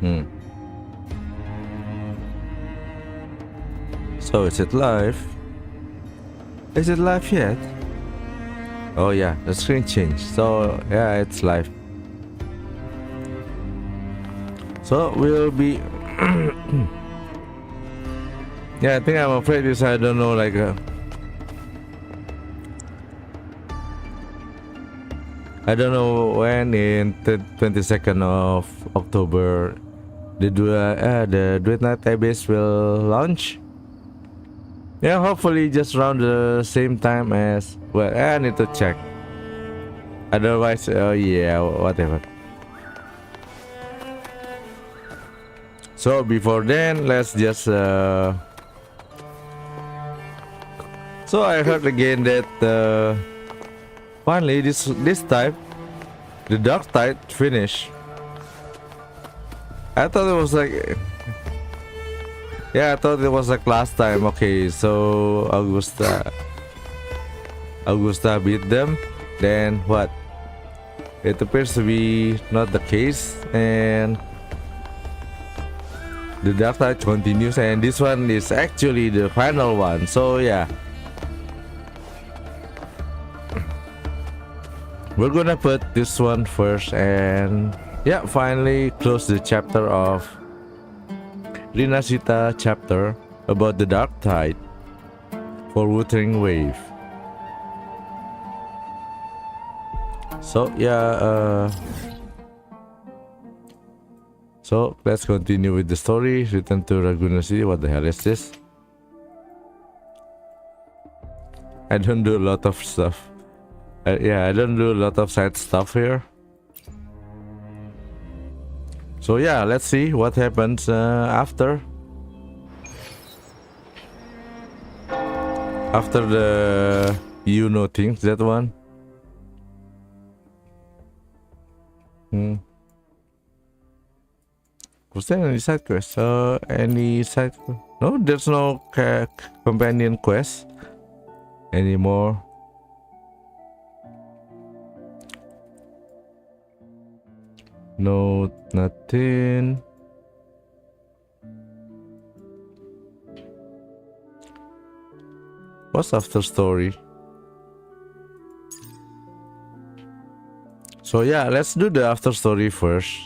Hmm. So is it live? Is it live yet? Oh yeah, the screen changed. So yeah, it's live. So we'll be. Yeah, I think I'm afraid because I don't know like. I don't know when in 22nd of October the Duet Night Abyss will launch. Yeah, hopefully just around the same time as well. I need to check. Otherwise, oh yeah, whatever. So before then, let's just. So I heard again that finally this time the Dark Tide finished. I thought it was like. Yeah, I thought it was like last time. Okay, so Augusta beat them. Then what? It appears to be not the case, and the Dark Tide continues, and this one is actually the final one. So yeah, we're gonna put this one first, and yeah, finally close the chapter of Rinasita chapter about the Dark Tide for Wuthering Wave. So yeah, so let's continue with the story. Return to Laguna City. What the hell is this? I don't do a lot of stuff. Yeah, I don't do a lot of side stuff here. So yeah, let's see what happens after the things, that one. Was there any side quest? Any side? No, there's no companion quest anymore. No, nothing. What's after story? So yeah, let's do the after story first.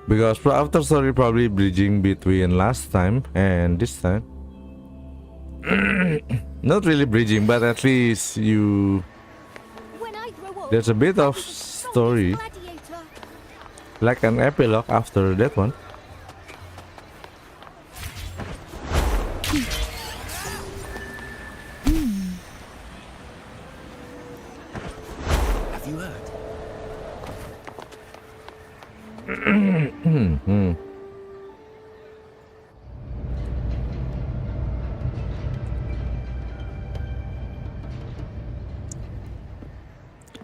Because after story probably bridging between last time and this time. Not really bridging, but at least there's a bit of story, like an epilogue after that one. Have you heard?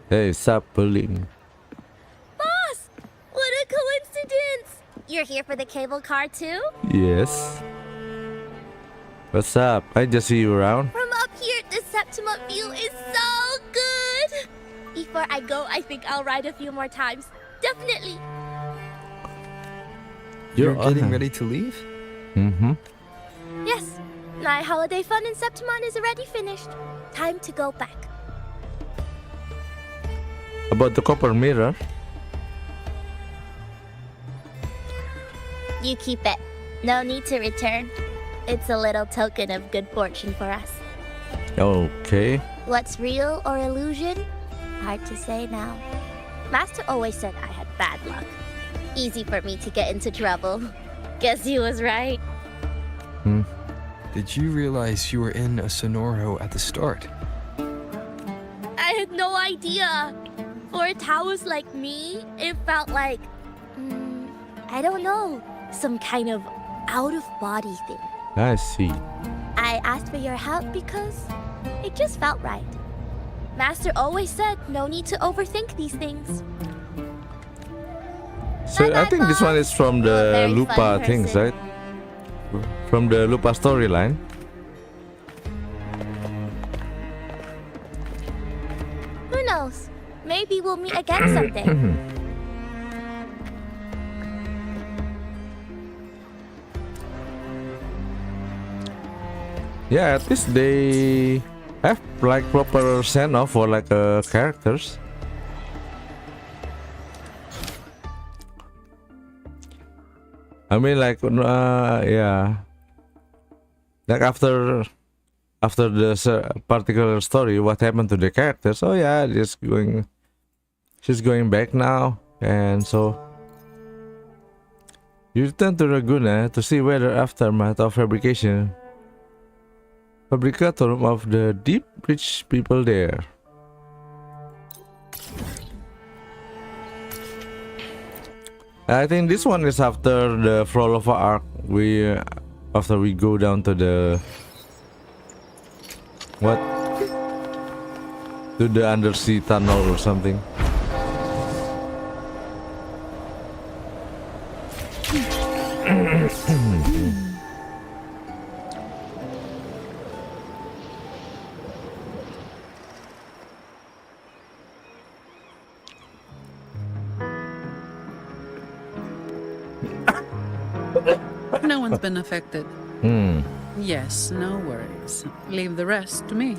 Hey, sup, pulling. Boss! What a coincidence! You're here for the cable car too? Yes. What's up? I just see you around. From up here, the Septima view is so good! Before I go, I think I'll ride a few more times. Definitely! You're getting ready to leave? Mm-hmm. Yes, my holiday fun in Septimon is already finished. Time to go back. About the copper mirror. You keep it. No need to return. It's a little token of good fortune for us. Okay. What's real or illusion? Hard to say now. Master always said I had bad luck. Easy for me to get into trouble. Guess he was right. Did you realize you were in a Sonoro at the start? I had no idea. For a Taoist like me, it felt like, I don't know, some kind of out-of-body thing. I see. I asked for your help because it just felt right. Master always said no need to overthink these things. So I think this one is from the Lupa things, right? From the Lupa storyline. we'll meet again someday. Yeah, at least they have like proper send off for like characters. I mean, like, yeah, like after the particular story, what happened to the characters? Oh yeah, she's going back now, and so you return to Laguna to see whether aftermath of fabricator of the deep rich people there. I think this one is after the Frolova arc. After we go down to the to the undersea tunnel or something. No one's been affected. Hmm. Yes, no worries. Leave the rest to me.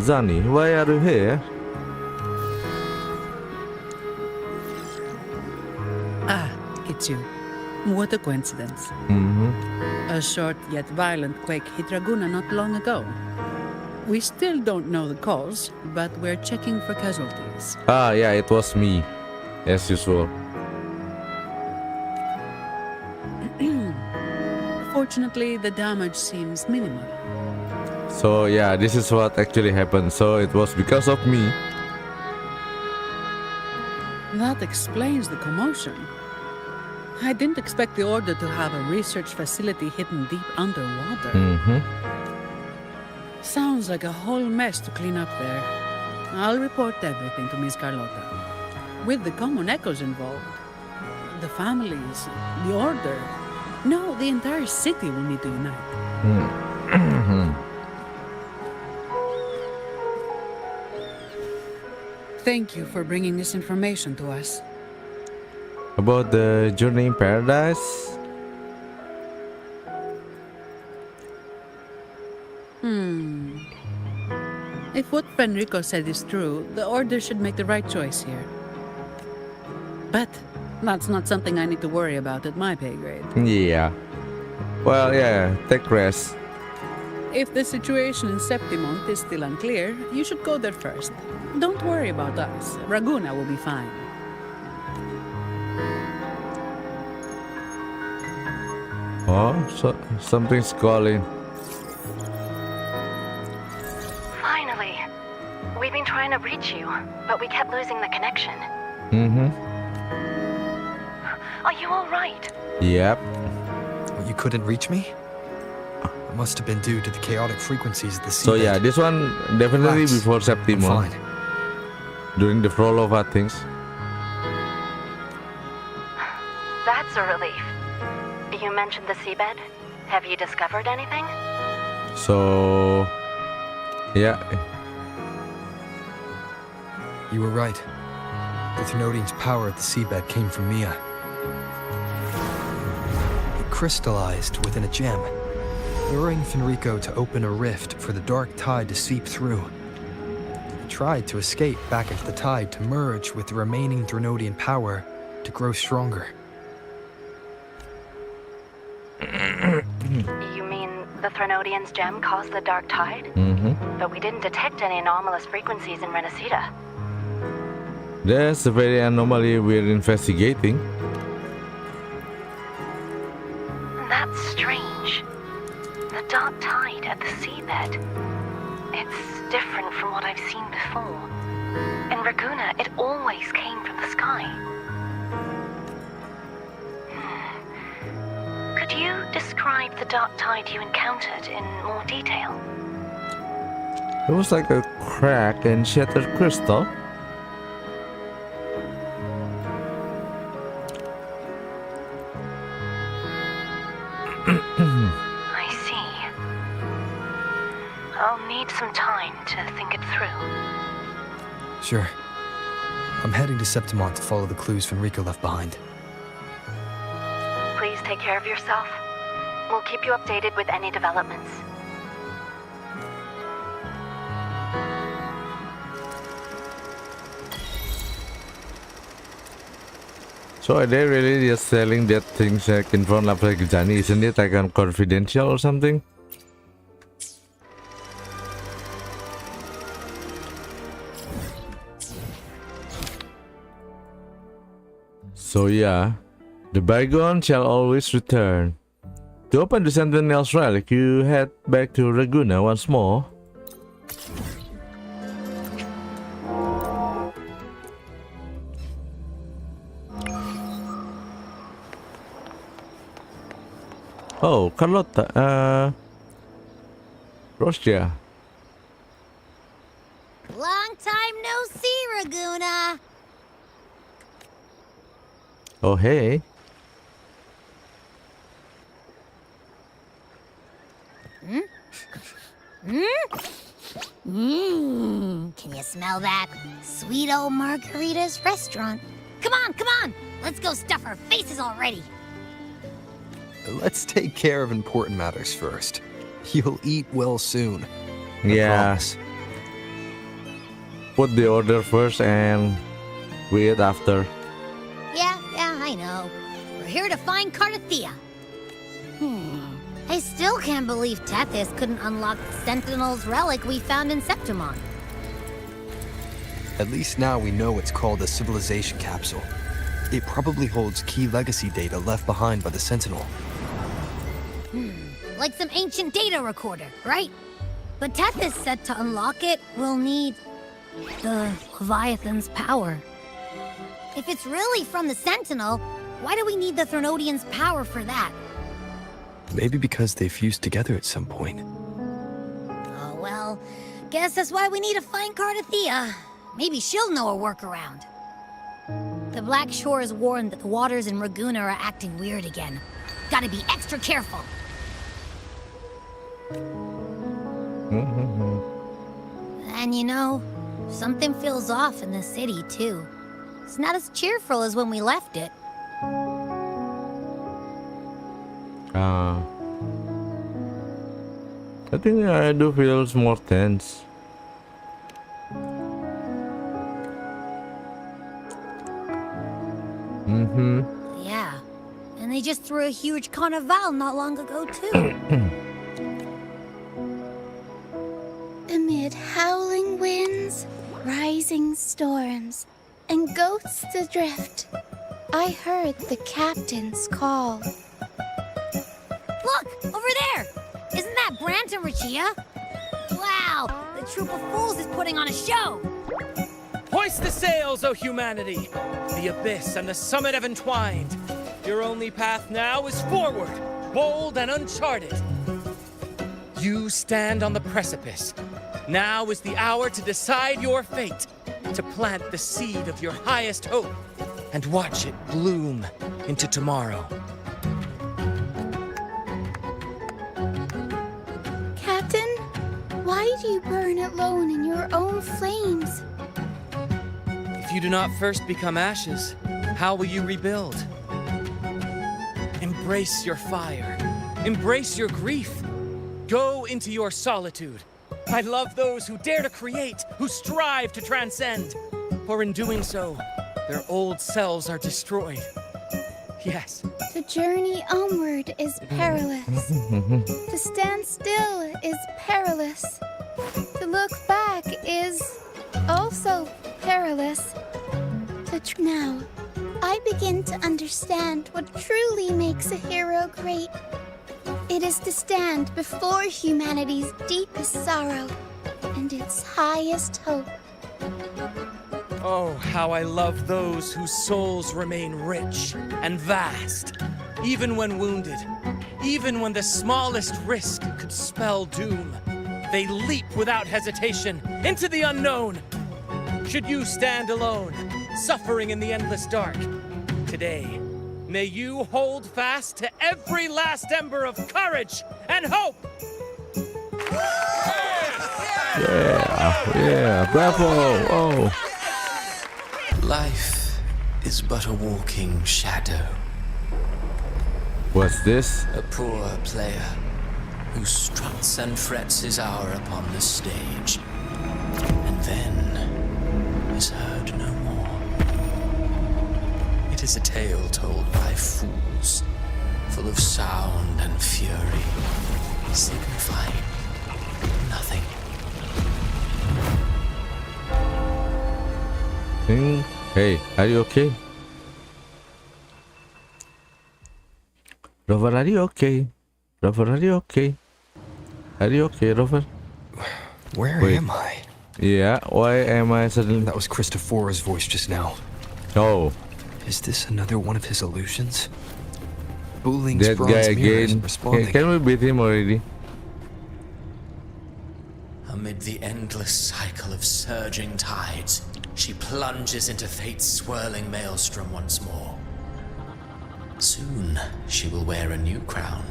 Zani, why are you here? Ah, it's you. What a coincidence. A short yet violent quake hit Raguna not long ago. We still don't know the cause, but we're checking for casualties. Ah, yeah, it was me, as usual. Fortunately, the damage seems minimal. So yeah, this is what actually happened. So it was because of me. That explains the commotion. I didn't expect the Order to have a research facility hidden deep underwater. Sounds like a whole mess to clean up there. I'll report everything to Miss Carlotta. With the common echoes involved, the families, the Order, no, the entire city will need to unite. Thank you for bringing this information to us. About the journey in paradise? If what Fenrico said is true, the Order should make the right choice here. But that's not something I need to worry about at my pay grade. Yeah. Well, yeah, take rest. If the situation in Septimont is still unclear, you should go there first. Don't worry about us. Raguna will be fine. Oh, so something's calling. Finally. We've been trying to reach you, but we kept losing the connection. Are you all right? Yep. You couldn't reach me? It must have been due to the chaotic frequencies of the seabed. So yeah, this one definitely Relax. before I'm Septimon. fine. During the Frolova things. That's a relief. You mentioned the seabed. Have you discovered anything? So yeah. You were right. The Thenodian's power at the seabed came from Mia. It crystallized within a gem, luring Fenrico to open a rift for the dark tide to seep through. He tried to escape back into the tide to merge with the remaining Thenodian power to grow stronger. You mean the Thenodian's gem caused the dark tide? But we didn't detect any anomalous frequencies in Renacida. There's a very anomaly we're investigating. That's strange. The dark tide at the seabed. It's different from what I've seen before. In Raguna, it always came from the sky. Could you describe the dark tide you encountered in more detail? It was like a crack and shattered crystal. I see. I'll need some time to think it through. Sure. I'm heading to Septimont to follow the clues Fenrico left behind. Please take care of yourself. We'll keep you updated with any developments. So are they really just selling that things like in front of like Johnny? Isn't it like confidential or something? So yeah, the bygone shall always return. To open the Sentinel's relic, you head back to Ragusa once more. Oh, Carlotta, Rostia. Long time no see, Ragusa. Oh, hey. Can you smell that? Sweet old Margarita's restaurant. Come on. Let's go stuff our faces already. Let's take care of important matters first. You'll eat well soon. I Yeah. promise. Put the order first and we eat after. Yeah, I know. We're here to find Cardathea. I still can't believe Tethys couldn't unlock the Sentinel's relic we found in Septimont. At least now we know it's called a civilization capsule. It probably holds key legacy data left behind by the Sentinel. Like some ancient data recorder, right? But Tethys said to unlock it, we'll need the Leviathan's power. If it's really from the Sentinel, why do we need the Threnodian's power for that? Maybe because they fused together at some point. Oh, well, guess that's why we need to find Cardathea. Maybe she'll know a workaround. The Black Shore is warned that the waters in Ragusa are acting weird again. Gotta be extra careful. And you know, something feels off in the city, too. It's not as cheerful as when we left it. I think I do feel more tense. Yeah, and they just threw a huge carnival not long ago, too. Amid howling winds, rising storms, and ghosts adrift, I heard the captain's call. Look, over there! Isn't that Brant and Rachia? Wow, the troop of fools is putting on a show! Hoist the sails, O humanity! The abyss and the summit have entwined. Your only path now is forward, bold and uncharted. You stand on the precipice. Now is the hour to decide your fate, to plant the seed of your highest hope, and watch it bloom into tomorrow. Captain, why do you burn alone in your own flames? If you do not first become ashes, how will you rebuild? Embrace your fire. Embrace your grief. Go into your solitude. I love those who dare to create, who strive to transcend. For in doing so, their old selves are destroyed. Yes. The journey onward is perilous. To stand still is perilous. To look back is also perilous. Now, I begin to understand what truly makes a hero great. It is to stand before humanity's deepest sorrow and its highest hope. Oh, how I love those whose souls remain rich and vast, even when wounded, even when the smallest risk could spell doom. They leap without hesitation into the unknown. Should you stand alone, suffering in the endless dark, today, may you hold fast to every last ember of courage and hope! Yeah, bravo! Oh. Life is but a walking shadow. What's this? A poor player who struts and frets his hour upon the stage, and then is heard no more. It is a tale told by fools, full of sound and fury, signifying nothing. Hey, are you okay? Rover, are you okay? Rover, are you okay? Are you okay, Rover? Where Wait. am I? Yeah, why am I suddenly... That was Christophora's voice just now. Oh, Is this another one of his illusions? Booling's that bronze guy mirror isn't again. responding. Can we beat him already? Amid the endless cycle of surging tides, she plunges into fate's swirling maelstrom once more. Soon, she will wear a new crown,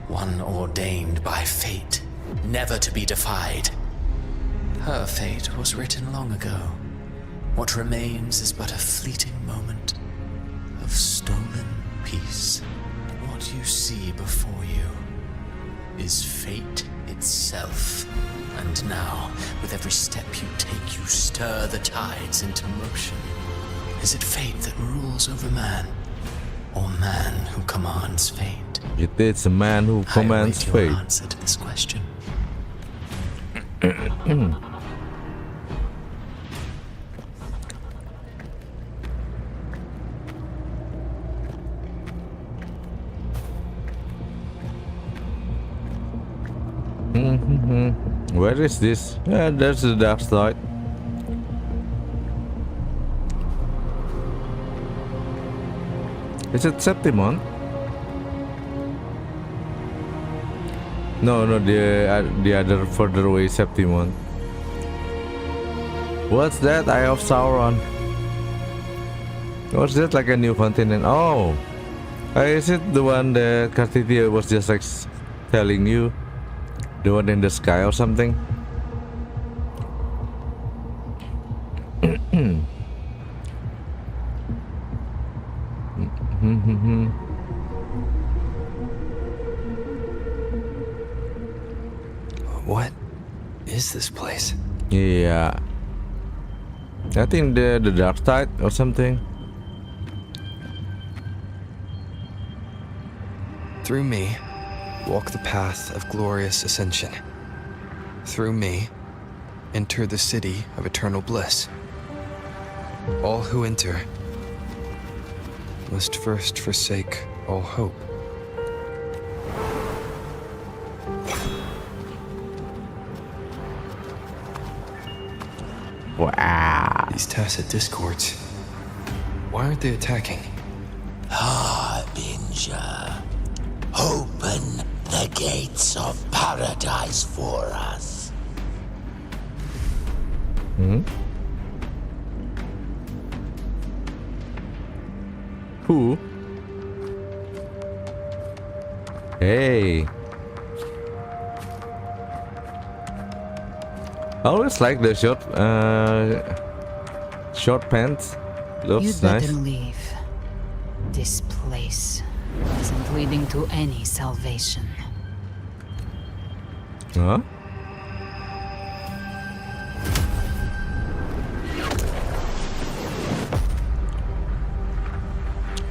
one ordained by fate, never to be defied. Her fate was written long ago. What remains is but a fleeting moment of stolen peace. What you see before you is fate itself. And now, with every step you take, you stir the tides into motion. Is it fate that rules over man, or man who commands fate? It's a man who commands I await your fate. answer to this question. Where is this? Yeah, there's the dark side. Is it Septimon? No, the other further away Septimon. What's that? Eye of Sauron. What's that? Like a new continent? Oh, is it the one that Kartithia was just like telling you? The one in the sky or something? What is this place? Yeah. I think the dark side or something. Through me, walk the path of glorious ascension. Through me, enter the city of eternal bliss. All who enter must first forsake all hope. Wow. These tacit discords, why aren't they attacking? Harbinger, open the gates of paradise for us. Who? Hey. I always like the short pants. Looks You'd nice. better leave. This place isn't leading to any salvation. Huh?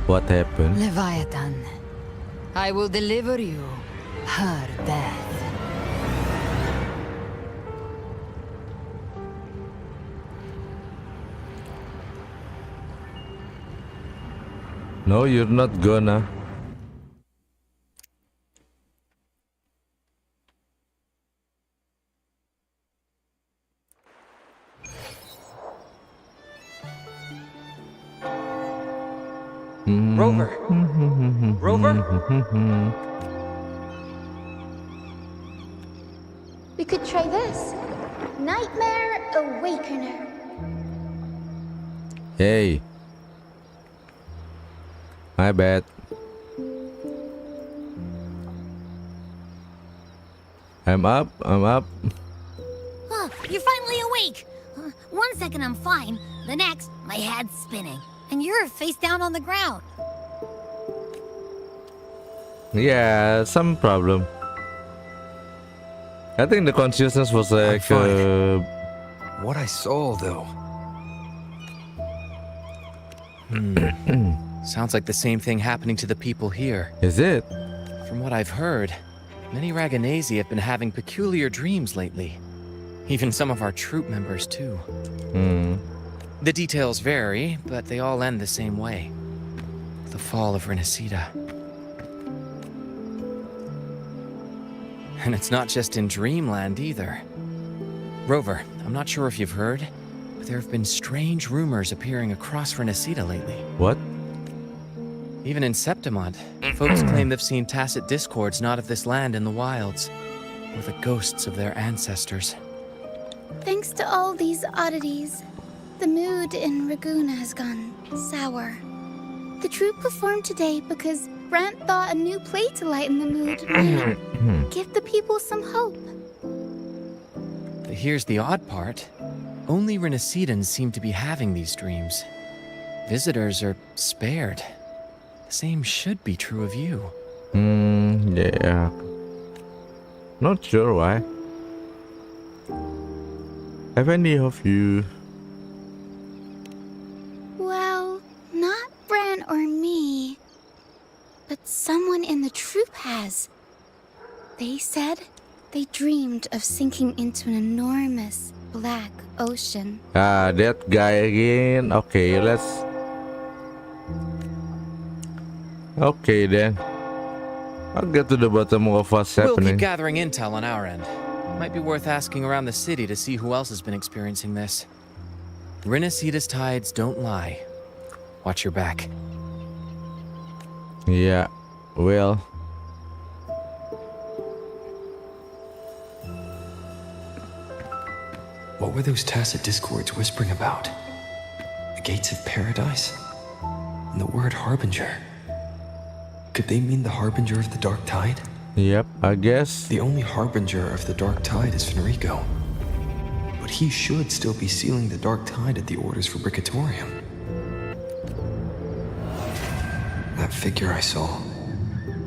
What happened? Leviathan, I will deliver you her death. No, you're not gonna. Rover. Rover? We could try this. Nightmare Awakener. Hey. My bad. I'm up. You're finally awake. 1 second I'm fine, The next, my head's spinning, and you're face down on the ground. Yeah, some problem. I think the consciousness was like What I saw, though. Sounds like the same thing happening to the people here. is it? From what I've heard, many Raganesi have been having peculiar dreams lately. Even some of our troop members, too. Hmm. The details vary, but they all end the same way. The fall of Renacida. And it's not just in Dreamland either. Rover, I'm not sure if you've heard, but there have been strange rumors appearing across Renacida lately. What? Even in Septimont, folks claim they've seen tacit discords not of this land in the wilds, or the ghosts of their ancestors. Thanks to all these oddities, the mood in Raguna has gone sour. The troupe performed today because Brant thought a new play to lighten the mood might give the people some hope. But here's the odd part. Only Renacidans seem to be having these dreams. Visitors are spared. The same should be true of you. Yeah. Not sure why. Have any of you? Well, not Bran or me, but someone in the troupe has. They said they dreamed of sinking into an enormous black ocean. Ah, that guy again. Okay, let's. Okay then. I'll get to the bottom of what's We'll happening. keep gathering intel on our end. Might be worth asking around the city to see who else has been experiencing this. Renacida's tides don't lie. Watch your back. Yeah. Well. What were those tacit discords whispering about? The gates of paradise? And the word harbinger? Could they mean the harbinger of the dark tide? Yep. I guess. The only harbinger of the dark tide is Fenrico. But he should still be sealing the dark tide at the orders for Bricatorium. That figure I saw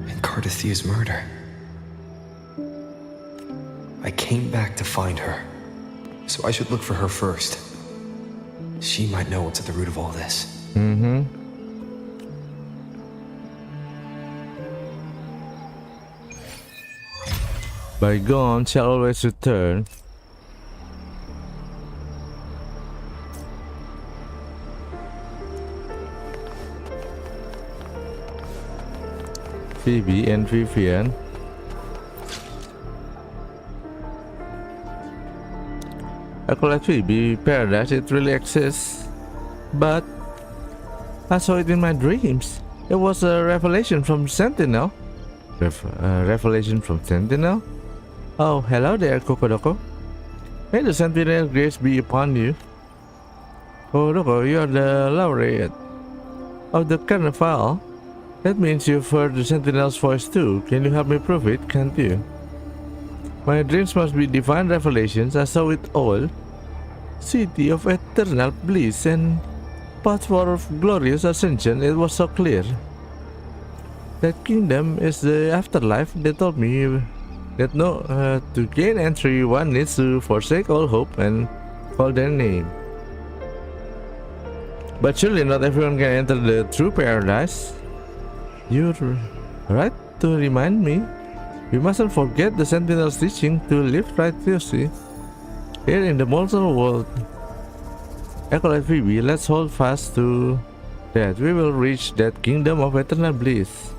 in Cardathia's murder. I came back to find her, so I should look for her first. She might know what's at the root of all this. Mm-hmm. Bygone shall always return. Phoebe and Vivian. I call Phoebe paradise, it really exists. But I saw it in my dreams. It was a revelation from Sentinel. Revelation from Sentinel? Oh, hello there, Kokodoko. May the Sentinel grace be upon you. Kokodoko, you are the laureate of the carnival. That means you've heard the Sentinel's voice too. Can you help me prove it, can't you? My dreams must be divine revelations. I saw it all. City of eternal bliss and path for glorious ascension. It was so clear. That kingdom is the afterlife. They told me that to gain entry one needs to forsake all hope and call their name. But surely not everyone can enter the true paradise. You're right to remind me. We mustn't forget the Sentinel's teaching to live righteously here in the mortal world. Acolyte Phoebe, let's hold fast to that. We will reach that kingdom of eternal bliss.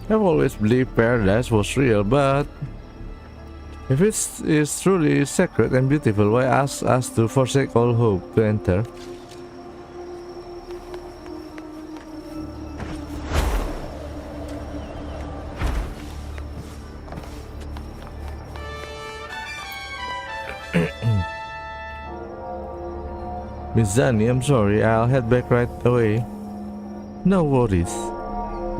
I've always believed paradise was real, but if it is truly sacred and beautiful, why ask us to forsake all hope to enter? Miss Zani, I'm sorry, I'll head back right away. No worries.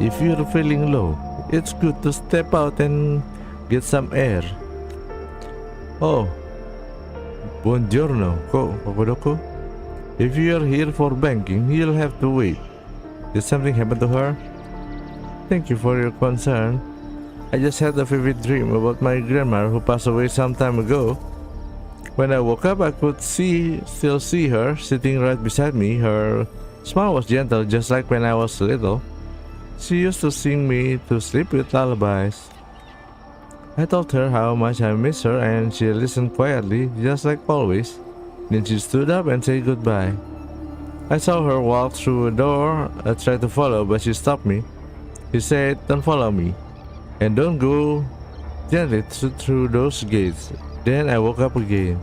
If you're feeling low, it's good to step out and get some air. Oh, buongiorno, Kokodoko. If you're here for banking, you'll have to wait. Did something happen to her? Thank you for your concern. I just had a vivid dream about my grandma who passed away some time ago. When I woke up, I could still see her sitting right beside me. Her smile was gentle, just like when I was little. She used to sing me to sleep with lullabies. I told her how much I miss her, and she listened quietly, just like always. Then she stood up and said goodbye. I saw her walk through a door. I tried to follow, but she stopped me. She said, "Don't follow me, and don't go gently through those gates." Then I woke up again.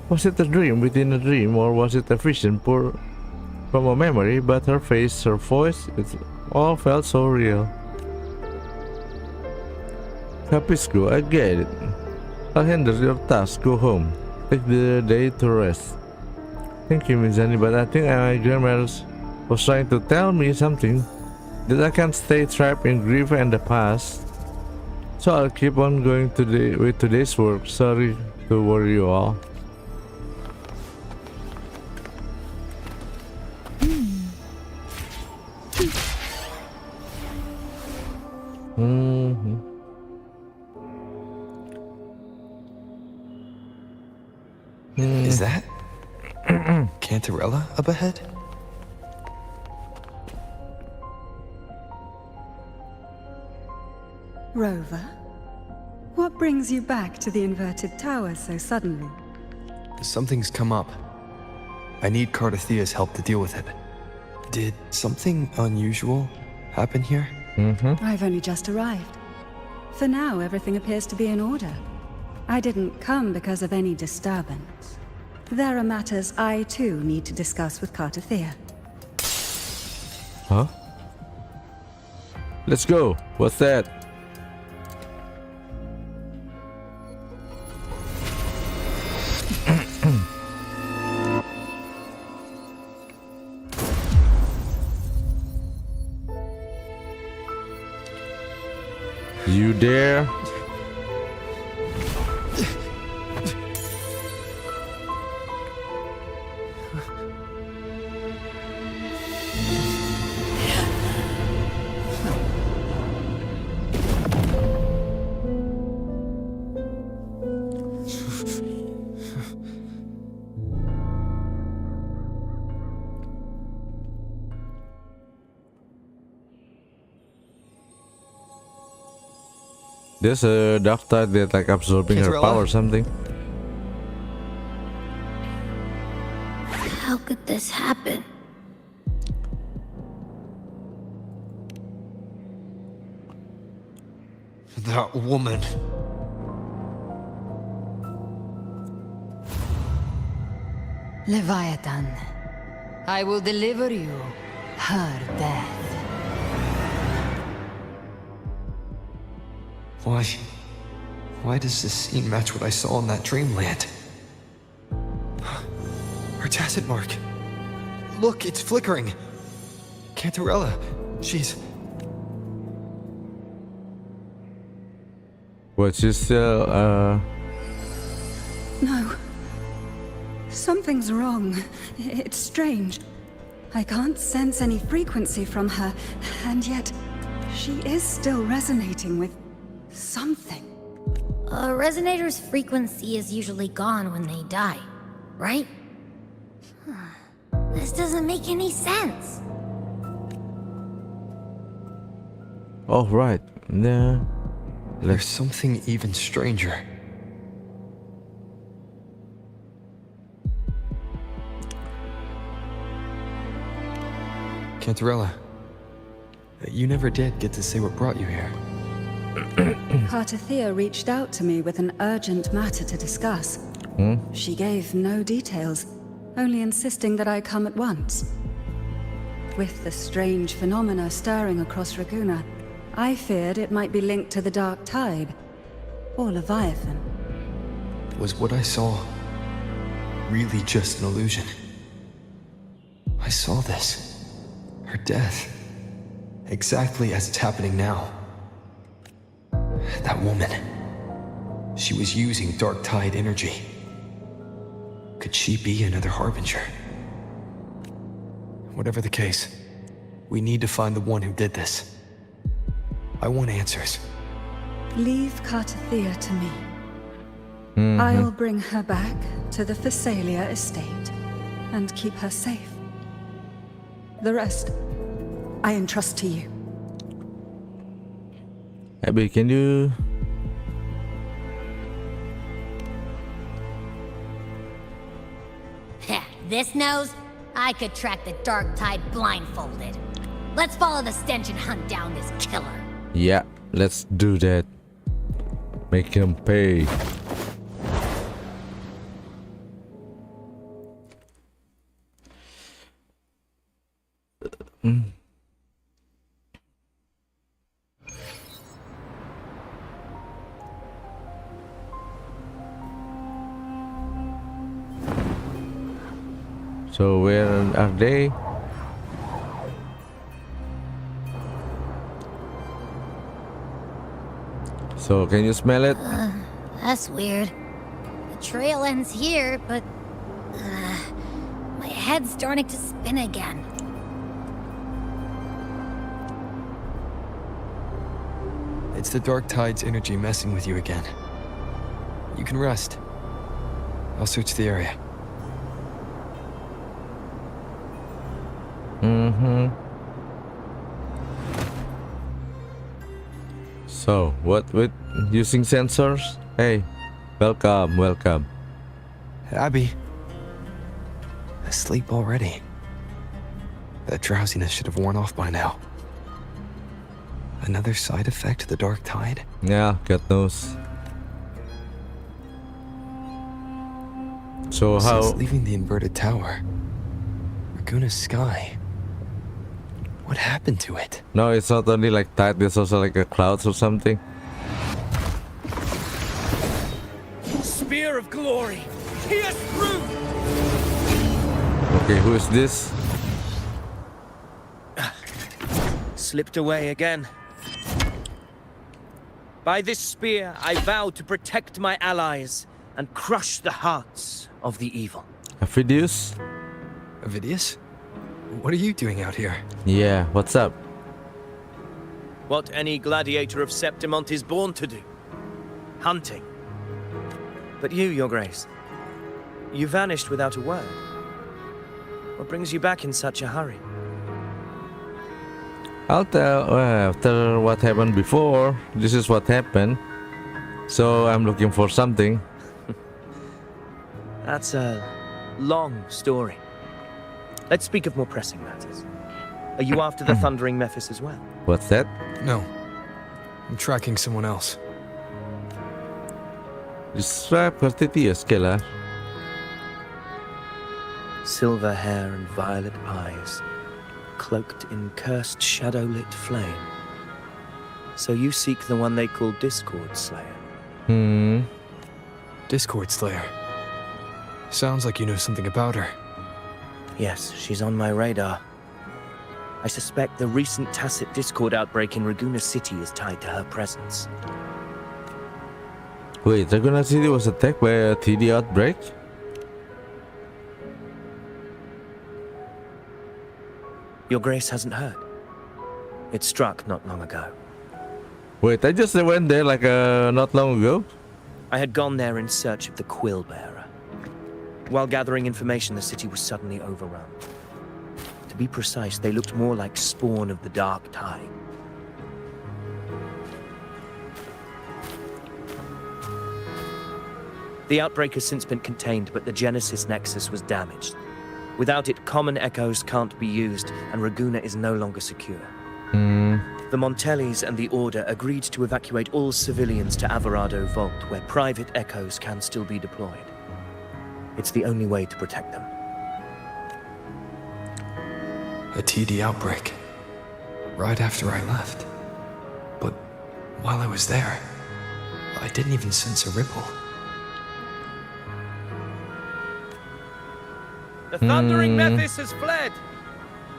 Was it a dream within a dream, or was it a vision from a memory? But her face, her voice, it all felt so real. Capisco, I get it. I'll handle your task. Go home. Take the day to rest. Thank you, Mizani, but I think my grandmother was trying to tell me something. That I can't stay trapped in grief and the past. So I'll keep on going with today's work. Sorry to worry you all. Is that Cantarella up ahead? Rover, what brings you back to the inverted tower so suddenly? Something's come up. I need Cardathea's help to deal with it. Did something unusual happen here? I've only just arrived. For now, everything appears to be in order. I didn't come because of any disturbance. There are matters I too need to discuss with Cardathea. Huh? Let's go. What's that? You dare? There's a dark tide that like absorbing her Cinderella? power or something. How could this happen? That woman. Leviathan, I will deliver you her death. Why does this scene match what I saw in that dreamland? Her tacit mark. Look, it's flickering. Cantarella, she's... What, she's still, No. Something's wrong. It's strange. I can't sense any frequency from her, and yet she is still resonating with something. A resonator's frequency is usually gone when they die, right? This doesn't make any sense. oh right. Yeah. There's something even stranger. Cantarella, you never did get to say what brought you here. Cardathea reached out to me with an urgent matter to discuss. She gave no details, only insisting that I come at once. With the strange phenomena stirring across Raguna, I feared it might be linked to the Dark Tide, or Leviathan. Was what I saw really just an illusion? I saw this. Her death. Exactly as it's happening now. That woman. She was using Dark Tide energy. Could she be another Harbinger? Whatever the case, we need to find the one who did this. I want answers. Leave Cartathea to me. I'll bring her back to the Phasalia estate and keep her safe. The rest, I entrust to you. Abby, can you... This nose? I could track the dark tide blindfolded. Let's follow the stench and hunt down this killer. Yeah, let's do that. Make him pay. So where are they? So can you smell it? That's weird. The trail ends here, but my head's starting to spin again. It's the dark tide's energy messing with you again. You can rest. I'll search the area. So, what with using sensors? Hey, welcome. Abby. Asleep already. That drowsiness should have worn off by now. Another side effect of the dark tide? Yeah, God knows. So how... Since leaving the inverted tower, Raguna's sky, what happened to it? No, it's not only like tide, there's also like a clouds or something. Spear of glory! Pierce through! Okay, who is this? Slipped away again. By this spear, I vow to protect my allies and crush the hearts of the evil. Aphidius? Avidius? What are you doing out here? Yeah, what's up? What any gladiator of Septimont is born to do. Hunting. But you, Your Grace, you vanished without a word. What brings you back in such a hurry? I'll tell after what happened before. This is what happened. So I'm looking for something. That's a long story. Let's speak of more pressing matters. Are you after the Thundering Mephis as well? What's that? No. I'm tracking someone else. Describe Cartathea's killer. Silver hair and violet eyes, cloaked in cursed shadow-lit flame. So you seek the one they call Discord Slayer. Discord Slayer. Sounds like you know something about her. Yes, she's on my radar. I suspect the recent tacit Discord outbreak in Raguna City is tied to her presence. Wait, Raguna City was attacked by a TD outbreak? Your Grace hasn't heard. It struck not long ago. Wait, I just went there like not long ago. I had gone there in search of the Quill Bearer. While gathering information, the city was suddenly overrun. To be precise, they looked more like spawn of the dark tide. The outbreak has since been contained, but the Genesis Nexus was damaged. Without it, common echoes can't be used, and Raguna is no longer secure. The Montellis and the Order agreed to evacuate all civilians to Averado Vault, where private echoes can still be deployed. It's the only way to protect them. A TD outbreak. Right after I left. But while I was there, I didn't even sense a ripple. The Thundering Mephis has fled.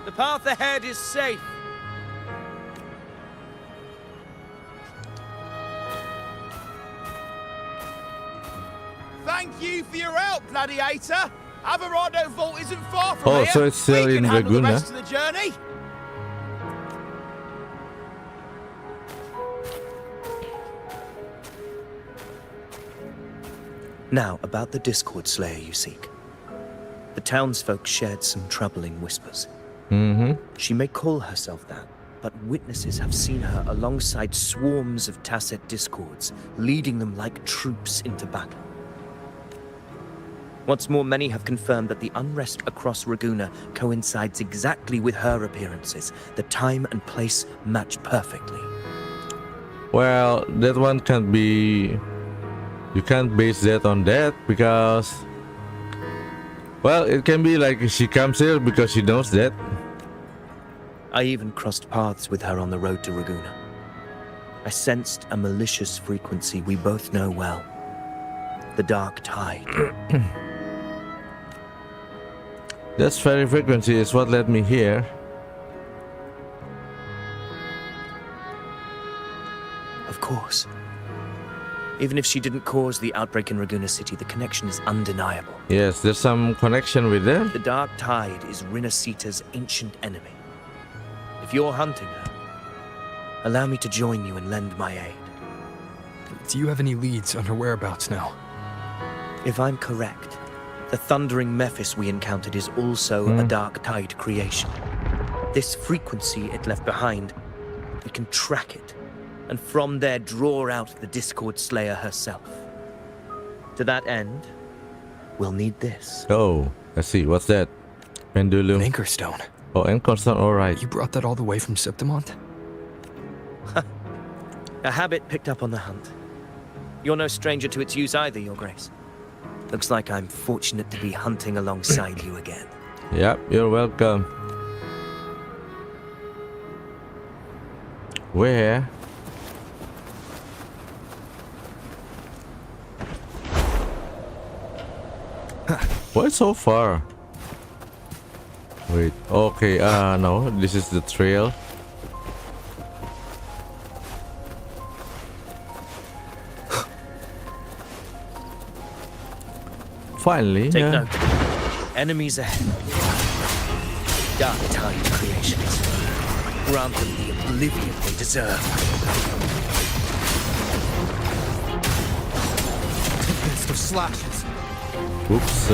The path ahead is safe. Thank you for your help, gladiator. Alvarado Vault isn't far from Oh, here. so it's still we in can handle the Laguna. rest of the journey. Now, about the Discord Slayer you seek. The townsfolk shared some troubling whispers. She may call herself that, but witnesses have seen her alongside swarms of Tacet Discords, leading them like troops into battle. What's more, many have confirmed that the unrest across Raguna coincides exactly with her appearances. The time and place match perfectly. Well, that one can't be. You can't base that on that because. Well, it can be like she comes here because she knows that. I even crossed paths with her on the road to Raguna. I sensed a malicious frequency we both know well. The Dark Tide. That very frequency is what led me here. Of course. Even if she didn't cause the outbreak in Raguna City, the connection is undeniable. Yes, there's some connection with that. The Dark Tide is Rinasita's ancient enemy. If you're hunting her, allow me to join you and lend my aid. Do you have any leads on her whereabouts now? If I'm correct, the thundering Mephis we encountered is also a Dark Tide creation. This frequency it left behind, we can track it, and from there draw out the Discord Slayer herself. To that end, we'll need this. Oh, I see. What's that? Pendulum. An anchor stone. Oh, anchor stone. All right. You brought that all the way from Septimont? A habit picked up on the hunt. You're no stranger to its use either, Your Grace. Looks like I'm fortunate to be hunting alongside you again. Yep, you're welcome. Where? Why so far? Wait, okay, no, this is the trail. Finally, Take yeah. note. Enemies ahead. Dark Tide creations. Grant them the oblivion they deserve. Tempest of slashes. Oops,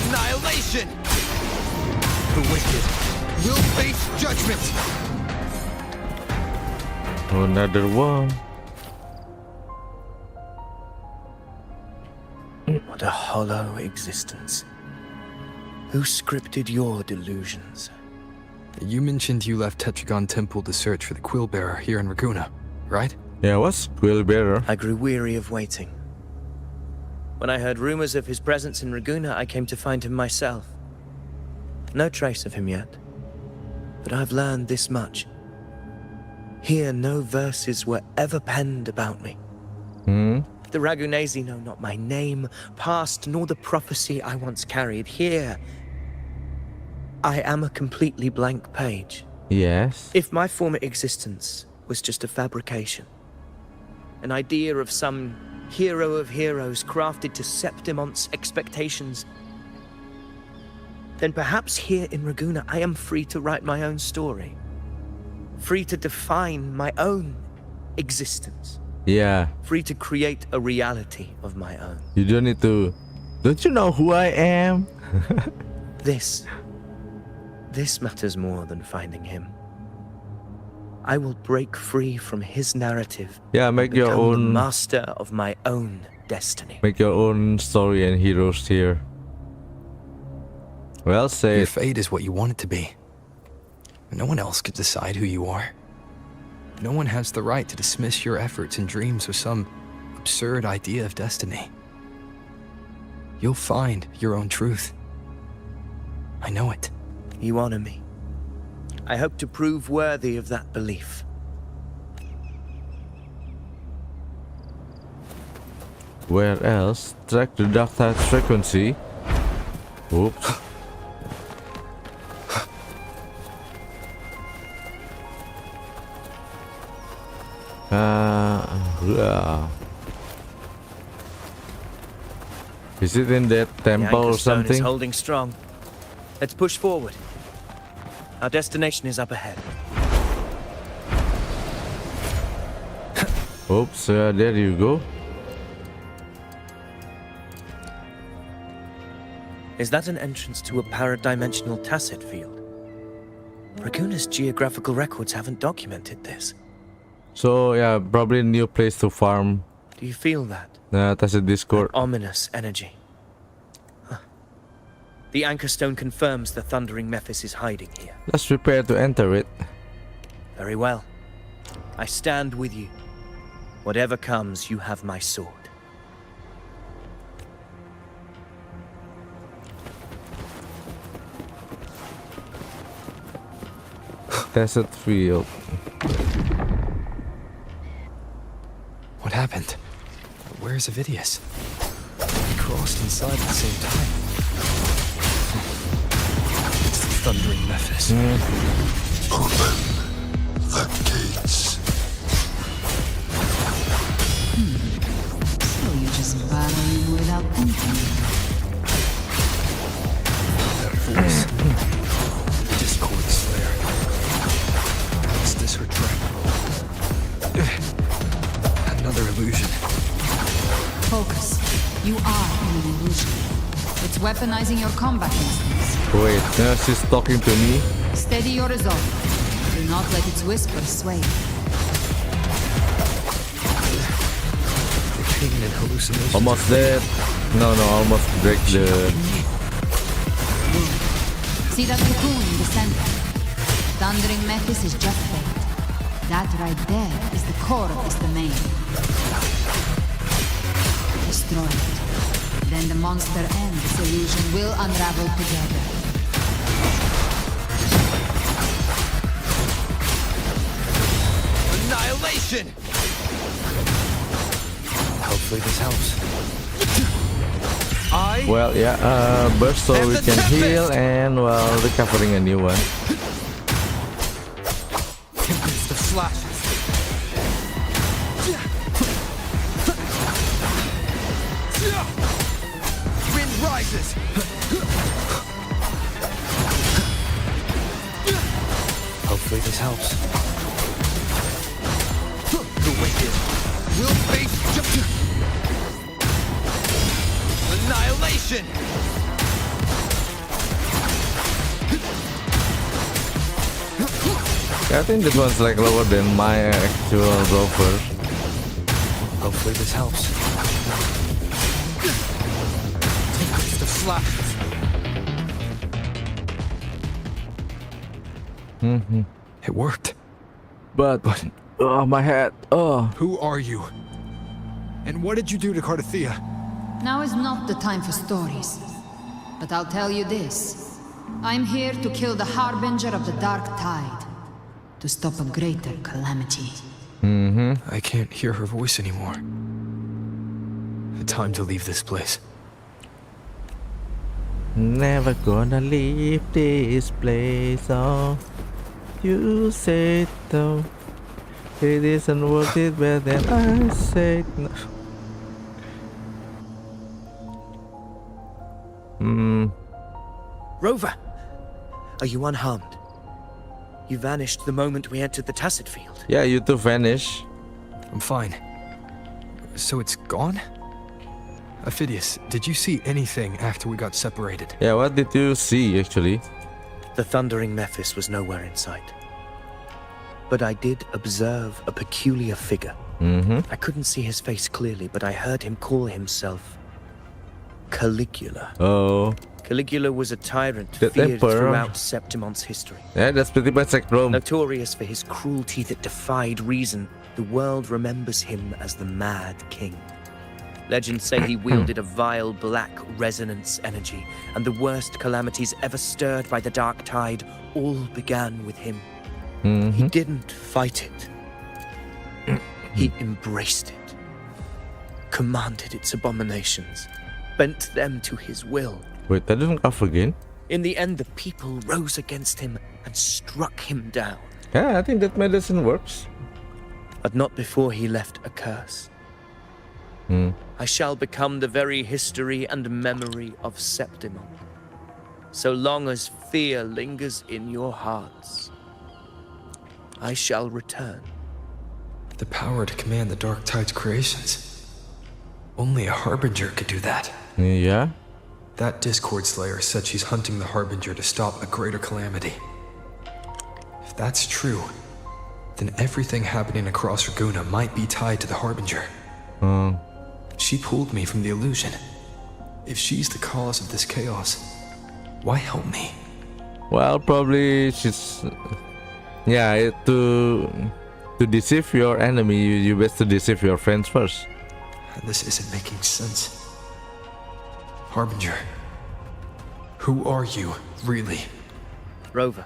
Annihilation! The wicked will face judgment! another one. What a hollow existence. Who scripted your delusions? You mentioned you left Tetragon Temple to search for the Quill Bearer here in Raguna, right? Yeah, what's Quill Bearer? I grew weary of waiting. When I heard rumors of his presence in Raguna, I came to find him myself. No trace of him yet. But I've learned this much. Here, no verses were ever penned about me. The Ragunesi know not my name, past, nor the prophecy I once carried. Here, I am a completely blank page. Yes. If my former existence was just a fabrication, an idea of some hero of heroes crafted to Septimont's expectations, then perhaps here in Raguna I am free to write my own story. Free to define my own existence. Yeah. Free to create a reality of my own. You don't need to. Don't you know who I am? This matters more than finding him. I will break free from his narrative. Yeah, make your become the own. master of my own destiny. Make your own story and heroes here. Well Your said. fate is what you want it to be. No one else could decide who you are. No one has the right to dismiss your efforts and dreams with some absurd idea of destiny. You'll find your own truth. I know it. You honor me. I hope to prove worthy of that belief. Where else? Track the dark tide frequency. Oops. Yeah. Is it in that The temple anchor or stone is something? holding strong. Let's push forward. Our destination is up ahead. Oops, there you go. Is that an entrance to a paradimensional tacit field? Raguna's geographical records haven't documented this. So yeah, probably a new place to farm. Do you feel that? That's a Discord. Ominous energy. Huh. The anchor stone confirms the thundering Mephis is hiding here. Let's prepare to enter it. Very well. I stand with you. Whatever comes, you have my sword. Desert field. What happened? Where's Avidius? We crossed inside at the same time. It's the thundering Mephis. Open the gates. So you just battle him without thinking. That voice. Discord Slayer. Is this her trap? Another illusion. Focus. You are in an illusion. It's weaponizing your combat instincts. Wait, now she's talking to me. Steady your resolve. Do not let its whispers sway. Pain and hallucinations. Almost dead. No, almost break the. See that cocoon in the center? Thundering Mephis is just fate. That right there is the core of this domain. Destroy it. Then the monster and this illusion will unravel together. Annihilation! Hopefully this helps. Well, yeah, burst so we can heal and well recovering a new one. It's the flashes. Wind rises. Hopefully this helps. The wicked will face annihilation. Yeah, I think this one's like lower than my actual rover. Hopefully this helps. It's the flashes. It worked. But oh, my head. Oh. Who are you? And what did you do to Cardathea? Now is not the time for stories. But I'll tell you this. I'm here to kill the harbinger of the dark tide. To stop a greater calamity. I can't hear her voice anymore. Time to leave this place. Never gonna leave this place. Oh, you said so. It isn't worth it, but then I said no. Rover! Are you unharmed? You vanished the moment we entered the tacit field. Yeah, you two vanish. I'm fine. So it's gone? Aphidius, did you see anything after we got separated? Yeah, what did you see actually? The thundering Mephis was nowhere in sight. But I did observe a peculiar figure. I couldn't see his face clearly, but I heard him call himself Caligula. Oh. Caligula was a tyrant The feared emperor. throughout Septimon's history. Yeah, that's pretty much like Rome. Notorious for his cruelty that defied reason, the world remembers him as the Mad King. Legends say he wielded a vile black resonance energy, and the worst calamities ever stirred by the dark tide all began with him. He didn't fight it. He embraced it, commanded its abominations, bent them to his will. Wait, that didn't cough again? In the end, the people rose against him and struck him down. Yeah, I think that medicine works. But not before he left a curse. I shall become the very history and memory of Septimon. So long as fear lingers in your hearts, I shall return. The power to command the Dark Tide's creations. Only a Harbinger could do that. Yeah? That Discord Slayer said she's hunting the Harbinger to stop a greater calamity. If that's true, then everything happening across Raguna might be tied to the Harbinger. She pulled me from the illusion. If she's the cause of this chaos, why help me? Well, probably she's... Yeah, to deceive your enemy, you best to deceive your friends first. This isn't making sense. Harbinger, who are you, really? Rover,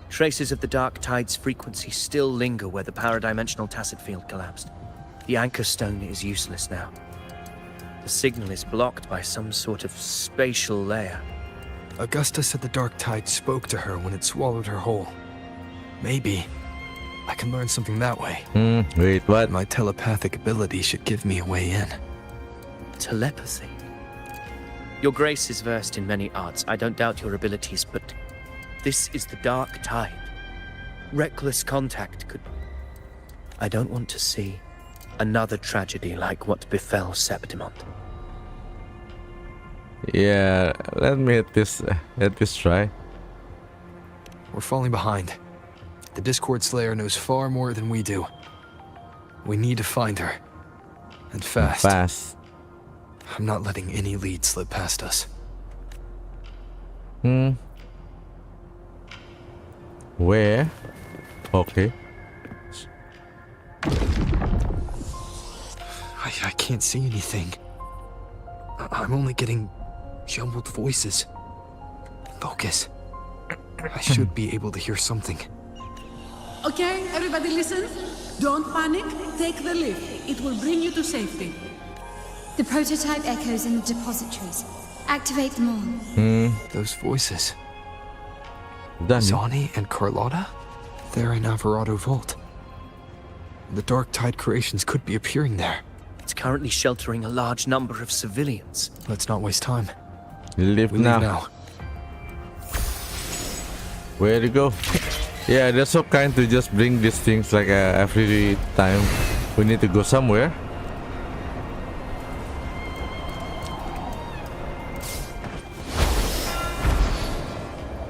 traces of the Dark Tide's frequency still linger where the paradimensional tacit field collapsed. The anchor stone is useless now. The signal is blocked by some sort of spatial layer. Augusta said the Dark Tide spoke to her when it swallowed her whole. Maybe I can learn something that way. Wait, what? My telepathic ability should give me a way in. Telepathy? Your Grace is versed in many arts. I don't doubt your abilities, but this is the Dark Tide. Reckless contact could... I don't want to see another tragedy like what befell Septimon. Yeah, let me at this try. We're falling behind. The Discord Slayer knows far more than we do. We need to find her. And fast. Fast. I'm not letting any lead slip past us. Where? Okay. I can't see anything. I'm only getting jumbled voices. Focus. I should be able to hear something. Okay, everybody listen. Don't panic. Take the lift. It will bring you to safety. The prototype echoes in the depositories. Activate them all. Those voices. Done. Zani and Carlotta? They're in Alvarado Vault. The Dark Tide creations could be appearing there. It's currently sheltering a large number of civilians. Let's not waste time. Leave We now. leave now. Where to go? Yeah, they're so kind to just bring these things like every time we need to go somewhere.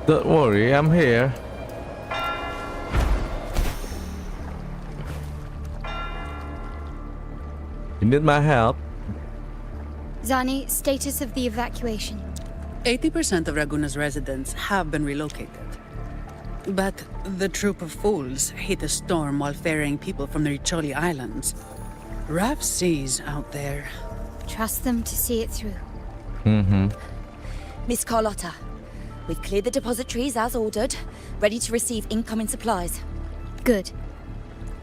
Don't worry, I'm here. You need my help? Zani, status of the evacuation. 80% of Raguna's residents have been relocated. But the troop of fools hit a storm while ferrying people from the Riccioli Islands. Rough seas out there. Trust them to see it through. Miss Carlotta, we've cleared the depositories as ordered, ready to receive incoming supplies. Good.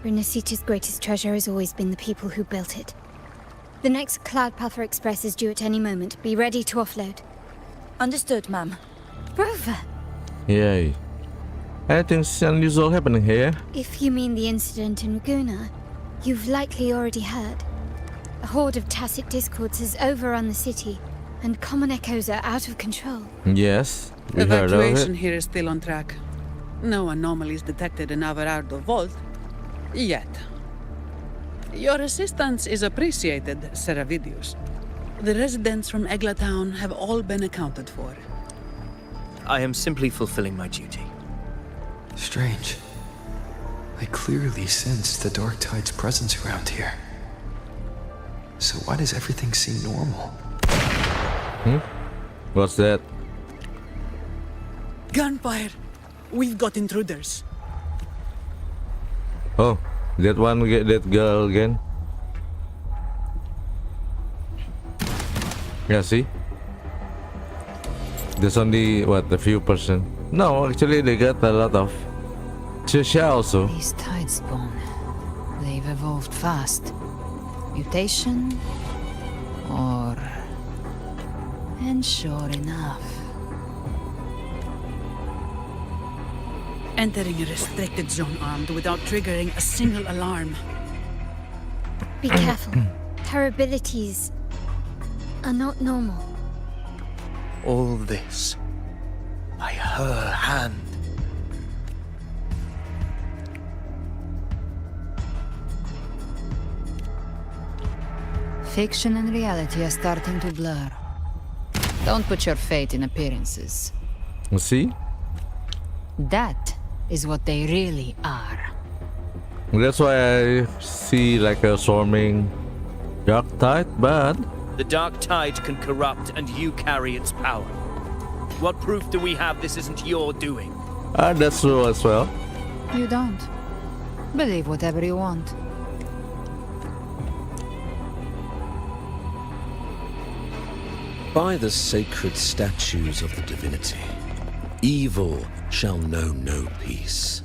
Renacita's greatest treasure has always been the people who built it. The next Cloudpather Express is due at any moment. Be ready to offload. Understood, ma'am. Rover! Yay. Anything unusual happening here? If you mean the incident in Raguna, you've likely already heard. A horde of tacit discords has overrun the city, and common echoes are out of control. Yes, we heard of Evacuation it. here is still on track. No anomalies detected in Alvarado Vault. Yet. Your assistance is appreciated, Seravidius. The residents from Egla Town have all been accounted for. I am simply fulfilling my duty. Strange. I clearly sense the Dark Tide's presence around here. So why does everything seem normal? What's that? Gunfire! We've got intruders. Oh, that one, that girl again. Yeah, see? There's only, what, a few person. No, actually they got a lot of. Shisha also. These tide spawn. They've evolved fast. Mutation? Or... And sure enough. Entering a restricted zone armed without triggering a single alarm. Be careful. Her abilities are not normal. All this by her hand. Fiction and reality are starting to blur. Don't put your faith in appearances. See? That is what they really are. That's why I see like a swarming dark tide, but The dark tide can corrupt, and you carry its power. What proof do we have this isn't your doing? that's true as well. You don't. Believe whatever you want. By the sacred statues of the divinity, evil shall know no peace.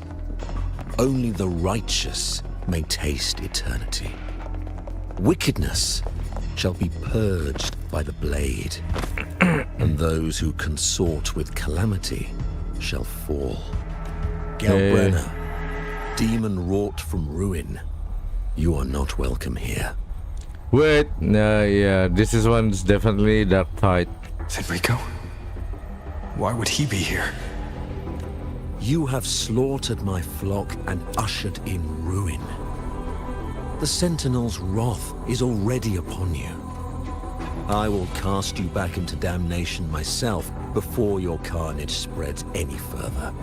Only the righteous may taste eternity. Wickedness shall be purged by the blade, and those who consort with calamity shall fall. Galbrenna, demon wrought from ruin, you are not welcome here. Wait, yeah, this is one's definitely dark tide. Fenrico? Why would he be here? You have slaughtered my flock and ushered in ruin. The Sentinel's wrath is already upon you. I will cast you back into damnation myself before your carnage spreads any further.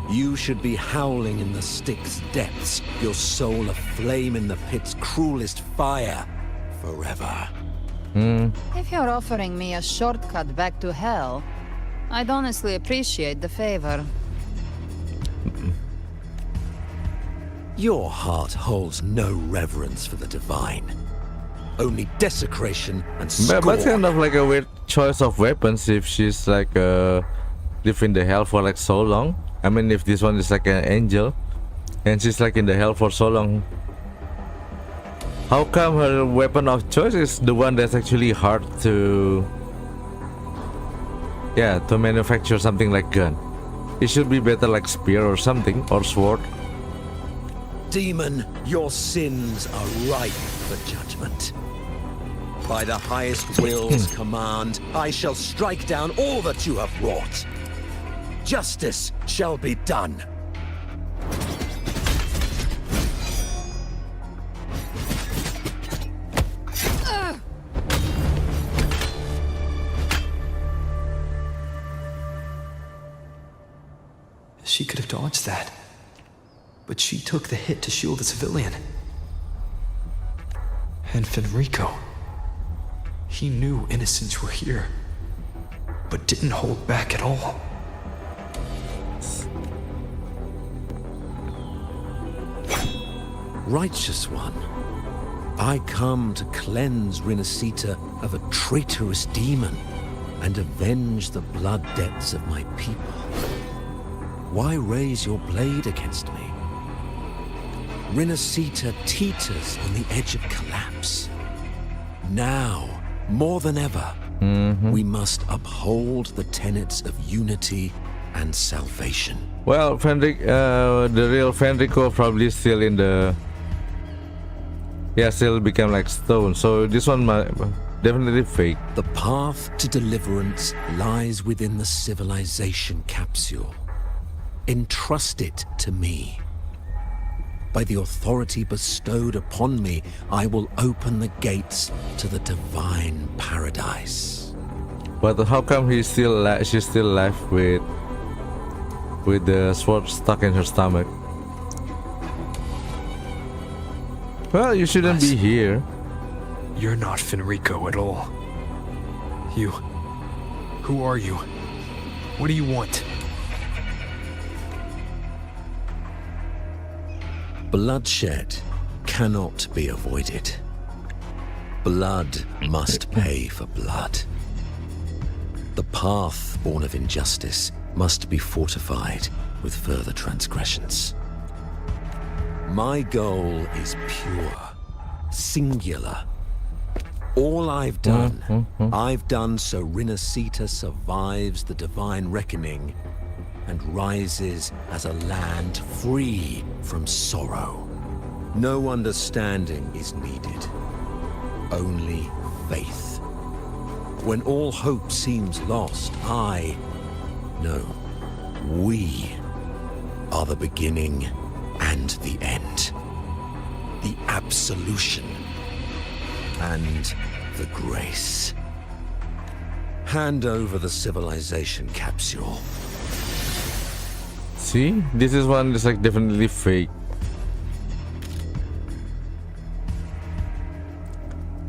You should be howling in the Styx's depths, your soul aflame in the pit's cruelest fire, forever. If you're offering me a shortcut back to hell, I'd honestly appreciate the favor. Your heart holds no reverence for the divine. Only desecration and scorn. But kind of like a weird choice of weapons if she's like live in the hell for like so long. I mean, if this one is like an angel and she's like in the hell for so long, how come her weapon of choice is the one that's actually hard to manufacture something like gun? It should be better like spear or something, or sword. Demon, your sins are ripe for judgment. By the highest will's command, I shall strike down all that you have wrought. Justice shall be done. She could have dodged that. But she took the hit to shield a civilian. And Fenrico. He knew innocents were here, but didn't hold back at all. Righteous one, I come to cleanse Rinascita of a traitorous demon and avenge the blood debts of my people. Why raise your blade against me? Rinascita teeters on the edge of collapse. Now, more than ever, we must uphold the tenets of unity and salvation. Well, the real Fenrico probably still in the... Yeah, still become like stone. So this one might definitely fake. The path to deliverance lies within the civilization capsule. Entrust it to me. By the authority bestowed upon me, I will open the gates to the divine paradise. But how come she's still left with the sword stuck in her stomach? Well, you shouldn't be here. You're not Fenrico at all. You... Who are you? What do you want? Bloodshed cannot be avoided. Blood must pay for blood. The path born of injustice must be fortified with further transgressions. My goal is pure, singular. All I've done so Rinascita survives the divine reckoning and rises as a land free from sorrow. No understanding is needed, only faith. When all hope seems lost, we are the beginning and the end. The absolution and the grace. Hand over the civilization capsule. See, this is one that's like definitely fake.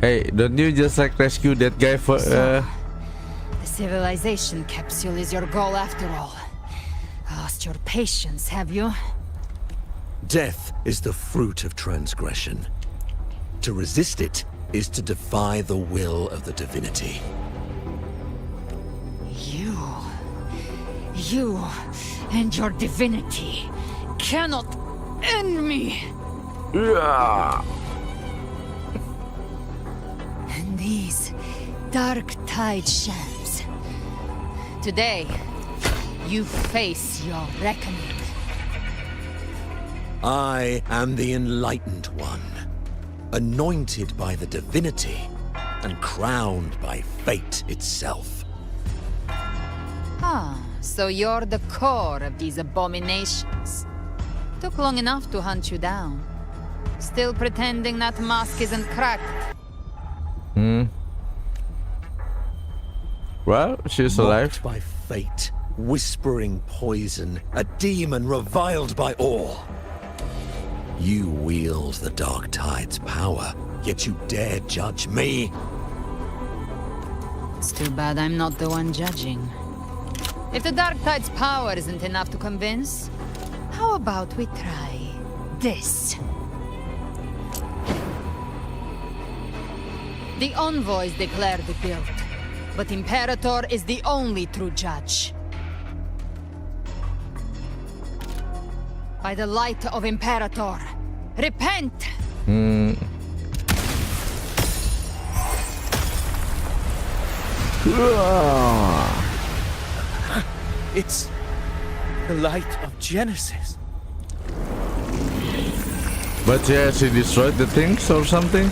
Hey, don't you just like rescue that guy for The civilization capsule is your goal after all. Lost your patience, have you? Death is the fruit of transgression. To resist it is to defy the will of the divinity. You and your divinity cannot end me. And these dark tide shams. Today, you face your reckoning. I am the enlightened one, anointed by the divinity and crowned by fate itself. So you're the core of these abominations. Took long enough to hunt you down. Still pretending that mask isn't cracked. Well, she's alive. Mocked by fate, whispering poison, a demon reviled by all. You wield the Dark Tide's power, yet you dare judge me. It's too bad I'm not the one judging. If the Dark Tide's power isn't enough to convince, how about we try this? The envoys declare the guilt, but Imperator is the only true judge. By the light of Imperator, repent! It's the light of Genesis. But yeah, she destroyed the things or something?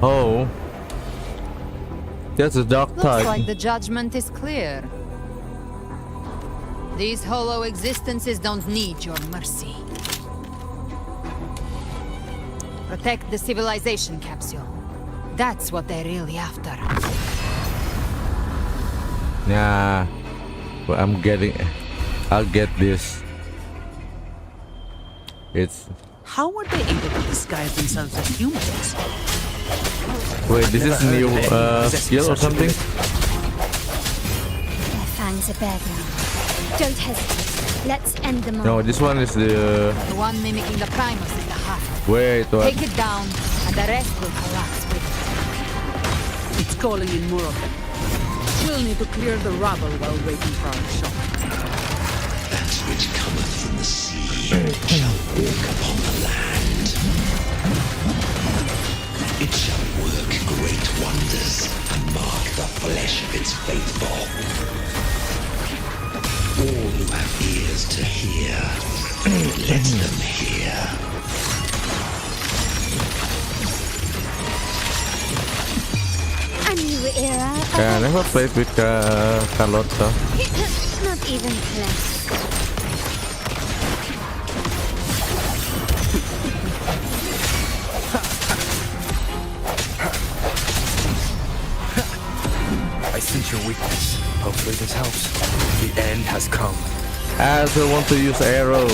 Oh. That's a dark Looks tide. like the judgment is clear. These hollow existences don't need your mercy. Protect the civilization capsule. That's what they're really after. Yeah. But I'll get this. It's... How were they able to disguise themselves as humans? Wait, this is new skill or something? Their fangs are bared now. Don't hesitate. Let's end them all. No, this one is the... The one mimicking the Primus is the heart. Wait, what? Take it down, and the rest will collapse with it. It's calling in more of them. We'll need to clear the rubble while waiting for our shot. That which cometh from the sea shall walk upon the land. It shall work great wonders and mark the flesh of its faithful. All who have ears to hear, let them hear. A new era. I never played with Carlotta. Not even close. I sense your weakness. Hopefully this helps. The end has come. I also want to use arrow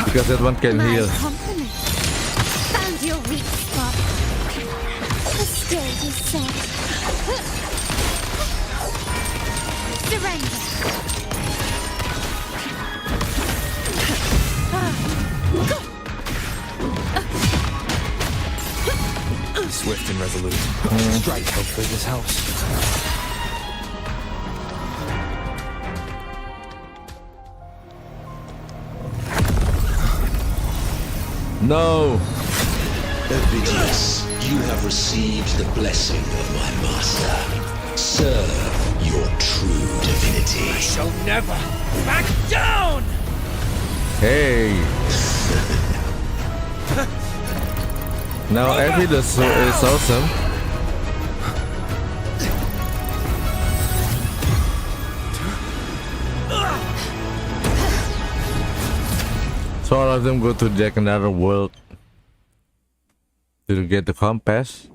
because that one can heal. Compliment. Found your weak spot. The stage is set. Surrender. Swift and resolute. Strike. Hopefully this helps. No. Ovidius, you have received the blessing of my master. Serve your true divinity. I shall never back down! Hey. Now evidence is awesome. So all of them go to like another world to get the compass.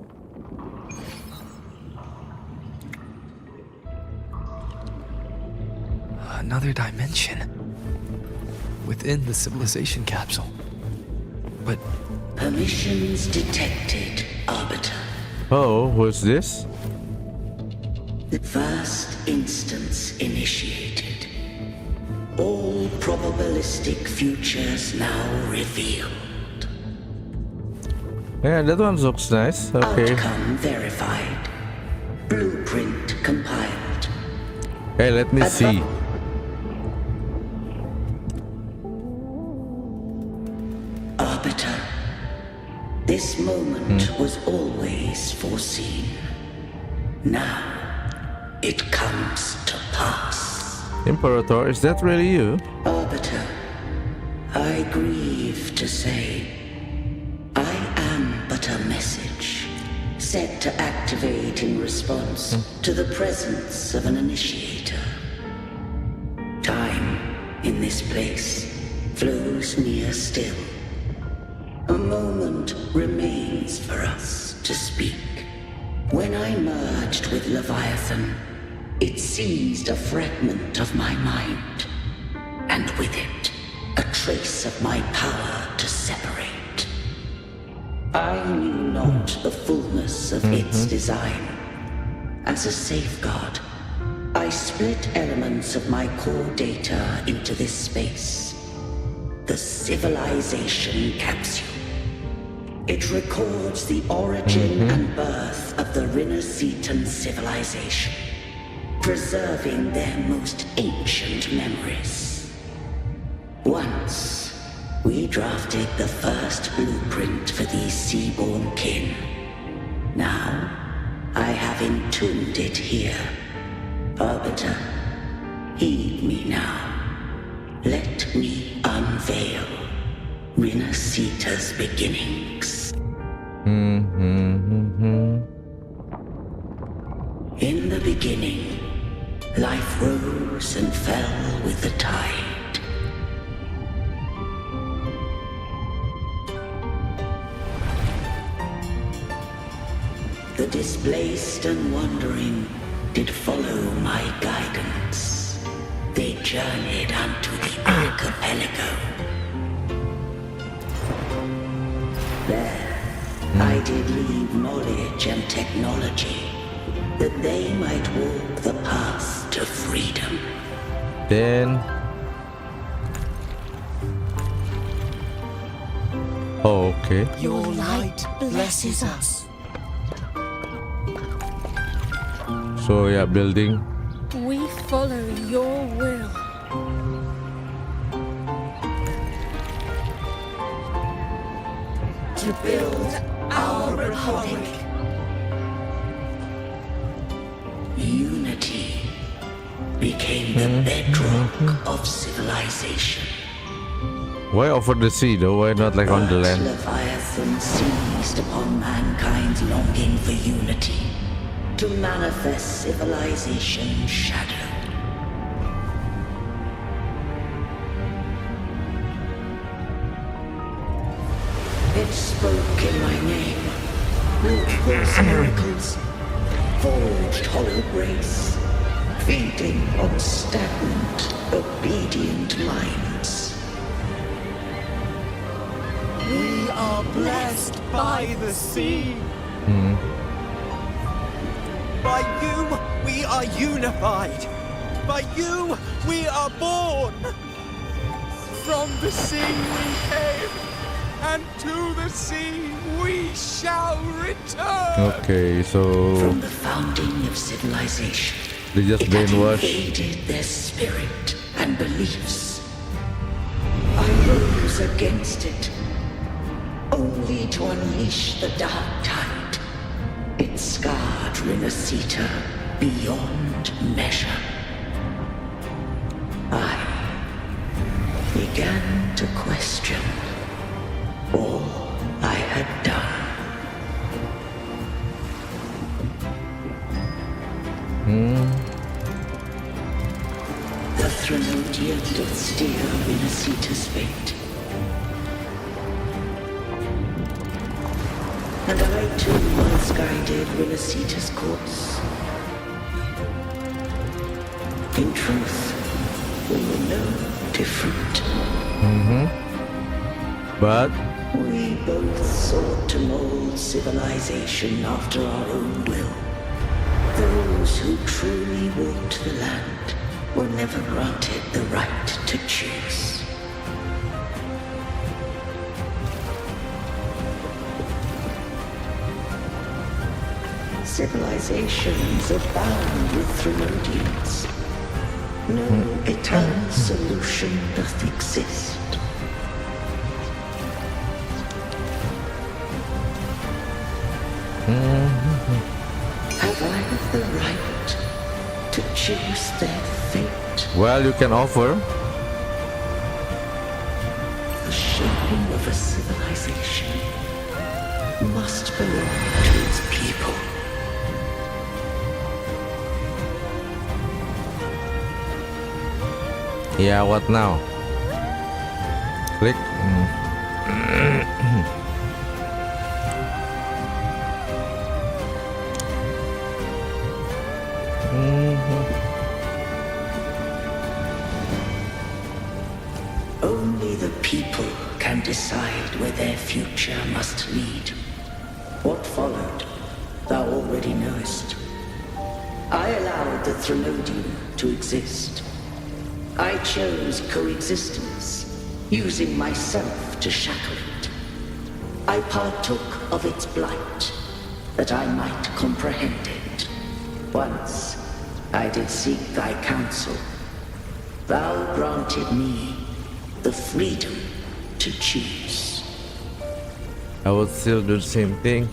Another dimension. Within the civilization capsule. But... Permissions detected, Arbiter. Oh, who's this? The first instance initiated. All probabilistic futures now revealed. Yeah, that one looks nice. Okay. Outcome verified. Blueprint compiled. Hey, let me see. Arbiter, this moment was always foreseen. Now, it comes to pass. Imperator, is that really you? Arbiter, I grieve to say, I am but a message, set to activate in response to the presence of an initiator. Time, in this place, flows near still. A moment remains for us to speak. When I merged with Leviathan, it seized a fragment of my mind, and with it, a trace of my power to separate. I knew not the fullness of its design. As a safeguard, I split elements of my core data into this space. The civilization capsule. It records the origin and birth of the Rinnesetan civilization, preserving their most ancient memories. Once, we drafted the first blueprint for these seaborn kin. Now, I have entombed it here. Arbiter, heed me now. Let me unveil Rinneseta's beginnings. In the beginning, life rose and fell with the tide. The displaced and wandering did follow my guidance. They journeyed unto the archipelago. There, I did leave knowledge and technology, that they might walk the path to freedom. Then... Oh, okay. Your light blesses us. So yeah, building. We follow your will. To build our republic. Unity became the bedrock of civilization. Why over the sea though? Why not like on the land? Leviathan seized upon mankind's longing for unity to manifest civilization's shadow. It spoke in my name, wrought false miracles, forged hollow grace, feeding on stagnant, obedient minds. We are blessed by the sea. By you, we are unified. By you, we are born. From the sea we came, and to the sea we shall return. Okay, so From the founding of civilization, they just it had brainwash. invaded their spirit and beliefs. I rose against it, only to unleash the dark tide. It scarred Rinneseta beyond measure. I began to question all I had done. The Threnodian did steer Winasita's fate. And I too once guided Winasita's course. In truth, we were no different. But We both sought to mold civilization after our own will. Those who truly walked the land were never granted the right to choose. Civilizations abound with Threnodians. No eternal solution doth exist. Have I the right to choose their fate? well, you can offer. The shaping of a civilization must belong to its people. Yeah, what now? Click. Only the people can decide where their future must lead. What followed, thou already knowest. I allowed the Threnodian to exist. I chose coexistence, using myself to shackle it. I partook of its blight, that I might comprehend it. Once I did seek thy counsel. Thou granted me the freedom to choose. I would still do the same thing.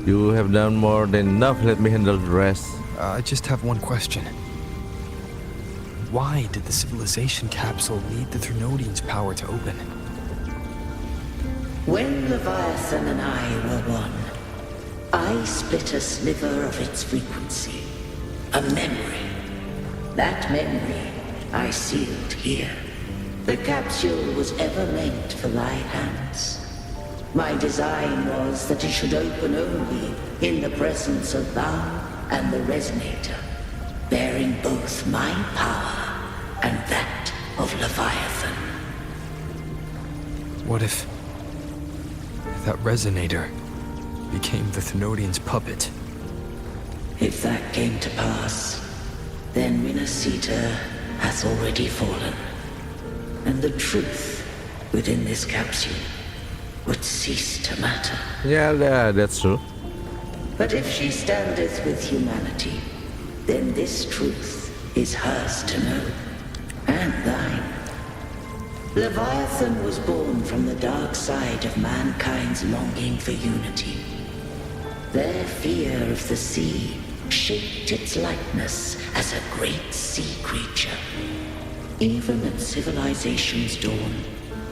You have done more than enough. Let me handle the rest. I just have one question. Why did the civilization capsule need the Threnodian's power to open? When Leviathan and I were one, I split a sliver of its frequency. A memory. That memory I sealed here. The capsule was ever meant for thy hands. My design was that it should open only in the presence of thou and the resonator, bearing both my power and that of Leviathan. What if that resonator became the Threnodian's puppet? If that came to pass, then Winasita hath already fallen, and the truth within this capsule would cease to matter. Yeah, that's true. But if she standeth with humanity, then this truth is hers to know, and thine. Leviathan was born from the dark side of mankind's longing for unity. Their fear of the sea shaped its likeness as a great sea creature. Even at civilization's dawn,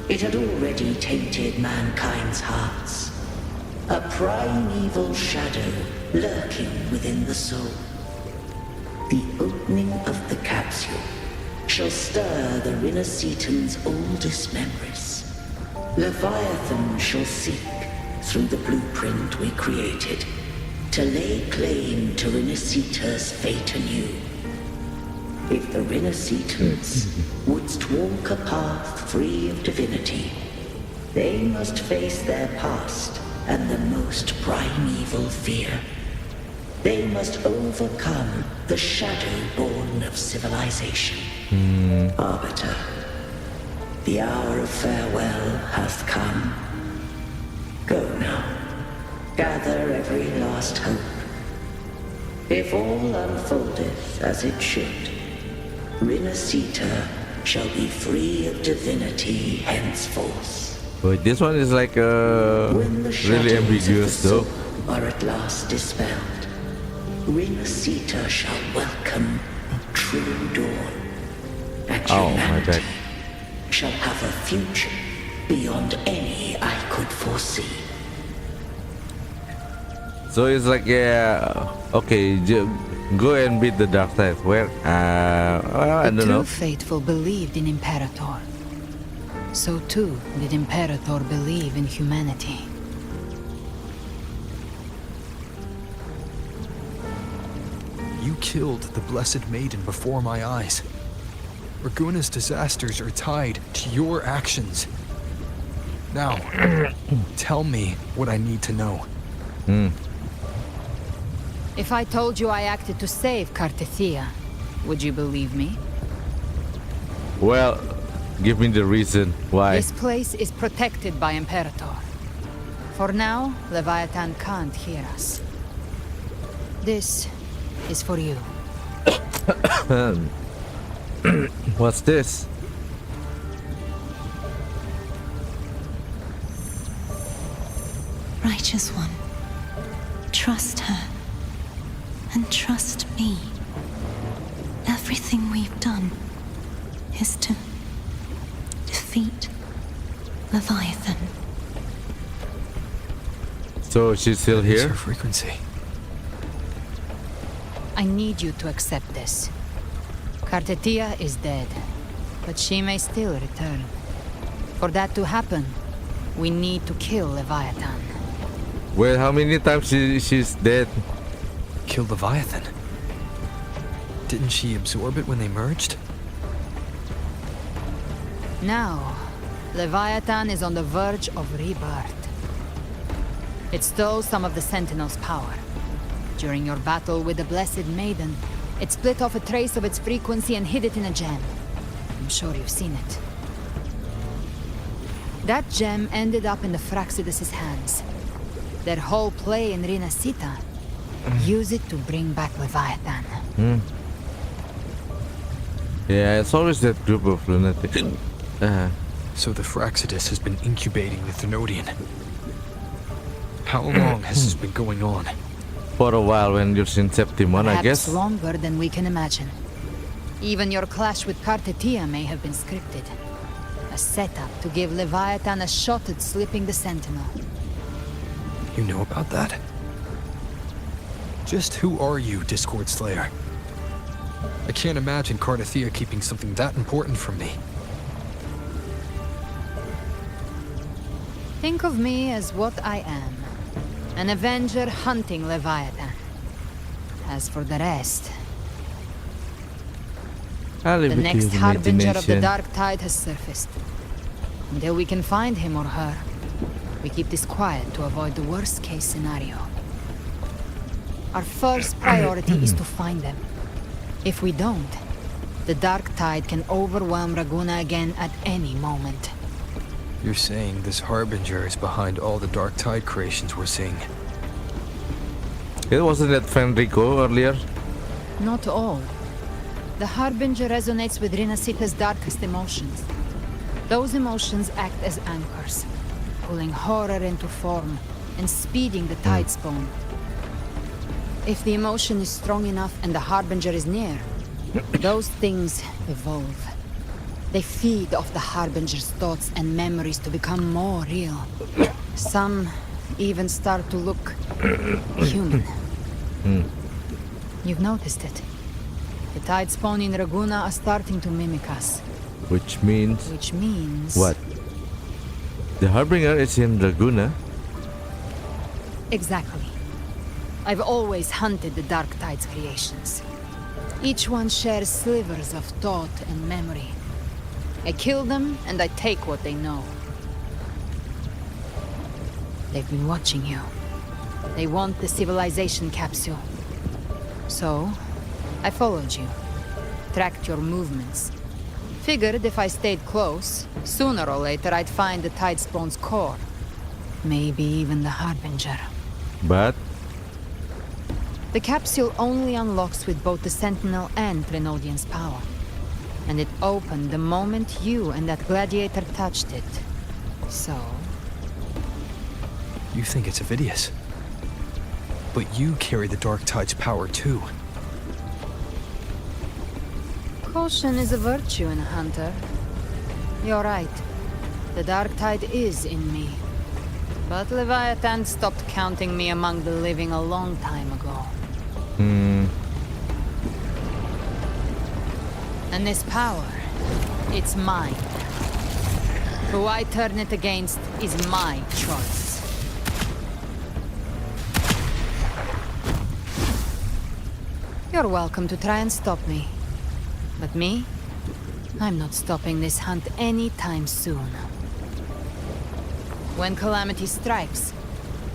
it had already tainted mankind's hearts. A primeval shadow lurking within the soul. The opening of the capsule shall stir the Rinascitan's oldest memories. Leviathan shall seek, through the blueprint we created, to lay claim to Rinascita's fate anew. If the Rinascitans wouldst walk a path free of divinity, they must face their past and the most primeval fear. They must overcome the shadow born of civilization. Arbiter, the hour of farewell hath come. Go now, gather every last hope. If all unfoldeth as it should, Rinascita shall be free of divinity henceforth. But this one is like really ambiguous though. Are at last dispelled, Rinascita shall welcome true dawn, at your Oh, my land bad. shall have a future beyond any I could foresee. So it's like, yeah, okay, go and beat the dark side. Where? Well, I The don't true know. faithful believed in Imperator. So too did Imperator believe in humanity. You killed the Blessed Maiden before my eyes. Raguna's disasters are tied to your actions. Now, tell me what I need to know. If I told you I acted to save Cartethia, would you believe me? Well, give me the reason why. This place is protected by Imperator. For now, Leviathan can't hear us. This is for you. What's this? Righteous One, trust her. And trust me. Everything we've done is to defeat Leviathan. So she's still It's here? her frequency. I need you to accept this. Cartethia is dead, but she may still return. For that to happen, we need to kill Leviathan. Well, how many times she's dead? Killed Leviathan? Didn't she absorb it when they merged? Now, Leviathan is on the verge of rebirth. It stole some of the Sentinel's power. During your battle with the Blessed Maiden, it split off a trace of its frequency and hid it in a gem. I'm sure you've seen it. That gem ended up in the Fraxidus' hands. Their whole play in Rinasita. Use it to bring back Leviathan. Yeah, it's always that group of lunatics. So the Fraxidus has been incubating the Thenodian. How long has this been going on? For a while when you're in Septimon, I guess. Perhaps longer than we can imagine. Even your clash with Cartethia may have been scripted. A setup to give Leviathan a shot at slipping the Sentinel. You know about that? Just who are you, Discord Slayer? I can't imagine Cartethia keeping something that important from me. Think of me as what I am. An Avenger hunting Leviathan. As for the rest... I'll leave The it to next your Harbinger of the imagination. Dark Tide has surfaced. Until we can find him or her, we keep this quiet to avoid the worst case scenario. Our first priority is to find them. If we don't, the Dark Tide can overwhelm Raguna again at any moment. You're saying this Harbinger is behind all the Dark Tide creations we're seeing. It wasn't that Fenrico earlier? Not all. The Harbinger resonates with Rinasita's darkest emotions. Those emotions act as anchors, pulling horror into form and speeding the tide spawn. If the emotion is strong enough and the Harbinger is near, those things evolve. They feed off the Harbinger's thoughts and memories to become more real. Some even start to look human. You've noticed it. The tide spawn in Raguna are starting to mimic us. Which means... Which means... What? The Harbinger is in Raguna? Exactly. I've always hunted the Dark Tide's creations. Each one shares slivers of thought and memory. I kill them, and I take what they know. They've been watching you. They want the civilization capsule. So, I followed you. Tracked your movements. Figured if I stayed close, sooner or later I'd find the Tide Spawn's core. Maybe even the Harbinger. But... The capsule only unlocks with both the Sentinel and Trinodian's power. And it opened the moment you and that gladiator touched it. So... You think it's Avidius. But you carry the Dark Tide's power too. Caution is a virtue in a hunter. You're right. The dark tide is in me. But Leviathan stopped counting me among the living a long time ago. And this power, it's mine. Who I turn it against is my choice. You're welcome to try and stop me. But me? I'm not stopping this hunt anytime soon. When calamity strikes,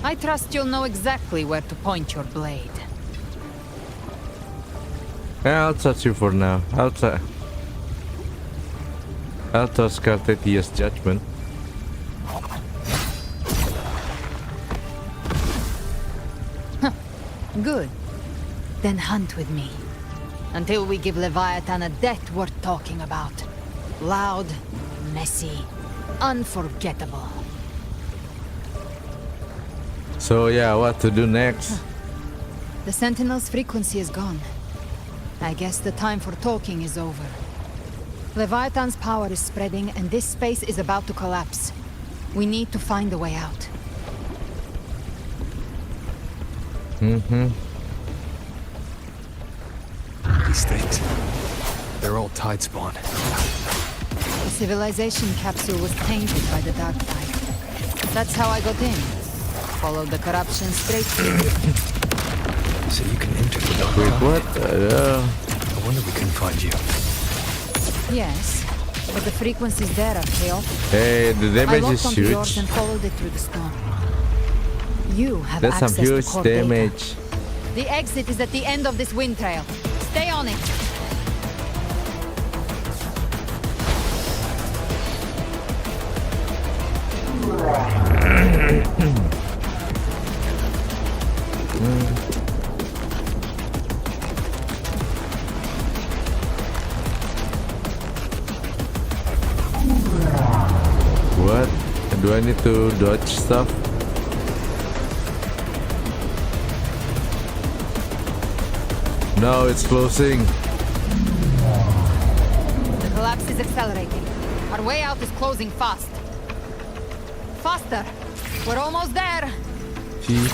I trust you'll know exactly where to point your blade. I'll trust you for now. I'll trust Cartetia's judgment. Huh. Good. Then hunt with me. Until we give Leviathan a death worth talking about. Loud, messy, unforgettable. So yeah, what to do next? The Sentinel's frequency is gone. I guess the time for talking is over. Leviathan's power is spreading, and this space is about to collapse. We need to find a way out. These things, they're all tide spawn. The civilization capsule was tainted by the dark tide. That's how I got in. Followed the corruption straight through. So you can enter the dark Wait, tide. what? I wonder we can find you. Yes, but the frequencies there are chaotic. Hey, the I damage locked is onto yours huge. and followed it through the storm. You have That's some access huge to core data. damage. The exit is at the end of this wind trail. Stay on it. What? Do I need to dodge stuff? No, it's closing. The collapse is accelerating. Our way out is closing fast. Faster. We're almost there. Gee.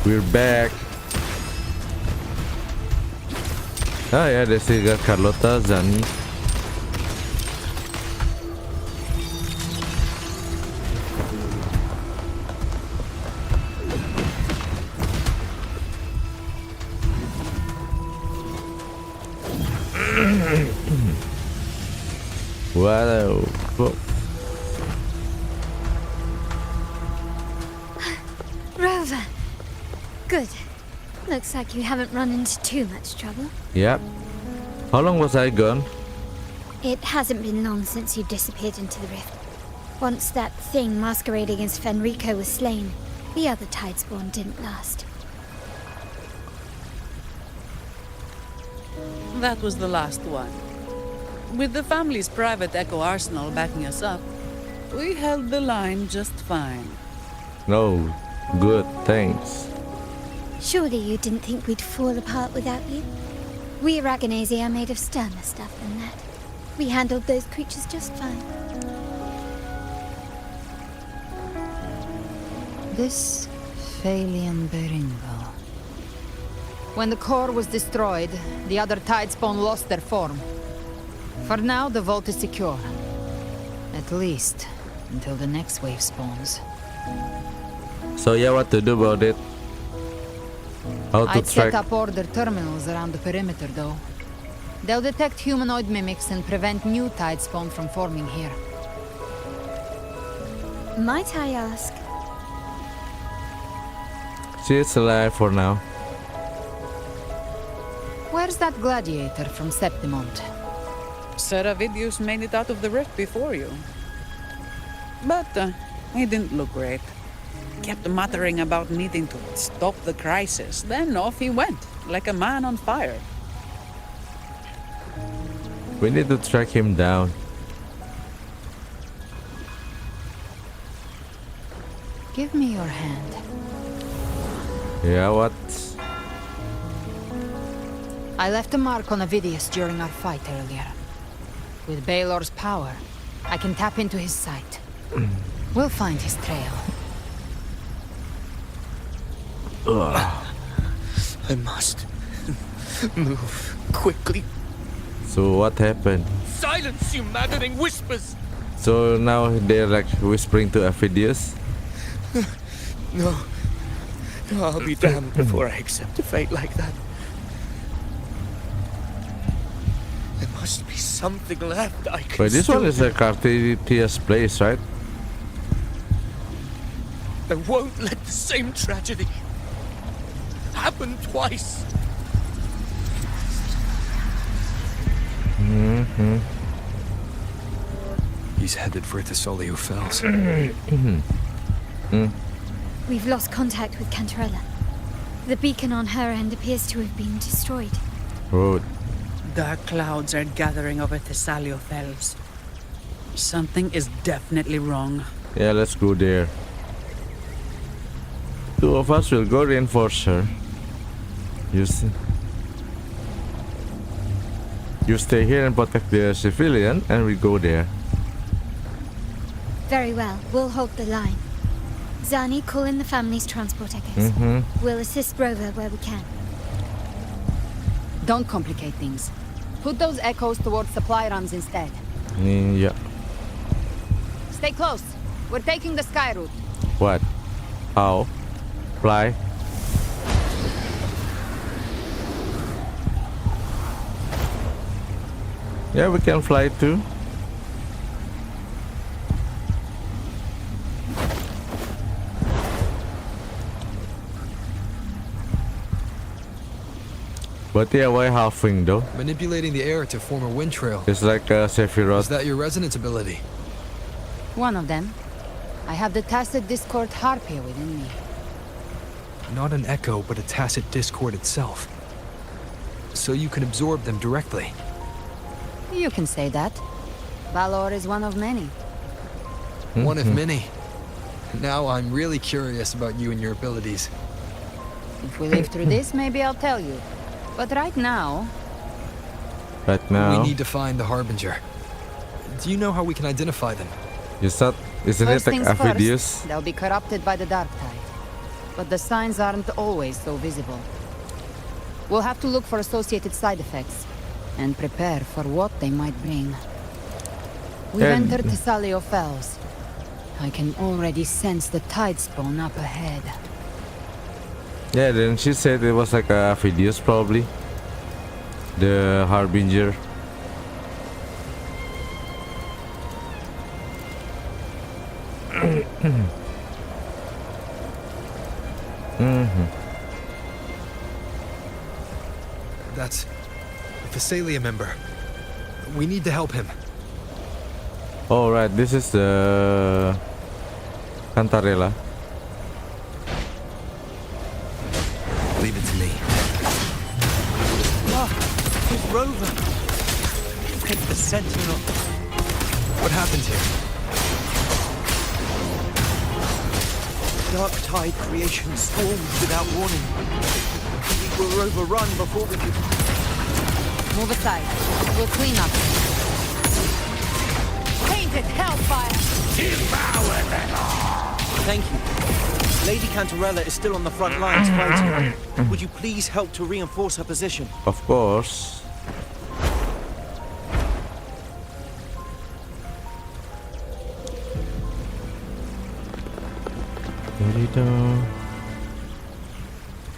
We're back. Oh yeah, they still got Carlota, Zani. Wow. Rover. Good. Looks like you haven't run into too much trouble. Yep. How long was I gone? It hasn't been long since you disappeared into the rift. Once that thing masquerading as Fenrico was slain, the other Tidespawn didn't last. That was the last one. With the family's private Echo Arsenal backing us up, we held the line just fine. No. Good, thanks. Surely you didn't think we'd fall apart without you? We Aragonese are made of sterner stuff than that. We handled those creatures just fine. This Phalian Beringal. When the core was destroyed, the other Tidespawn lost their form. For now, the vault is secure. At least, until the next wave spawns. So yeah, what to do about it? How to I'd track? set up order terminals around the perimeter, though. They'll detect humanoid mimics and prevent new Tidespawn from forming here. Might I ask? She's alive for now. Where's that gladiator from Septimont? Seravidius made it out of the rift before you. But He didn't look great. Kept muttering about needing to stop the crisis. Then off he went, like a man on fire. We need to track him down. Give me your hand. Yeah, what? I left a mark on Avidius during our fight earlier. With Baelor's power, I can tap into his sight. We'll find his trail. I must move quickly. So what happened? Silence, you maddening whispers! So now they're like whispering to Avidius? No. No, I'll be damned before I accept a fate like that. There must be something left I can But this one is do. a Cartesia's place, right? I won't let the same tragedy happen twice. Mm-hmm. He's headed for Thessalio Fells. We've lost contact with Cantarella. The beacon on her end appears to have been destroyed. Road. Dark clouds are gathering over Thessalio Fells. Something is definitely wrong. Yeah, let's go there. Two of us will go reinforce her. You stay here and protect the civilian, and we go there. Very well, we'll hold the line. Zani, call in the family's transport echoes. We'll assist Rover where we can. Don't complicate things. Put those echoes towards supply runs instead. Yeah. Stay close. We're taking the sky route. What? How? Fly? Yeah, we can fly too. But yeah, why halving though? Manipulating the air to form a wind trail. It's like a Sephiroth. Is that your resonance ability? One of them. I have the tacit discord harpia within me. Not an echo, but a tacit discord itself. So you can absorb them directly. You can say that. Valor is one of many. One of many. Now I'm really curious about you and your abilities. If we live through this, maybe I'll tell you. But right now... Right now... We need to find the Harbinger. Do you know how we can identify them? Isn't First it like things Avidius? first, they'll be corrupted by the dark tide. But the signs aren't always so visible. We'll have to look for associated side effects, and prepare for what they might bring. We've entered Thessalio Fells. I can already sense the tide spawn up ahead. Yeah, then she said it was like a Avidius probably. The Harbinger. That's a Thessalia member. We need to help him. Oh right, this is the Cantarella. Leave it to me. Ah, it's Rover. It's the Sentinel. What happened here? Dark tide creation swarmed without warning. We were overrun before we could... Move aside. We'll clean up. Painted hellfire! Devour them all! Thank you. Lady Cantarella is still on the front lines fighting. Would you please help to reinforce her position? Of course.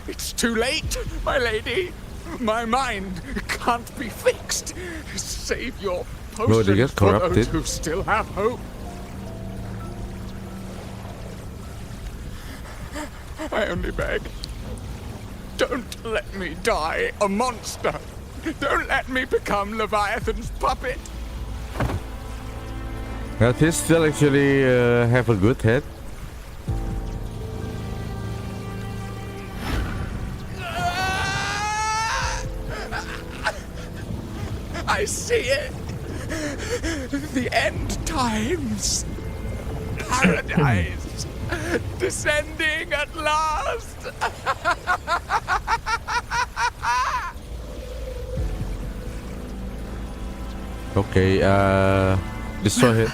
It's too late, my lady. My mind can't be fixed. Save your No, they get potions for those corrupted. who still have hope. I only beg. Don't let me die a monster. Don't let me become Leviathan's puppet. But he still actually have a good head. I see it. The end times. Paradise. Descending at last. Okay, destroy it.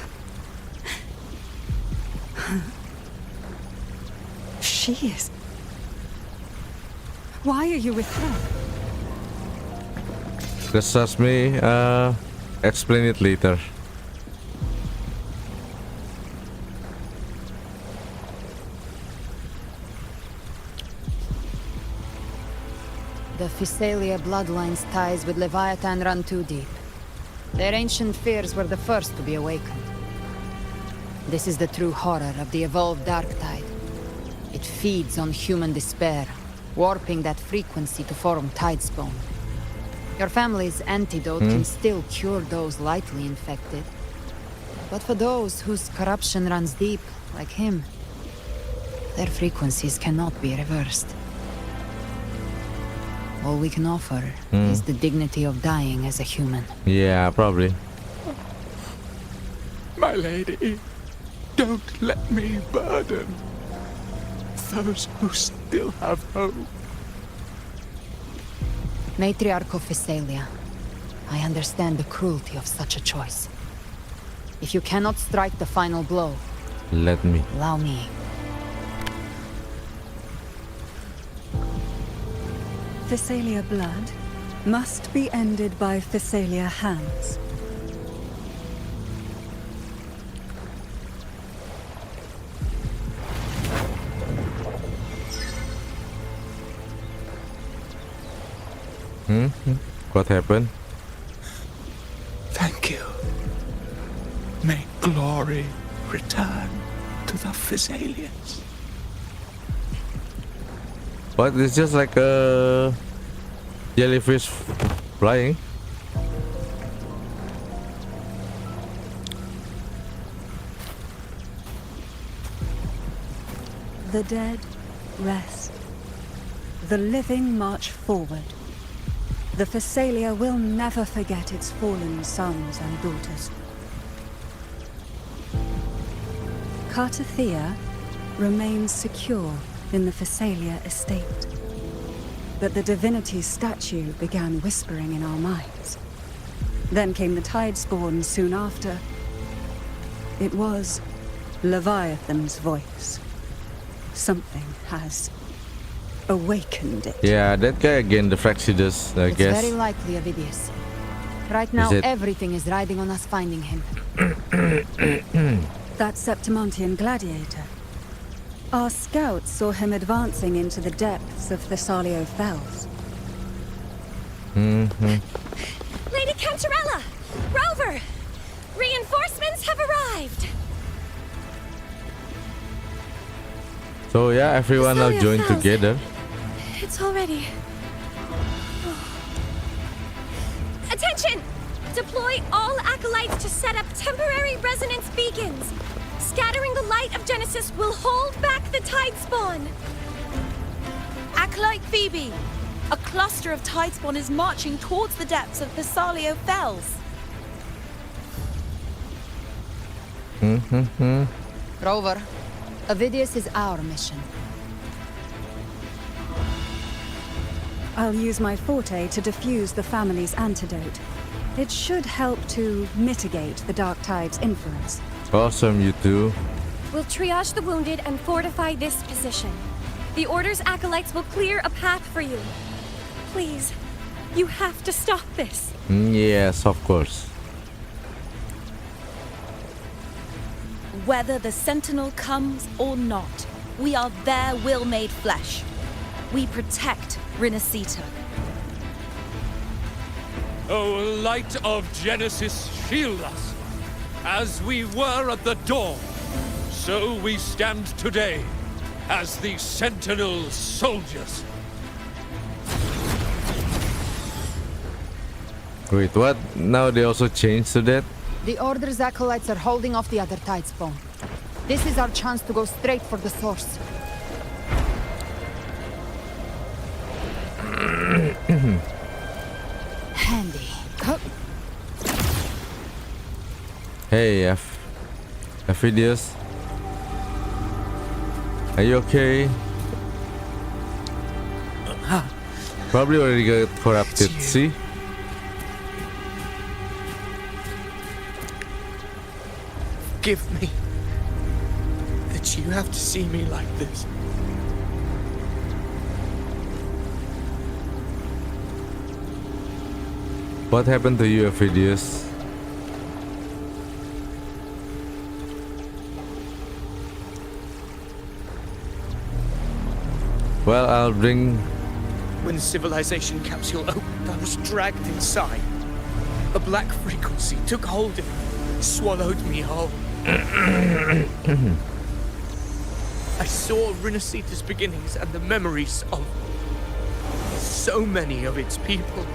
She is. Why are you with her? Just trust me. Explain it later. The Physalia bloodline's ties with Leviathan run too deep. Their ancient fears were the first to be awakened. This is the true horror of the evolved dark tide. It feeds on human despair, warping that frequency to form tidespawn. Your family's antidote can still cure those lightly infected. But for those whose corruption runs deep, like him, their frequencies cannot be reversed. All we can offer is the dignity of dying as a human. Yeah, probably. My lady, don't let me burden those who still have hope. Matriarch of Physalia, I understand the cruelty of such a choice. If you cannot strike the final blow, let me. Allow me. Physalia blood must be ended by Physalia hands. What happened? Thank you. May glory return to the Physalians. What? It's just like a jellyfish flying. The dead rest. The living march forward. The Physalia will never forget its fallen sons and daughters. Cartathea remains secure in the Physalia estate. But the divinity's statue began whispering in our minds. Then came the Tidespawn soon after. It was Leviathan's voice. Something has awakened it. Yeah, that guy again, the Fraxidus, I guess. It's very likely, Avidius. Right now, everything is riding on us finding him. That Septimontian gladiator. Our scouts saw him advancing into the depths of the Salio Fells. Lady Cantarella! Rover! Reinforcements have arrived! So yeah, everyone now join together. It's already... Attention! Deploy all acolytes to set up temporary resonance beacons. Scattering the light of Genesis will hold back the Tidespawn. Acolyte Phoebe, a cluster of Tidespawn is marching towards the depths of the Salio Fells. Rover, Avidius is our mission. I'll use my forte to defuse the family's antidote. It should help to mitigate the Dark Tide's influence. Awesome, you two. We'll triage the wounded and fortify this position. The Order's acolytes will clear a path for you. Please, you have to stop this. Yes, of course. Whether the Sentinel comes or not, we are their will made flesh. We protect Rinasita. O light of Genesis, shield us. As we were at the dawn, so we stand today as the Sentinel soldiers. Wait, what? Now they also changed to that? The Order's acolytes are holding off the other tide spawn. This is our chance to go straight for the source. Handy. Hey, Phidias. Are you okay? Probably already got corrupted, see? Forgive me that you have to see me like this. What happened to you, Phidias? Well, I'll bring... When the civilization capsule opened, I was dragged inside. A black frequency took hold of me, swallowed me whole. I saw Rinasita's beginnings and the memories of so many of its people.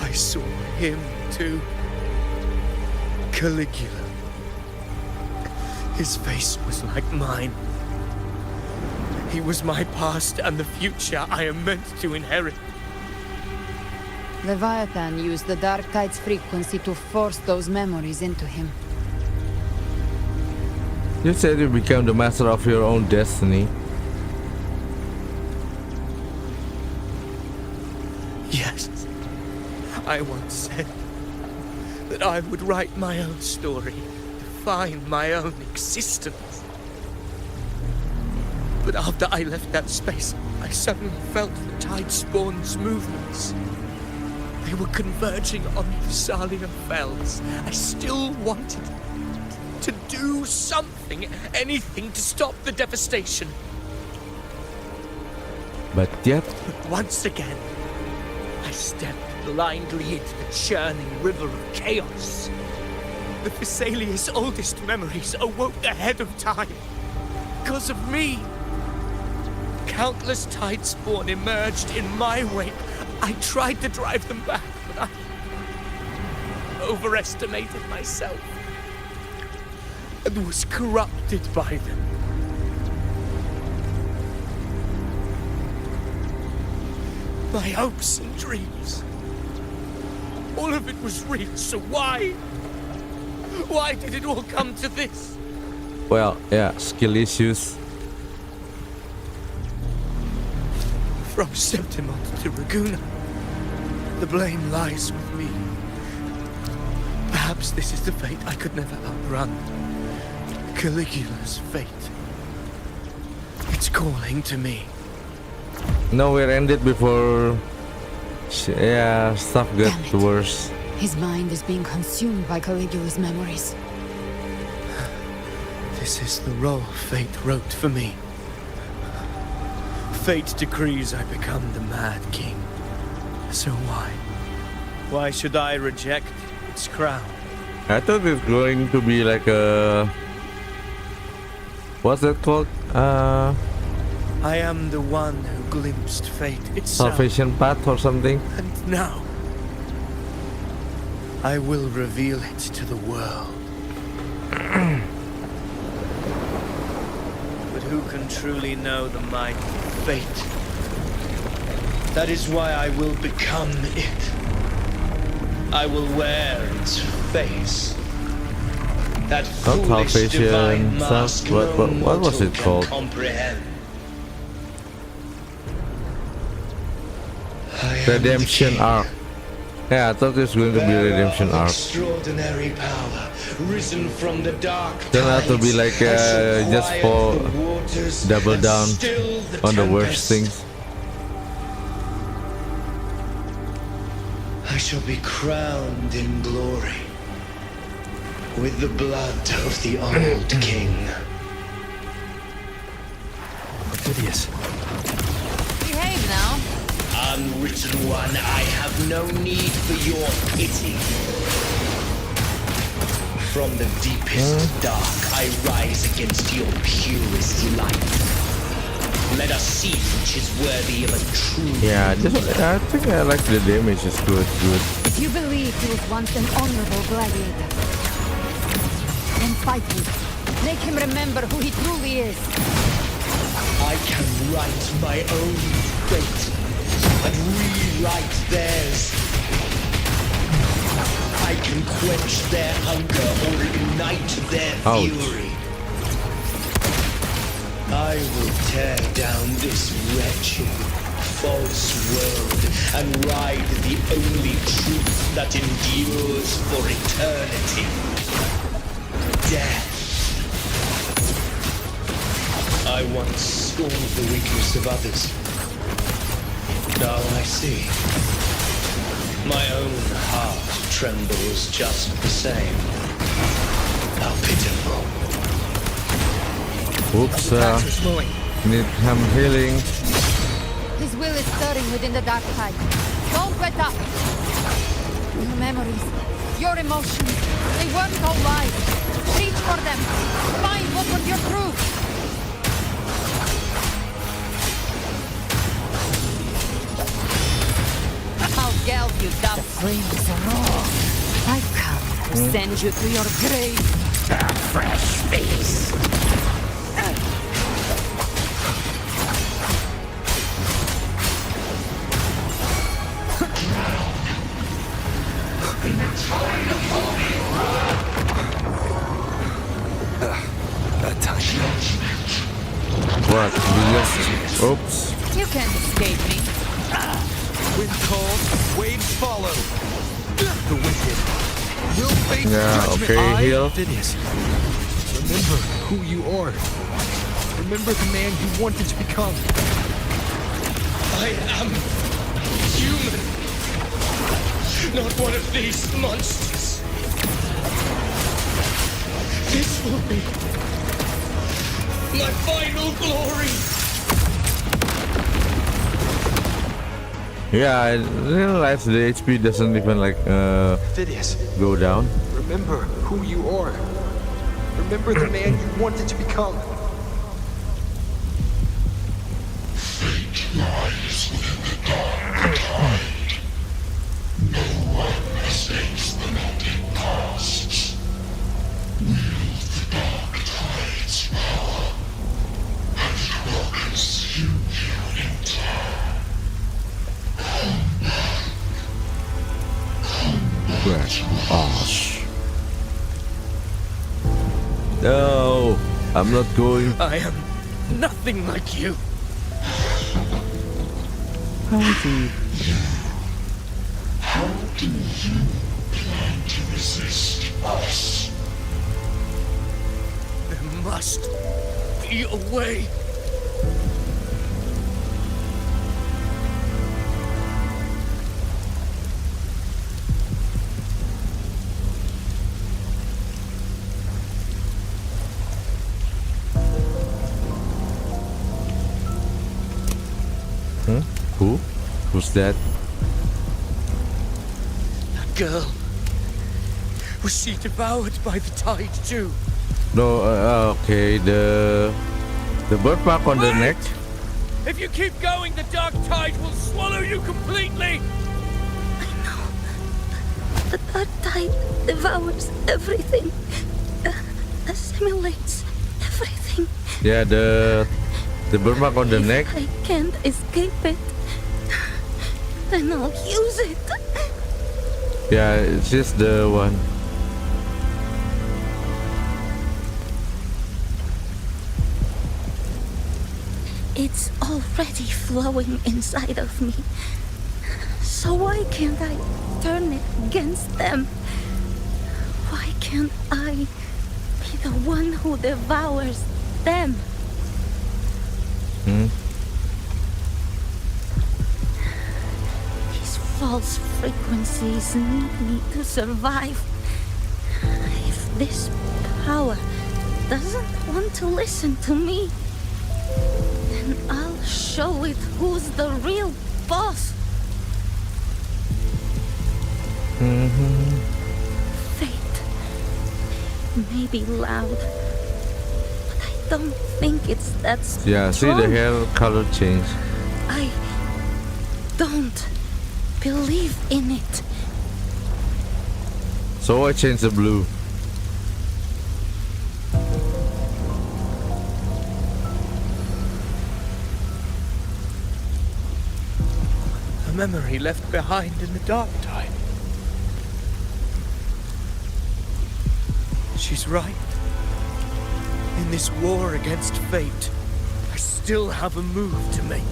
I saw him too. Caligula. His face was like mine. He was my past and the future I am meant to inherit. Leviathan used the Dark Tide's frequency to force those memories into him. You said you become the master of your own destiny. Yes. I once said that I would write my own story, define my own existence. But after I left that space, I suddenly felt the tide spawn's movements. They were converging on the Salia Fells. I still wanted to do something, anything to stop the devastation. But yet... But once again, I stepped blindly into the churning river of chaos. The Thessalia's oldest memories awoke ahead of time. Because of me. Countless tide spawn emerged in my wake. I tried to drive them back, but I overestimated myself and was corrupted by them. My hopes and dreams. All of it was real, so why? Why did it all come to this? Well, yeah, skill issues. From Septimont to Raguna, the blame lies with me. Perhaps this is the fate I could never outrun. Caligula's fate. It's calling to me. Nowhere ended before... Yeah, stuff got worse. His mind is being consumed by Caligula's memories. This is the role fate wrote for me. Fate decrees I become the Mad King. So why? Why should I reject its crown? I thought it's going to be like a... What's that called? I am the one who glimpsed fate itself. Salvation path or something? And now, I will reveal it to the world. But who can truly know the might of fate? That is why I will become it. I will wear its face. That foolish divine mask what was it called? Comprehend. Redemption arc. Yeah, I thought it was going to be redemption arc. Extraordinary power, risen from the dark. Turned out to be like just for double down on the worst things. I shall be crowned in glory with the blood of the old king. Phidias. Behave now. Unwritten one, I have no need for your pity. From the deepest dark, I rise against your purest light. Let us see which is worthy of a true. Yeah, I think I like the damage is good. If you believe he was once an honorable gladiator, then fight him. Make him remember who he truly is. I can write my own fate and rewrite theirs. I can quench their hunger or ignite their fury. I will tear down this wretched, false world and ride the only truth that endures for eternity. Death. I once scorned the weakness of others. Now I see. My own heart trembles just the same. How pitiful. Oops, need some healing. His will is stirring within the dark tide. Don't let up. Your memories, your emotions, they weren't all lies. Reach for them. Find what was your truth. I'll geld you, dumb flames raw. I've come to send you to your grave. A fresh face. Bad time. What? Oops. You can't escape me. Wind calls, waves follow. The wicked will face judgment. Okay, heal. Phineas, remember who you are. Remember the man you wanted to become. I am human. Not one of these monsters. This will be my final glory. Yeah, I realized the HP doesn't even like Phineas, go down. remember who you are. Remember the man you wanted to become. Fate lies within the dark tide. No one mistakes the melting costs. Wield the dark tide's power, and it will consume you in time. Gosh. No, I'm not going. I am nothing like you. How do you plan to resist us? There must be a way. Who? Who's that? That girl. Was she devoured by the tide too? No, okay, the birthmark on the neck. If you keep going, the dark tide will swallow you completely. The dark tide devours everything. Assimilates everything. Yeah, the birthmark on the neck. I can't escape it. Then I'll use it. Yeah, it's just the one. It's already flowing inside of me. So why can't I turn it against them? Why can't I be the one who devours them? These false frequencies need me to survive. If this power doesn't want to listen to me, then I'll show it who's the real boss. Fate may be loud, but I don't think it's that strong. Yeah, see the hair color change. I don't believe in it. So I changed the blue. A memory left behind in the dark tide. She's right. In this war against fate, I still have a move to make.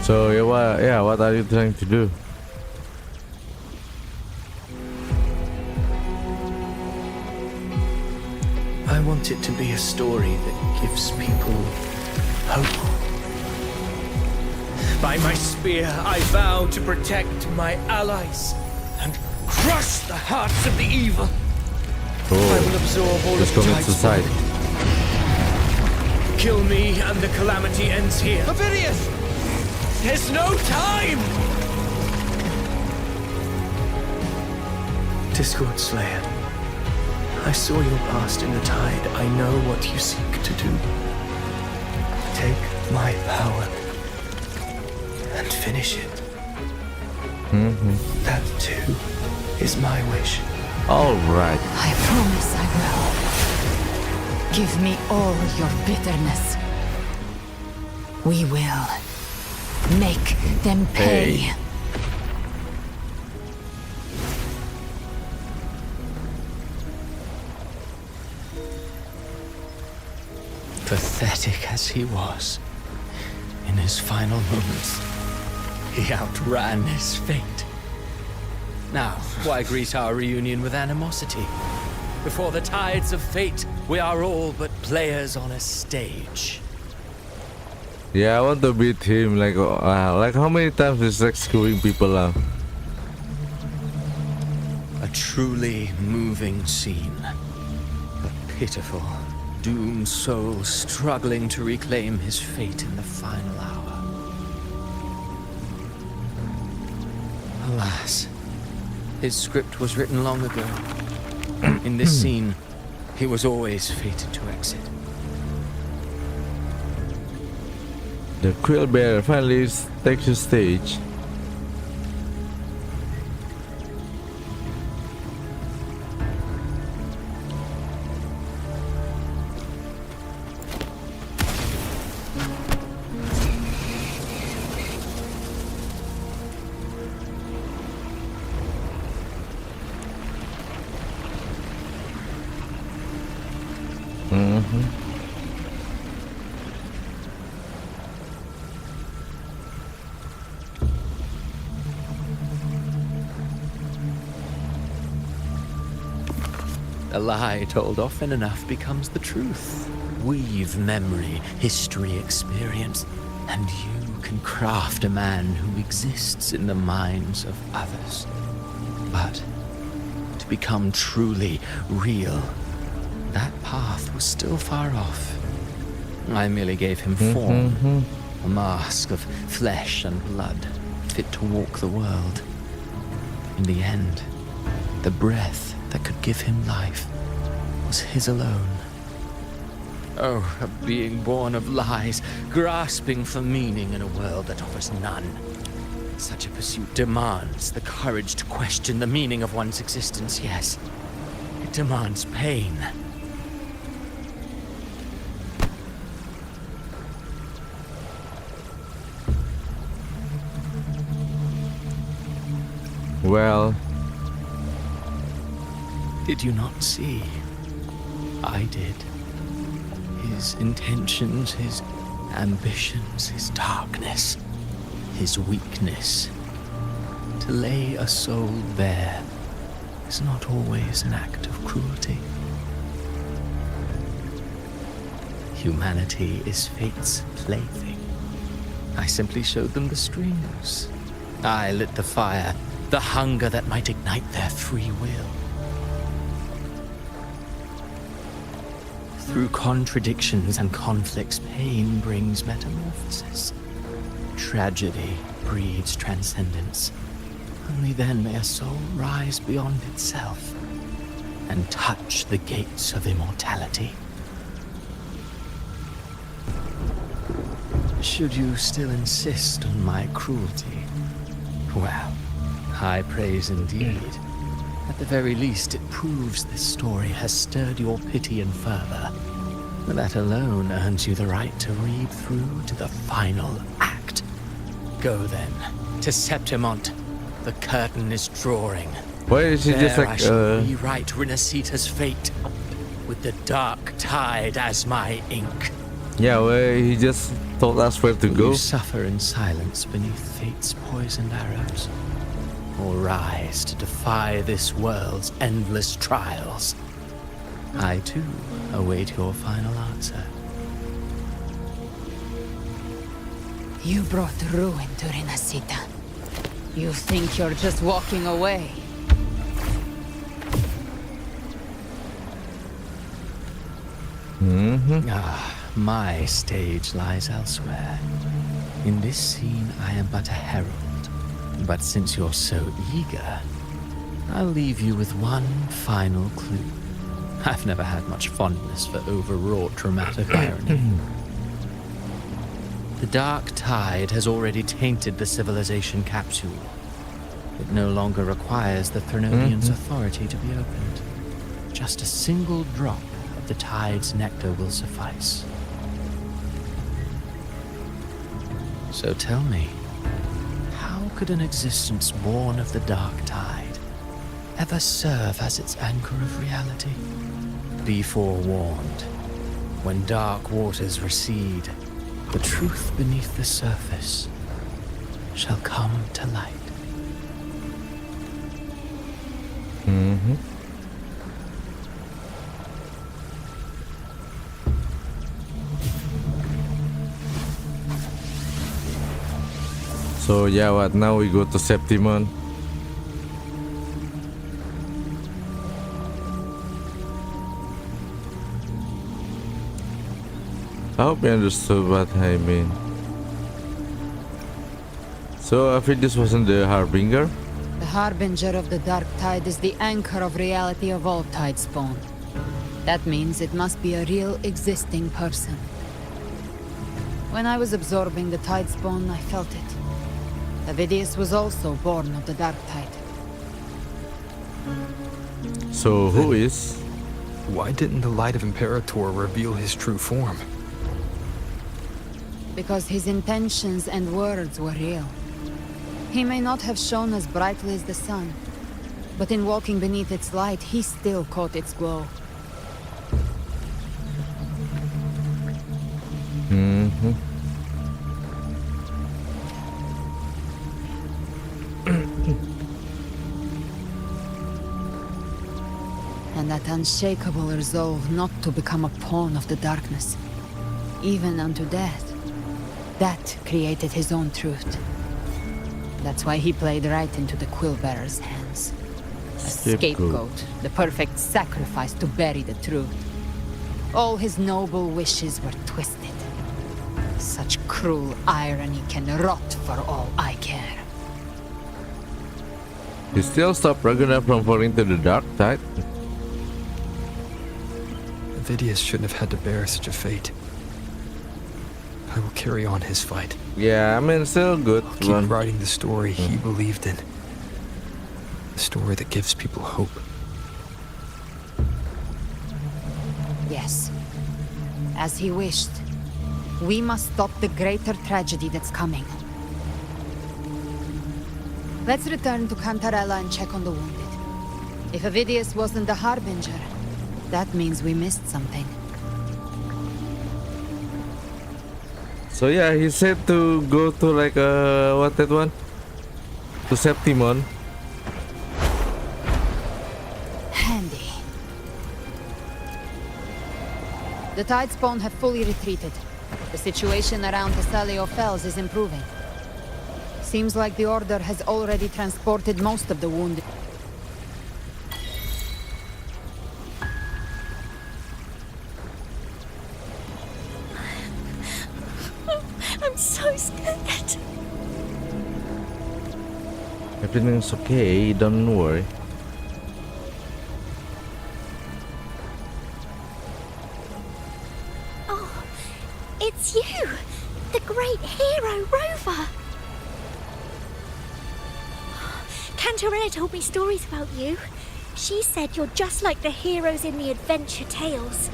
So what are you trying to do? I want it to be a story that gives people hope. By my spear, I vow to protect my allies and crush the hearts of the evil. I will absorb all just of the commit tides. suicide. Kill me and the calamity ends here. Avidius! There's no time! Discord Slayer, I saw your past in the tide. I know what you seek to do. Take my power and finish it. That too is my wish. All right. I promise I will. Give me all your bitterness. We will make them pay. Hey. Pathetic as he was, in his final moments, he outran his fate. Now, why greet our reunion with animosity? Before the tides of fate, we are all but players on a stage. Yeah, I want to beat him. Like how many times is like screwing people up? A truly moving scene. A pitiful, doomed soul struggling to reclaim his fate in the final hour. Alas, his script was written long ago. In this scene, he was always fated to exit. The Quill Bear finally takes the stage. A lie told often enough becomes the truth. Weave memory, history, experience, and you can craft a man who exists in the minds of others. But to become truly real, that path was still far off. I merely gave him form, a mask of flesh and blood, fit to walk the world. In the end, the breath that could give him life was his alone. Oh, a being born of lies, grasping for meaning in a world that offers none. Such a pursuit demands the courage to question the meaning of one's existence, yes. It demands pain. Well, did you not see? I did. His intentions, his ambitions, his darkness, his weakness. To lay a soul bare is not always an act of cruelty. Humanity is fate's plaything. I simply showed them the strings. I lit the fire, the hunger that might ignite their free will. Through contradictions and conflicts, pain brings metamorphosis. Tragedy breeds transcendence. Only then may a soul rise beyond itself and touch the gates of immortality. Should you still insist on my cruelty? Well, high praise indeed. At the very least, it proves this story has stirred your pity and fervor. That alone earns you the right to read through to the final act. Go then, to Septimont. The curtain is drawing. Why is he just There like I shall rewrite Renacita's fate, with the dark tide as my ink. Yeah, well, he just told us where to Will go. you suffer in silence beneath fate's poisoned arrows? Or rise to defy this world's endless trials? I too await your final answer. You brought ruin to Renacita. You think you're just walking away? My stage lies elsewhere. In this scene, I am but a herald. But since you're so eager, I'll leave you with one final clue. I've never had much fondness for overwrought dramatic irony. The dark tide has already tainted the civilization capsule. It no longer requires the Threnodians' authority to be opened. Just a single drop of the tide's nectar will suffice. So tell me, how could an existence born of the dark tide ever serve as its anchor of reality? Be forewarned. When dark waters recede, the truth beneath the surface shall come to light. So yeah, what now? We go to Septimon. I hope you understood what I mean. So I think this wasn't the Harbinger. The Harbinger of the Dark Tide is the anchor of reality of all Tidespawn. That means it must be a real existing person. When I was absorbing the Tidespawn, I felt it. Avidius was also born of the Dark Tide. So who is? Why didn't the light of Imperator reveal his true form? Because his intentions and words were real. He may not have shone as brightly as the sun, but in walking beneath its light, he still caught its glow. And that unshakable resolve not to become a pawn of the darkness, even unto death, that created his own truth. That's why he played right into the Quillbearer's hands. A scapegoat, the perfect sacrifice to bury the truth. All his noble wishes were twisted. Such cruel irony can rot for all I care. He still stopped Ragnar from falling to the dark tide. Avidius shouldn't have had to bear such a fate. I will carry on his fight. Yeah, I mean, still good. I'll keep writing the story he believed in. The story that gives people hope. Yes. As he wished. We must stop the greater tragedy that's coming. Let's return to Cantarella and check on the wounded. If Avidius wasn't the Harbinger, that means we missed something. So yeah, he said to go to like what that one? To Septimon. Handy. The Tidespawn have fully retreated. The situation around Thessalio Fells is improving. Seems like the Order has already transported most of the wounded. I'm so scared. Everything's okay, don't worry. Oh, it's you! The great hero, Rover! Cantarella told me stories about you. She said you're just like the heroes in the adventure tales.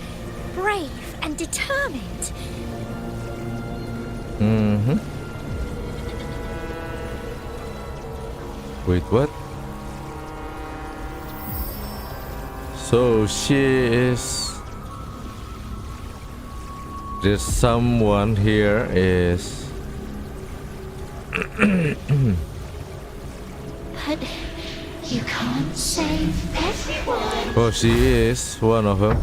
Brave and determined. Mm-hmm. Wait, what? So she is... There's someone here is... But you can't save everyone. Oh, she is one of them.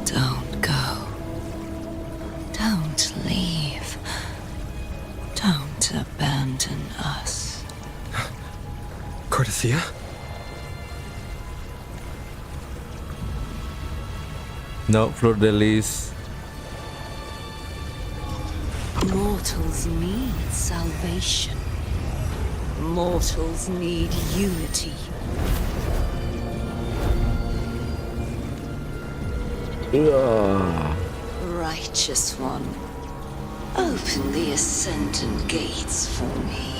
Don't go. Don't leave. Don't abandon us. Cardathia? No, Fleur de Lis. Mortals need salvation. Mortals need unity. Righteous one, open the Ascendant gates for me.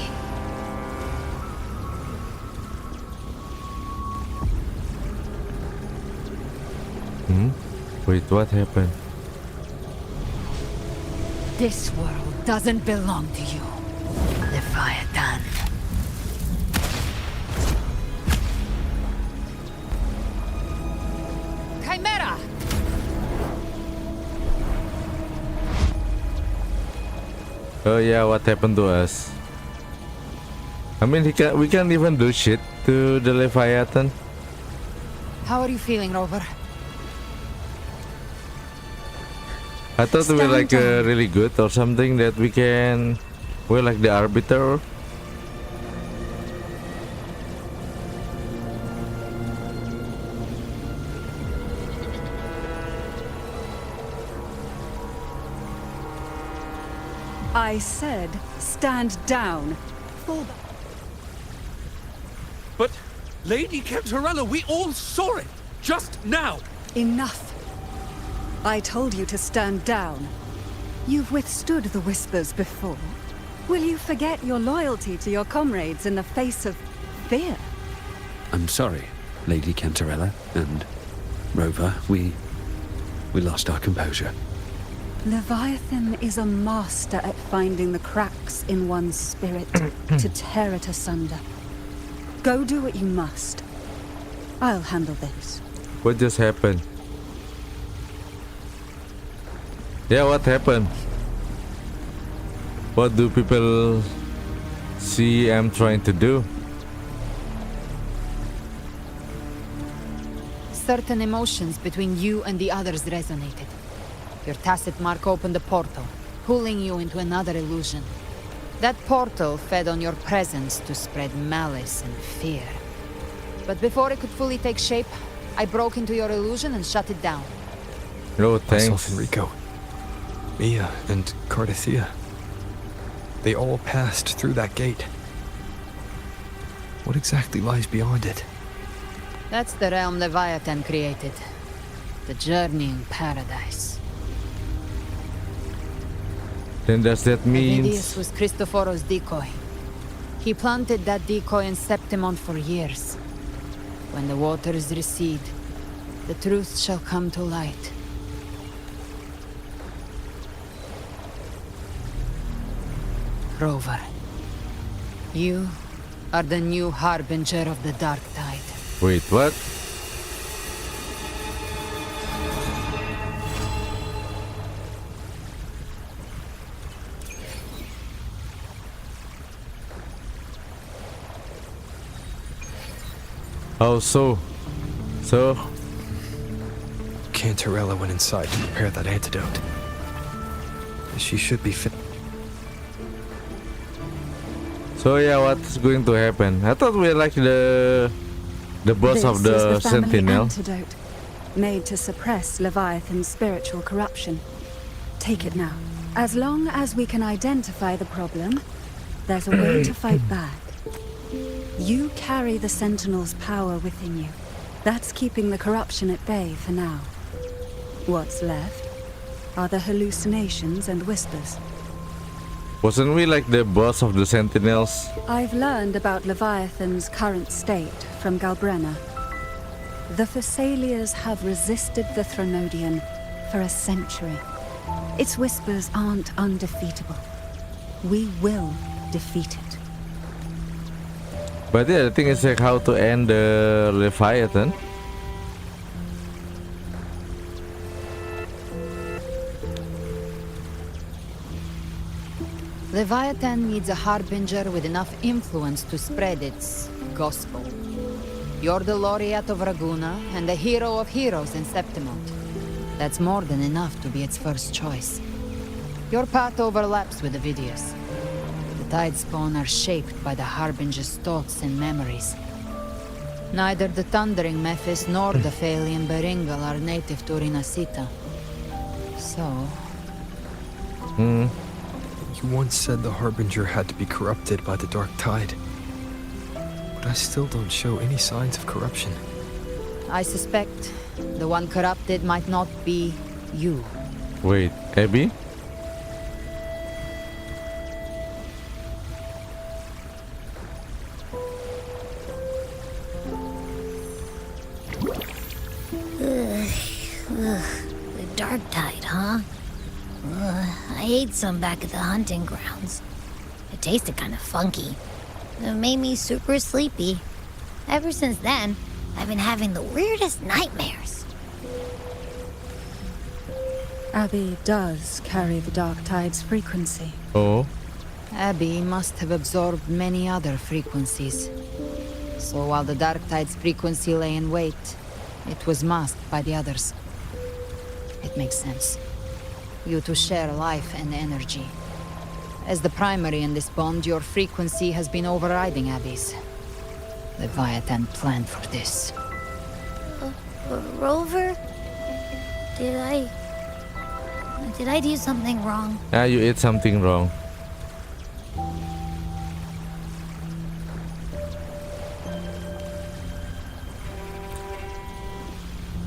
Wait, what happened? This world doesn't belong to you, Leviathan. Chimera! Oh yeah, what happened to us? I mean, we can't even do shit to the Leviathan. How are you feeling, Rover? I thought we were like really good or something that we're like the arbiter. I said, stand down. But, Lady Cantarella, we all saw it! Just now! Enough. I told you to stand down. You've withstood the whispers before. Will you forget your loyalty to your comrades in the face of fear? I'm sorry, Lady Cantarella and Rover. We lost our composure. Leviathan is a master at finding the cracks in one's spirit to tear it asunder. Go do what you must. I'll handle this. What just happened? Yeah, what happened? What do people see I'm trying to do? Certain emotions between you and the others resonated. Your tacit mark opened a portal, pulling you into another illusion. That portal fed on your presence to spread malice and fear. But before it could fully take shape, I broke into your illusion and shut it down. No, thanks. Myself and Rico, Mia and Cardathia. They all passed through that gate. What exactly lies beyond it? That's the realm Leviathan created. The journeying paradise. Then does that mean... Avidius was Cristoforo's decoy. He planted that decoy in Septimon for years. When the waters recede, the truth shall come to light. Rover, you are the new harbinger of the Dark Tide. Wait, what? Oh, so... Cantarella went inside to prepare that antidote. She should be fit. So yeah, what's going to happen? I thought we were like the boss of the This is the family Sentinel. antidote, made to suppress Leviathan's spiritual corruption. Take it now. As long as we can identify the problem, there's a way to fight back. You carry the Sentinel's power within you. That's keeping the corruption at bay for now. What's left are the hallucinations and whispers. Wasn't we like the boss of the Sentinels? I've learned about Leviathan's current state from Galbrenna. The Thessalians have resisted the Thronodian for a century. Its whispers aren't undefeatable. We will defeat it. But yeah, the thing is like how to end the Leviathan. Leviathan needs a harbinger with enough influence to spread its gospel. You're the laureate of Raguna and the hero of heroes in Septimont. That's more than enough to be its first choice. Your path overlaps with Ovidius. The Tidespawn are shaped by the harbinger's thoughts and memories. Neither the Thundering Mephis nor the Phalian Beringal are native to Rinasita. So... You once said the Harbinger had to be corrupted by the Dark Tide. But I still don't show any signs of corruption. I suspect the one corrupted might not be you. Wait, Abby? The Dark Tide, huh? I ate some back at the hunting grounds. It tasted kind of funky. It made me super sleepy. Ever since then, I've been having the weirdest nightmares. Abby does carry the Dark Tide's frequency. Oh? Abby must have absorbed many other frequencies. So while the Dark Tide's frequency lay in wait, it was masked by the others. It makes sense. You two share life and energy. As the primary in this bond, your frequency has been overriding Abby's. Leviathan planned for this. Rover? Did I do something wrong? You ate something wrong.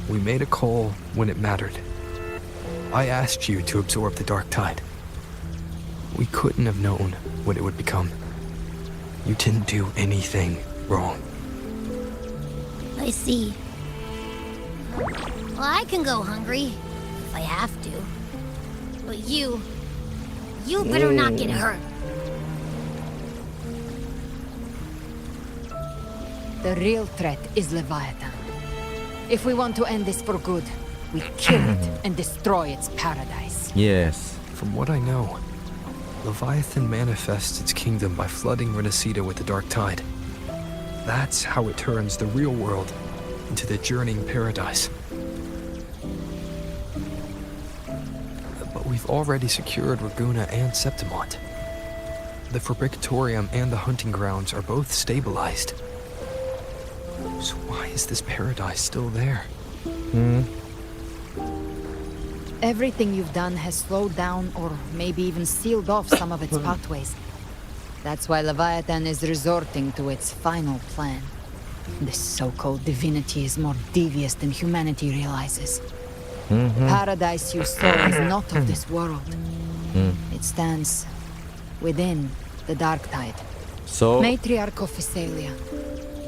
We made a call when it mattered. I asked you to absorb the Dark Tide. We couldn't have known what it would become. You didn't do anything wrong. I see. Well, I can go hungry, if I have to. But you better not get hurt. The real threat is Leviathan. If we want to end this for good, we kill it and destroy its paradise. Yes. From what I know, Leviathan manifests its kingdom by flooding Renacita with the Dark Tide. That's how it turns the real world into the journeying paradise. But we've already secured Raguna and Septimont. The Fabricatorium and the hunting grounds are both stabilized. So why is this paradise still there? Everything you've done has slowed down or maybe even sealed off some of its pathways. That's why Leviathan is resorting to its final plan. This so-called divinity is more devious than humanity realizes. Paradise you saw is not of this world. It stands within the Dark Tide. So... Matriarch of Thessalia,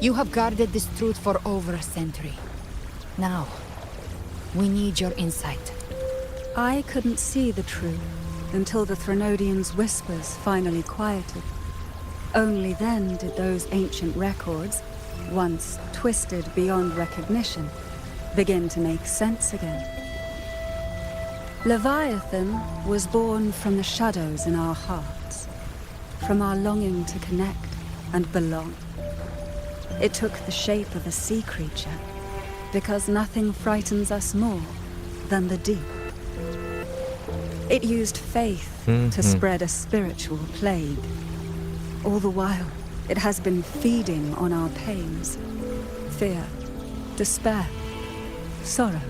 you have guarded this truth for over a century. Now, we need your insight. I couldn't see the truth until the Thronodian's whispers finally quieted. Only then did those ancient records, once twisted beyond recognition, begin to make sense again. Leviathan was born from the shadows in our hearts, from our longing to connect and belong. It took the shape of a sea creature, because nothing frightens us more than the deep. It used faith to spread a spiritual plague. All the while, it has been feeding on our pains, fear, despair, sorrow.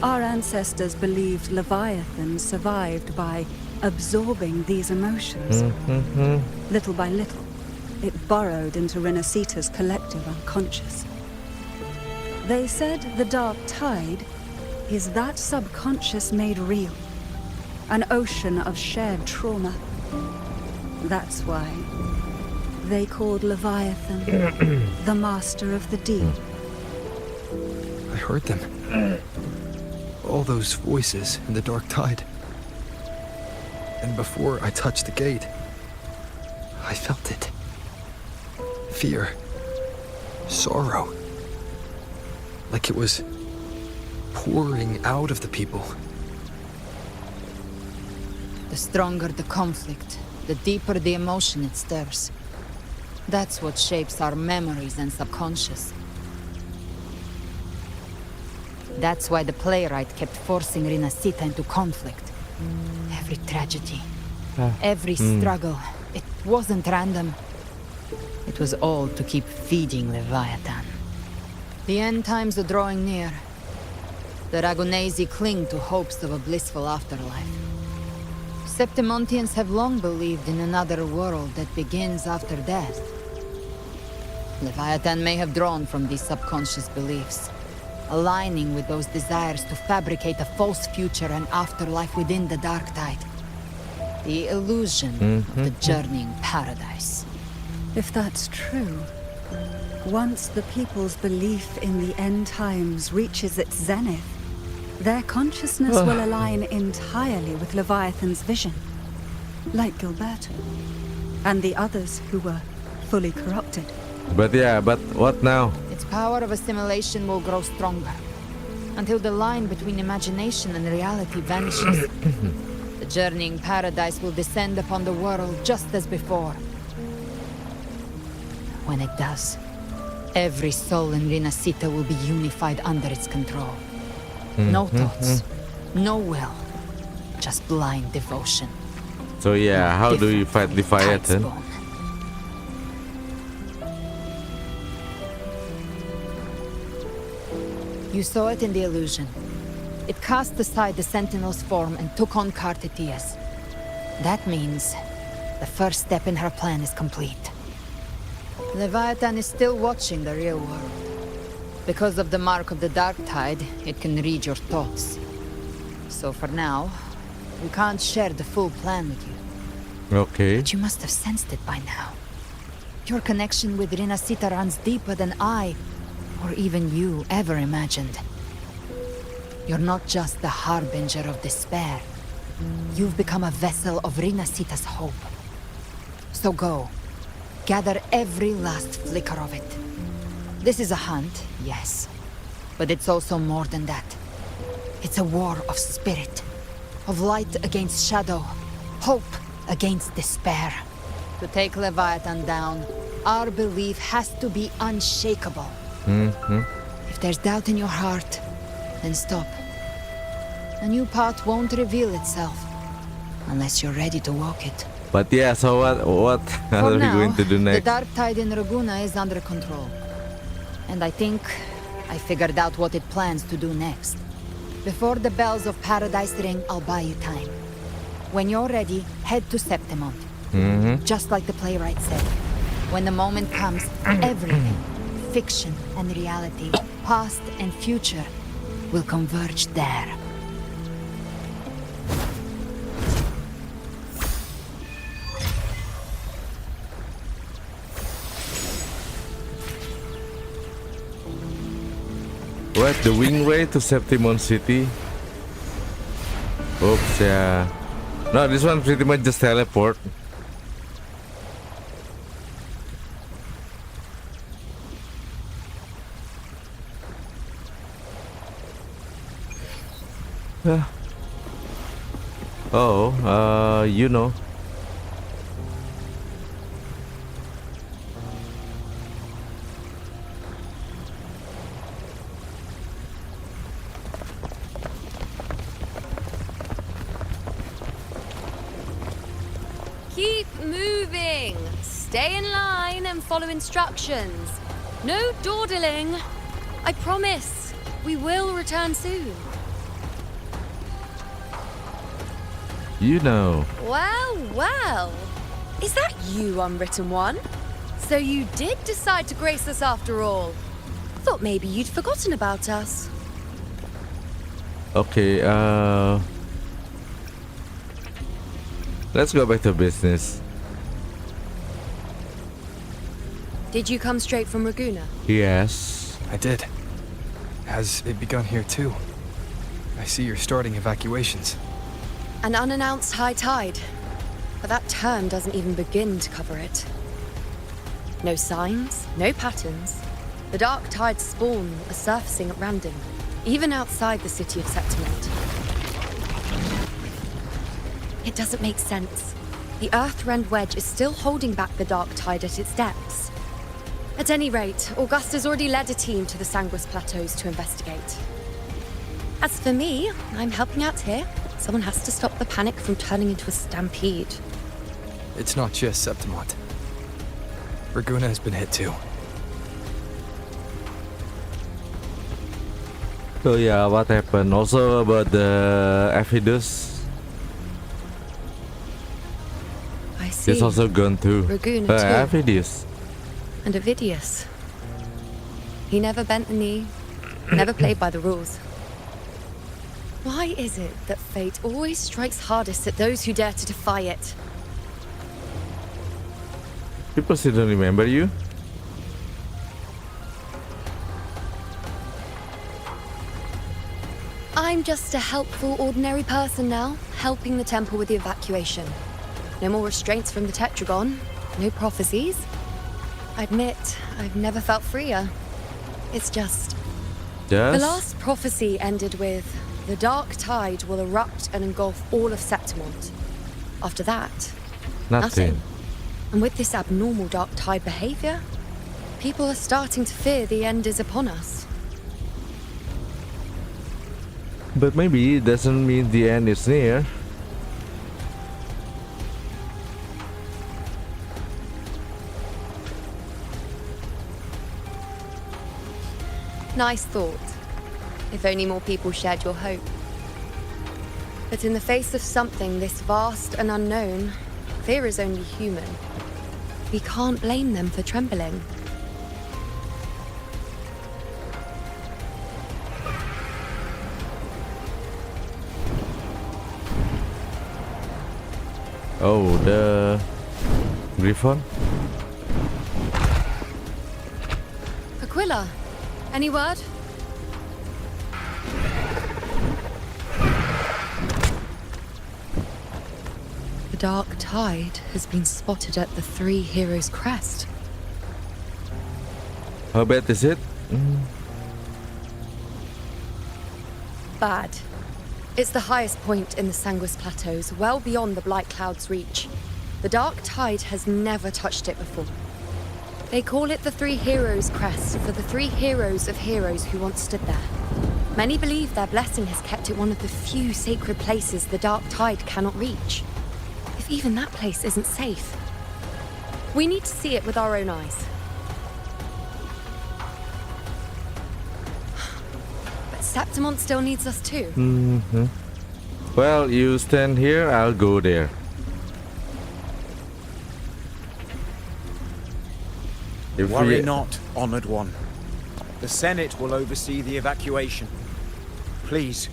Our ancestors believed Leviathan survived by absorbing these emotions. Little by little, it burrowed into Renacita's collective unconscious. They said the dark tide is that subconscious made real. An ocean of shared trauma. That's why they called Leviathan the master of the deep. I heard them. All those voices in the dark tide. And before I touched the gate, I felt it. Fear. Sorrow. Like it was pouring out of the people. The stronger the conflict, the deeper the emotion it stirs. That's what shapes our memories and subconscious. That's why the playwright kept forcing Rinasita into conflict. Every tragedy, every struggle, it wasn't random. It was all to keep feeding Leviathan. The end times are drawing near. The Ragunesi cling to hopes of a blissful afterlife. Septimontians have long believed in another world that begins after death. Leviathan may have drawn from these subconscious beliefs, aligning with those desires to fabricate a false future and afterlife within the dark tide. The illusion of the journeying paradise. If that's true, once the people's belief in the end times reaches its zenith, their consciousness will align entirely with Leviathan's vision, like Gilberto, and the others who were fully corrupted. But what now? Its power of assimilation will grow stronger, until the line between imagination and reality vanishes. The journeying paradise will descend upon the world just as before. When it does, every soul in Rinasita will be unified under its control. No thoughts, no will, just blind devotion. So yeah, how do you fight Leviathan? You saw it in the illusion. It cast aside the Sentinel's form and took on Cartetias. That means the first step in her plan is complete. Leviathan is still watching the real world. Because of the mark of the Dark Tide, it can read your thoughts. So for now, we can't share the full plan with you. Okay. But you must have sensed it by now. Your connection with Rinasita runs deeper than I, or even you, ever imagined. You're not just the harbinger of despair. You've become a vessel of Rinasita's hope. So go. Gather every last flicker of it. This is a hunt, yes. But it's also more than that. It's a war of spirit. Of light against shadow. Hope against despair. To take Leviathan down, our belief has to be unshakable. If there's doubt in your heart, then stop. A new path won't reveal itself unless you're ready to walk it. But yeah, so what are we going to do next? The dark tide in Raguna is under control. And I think I figured out what it plans to do next. Before the bells of Paradise ring, I'll buy you time. When you're ready, head to Septimont. Just like the playwright said. When the moment comes, everything, fiction and reality, past and future, will converge there. What, the wingway to Septimon City? Oops, yeah. No, this one pretty much just teleport. Oh, you know. Keep moving. Stay in line and follow instructions. No dawdling. I promise, we will return soon. You know. Well, well. Is that you, Unwritten One? So you did decide to grace us after all. Thought maybe you'd forgotten about us. Okay, let's go back to business. Did you come straight from Raguna? Yes. I did. Has it begun here too? I see you're starting evacuations. An unannounced high tide. But that term doesn't even begin to cover it. No signs, no patterns. The dark tide spawn are surfacing at random, even outside the city of Septimont. It doesn't make sense. The Earthrend Wedge is still holding back the dark tide at its depths. At any rate, Augusta's already led a team to the Sanguis Plateaus to investigate. As for me, I'm helping out here. Someone has to stop the panic from turning into a stampede. It's not just Septimont. Raguna has been hit too. So yeah, what happened? Also about the Aphidus. I see. It's also gone too. Raguna too. Aphidus. And Ovidius. He never bent the knee, never played by the rules. Why is it that fate always strikes hardest at those who dare to defy it? People still don't remember you. I'm just a helpful, ordinary person now, helping the temple with the evacuation. No more restraints from the Tetragon, no prophecies. I admit, I've never felt freer. It's just... Yes? The last prophecy ended with, the dark tide will erupt and engulf all of Septimont. After that, nothing. And with this abnormal dark tide behavior, people are starting to fear the end is upon us. But maybe it doesn't mean the end is near. Nice thought. If only more people shared your hope. But in the face of something this vast and unknown, fear is only human. We can't blame them for trembling. Oh, the Griffon? Aquila, any word? The dark tide has been spotted at the Three Heroes' Crest. How bad is it? Bad. It's the highest point in the Sanguis Plateaus, well beyond the Blight Cloud's reach. The dark tide has never touched it before. They call it the Three Heroes' Crest for the three heroes of heroes who once stood there. Many believe their blessing has kept it one of the few sacred places the dark tide cannot reach. If even that place isn't safe. We need to see it with our own eyes. But Septimont still needs us too. Well, you stand here, I'll go there. Worry not, honored one. The Senate will oversee the evacuation. Please,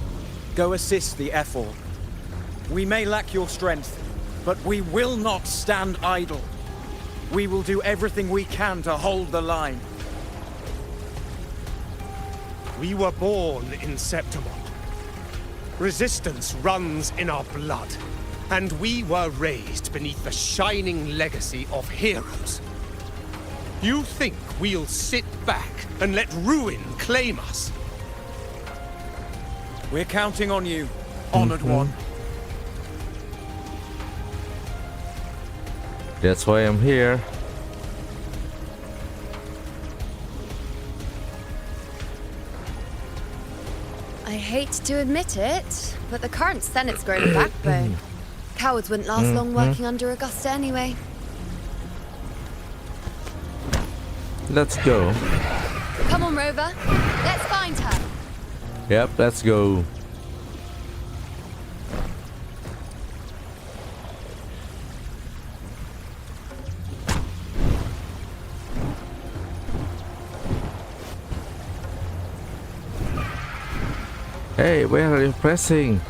go assist the Ephor. We may lack your strength, but we will not stand idle. We will do everything we can to hold the line. We were born in Septimont. Resistance runs in our blood, and we were raised beneath the shining legacy of heroes. You think we'll sit back and let ruin claim us? We're counting on you, honored one. That's why I'm here. I hate to admit it, but the current Senate's grown a backbone. Cowards wouldn't last long working under Augusta anyway. Let's go. Come on, Rover. Let's find her. Yep, let's go. Hey, where are you pressing?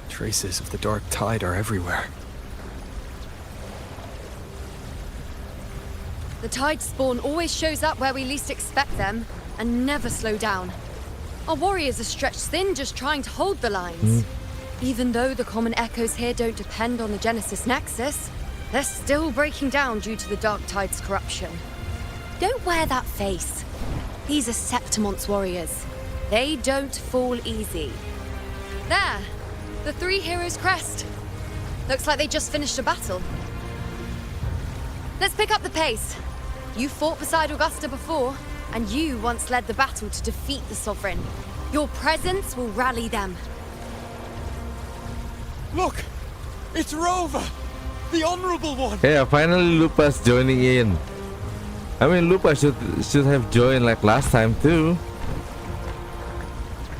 Traces of the dark tide are everywhere. The tide spawn always shows up where we least expect them, and never slow down. Our warriors are stretched thin just trying to hold the lines. Even though the common echoes here don't depend on the Genesis Nexus, they're still breaking down due to the dark tide's corruption. Don't wear that face. These are Septimon's warriors. They don't fall easy. There, the three heroes' crest. Looks like they just finished a battle. Let's pick up the pace. You fought beside Augusta before, and you once led the battle to defeat the Sovereign. Your presence will rally them. Look! It's Rover! The Honorable One! Yeah, finally Lupa's joining in. I mean, Lupa should have joined like last time too.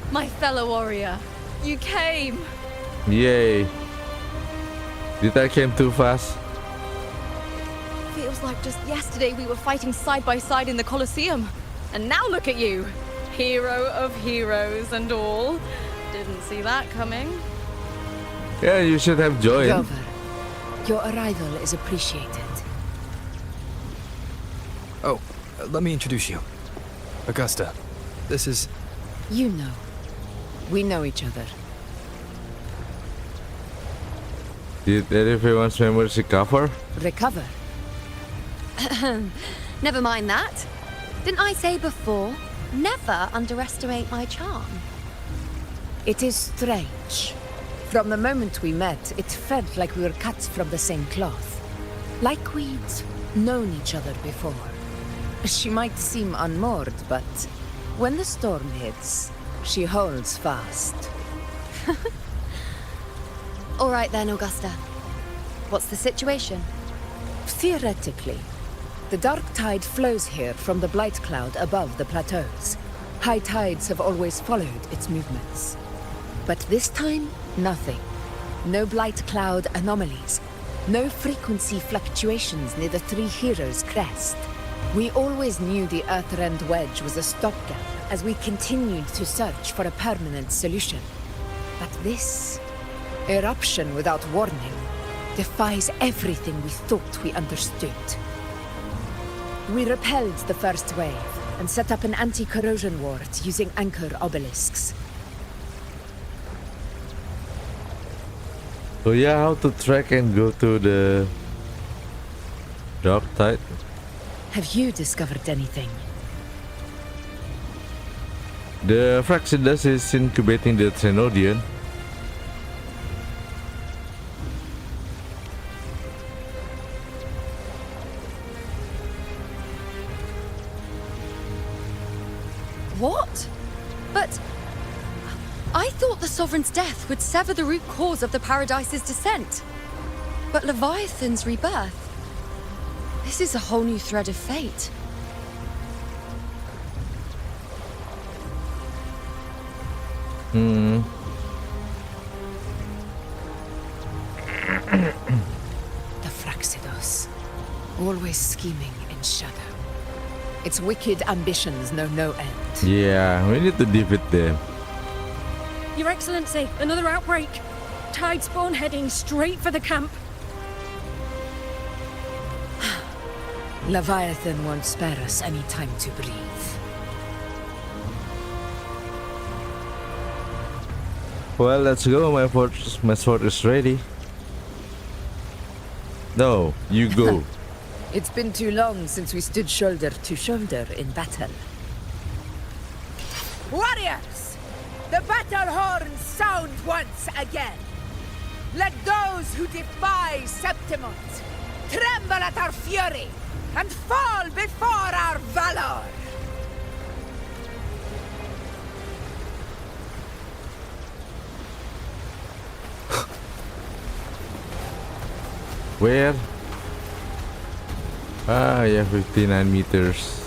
My fellow warrior, you came! Yay. Did I came too fast? Feels like just yesterday we were fighting side by side in the Colosseum. And now look at you! Hero of heroes and all. Didn't see that coming. Yeah, you should have joined. Rover, your arrival is appreciated. Oh, let me introduce you. Augusta, this is... You know. We know each other. Did everyone's memories recover? Recover? Never mind that. Didn't I say before, never underestimate my charm? It is strange. From the moment we met, it felt like we were cut from the same cloth. Like we'd known each other before. She might seem unmoored, but when the storm hits, she holds fast. All right then, Augusta. What's the situation? Theoretically, the dark tide flows here from the blight cloud above the plateaus. High tides have always followed its movements. But this time, nothing. No blight cloud anomalies. No frequency fluctuations near the Three Heroes' crest. We always knew the Earthrend Wedge was a stopgap as we continued to search for a permanent solution. But this eruption without warning defies everything we thought we understood. We repelled the first wave and set up an anti-corrosion ward using anchor obelisks. So yeah, how to track and go to the dark tide? Have you discovered anything? The Fraxidus is incubating the Trenodian. What? But I thought the Sovereign's death would sever the root cause of the Paradise's descent. But Leviathan's rebirth... This is a whole new thread of fate. Hmm. The Fraxidos. Always scheming in shadow. Its wicked ambitions know no end. Yeah, we need to defeat them. Your Excellency, another outbreak. Tide spawn heading straight for the camp. Leviathan won't spare us any time to breathe. Well, let's go. My sword is ready. No, you go. It's been too long since we stood shoulder to shoulder in battle. Warriors! The battle horns sound once again. Let those who defy Septimont tremble at our fury and fall before our valor! Where? Ah, yeah, 59 meters.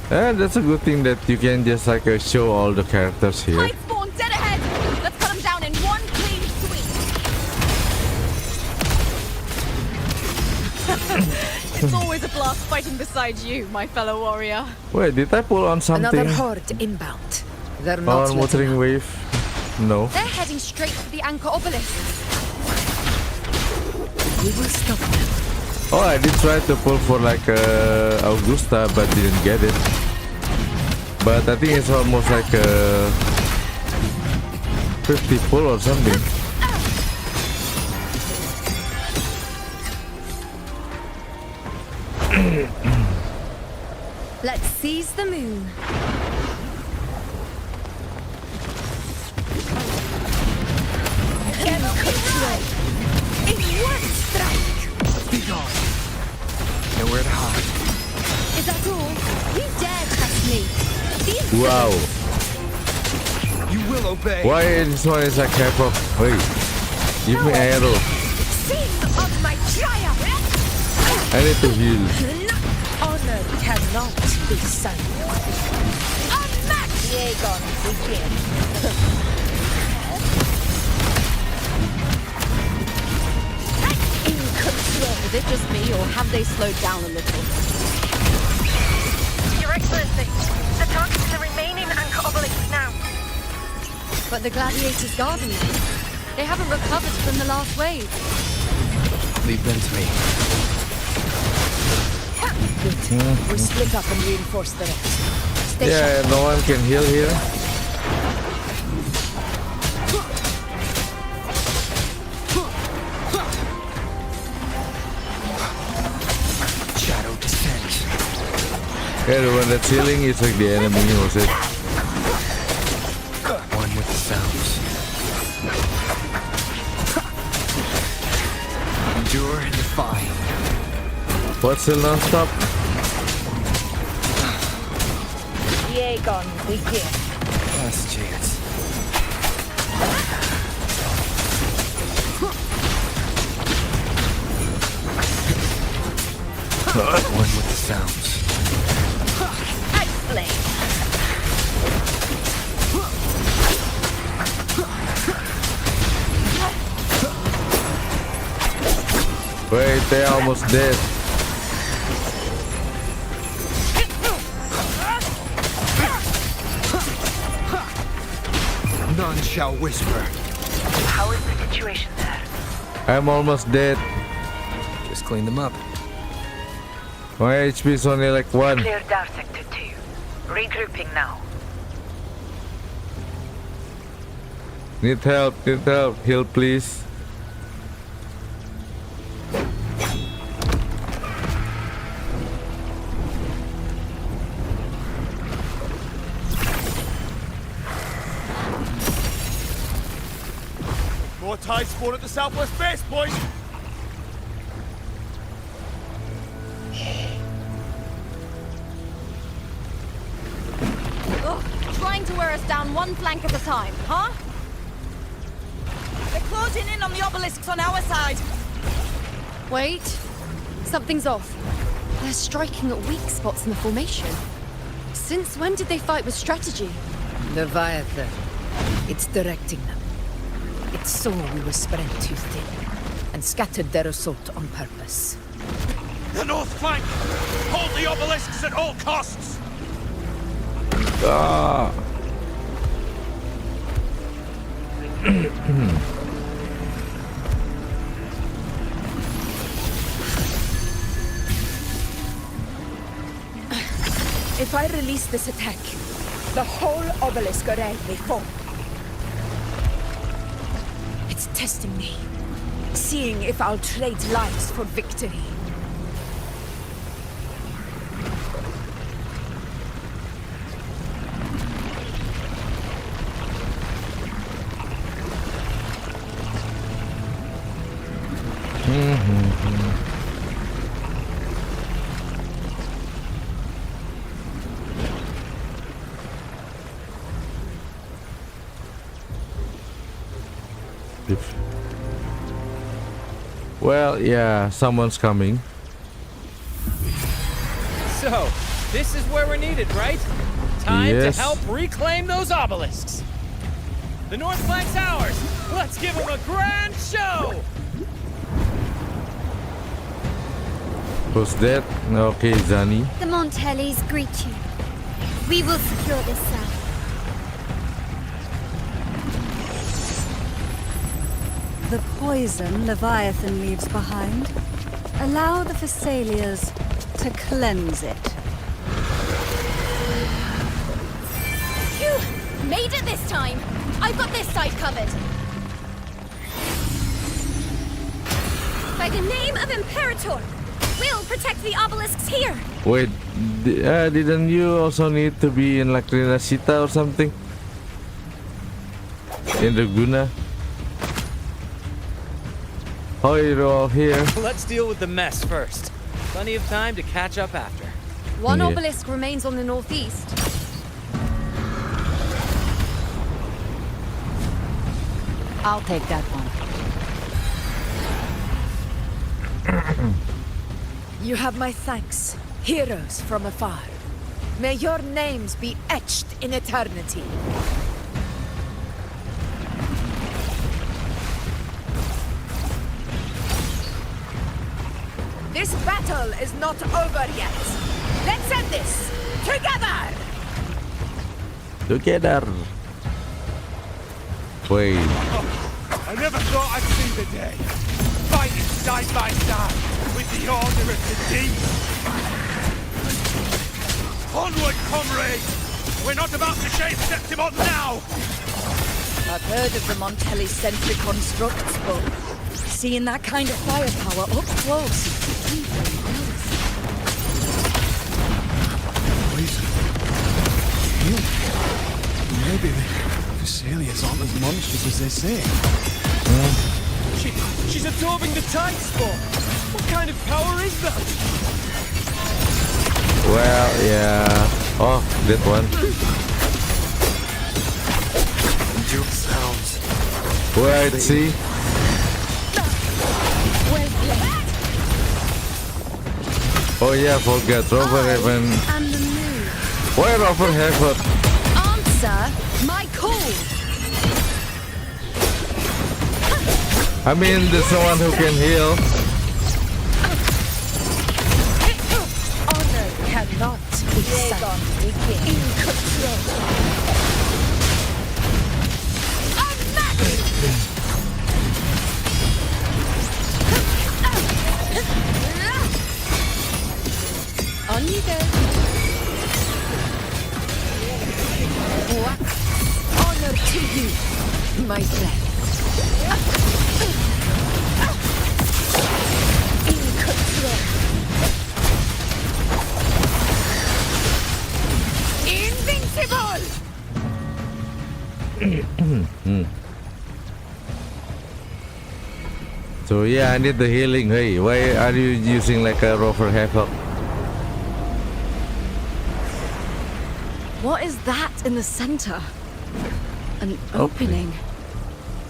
That's a good thing that you can just show all the characters here. Tide spawn dead ahead! Let's cut them down in one clean sweep! last fighting beside you, my fellow warrior. Wait, did I pull on something? Another horde inbound. They're not On Wuthering Wave? No. They're heading straight for the Anchor Obelisk. We will stop them. Oh, I did try to pull for like Augusta, but didn't get it. But I think it's almost like 50 pull or something. Let's seize the moon. Get control. In one strike. Be gone. Nowhere to hide. Is that all? You dare test me? Wow. You will obey. Why this one is like half of... Wait. Give me arrow. Sing of my triumph. I need to heal. Honor cannot be sung. Unmatched! Aegon begin. In control. Is it just me, or have they slowed down a little? Your Excellency, the target is the remaining Anchor Obelisk now. But the gladiators guarding them. They haven't recovered from the last wave. Leave them to me. We split up and reinforce the rest. Stay Yeah, no one can heal here. Shadow descends. Yeah, the one that's healing is like the enemy, was it? One with the sounds. Endure and defy. What's still non-stop? Aegon begin. Last chance. One with the sounds. Ice blade. Wait, they're almost dead. None shall whisper. How is the situation there? I'm almost dead. Just clean them up. My HP is only like 1. Clear Dar Sector 2. Regrouping now. Need help, heal please. More tide spawn at the southwest base, boys! Ugh, trying to wear us down one flank at a time, huh? They're closing in on the obelisks on our side. Wait. Something's off. They're striking at weak spots in the formation. Since when did they fight with strategy? Leviathan. It's directing them. It's so we were spread too thin and scattered their assault on purpose. The north flank! Hold the obelisks at all costs! Ah. If I release this attack, the whole obelisk array may fall. It's testing me, seeing if I'll trade lives for victory. Well, yeah, someone's coming. So, this is where we're needed, right? Time Yes. to help reclaim those obelisks. The north flank's ours. Let's give them a grand show. Who's that? Okay, Zani. The Montellis greet you. We will secure this cell. The poison Leviathan leaves behind. Allow the Thessalias to cleanse it. Phew! Made it this time! I've got this side covered. By the name of Imperator, we'll protect the obelisks here. Wait, didn't you also need to be in like Rinasita or something? In Ragunna? Oh, you're all here. Let's deal with the mess first. Plenty of time to catch up after. One Yeah. obelisk remains on the northeast. I'll take that one. You have my thanks, heroes from afar. May your names be etched in eternity. This battle is not over yet. Let's end this together! Together. Wait. I never thought I'd see the day. Fighting side by side with the Order of the Deep. Onward, comrades! We're not about to shave Septimon now! I've heard of the Montelli-centric constructs, but seeing that kind of firepower up close is even else. Maybe the Thessalias aren't as monstrous as they say. She's absorbing the tide spawn. What kind of power is that? Well, yeah. Oh, that one. Duke sounds. Wait, see? Well played. Oh yeah, forget. Rover Heaven. And the moon. Why Rover Heaven? Answer my call. I mean, there's no one who can heal. Honor cannot be silent. In control. On you go. Honor to you, my friend. In control. Invincible! So yeah, I need the healing. Hey, why are you using like a Rover Havoc? What is that in the center? An opening.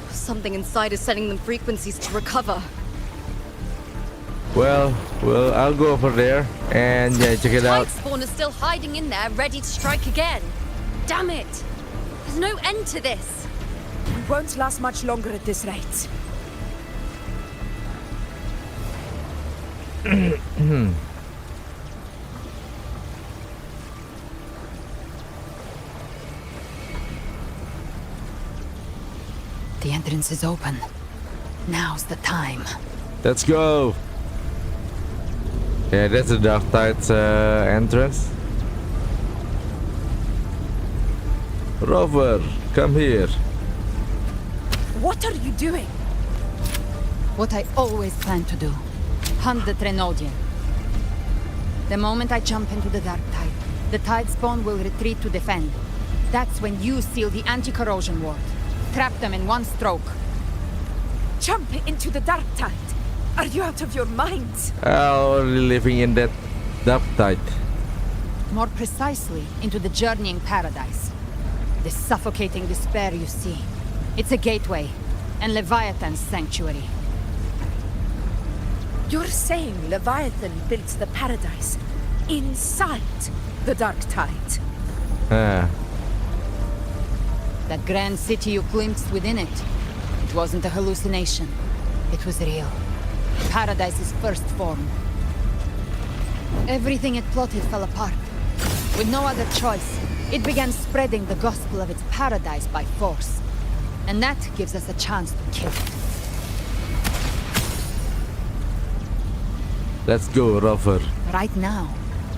Something inside is sending them frequencies to recover. Well, I'll go over there and yeah, check it out. Tide spawn is still hiding in there, ready to strike again. Damn it! There's no end to this. We won't last much longer at this rate. The entrance is open. Now's the time. Let's go. Yeah, that's the Dark Tide's entrance. Rover, come here. What are you doing? What I always plan to do. Hunt the Trenodian. The moment I jump into the Dark Tide, the Tide Spawn will retreat to defend. That's when you seal the anti-corrosion ward. Trap them in one stroke. Jump into the Dark Tide. Are you out of your minds? Only living in that Dark Tide. More precisely, into the journeying paradise. The suffocating despair you see. It's a gateway, and Leviathan's sanctuary. You're saying Leviathan built the paradise inside the Dark Tide? That grand city you glimpsed within it. It wasn't a hallucination. It was real. Paradise's first form. Everything it plotted fell apart. With no other choice, it began spreading the gospel of its paradise by force. And that gives us a chance to kill it. Let's go, Rover. Right now,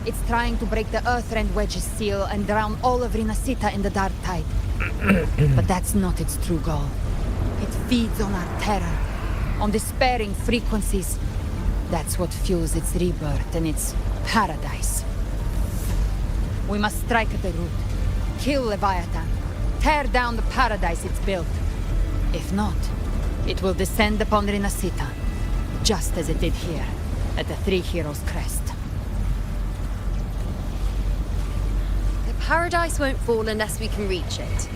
it's trying to break the Earthrend Wedge's seal and drown all of Rinasita in the Dark Tide. But that's not its true goal. It feeds on our terror, on despairing frequencies. That's what fuels its rebirth and its paradise. We must strike at the root, kill Leviathan, tear down the paradise it's built. If not, it will descend upon Rinasita, just as it did here, at the Three Heroes' Crest. The paradise won't fall unless we can reach it.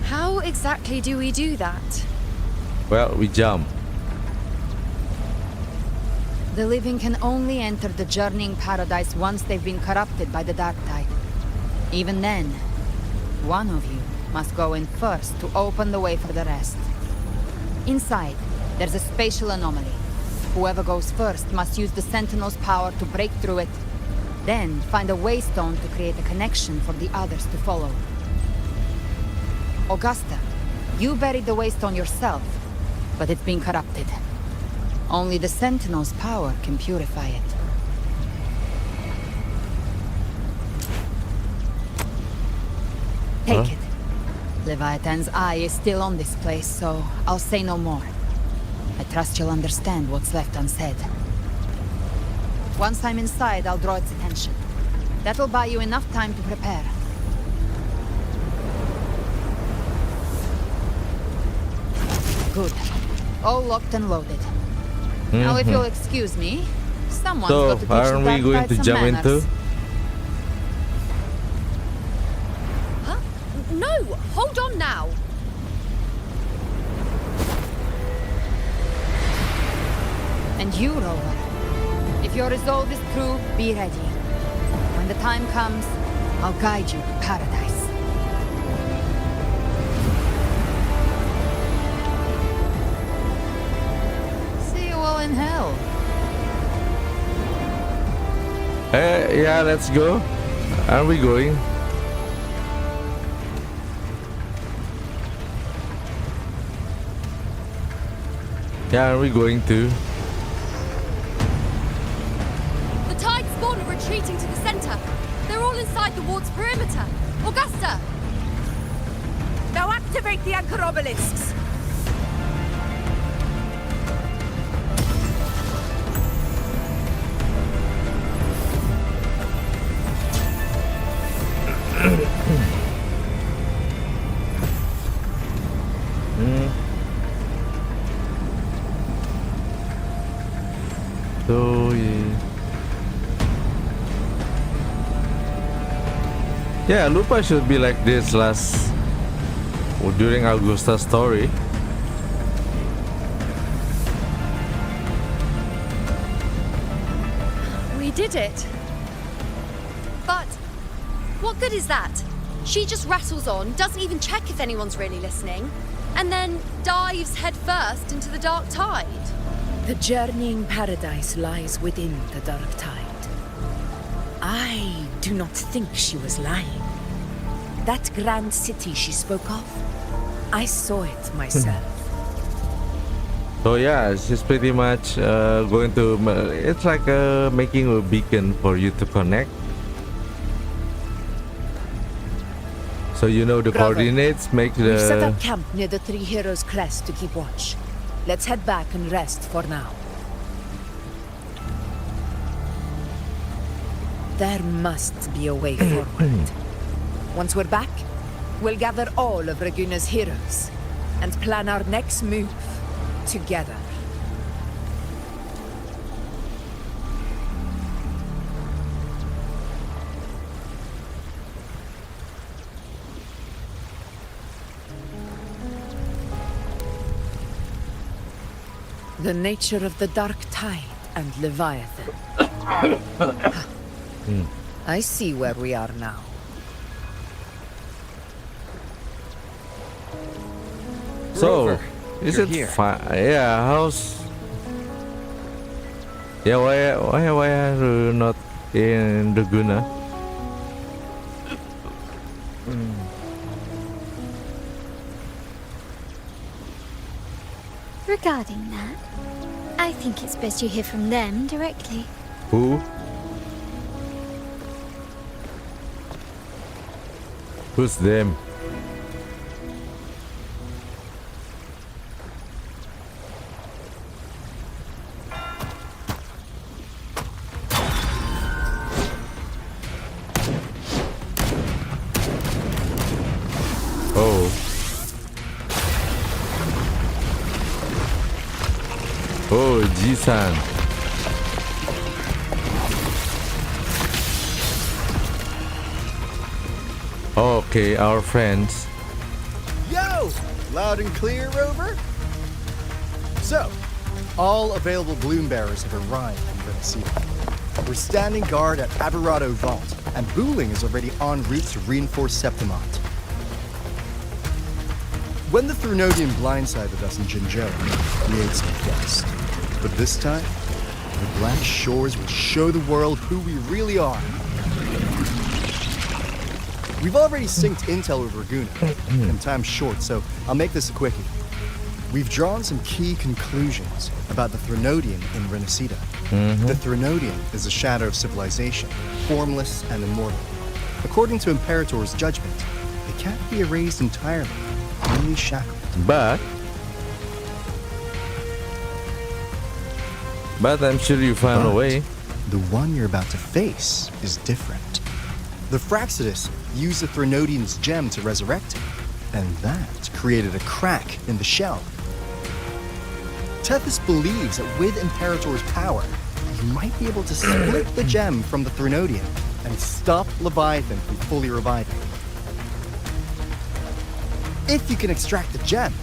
How exactly do we do that? Well, we jump. The living can only enter the journeying paradise once they've been corrupted by the Dark Tide. Even then, one of you must go in first to open the way for the rest. Inside, there's a spatial anomaly. Whoever goes first must use the Sentinel's power to break through it, then find a waystone to create a connection for the others to follow. Augusta, you buried the waystone yourself, but it's been corrupted. Only the Sentinel's power can purify it. Take it. Leviathan's eye is still on this place, so I'll say no more. I trust you'll understand what's left unsaid. Once I'm inside, I'll draw its attention. That'll buy you enough time to prepare. Good. All locked and loaded. Now, if you'll excuse me, someone's got to teach aren't we going to jump into? Huh? No! Hold on now! And you, Rover. If your resolve is true, be ready. When the time comes, I'll guide you to paradise. See you all in hell. Yeah, let's go. Are we going? Yeah, are we going to? The tide spawn are retreating to the center. They're all inside the ward's perimeter. Augusta! Now activate the anchor obelisks. So yeah, Lupa should be like this last or during Augusta's story. We did it. But what good is that? She just rattles on, doesn't even check if anyone's really listening, and then dives headfirst into the dark tide. The journeying paradise lies within the dark tide. I do not think she was lying. That grand city she spoke of, I saw it myself. So yeah, she's pretty much going to. It's like making a beacon for you to connect. So you know the Bravo. coordinates. Make the. We've set up camp near the Three Heroes' Crest to keep watch. Let's head back and rest for now. There must be a way forward. Once we're back, we'll gather all of Raguna's heroes and plan our next move together. The nature of the Dark Tide and Leviathan. I see where we are now. So Rover, is you're it here. fine? Yeah, how's? Yeah, why are you not in Laguna. Regarding that, I think it's best you hear from them directly. Who? Who's them? Oh. Oh, Ji-san. Okay, our friends. Yo! Loud and clear, Rover? So, all available bloom bearers have arrived in Renacita. We're standing guard at Aberrado Vault, and Wuthering is already en route to reinforce Septimont. When the Threnodian blindsided us in Jinzhou, we ate some dust. But this time, the Black Shores will show the world who we really are. We've already synced intel with Raguna, and time's short, so I'll make this a quickie. We've drawn some key conclusions about the Threnodian in Renacita. The Threnodian is a shadow of civilization, formless and immortal. According to Imperator's judgment, they can't be erased entirely, only shackled. But I'm sure you found a way. The one you're about to face is different. The Fraxidus used the Threnodian's gem to resurrect him, and that created a crack in the shell. Tethys believes that with Imperator's power, you might be able to split the gem from the Threnodian and stop Leviathan from fully reviving. If you can extract the gem,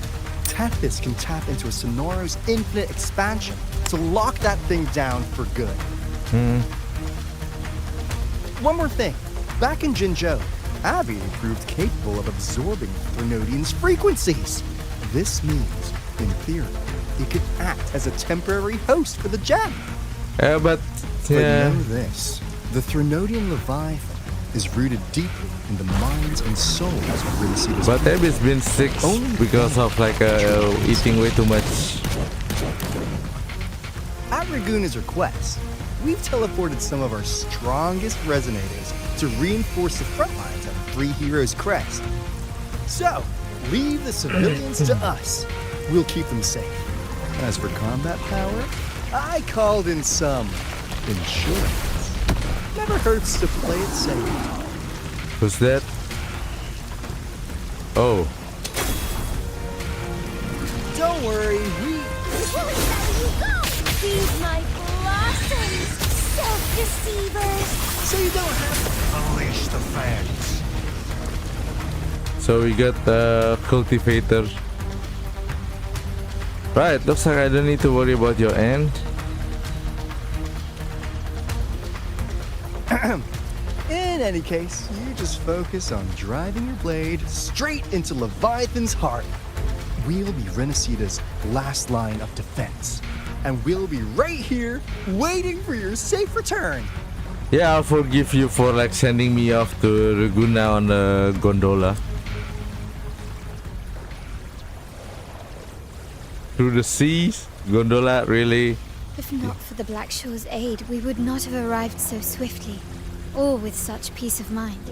Tethys can tap into a Sonoro's infinite expansion to lock that thing down for good. One more thing. Back in Jinzhou, Abby proved capable of absorbing Threnodian's frequencies. This means, in theory, it could act as a temporary host for the gem. But know this. The Threnodian Leviathan is rooted deeply in the minds and souls of Renacita's But people. Abby's been sick because of eating way too much. At Raguna's request, we've teleported some of our strongest resonators to reinforce the front lines of the Three Heroes Crest. So, leave the civilians to us. We'll keep them safe. As for combat power, I called in some insurance. Never hurts to play it safe. Who's that? Oh. Don't worry, we... Feed my blossoms, self-deceivers! So you don't have to unleash the fans. So we got the cultivator. Right, looks like I don't need to worry about your end. In any case, you just focus on driving your blade straight into Leviathan's heart. We'll be Renacita's last line of defense. And we'll be right here, waiting for your safe return. Yeah, I'll forgive you for sending me off to Laguna on the gondola. Through the seas? Gondola, really? If not for the Black Shore's aid, we would not have arrived so swiftly, or with such peace of mind.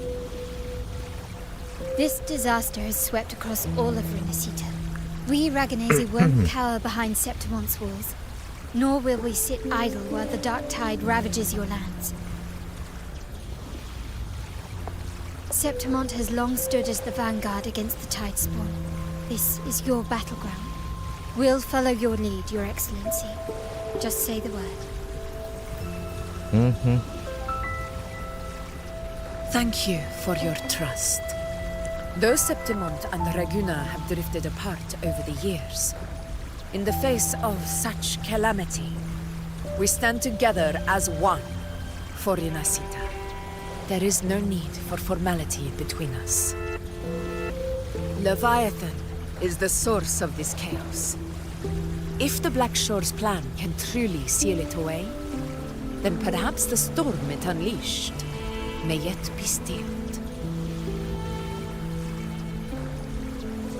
This disaster has swept across all of Renacita. We Raganese won't cower behind Septimont's walls, nor will we sit idle while the dark tide ravages your lands. Septimont has long stood as the vanguard against the tide spawn. This is your battleground. We'll follow your lead, Your Excellency. Just say the word. Thank you for your trust. Though Septimont and Raguna have drifted apart over the years, in the face of such calamity, we stand together as one for Renacita. There is no need for formality between us. Leviathan is the source of this chaos. If the Black Shore's plan can truly seal it away, then perhaps the storm it unleashed may yet be stilled.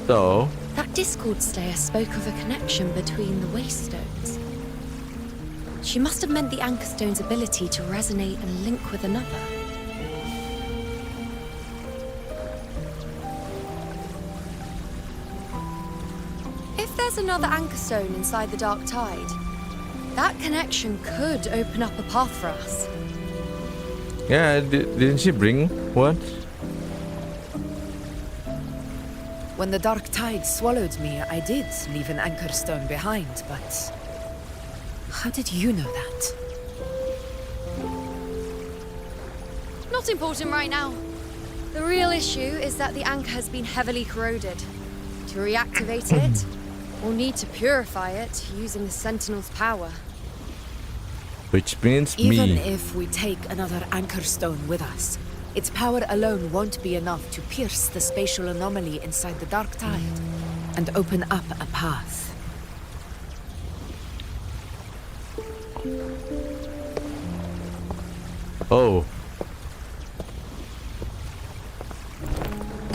So, That Discord Slayer spoke of a connection between the Waystones. She must have meant the Anchor Stone's ability to resonate and link with another. If there's another Anchor Stone inside the Dark Tide, that connection could open up a path for us. yeah, didn't she bring one? When the dark tide swallowed me, I did leave an anchor stone behind, but how did you know that? Not important right now. The real issue is that the anchor has been heavily corroded. To reactivate it, we'll need to purify it using the Sentinel's power. Which means Even me. if we take another anchor stone with us, its power alone won't be enough to pierce the spatial anomaly inside the dark tide and open up a path. Oh.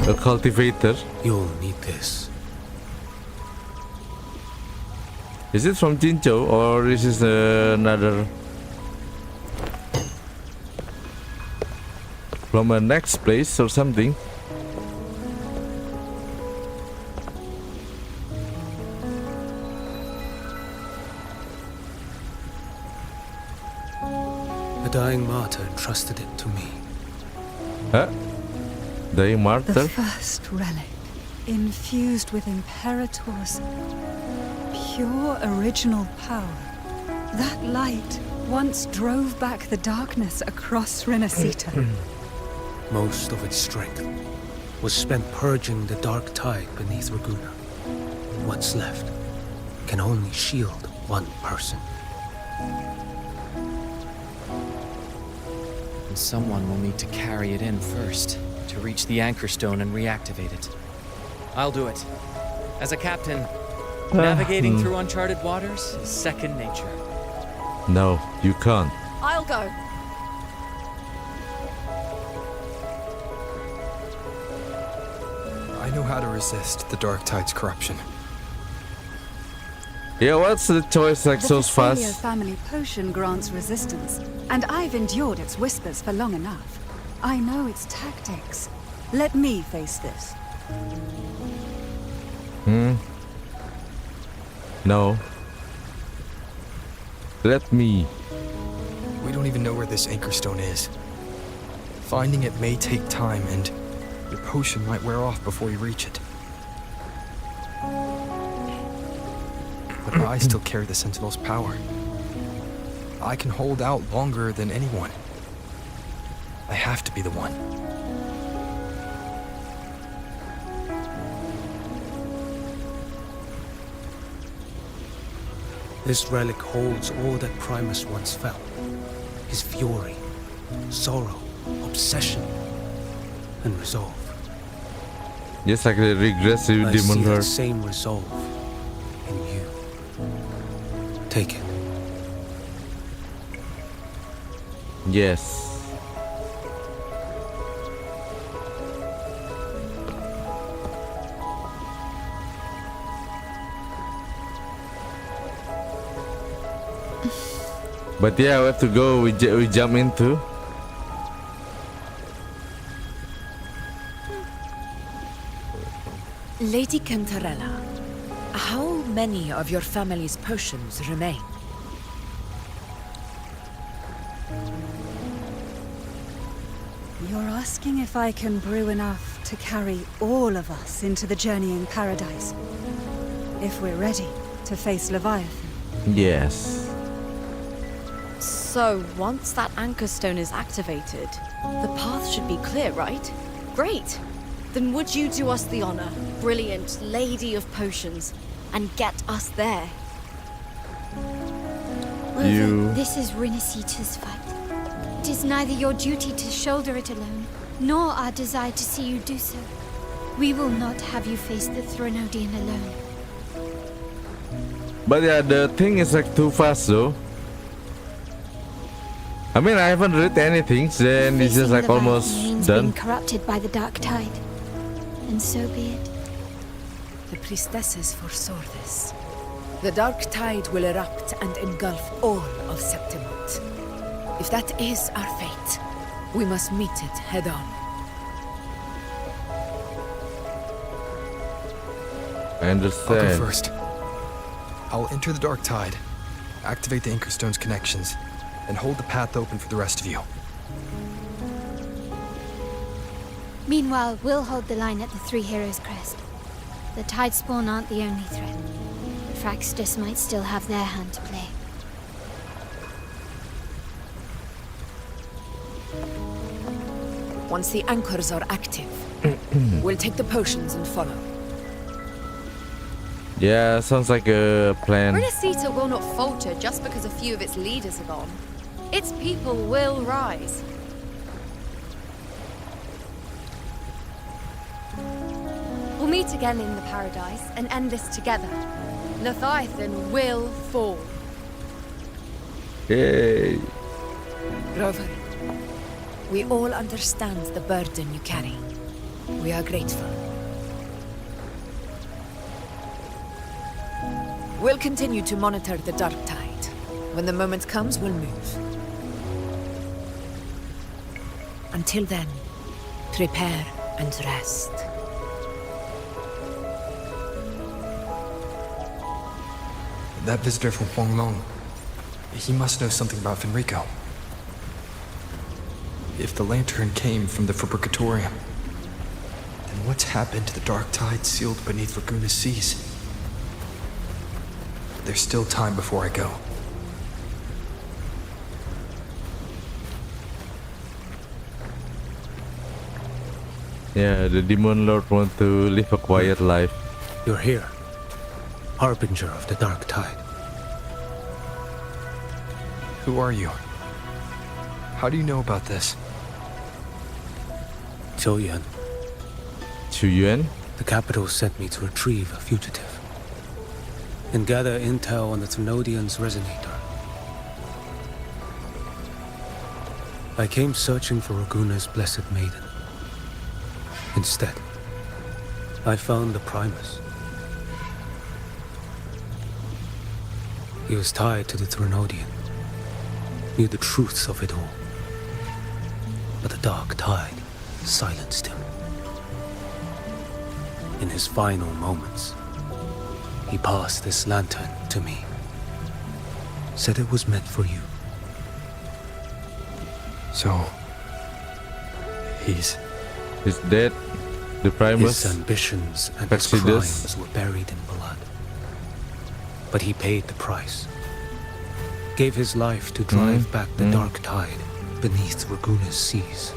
A cultivator. You'll need this. Is it from Jinzhou or is this another from a next place or something? A dying martyr entrusted it to me. Huh? The martyr? The first relic, infused with Imperator's pure original power. That light once drove back the darkness across Renacita. Most of its strength was spent purging the dark tide beneath Ragusa. What's left can only shield one person. And someone will need to carry it in first to reach the anchor stone and reactivate it. I'll do it. As a captain, navigating through uncharted waters is second nature. No, you can't. I'll go. I know how to resist the Dark Tide's corruption. Yeah, what's the choice like so The Thessalia fast? family potion grants resistance, and I've endured its whispers for long enough. I know its tactics. Let me face this. No. Let me. We don't even know where this anchor stone is. Finding it may take time, and your potion might wear off before you reach it. But I still carry the Sentinel's power. I can hold out longer than anyone. I have to be the one. This relic holds all that Primus once felt. His fury, sorrow, obsession, and resolve. Just like the regressive I demon see that heart. same resolve in you. Take it. Yes. But yeah, we have to go. We jump into. Lady Cantarella, how many of your family's potions remain? You're asking if I can brew enough to carry all of us into the journeying paradise. If we're ready to face Leviathan. Yes. So, once that anchor stone is activated, the path should be clear, right? Great! Then would you do us the honor, brilliant lady of potions, and get us there? You. This is Renacita's fight. It is neither your duty to shoulder it alone, nor our desire to see you do so. We will not have you face the Thronodian alone. But yeah, the thing is like too fast though. I mean, I haven't read anything, then it's just Facing like almost Leviathan means done. being corrupted by the dark tide. And so be it. The priestesses foresaw this. The dark tide will erupt and engulf all of Septimont. If that is our fate, we must meet it head on. I understand. I'll go first. I'll enter the dark tide, activate the Anchorstone's connections, and hold the path open for the rest of you. Meanwhile, we'll hold the line at the Three Heroes Crest. The tide spawn aren't the only threat. Fraxtus might still have their hand to play. Once the anchors are active, we'll take the potions and follow. Yeah, sounds like a plan. Renacita will not falter just because a few of its leaders are gone. Its people will rise. We'll meet again in the Paradise and end this together. Leviathan will fall. Yay. Rover, we all understand the burden you carry. We are grateful. We'll continue to monitor the dark tide. When the moment comes, we'll move. Until then, prepare and rest. That visitor from Huanglong, he must know something about Fenrico. If the lantern came from the Fabricatorium, then what's happened to the dark tide sealed beneath Laguna's seas? There's still time before I go. Yeah, the Demon Lord wants to live a quiet life. You're here, harbinger of the dark tide. Who are you? How do you know about this? Choyuan. Chuyuan? The capital sent me to retrieve a fugitive and gather intel on the Thenodian's resonator. I came searching for Raguna's blessed maiden. Instead, I found the Primus. He was tied to the Thenodian, knew the truths of it all. But the dark tide silenced him. In his final moments, he passed this lantern to me. Said it was meant for you. So, he's dead. The Primus. His ambitions and his Praxidus. crimes were buried in blood. But he paid the price. Gave his life to drive back the dark tide beneath Raguna's seas.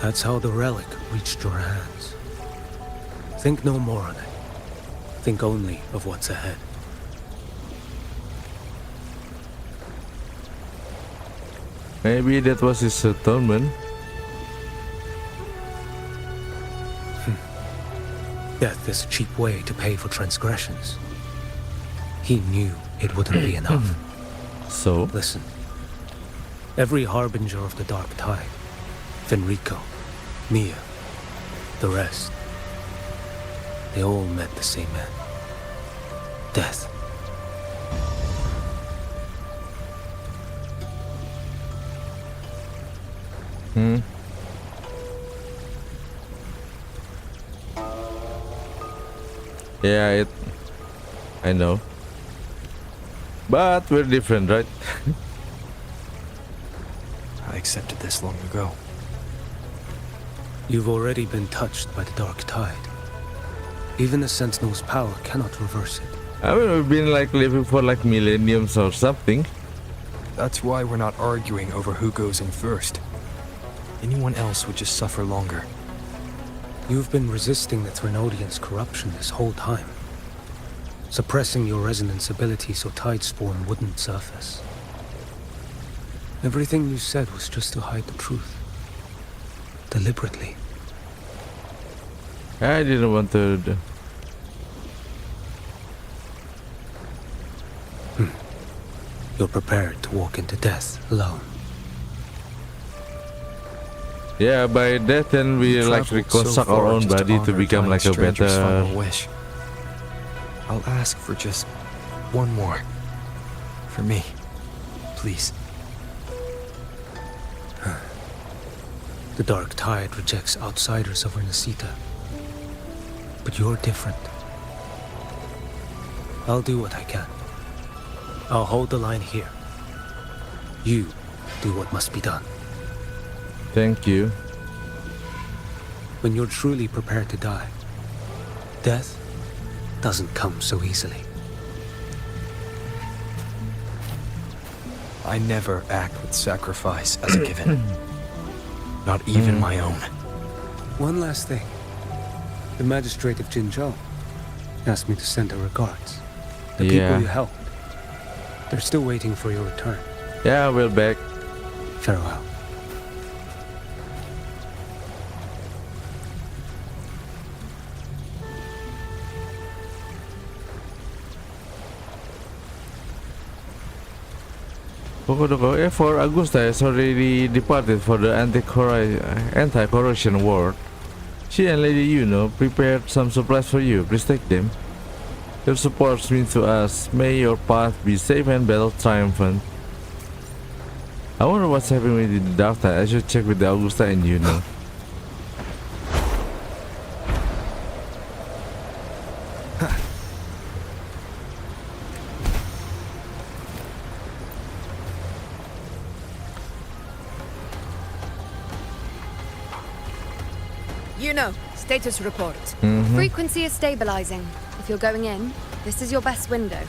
That's how the relic reached your hands. Think no more on it. Think only of what's ahead. Maybe that was his atonement. Death is a cheap way to pay for transgressions. He knew it wouldn't be enough. So? Listen. Every harbinger of the dark tide, Fenrico, Mia, the rest, they all met the same end. Death. Yeah, I know. But we're different, right? I accepted this long ago. You've already been touched by the dark tide. Even the Sentinel's power cannot reverse it. I mean, we've been like living for like millenniums or something. That's why we're not arguing over who goes in first. Anyone else would just suffer longer. You've been resisting the Thenodian's corruption this whole time. Suppressing your resonance ability so Tidespawn wouldn't surface. Everything you said was just to hide the truth. Deliberately. I didn't want to... You're prepared to walk into death alone. Yeah, by that then we like Traveled so reconstruct our far own just body to honor become dying like a stranger's better. final wish. I'll ask for just one more. For me. Please. The Dark Tide rejects outsiders of Renacita. But you're different. I'll do what I can. I'll hold the line here. You do what must be done. Thank you. When you're truly prepared to die, death doesn't come so easily. I never act with sacrifice as a given. Not even my own. One last thing. The magistrate of Jinzhou asked me to send her regards. The people you helped. They're still waiting for your return. Yeah, we'll back. Farewell. For Augusta has already departed for the anti-corruption war. She and Lady Yuno prepared some supplies for you. Please take them. Your support means to us. May your path be safe and battle triumphant. I wonder what's happening with the Dark Tide. I should check with the Augusta and Yuno. Status report. Mm-hmm. Frequency is stabilizing. If you're going in, this is your best window.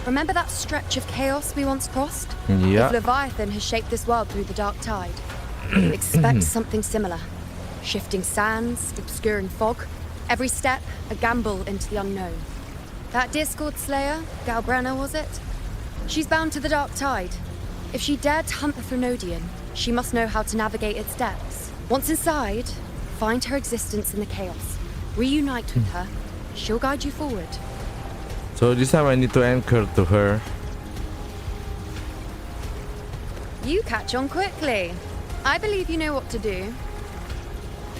Remember that stretch of chaos we once crossed? Yeah. If Leviathan has shaped this world through the Dark Tide, expect something similar. Shifting sands, obscuring fog. Every step, a gamble into the unknown. That Discord Slayer, Galbrenna was it? She's bound to the Dark Tide. If she dared to hunt the Threnodian, she must know how to navigate its depths. Once inside, find her existence in the chaos. Reunite with her. She'll guide you forward. So this time I need to anchor to her. You catch on quickly. I believe you know what to do.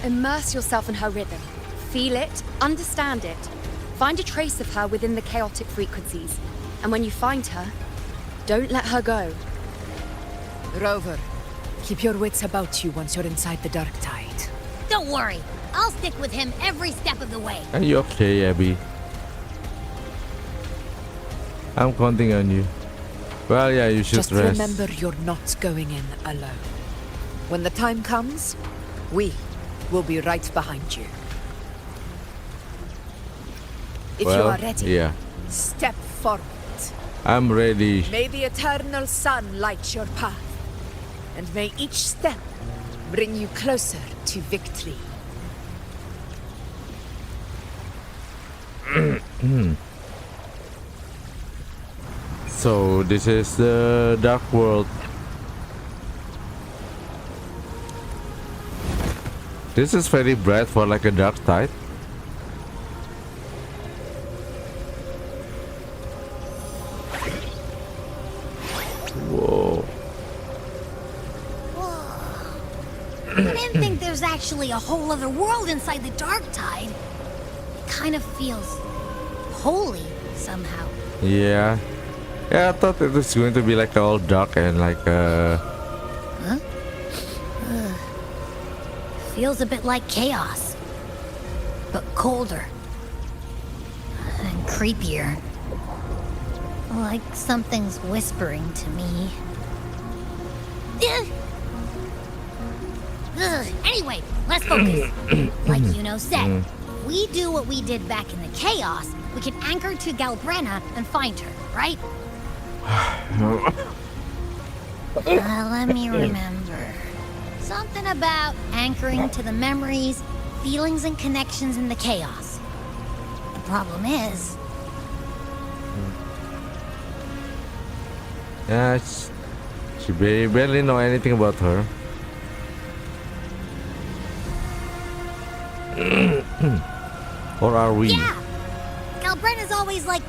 Immerse yourself in her rhythm. Feel it, understand it. Find a trace of her within the chaotic frequencies. And when you find her, don't let her go. Rover, keep your wits about you once you're inside the Dark Tide. Don't worry. I'll stick with him every step of the way. Are you okay, Abby? I'm counting on you. Well, yeah, you should Just rest. remember you're not going in alone. When the time comes, we will be right behind you. If you are ready, yeah, step forward. I'm ready. May the eternal sun light your path, and may each step bring you closer to victory. So this is the dark world. This is very bright for like a Dark Tide. Whoa. I didn't think there's actually a whole other world inside the Dark Tide. It kind of feels holy somehow. Yeah. Yeah, I thought it was going to be like all dark and like Huh? Feels a bit like chaos, but colder and creepier. Like something's whispering to me. Anyway, let's focus. Like Yuno said, if we do what we did back in the chaos, we can anchor to Galbrenna and find her, right? Let me remember. Something about anchoring to the memories, feelings, and connections in the chaos. The problem is... yeah, she barely know anything about her. Or are we? Yeah! Galbrenna's always like...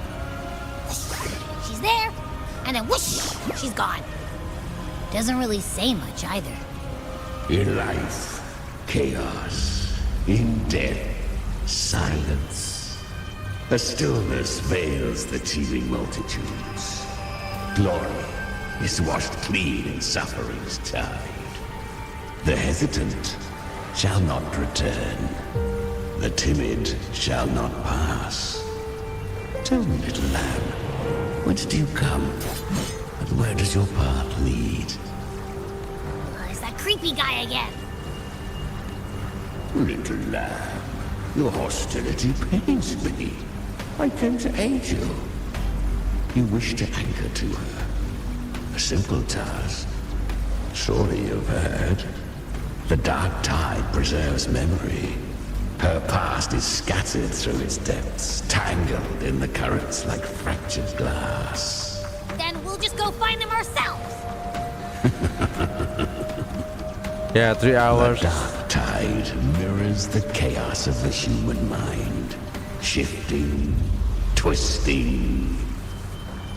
she's there, and then whoosh, she's gone. Doesn't really say much either. In life, chaos. In death, silence. A stillness veils the teeming multitudes. Glory is washed clean in suffering's tide. The hesitant shall not return. The timid shall not pass. Tell me, little lamb, whence do you come? And where does your path lead? It's that creepy guy again. Little lamb, your hostility pains me. I came to aid you. You wish to anchor to her. A simple task. Surely you've heard. The dark tide preserves memory. Her past is scattered through its depths, tangled in the currents like fractured glass. Then we'll just go find them ourselves. Yeah, 3 hours. The dark tide mirrors the chaos of the human mind. Shifting, twisting.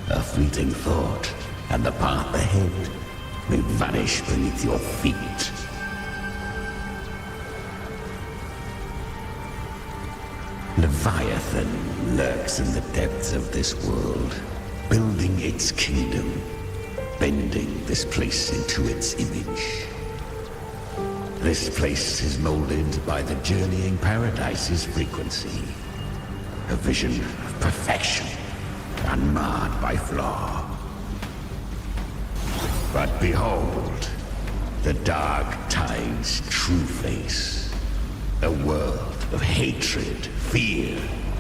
A fleeting thought, and the path ahead may vanish beneath your feet. Leviathan lurks in the depths of this world, building its kingdom, bending this place into its image. This place is molded by the journeying paradise's frequency, a vision of perfection, unmarred by flaw. But behold, the dark tide's true face, a world of hatred, fear,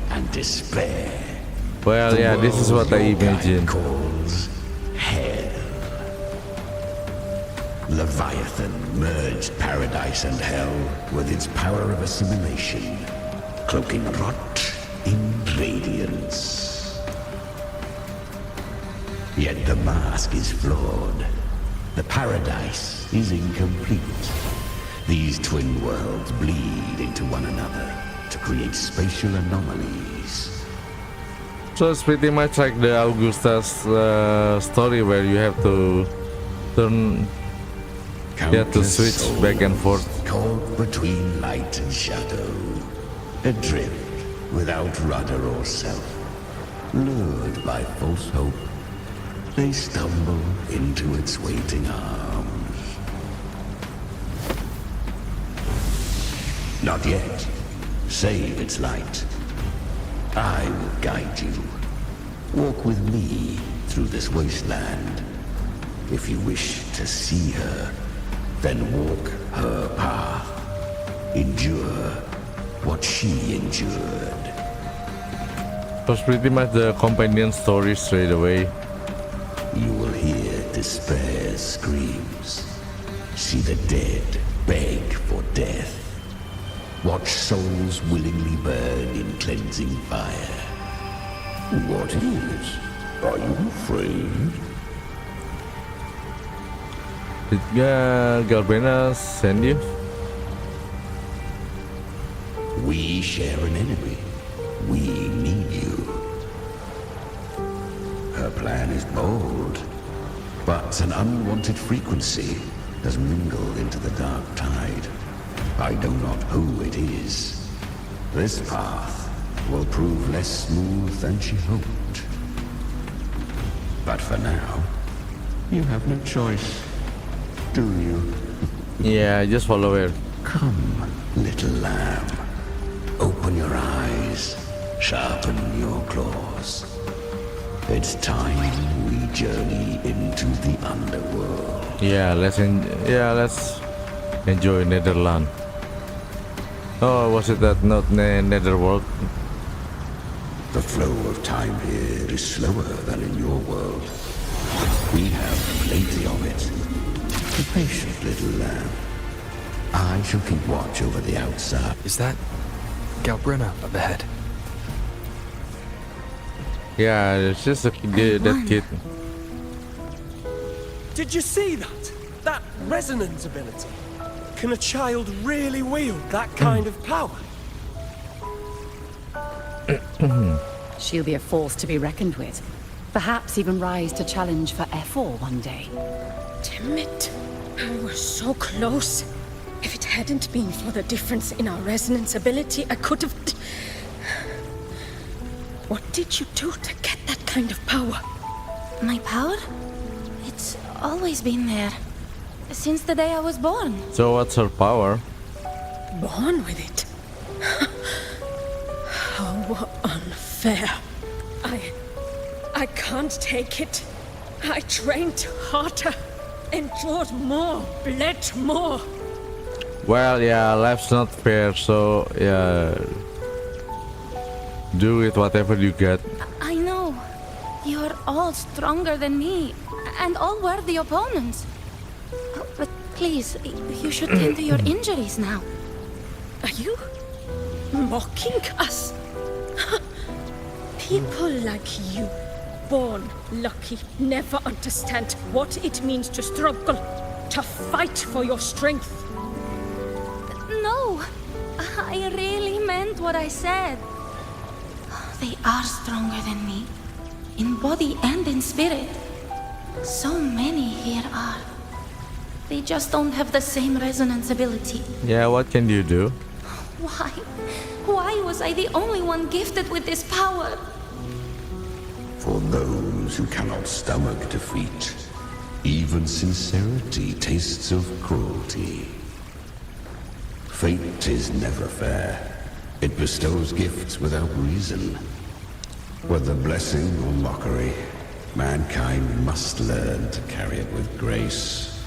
and despair. Well, yeah, this is what I imagine. Calls hell. Leviathan merged paradise and hell with its power of assimilation, cloaking rot in radiance. Yet the mask is flawed. The paradise is incomplete. These twin worlds bleed into one another to create spatial anomalies. So it's pretty much like the Augusta's story where you have to turn, you have to switch back and forth. Caught between light and shadow, adrift without rudder or self, lured by false hope, they stumble into its waiting arms. Not yet. Save its light. I will guide you. Walk with me through this wasteland. If you wish to see her, then walk her path. Endure what she endured. It was pretty much the companion story straight away. You will hear despair's screams. See the dead beg for death. Watch souls willingly burn in cleansing fire. What is? Are you afraid? Did Galbena send you? We share an enemy. We need you. Her plan is bold, but an unwanted frequency has mingled into the dark tide. I know not who it is. This path will prove less smooth than she hoped. But for now, you have no choice, do you? Yeah, just follow her. Come, little lamb. Open your eyes, sharpen your claws. It's time we journey into the underworld. Yeah, let's enjoy Netherlands. Oh, was it that not Netherworld? The flow of time here is slower than in your world. We have plenty of it. Be patient, little lamb. I shall keep watch over the outside. Is that Galbrina up ahead? Yeah, it's just that kid. Did you see that? That resonance ability? Can a child really wield that kind of power? She'll be a force to be reckoned with. Perhaps even rise to challenge for F4 one day. Damn it. I was so close. If it hadn't been for the difference in our resonance ability, I could have... What did you do to get that kind of power? My power? It's always been there. Since the day I was born. So what's her power? Born with it? How unfair. I can't take it. I trained harder, endured more, bled more. Well, yeah, life's not fair, so yeah, do it whatever you get. I know. You're all stronger than me, and all worthy opponents. But please, you should tend to your injuries now. Are you mocking us? People like you, born lucky, never understand what it means to struggle, to fight for your strength. No, I really meant what I said. They are stronger than me, in body and in spirit. So many here are. They just don't have the same resonance ability. Yeah, what can you do? Why? Why was I the only one gifted with this power? For those who cannot stomach defeat, even sincerity tastes of cruelty. Fate is never fair. It bestows gifts without reason. Whether blessing or mockery, mankind must learn to carry it with grace.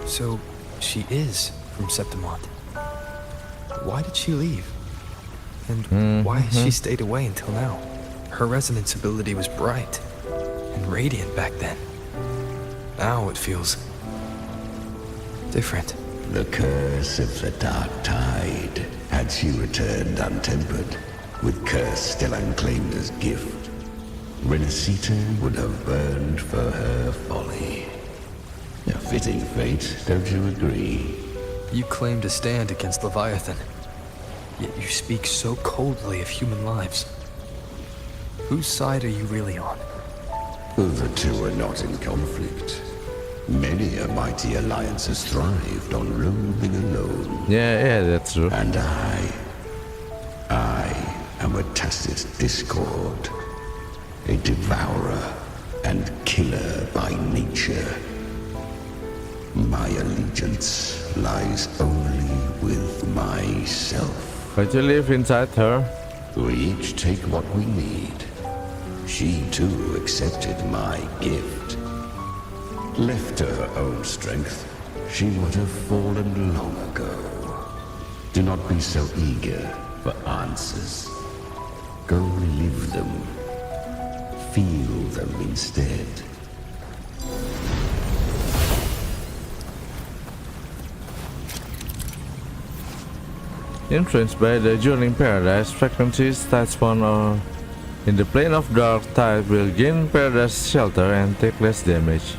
So, she is from Septimont. Why did she leave? And why has she stayed away until now? Her resonance ability was bright and radiant back then. Now it feels different. The curse of the Dark Tide. Had she returned untempered, with curse still unclaimed as gift, Renacita would have burned for her folly. A fitting fate, don't you agree? You claim to stand against Leviathan, yet you speak so coldly of human lives. Whose side are you really on? The two are not in conflict. Many a mighty alliance has thrived on roaming alone. Yeah, that's true. And I am a tacit discord, a devourer and killer by nature. My allegiance lies only with myself. But you live inside her. We each take what we need. She too accepted my gift. Left to her own strength, she would have fallen long ago. Do not be so eager for answers. Go live them. Feel them instead. Influenced by the Dueling Paradise, frequencies that spawn in the plane of Dark Tide will gain Paradise shelter and take less damage.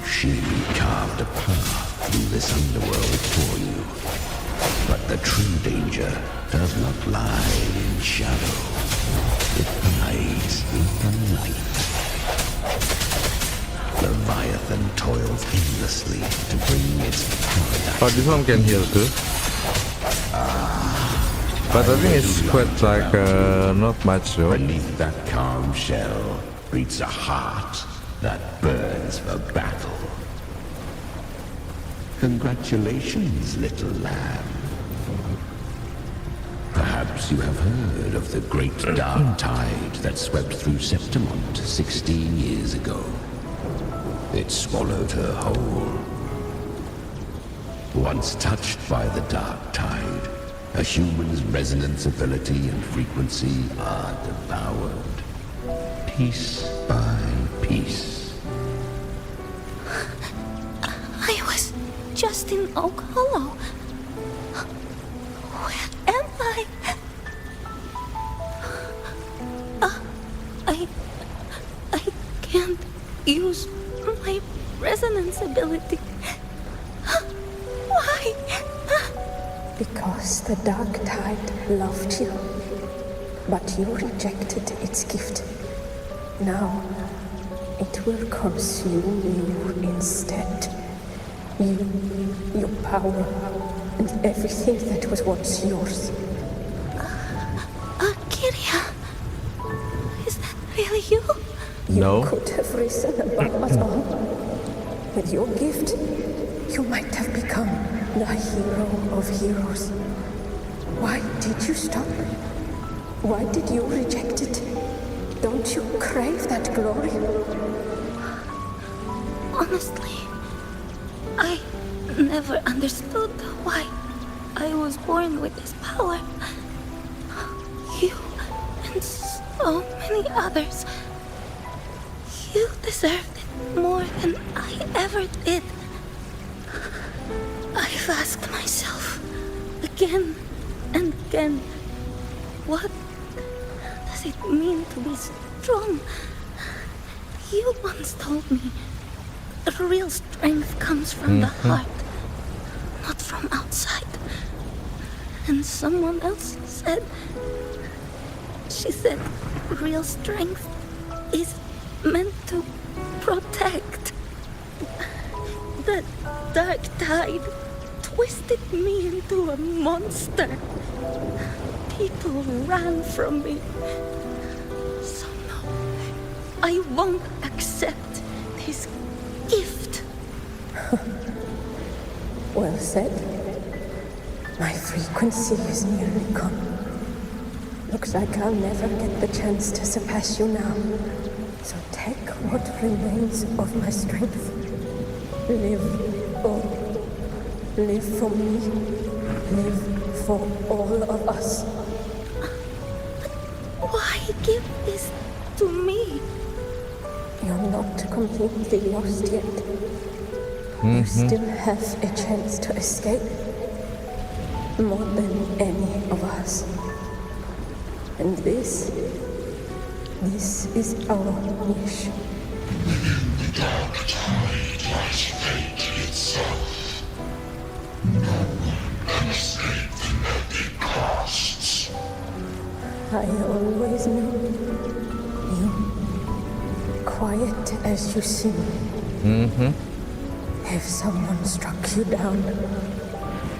She carved a path through this underworld for you. But the true danger does not lie in shadow. It hides in the light. Leviathan toils endlessly to bring its paradise. Oh, this one can heal too. But I think it's quite like not much though. Beneath that calm shell beats a heart that burns for battle. Congratulations, little lamb. Perhaps you have heard of the great dark tide that swept through Septimont 16 years ago. It swallowed her whole. Once touched by the dark tide, a human's resonance ability and frequency are devoured, piece by piece. I was just in Oak Hollow. Where am I? I can't use my resonance ability. Why? Because the Dark Tide loved you. But you rejected its gift. Now, it will consume you instead. You, your power, and everything that was once yours. Kyria, is that really you? No. You could have risen above us all. With your gift, you might have become the hero of heroes. Why did you stop? Why did you reject it? Don't you crave that glory? Honestly, I never understood why I was born with this power. You and so many others, you deserved it more than I ever did. I've asked myself again and again, what does it mean to be strong? You once told me real strength comes from the heart, not from outside. And someone else said, she said, real strength is meant to protect. The dark tide twisted me into a monster. People ran from me. So no, I won't accept this gift. Well said. My frequency is nearly gone. Looks like I'll never get the chance to surpass you now. So take what remains of my strength. Live, oh, live for me. Live for all of us. Why give this to me? You're not completely lost yet. You still have a chance to escape. More than any of us. And this is our wish. Within the dark tide lies fate itself. No one can escape the net it casts. I always knew you, quiet as you seem. If someone struck you down,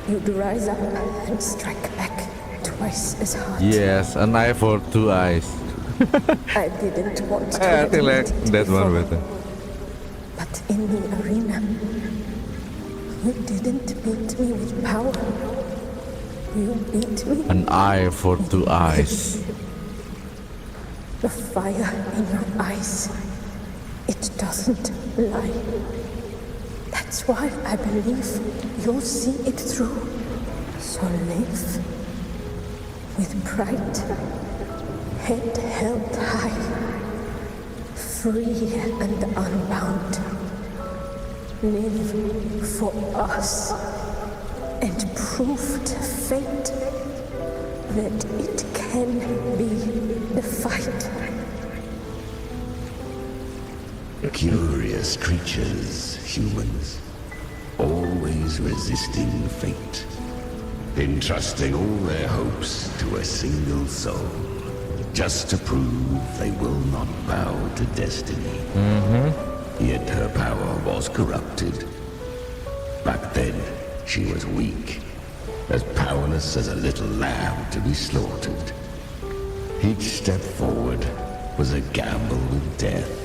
you'd rise up and strike back twice as hard. Yes, an eye for two eyes. I didn't want to I think like admit it that one before, better. but in the arena, you didn't beat me with power. You beat me. An eye for two eyes. The fire in your eyes, it doesn't lie. That's why I believe you'll see it through. So live with pride, head held high, free and unbound. Live for us and prove to fate that it can be the fight. Curious creatures, humans, always resisting fate, entrusting all their hopes to a single soul, just to prove they will not bow to destiny. Yet her power was corrupted. Back then, she was weak, as powerless as a little lamb to be slaughtered. Each step forward was a gamble with death.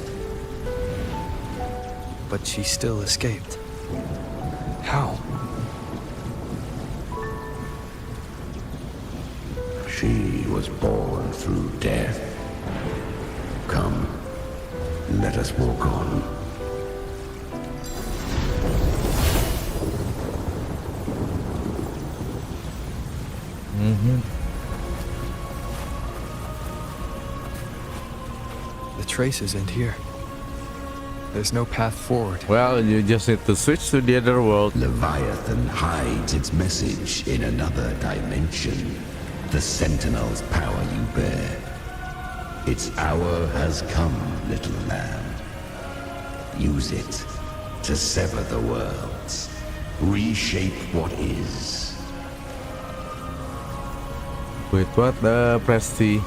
But she still escaped. How? She was born through death. Come, let us walk on. The traces end here. There's no path forward. Well, you just need to switch to the other world. Leviathan hides its message in another dimension. The Sentinel's power you bear. Its hour has come, little lamb. Use it to sever the worlds. Reshape what is. Wait, what? Press T.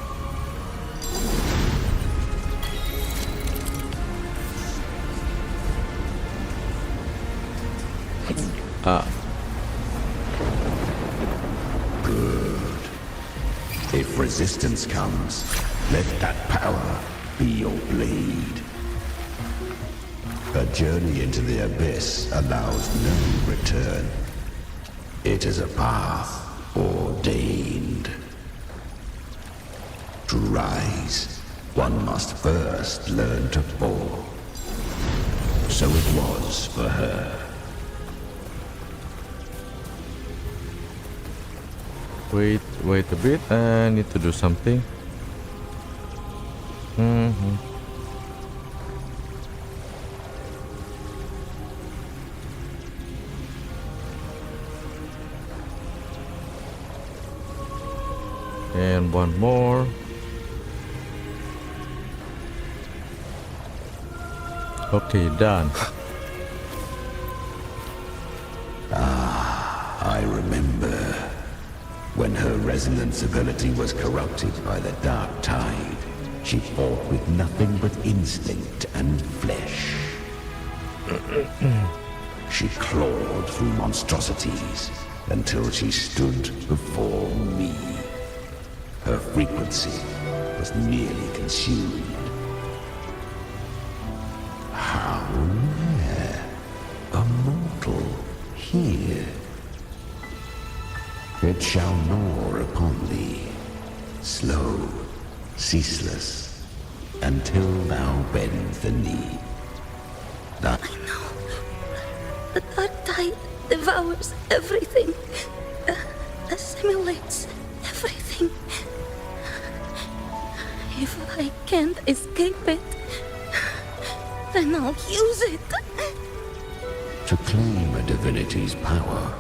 If resistance comes, let that power be your blade. A journey into the abyss allows no return. It is a path ordained. To rise, one must first learn to fall. So it was for her. Wait a bit. I need to do something. And one more. Okay, done. I remember when her resonance ability was corrupted by the dark tide. She fought with nothing but instinct and flesh. She clawed through monstrosities until she stood before me. Her frequency was nearly consumed. How rare a mortal here. It shall gnaw upon thee, slow, ceaseless, until thou bend the knee. I know. The dark tide devours everything, assimilates everything. If I can't escape it, then I'll use it. To claim a divinity's power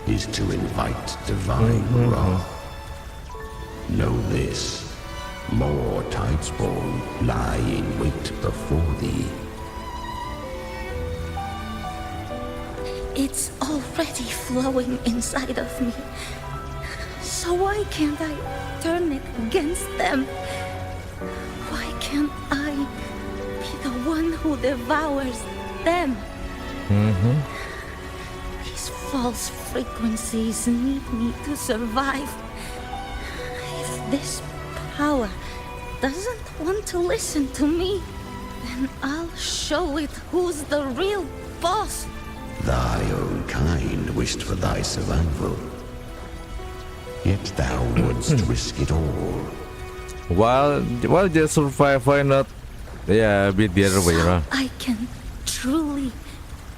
is to invite divine wrath. Know this, more Tidespawn lie in wait before thee. It's already flowing inside of me. So why can't I turn it against them? Why can't I be the one who devours them? These false frequencies need me to survive. If this power doesn't want to listen to me, then I'll show it who's the real boss. Thy own kind wished for thy survival. Yet thou wouldst risk it all. While just survive, why not? Yeah, a bit the other way around. I can truly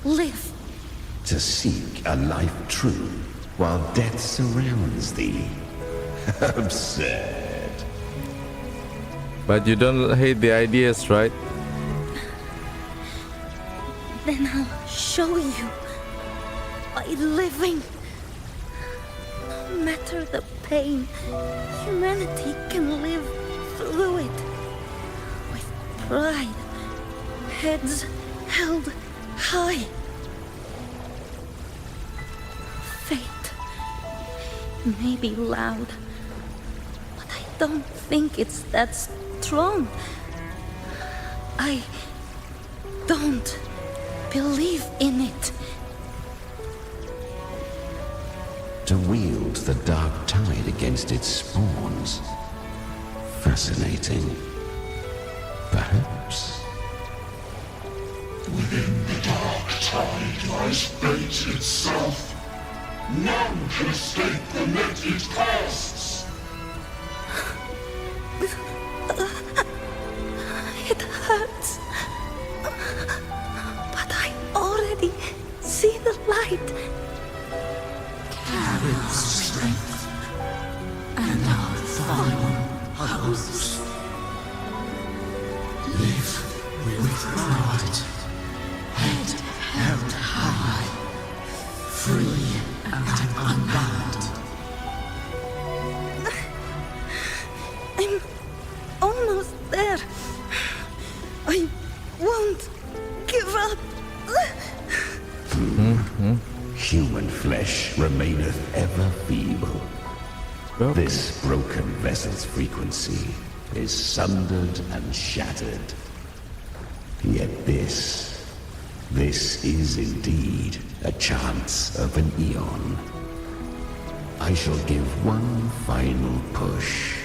live. To seek a life true while death surrounds thee. Absurd. But you don't hate the ideas, right? Then I'll show you by living. No matter the pain, humanity can live through it. With pride, heads held high. Fate may be loud, but I don't think it's that strong. I don't believe in it. To wield the dark tide against its spawns. Fascinating. Perhaps. Within the dark tide lies fate itself. None can escape the net it casts. It hurts. But I already see the light. Carry our strength and our final house. Live with pride, head held high, free and unbound. I'm almost there. I won't give up. Human flesh remaineth ever feeble. This broken vessel's frequency is sundered and shattered. Yet this is indeed a chance of an eon. I shall give one final push.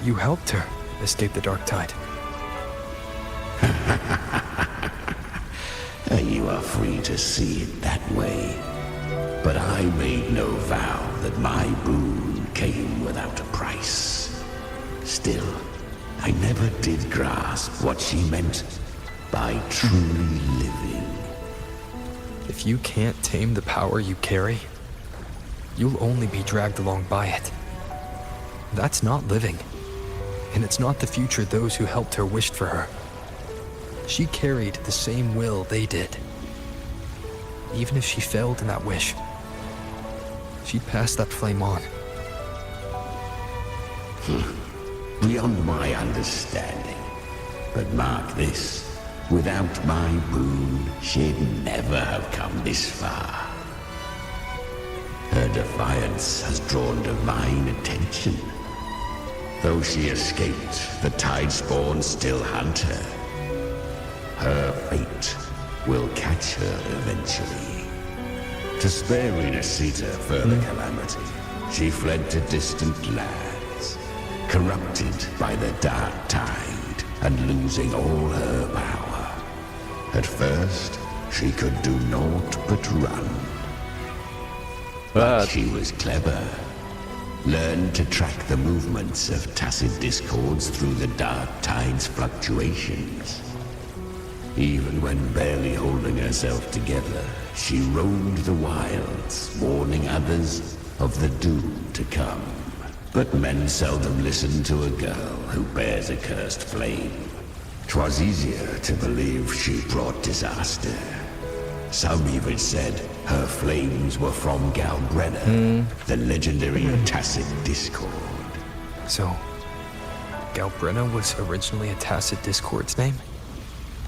You helped her escape the dark tide. You are free to see it that way. But I made no vow that my boon came without a price. Still, I never did grasp what she meant by truly living. If you can't tame the power you carry, you'll only be dragged along by it. That's not living. And it's not the future those who helped her wished for her. She carried the same will they did. Even if she failed in that wish, she'd pass that flame on. Beyond my understanding. But mark this, without my boon, she'd never have come this far. Her defiance has drawn divine attention. Though she escaped, the Tidespawn still hunt her. Her fate will catch her eventually. To spare Renasita further calamity, she fled to distant lands, corrupted by the dark tide and losing all her power. At first, she could do naught but run. But she was clever. Learned to track the movements of tacit discords through the dark tide's fluctuations. Even when barely holding herself together, she roamed the wilds, warning others of the doom to come. But men seldom listen to a girl who bears a cursed flame. 'Twas easier to believe she brought disaster. Some even said her flames were from Galbrenna, the legendary tacit discord. So, Galbrenna was originally a tacit discord's name?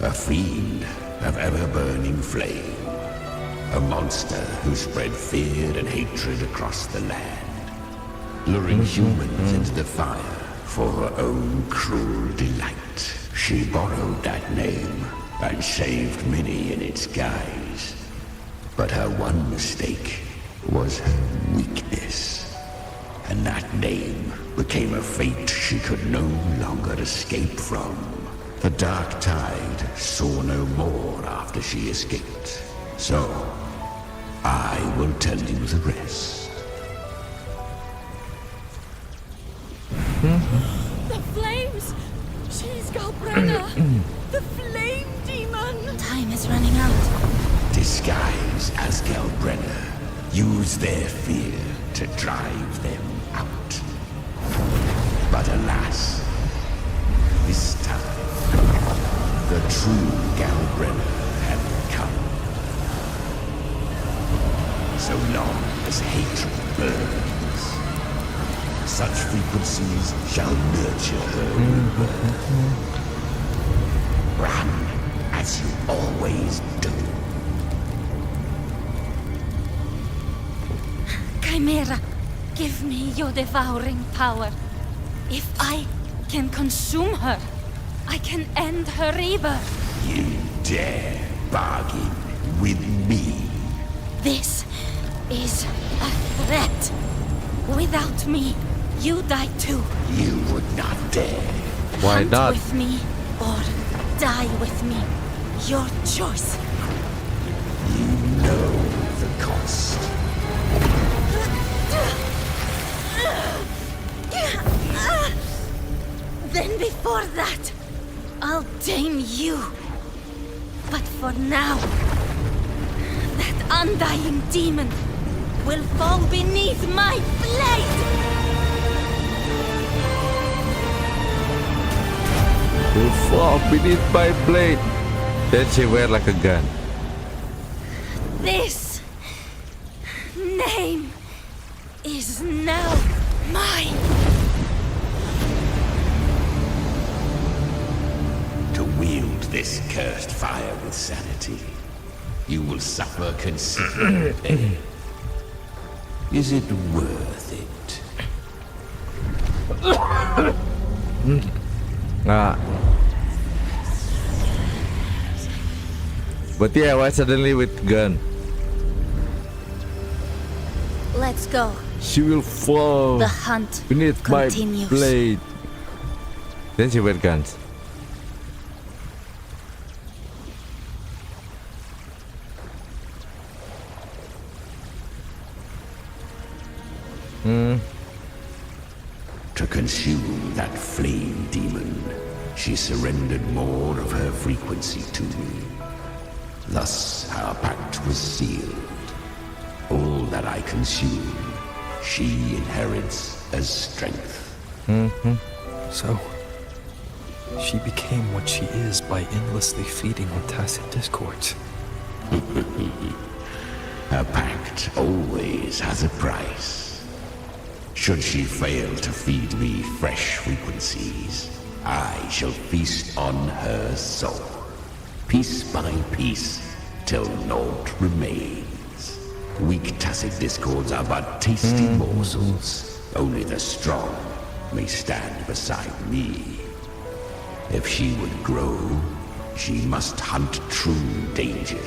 A fiend of ever-burning flame. A monster who spread fear and hatred across the land, luring humans into the fire for her own cruel delight. She borrowed that name and saved many in its guise. But her one mistake was her weakness. And that name became a fate she could no longer escape from. The dark tide saw no more after she escaped. So, I will tell you the rest. The flames! She's Galbrenna! The flame demon! Time is running out. Disguise as Galbrenna. Use their fear to drive them out. But alas, this time, the true Galbrenna had come. So long as hatred burns, such frequencies shall nurture her rebirth. Run as you always do. Chimera, give me your devouring power. If I can consume her, I can end her rebirth. You dare bargain with me? This is a threat. Without me, you die too. You would not dare. Why Hunt not? with me or die with me. Your choice. You know the cost. Then before that, I'll tame you. But for now, that undying demon will fall beneath my blade! Will fall beneath my blade. Then she wear like a gun. This name is now mine. To wield this cursed fire with sanity, you will suffer considerable pain. Is it worth it? But yeah, why suddenly with gun? Let's go. She will fall The hunt beneath my continues. blade. Then she wear guns. To consume that flame demon, she surrendered more of her frequency to me. Thus, our pact was sealed. All that I consume, she inherits as strength. So, she became what she is by endlessly feeding on tacit discords. A pact always has a price. Should she fail to feed me fresh frequencies, I shall feast on her soul, piece by piece, till naught remains. Weak tacit discords are but tasty morsels. Only the strong may stand beside me. If she would grow, she must hunt true danger.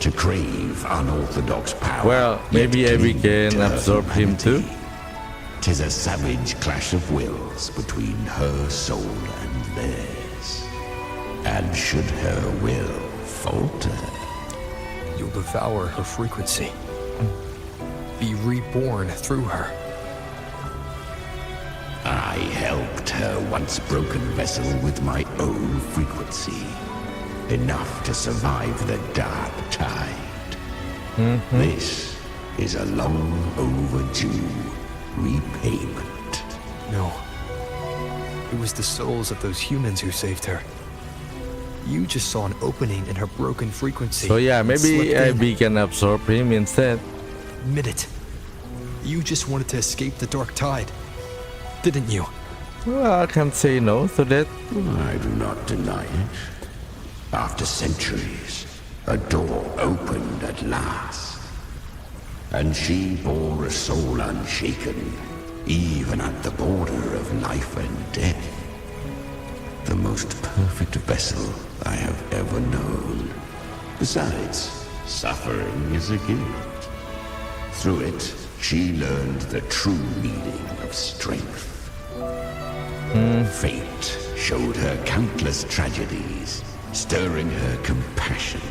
To crave unorthodox power. Well, maybe yet Abby cling can to absorb him too. Tis a savage clash of wills between her soul and theirs. And should her will falter, You'll devour her frequency. Be reborn through her. I helped her once broken vessel with my own frequency. Enough to survive the dark tide. This is a long overdue repayment. No. It was the souls of those humans who saved her. You just saw an opening in her broken frequency. So yeah, and maybe slipped in. Abby can absorb him instead. Admit it. You just wanted to escape the dark tide, didn't you? Well, I can't say no to that. I do not deny it. After centuries, a door opened at last. And she bore a soul unshaken, even at the border of life and death. The most perfect vessel I have ever known. Besides, suffering is a gift. Through it, she learned the true meaning of strength. Fate showed her countless tragedies, stirring her compassion,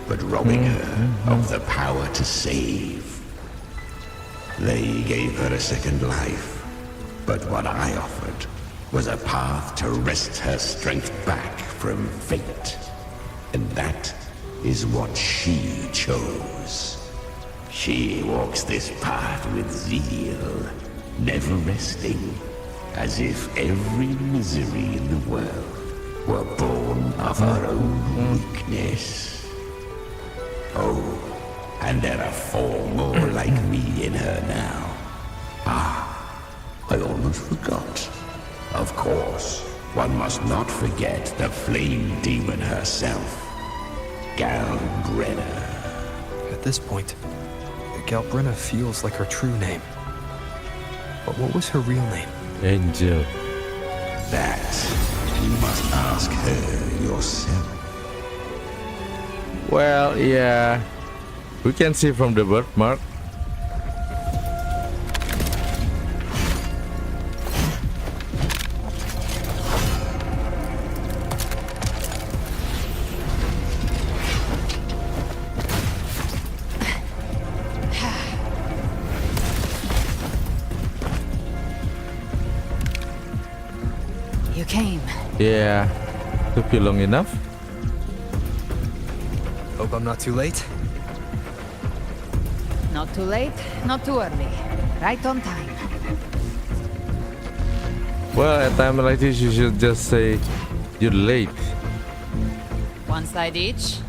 but robbing her of the power to save. They gave her a second life, but what I offered was a path to wrest her strength back from fate. And that is what she chose. She walks this path with zeal, never resting, as if every misery in the world were born of her own weakness. Oh, and there are 4 more like me in her now. I almost forgot. Of course, one must not forget the flame demon herself, Galbrenna. At this point, Galbrenna feels like her true name. But what was her real name? Angel. That you must ask her yourself. Well, yeah. We can see from the birthmark. You came. Yeah. Took you long enough? Hope I'm not too late. Not too late, not too early. Right on time. Well, at a time like this, you should just say you're late. One side each.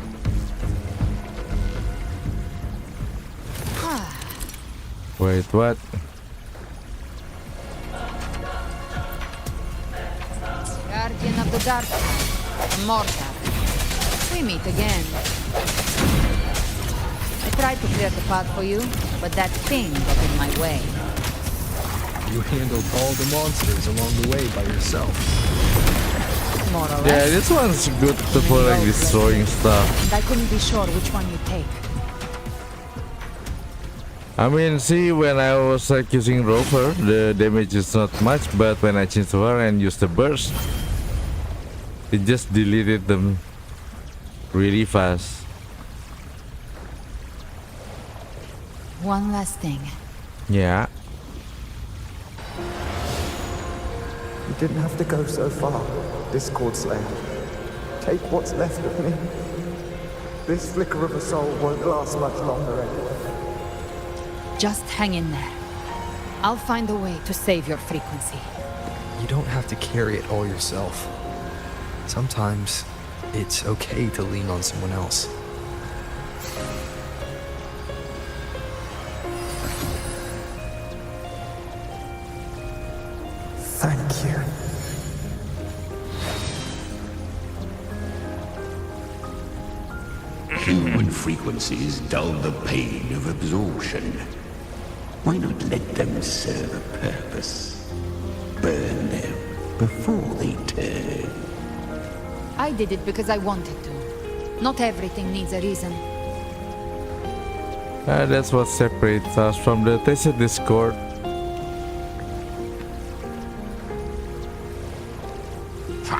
Wait, what? Guardian of the Dark Side, Mortar. We meet again. I tried to clear the path for you, but that thing got in my way. You handled all the monsters along the way by yourself. More or Yeah, less. this one's good for like destroying stuff. And I couldn't be sure which one you take. I mean, see, when I was like using Rover, the damage is not much, but when I changed to her and used the burst, it just deleted them really fast. One last thing. Yeah. You didn't have to go so far, Discord Slayer. Take what's left of me. This flicker of a soul won't last much longer anyway. Just hang in there. I'll find a way to save your frequency. You don't have to carry it all yourself. Sometimes it's okay to lean on someone else. Thank you. Human frequencies dull the pain of absorption. Why not let them serve a purpose? Burn them before they turn. I did it because I wanted to. Not everything needs a reason. That's what separates us from the Tested Discord. Ha!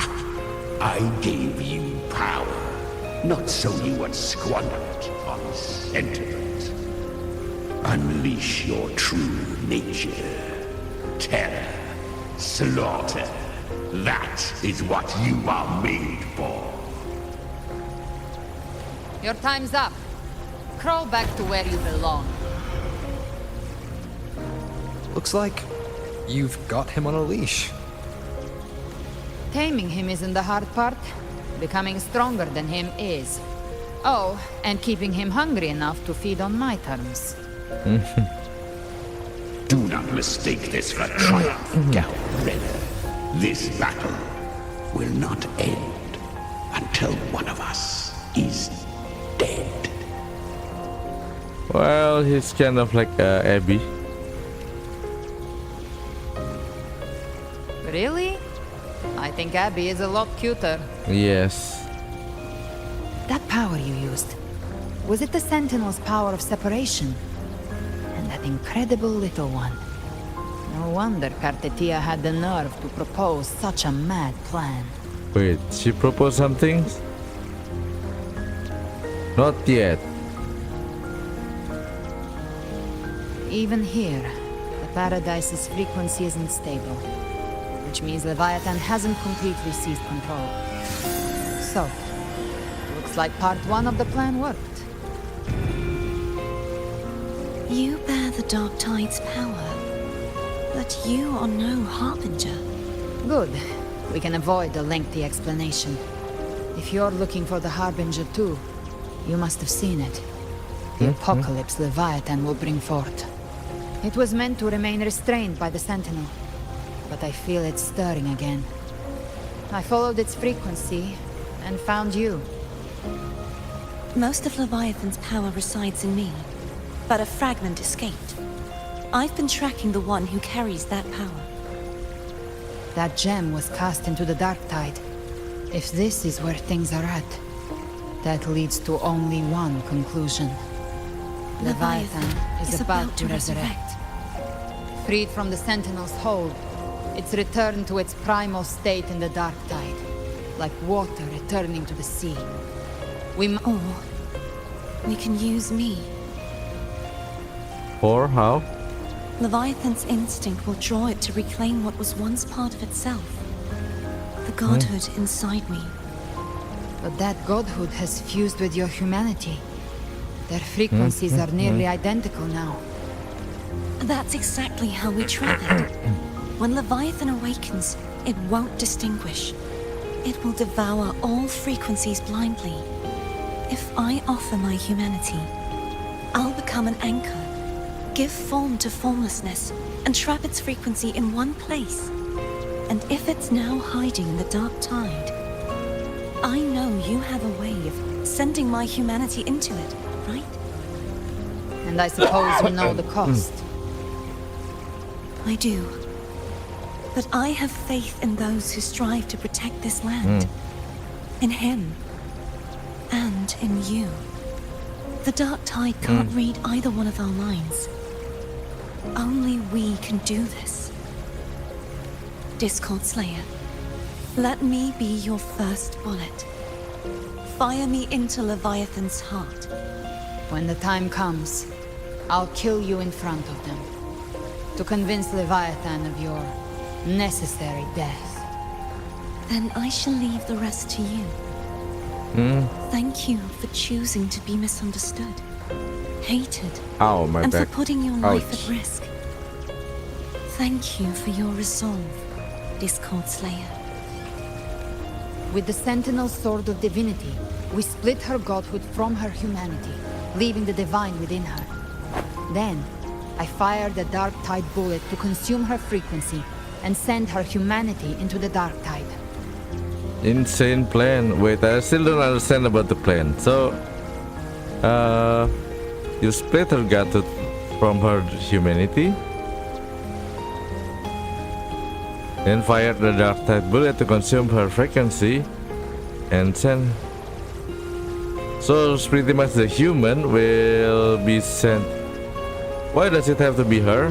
I gave you power, not so you would squander it on sentiment. Unleash your true nature. Terror, slaughter. That is what you are made for. Your time's up. Crawl back to where you belong. Looks like you've got him on a leash. Taming him isn't the hard part. Becoming stronger than him is. Oh, and keeping him hungry enough to feed on my terms. Do not mistake this for triumph, Gal Redder. This battle will not end until one of us is dead. Well, he's kind of like Abby. Really? I think Abby is a lot cuter. Yes. That power you used, was it the Sentinel's power of separation? And that incredible little one. No wonder Cartetia had the nerve to propose such a mad plan. Wait, she proposed something? Not yet. Even here, the Paradise's frequency isn't stable, which means Leviathan hasn't completely seized control. So, looks like part one of the plan worked. You bear the Dark Tide's power, but you are no Harbinger. Good. We can avoid a lengthy explanation. If you're looking for the Harbinger too, you must have seen it. The apocalypse Leviathan will bring forth. It was meant to remain restrained by the Sentinel, but I feel it stirring again. I followed its frequency and found you. Most of Leviathan's power resides in me, but a fragment escaped. I've been tracking the one who carries that power. That gem was cast into the Dark Tide. If this is where things are at, that leads to only one conclusion. Leviathan is about to resurrect. Freed from the Sentinel's hold, it's returned to its primal state in the Dark Tide, like water returning to the sea. Or we can use me. Or how? Leviathan's instinct will draw it to reclaim what was once part of itself. The godhood inside me. But that godhood has fused with your humanity. Their frequencies are nearly identical now. That's exactly how we trap it. When Leviathan awakens, it won't distinguish. It will devour all frequencies blindly. If I offer my humanity, I'll become an anchor, give form to formlessness, and trap its frequency in one place. And if it's now hiding in the Dark Tide, I know you have a way of sending my humanity into it, right? And I suppose you know the cost. I do. But I have faith in those who strive to protect this land. In him. And in you. The Dark Tide can't read either one of our minds. Only we can do this. Discord Slayer, let me be your first bullet. Fire me into Leviathan's heart. When the time comes, I'll kill you in front of them. To convince Leviathan of your necessary death. Then I shall leave the rest to you. Thank you for choosing to be misunderstood, hated, Ow, my and back. for putting your life Ouch. at risk. Thank you for your resolve, Discord Slayer. With the Sentinel Sword of Divinity, we split her godhood from her humanity, leaving the divine within her. Then, I fired the Dark Tide bullet to consume her frequency and send her humanity into the Dark Tide. Insane plan. Wait, I still don't understand about the plan. So, you split her godhood from her humanity, then fired the Dark Tide bullet to consume her frequency, and send. So it's pretty much the human will be sent. Why does it have to be her?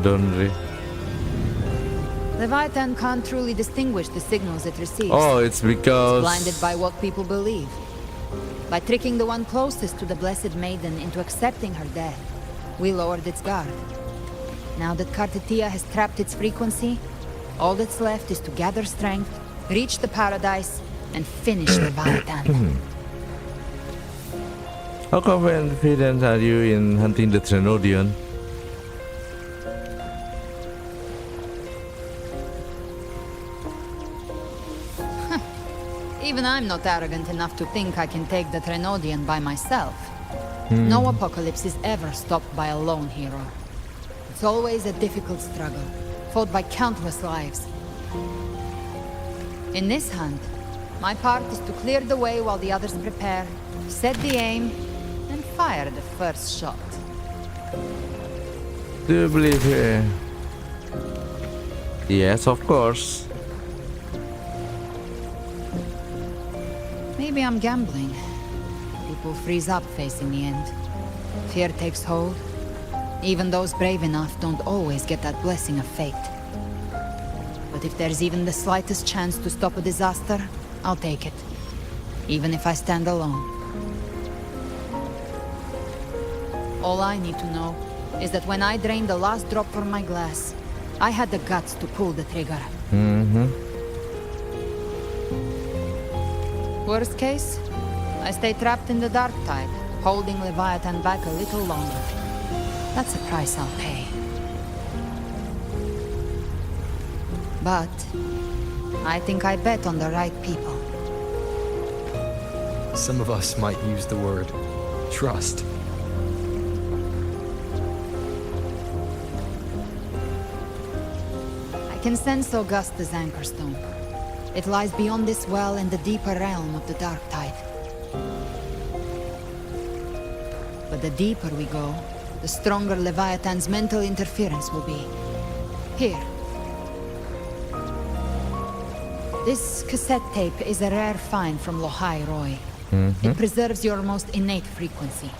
Don't really. Leviathan can't truly distinguish the signals it receives. Oh, it's because. It's blinded by what people believe. By tricking the one closest to the Blessed Maiden into accepting her death, we lowered its guard. Now that Kartetia has trapped its frequency, all that's left is to gather strength, reach the paradise, and finish Leviathan. How confident are you in hunting the Trenodion? Even I'm not arrogant enough to think I can take the Trenodian by myself. No apocalypse is ever stopped by a lone hero. It's always a difficult struggle, fought by countless lives. In this hunt, my part is to clear the way while the others prepare, set the aim, and fire the first shot. Do you believe her? Yes, of course. Maybe I'm gambling. People freeze up facing the end. Fear takes hold. Even those brave enough don't always get that blessing of fate. But if there's even the slightest chance to stop a disaster, I'll take it. Even if I stand alone. All I need to know is that when I drained the last drop from my glass, I had the guts to pull the trigger. Worst case, I stay trapped in the Dark Tide, holding Leviathan back a little longer. That's a price I'll pay. But I think I bet on the right people. Some of us might use the word trust. I can sense Augusta's anchor stone. It lies beyond this well in the deeper realm of the Dark Tide. But the deeper we go, the stronger Leviathan's mental interference will be. Here. This cassette tape is a rare find from Lohai Roy. It preserves your most innate frequency.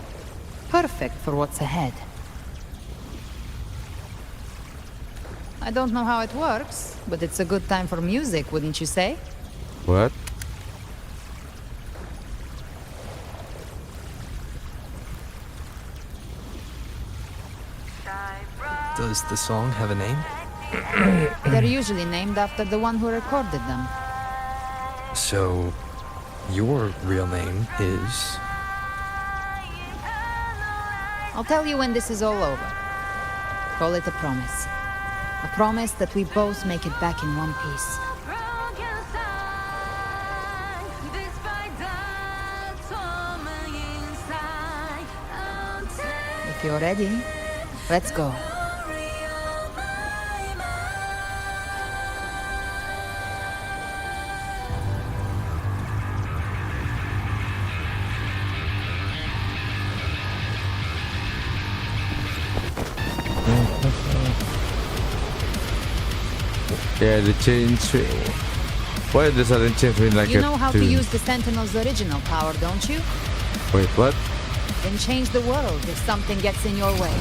Perfect for what's ahead. I don't know how it works, but it's a good time for music, wouldn't you say? What? Does the song have a name? They're usually named after the one who recorded them. So, your real name is... I'll tell you when this is all over. Call it a promise. A promise that we both make it back in one piece. If you're ready, let's go. Yeah, the change. Why does that change me like You know how to use the Sentinel's original power, don't you? Wait, what? Then change the world if something gets in your way.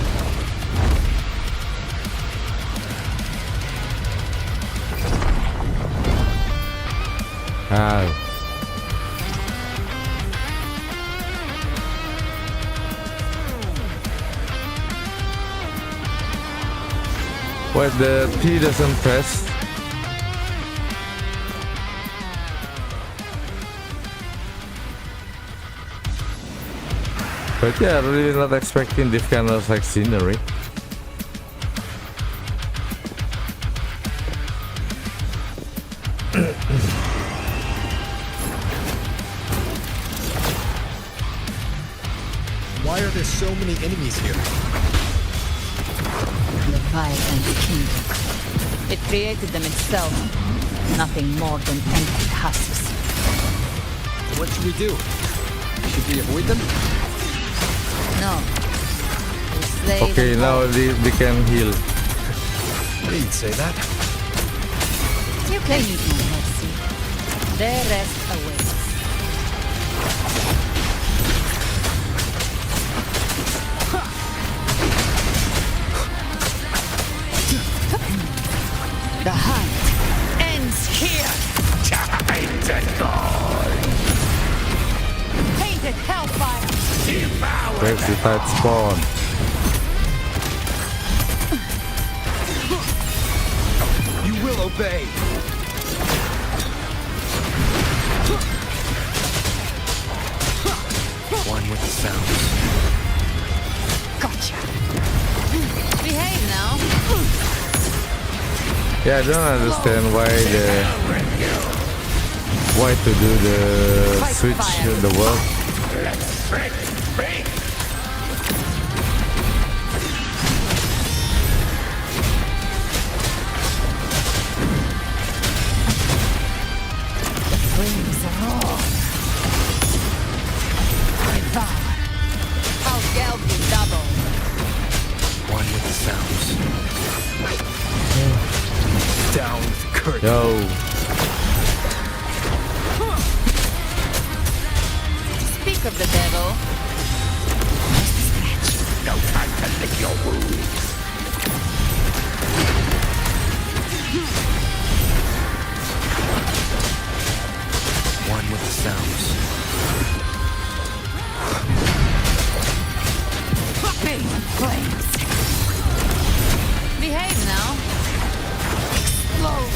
Ah. Wait, the T doesn't press. But yeah, really not expecting this kind of like scenery. Why are there so many enemies here? Leviathan's kingdom. It created them itself. Nothing more than empty husks. What should we do? Should we avoid them? No. We slay Okay, them now all. they can heal. You'd say that. You can need no mercy. Their rest awaits. The hunt ends here. Time to die. Painted hellfire. Where's the tide spawn? You will obey. One with the sounds. Gotcha. Behave now. Yeah, I don't understand why to do the switch in the world. The flames roar. Devour. How geld you double. One with the sounds. Down with the curtain. Yo. Speak of the devil. No time to lick your wounds. One with the sounds. Big flames. Behave now. Explode.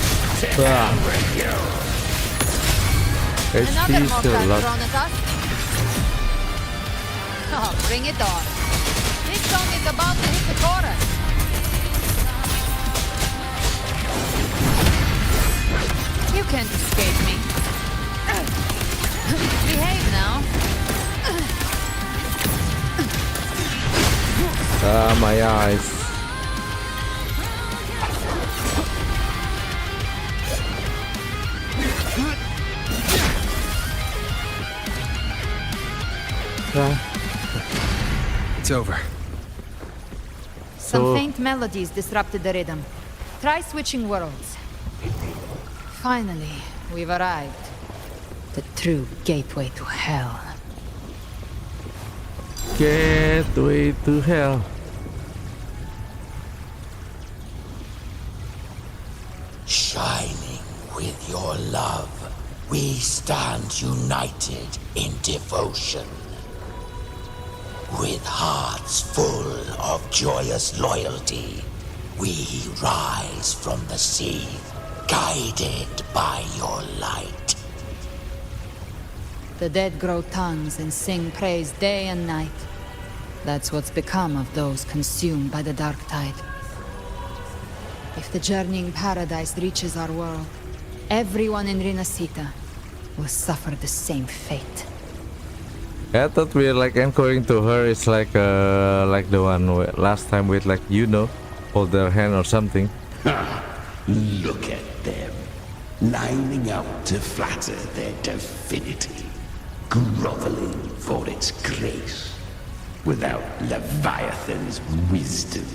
HP Another is more still a lot. thrown at us. Oh, bring it on. This song is about to hit the chorus. You can't escape me. Behave now. Ah, my eyes. It's over. Some So- faint melodies disrupted the rhythm. Try switching worlds. Finally, we've arrived. The true gateway to hell. Gateway to hell. Shining with your love, we stand united in devotion. With hearts full of joyous loyalty, we rise from the sea, guided by your light. The dead grow tongues and sing praise day and night. That's what's become of those consumed by the dark tide. If the journeying paradise reaches our world, everyone in Rinasita will suffer the same fate. I thought we were like anchoring to her. It's like the one last time with like hold their hand or something. Look at them, lining up to flatter their divinity, groveling for its grace. Without Leviathan's wisdom,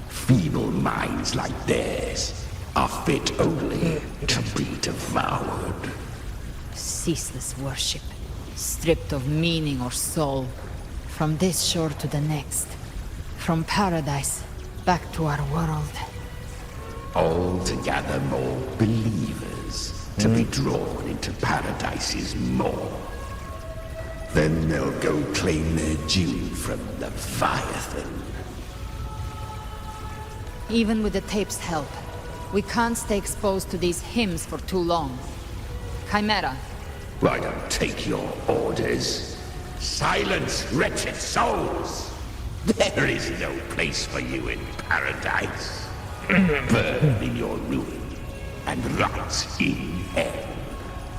feeble minds like theirs are fit only to be devoured. Ceaseless worship, stripped of meaning or soul. From this shore to the next. From paradise back to our world. All together more believers to be drawn into paradise's maw. Then they'll go claim their due from Leviathan. Even with the tape's help, we can't stay exposed to these hymns for too long. Chimera. I don't take your orders. Silence, wretched souls! There is no place for you in paradise. Burn in your ruin and rot in hell.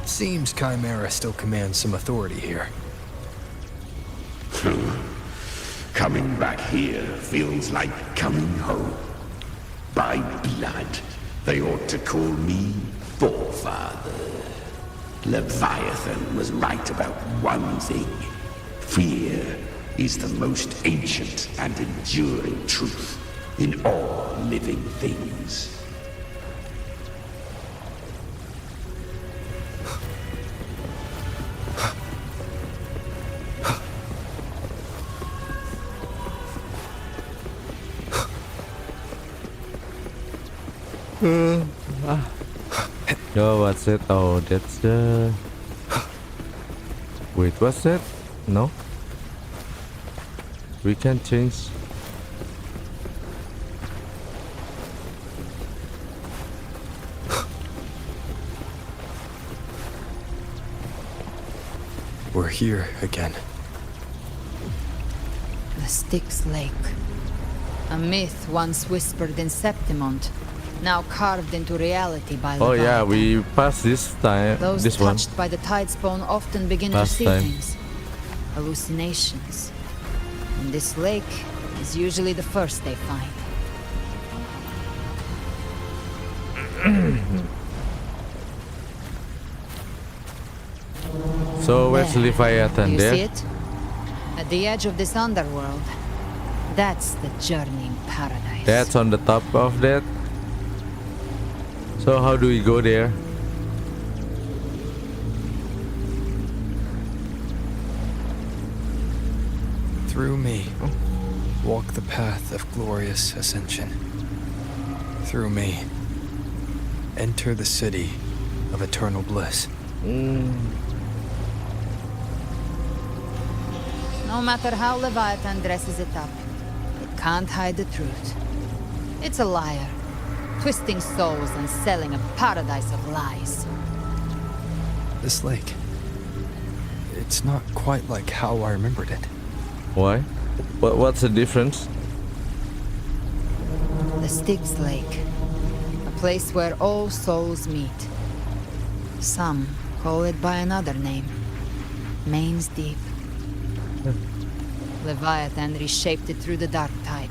Seems Chimera still commands some authority here. Coming back here feels like coming home. By blood, they ought to call me Forefather. Leviathan was right about one thing. Fear is the most ancient and enduring truth in all living things. Oh, what's it? Oh, that's the... Wait, what's that? No? We can change. We're here again. The Styx Lake. A myth once whispered in Septimont, now carved into reality by Oh Leviathan. yeah, we passed this time. Those this one. touched by the tide spawn often begin Last to see time. things. Hallucinations. And this lake is usually the first they find. So where's There. Leviathan? You There? see it? At the edge of this underworld. That's the journeying paradise. That's on the top of that. So how do we go there? Through me, walk the path of glorious ascension. Through me, enter the city of eternal bliss. No matter how Leviathan dresses it up, it can't hide the truth. It's a liar, twisting souls and selling a paradise of lies. This lake, it's not quite like how I remembered it. Why? What's the difference? The Styx Lake, a place where all souls meet. Some call it by another name, Main's Deep. Leviathan reshaped it through the dark tide,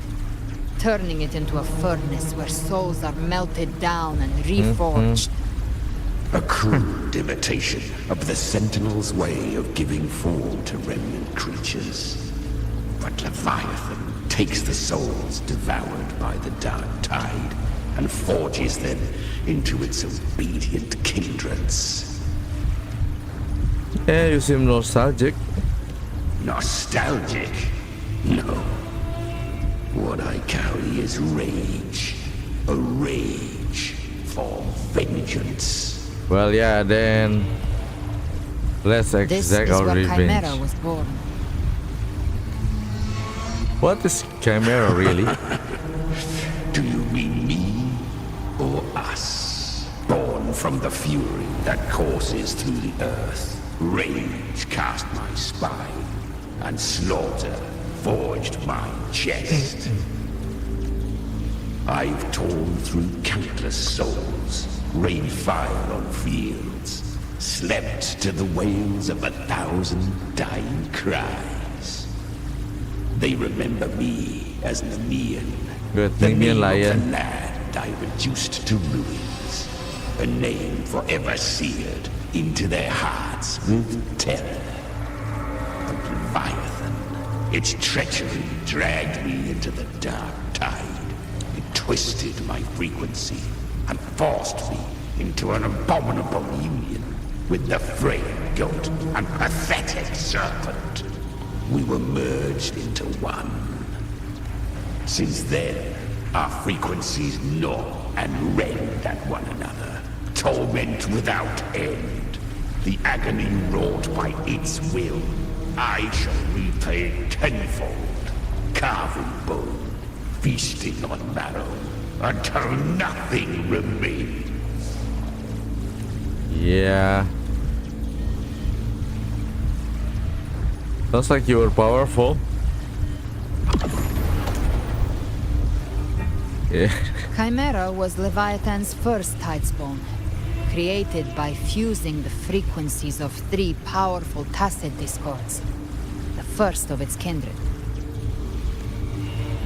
turning it into a furnace where souls are melted down and reforged. A crude imitation of the Sentinel's way of giving form to remnant creatures. But Leviathan takes the souls devoured by the dark tide and forges them into its obedient kindreds. Yeah, you seem nostalgic. Nostalgic? No. What I carry is rage. A rage for vengeance. Well, yeah, then let's This exact is our where revenge. Chimera was born. What is Chimera really? Do you mean me or us? Born from the fury that courses through the earth, rage cast my spine, and slaughter forged my chest. I've torn through countless souls, rained fire on fields, slept to the wails of 1,000 dying cries. They remember me as Nemean, Good, the Nemean name lion. of the land I reduced to ruins, a name forever seared into their hearts with terror. But Leviathan, its treachery dragged me into the dark tide. It twisted my frequency and forced me into an abominable union with the frail goat and pathetic serpent. we were merged into one. Since then, our frequencies gnaw and rend at one another, torment without end. The agony wrought by its will, I shall repay tenfold, carving bone, feasting on marrow, until nothing remains. Yeah. Sounds like you were powerful. Yeah. Chimera was Leviathan's first tidespawn, created by fusing the frequencies of 3 powerful tacit discords, the first of its kindred.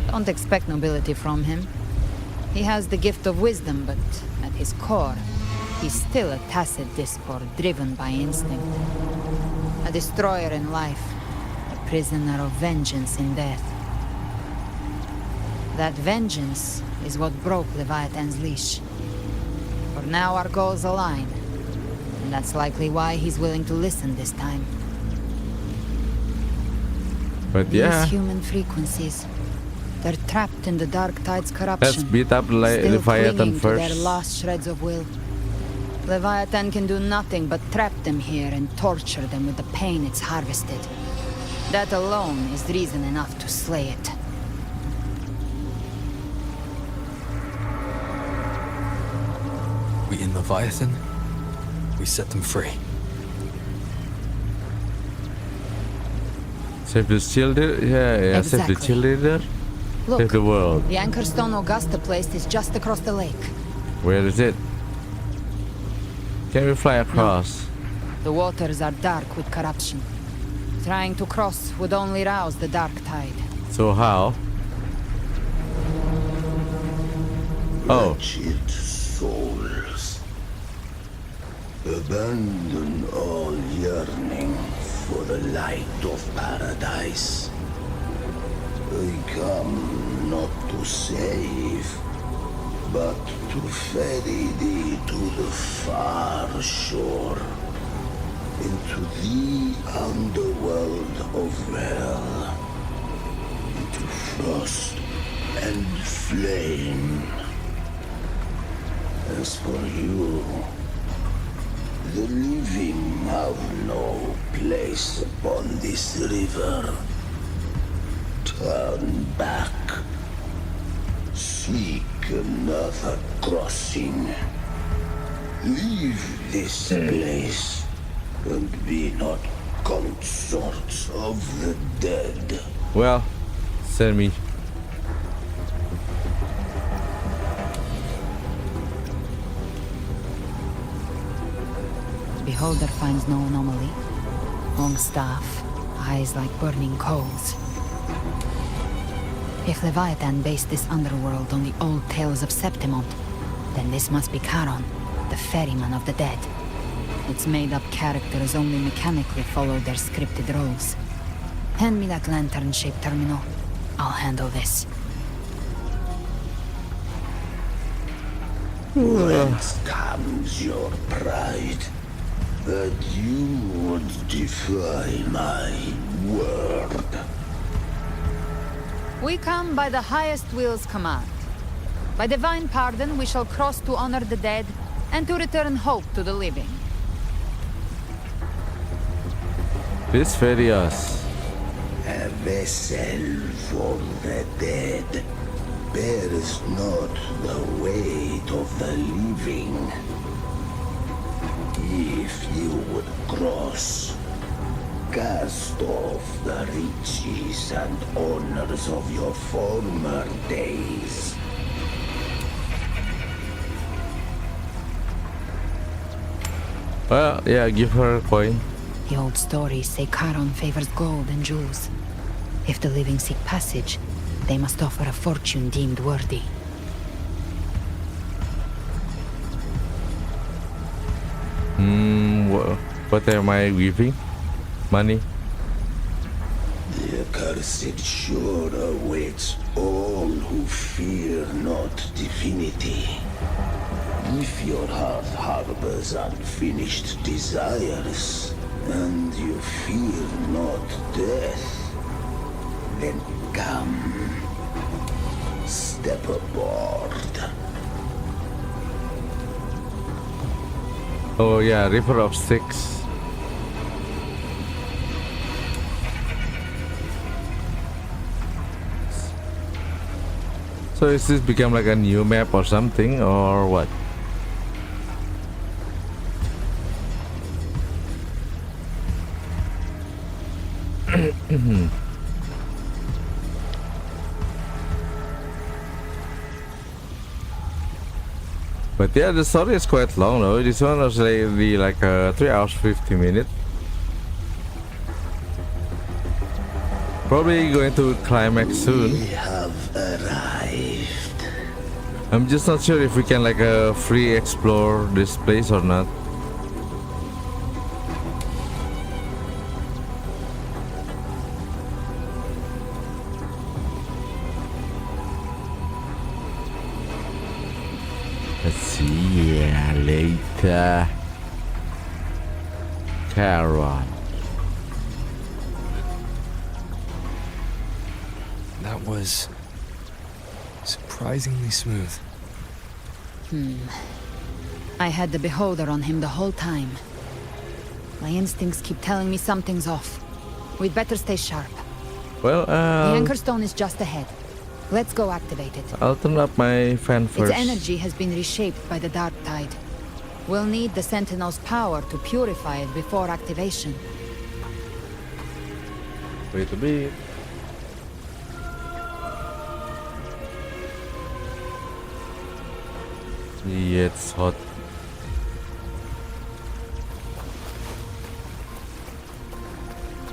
Don't expect nobility from him. He has the gift of wisdom, but at his core, he's still a tacit discord driven by instinct. A destroyer in life, a prisoner of vengeance in death. That vengeance is what broke Leviathan's leash. For now our goals align, and that's likely why he's willing to listen this time. But yeah, These human frequencies, they're trapped in the Dark Tide's corruption. let's beat up still Leviathan clinging to their first. last shreds of will. Leviathan can do nothing but trap them here and torture them with the pain it's harvested. That alone is reason enough to slay it. We in Leviathan, we set them free. Save the cheerleader? Yeah, save the Exactly. cheerleader. Look, Save the world. the Anchorstone Augusta placed is just across the lake. Where is it? Can we fly across? The waters are dark with corruption. Trying to cross would only rouse the Dark Tide. So how? Oh. Wretched souls, abandon all yearning for the light of paradise. I come not to save, but to ferry thee to the far shore, into the underworld of hell, into frost and flame. As for you, the living have no place upon this river. Turn back. Seek another crossing. Leave this place, and be not consorts of the dead. Well, send me. Beholder finds no anomaly. Long staff, eyes like burning coals. If Leviathan based this underworld on the old tales of Septimont, then this must be Charon, the ferryman of the dead. Its made-up characters only mechanically follow their scripted roles. Hand me that lantern-shaped terminal. I'll handle this. Whence comes your pride? That you would defy my word. We come by the highest will's command. By divine pardon, we shall cross to honor the dead and to return hope to the living. Please ferry us. A vessel for the dead bears not the weight of the living. If you would cross, cast off the riches and honors of your former days. Well, yeah, give her a coin. The old stories say Charon favors gold and jewels. If the living seek passage, they must offer a fortune deemed worthy. What am I giving? Money? The accursed shore awaits all who fear not divinity. If your heart harbors unfinished desires, and you fear not death, Then come. Step aboard. Oh yeah, River of Styx. So is this become like a new map or something, or what? But yeah, the story is quite long though. This one was like 3 hours 50 minutes. Probably going to climax soon. We have arrived. I'm just not sure if we can like free explore this place or not. Let's see. Yeah, later. Caron. That was surprisingly smooth. I had the beholder on him the whole time. My instincts keep telling me something's off. We'd better stay sharp. Well, The anchor stone is just ahead. Let's go activate it. I'll turn up my fan first. Its energy has been reshaped by the dark tide. We'll need the Sentinel's power to purify it before activation. Wait a bit. Yeah, it's hot.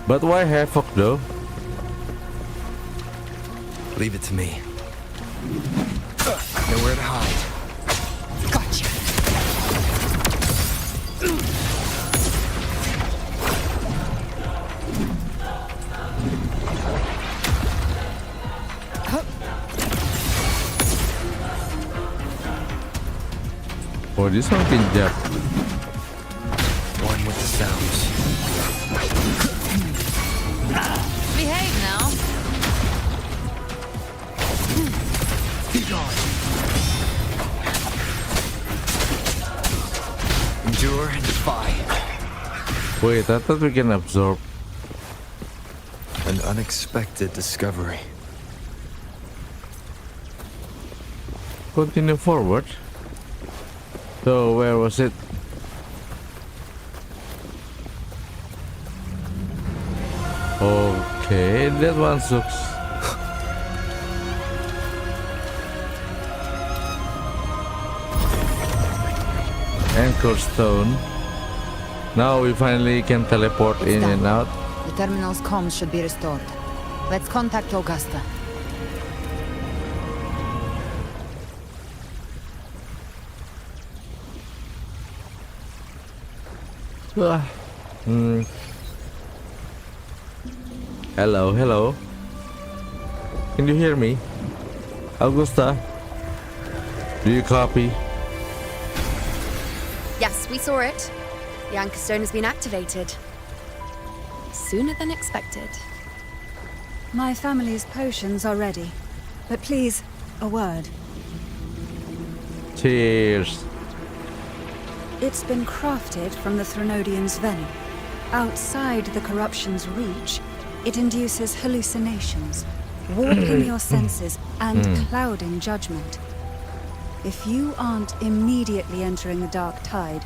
But why Havoc though? Leave it to me. Nowhere to hide. Gotcha. Oh, this one can jump. One with the sounds. Behave now. Be gone. Endure and defy. Wait, I thought we can absorb. An unexpected discovery. Continue forward. So where was it? Okay, that one looks. Anchor stone. Now we finally can teleport in and out. The terminal's comms should be restored. Let's contact Augusta. Hello, hello. Can you hear me? Augusta? Do you copy? Yes, we saw it. The anchor stone has been activated. Sooner than expected. My family's potions are ready. But please, a word. Cheers. It's been crafted from the Threnodian's venom. Outside the corruption's reach, it induces hallucinations, warping your senses and clouding judgment. If you aren't immediately entering the dark tide,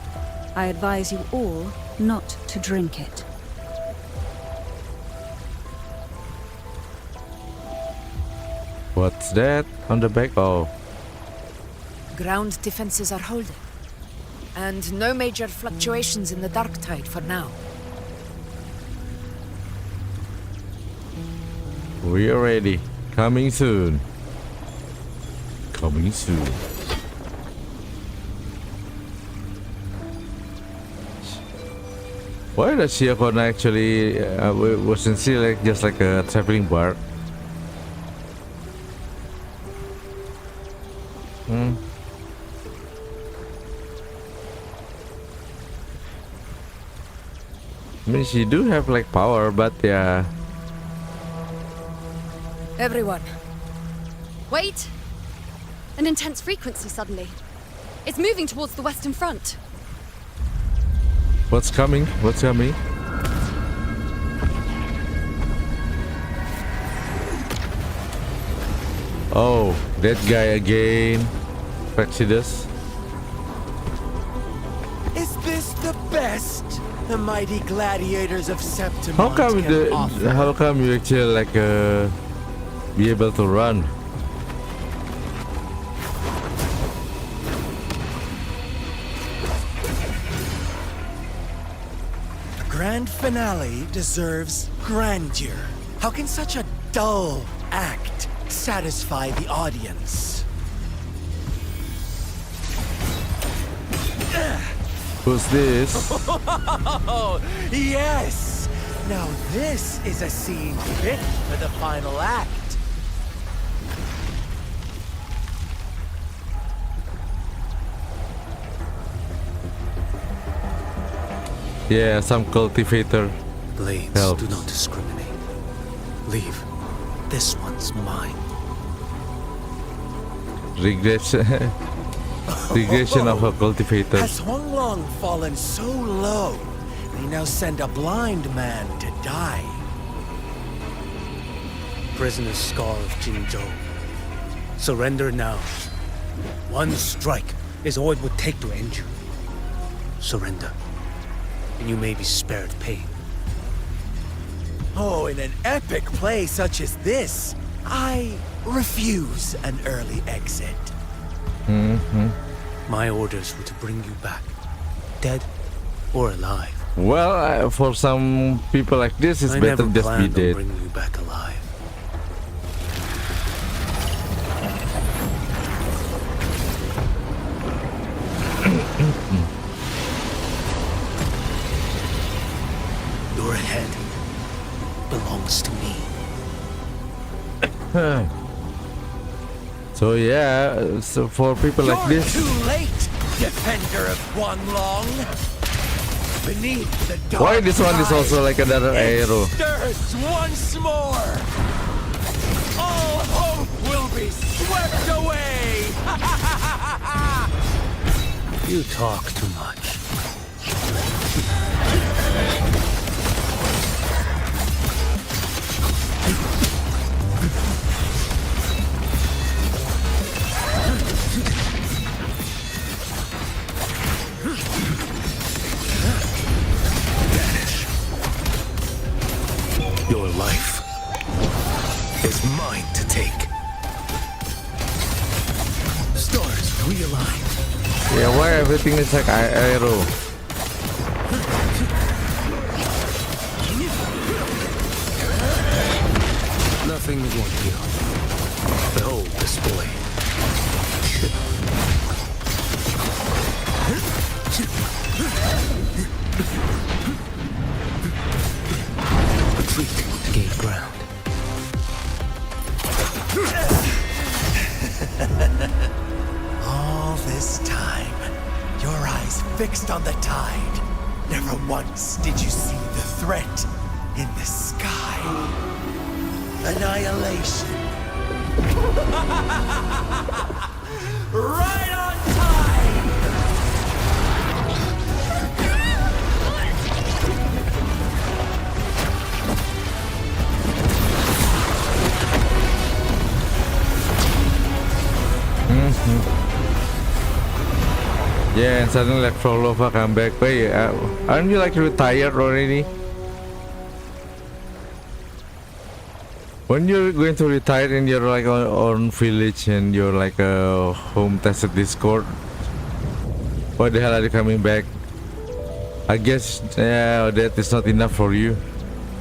I advise you all not to drink it. What's that on the back? Oh. Ground defenses are holding. And no major fluctuations in the dark tide for now. We are ready. Coming soon. Coming soon. Why does Shiakon actually wasn't she like just like a traveling bar? I mean, she do have like power, but yeah. Everyone. Wait! An intense frequency suddenly. It's moving towards the Western Front. What's coming? What's coming? Oh, that guy again. Praxidus. Is this the best the mighty gladiators of Septimont How come can offer? how come you actually like be able to run? The grand finale deserves grandeur. How can such a dull act satisfy the audience? Who's this? Yes! Now this is a scene fit for the final act. Yeah, some cultivator. Blades helps. do not discriminate. Leave. This one's mine. Regression. Regression of a cultivator. Has Huang Long fallen so low, they now send a blind man to die? Prisoner's Scar of Jinzhou. Surrender now. One strike is all it would take to end you. Surrender, and you may be spared pain. Oh, in an epic play such as this, I refuse an early exit. My orders were to bring you back, dead or alive. Well, for some people like this, it's I better never just be planned on dead. bringing you back alive. Your head belongs to me. So yeah, so for people like You're this, too late, defender of Guanlong. Beneath the dark why this one is also like another it arrow? stirs once more. All hope will be swept away. You talk too much. Your life is mine to take. Stars realign. Yeah, why everything is like arrow? Nothing won't heal. Behold display. Retreat to gain ground. All this time, your eyes fixed on the tide. Never once did you see the threat in the sky. Annihilation. Right on time! Yeah, and suddenly like Frolova come back. Wait, aren't you like retired already? When you're going to retire in your like own village and you're like a home tested Discord, why the hell are you coming back? I guess that is not enough for you.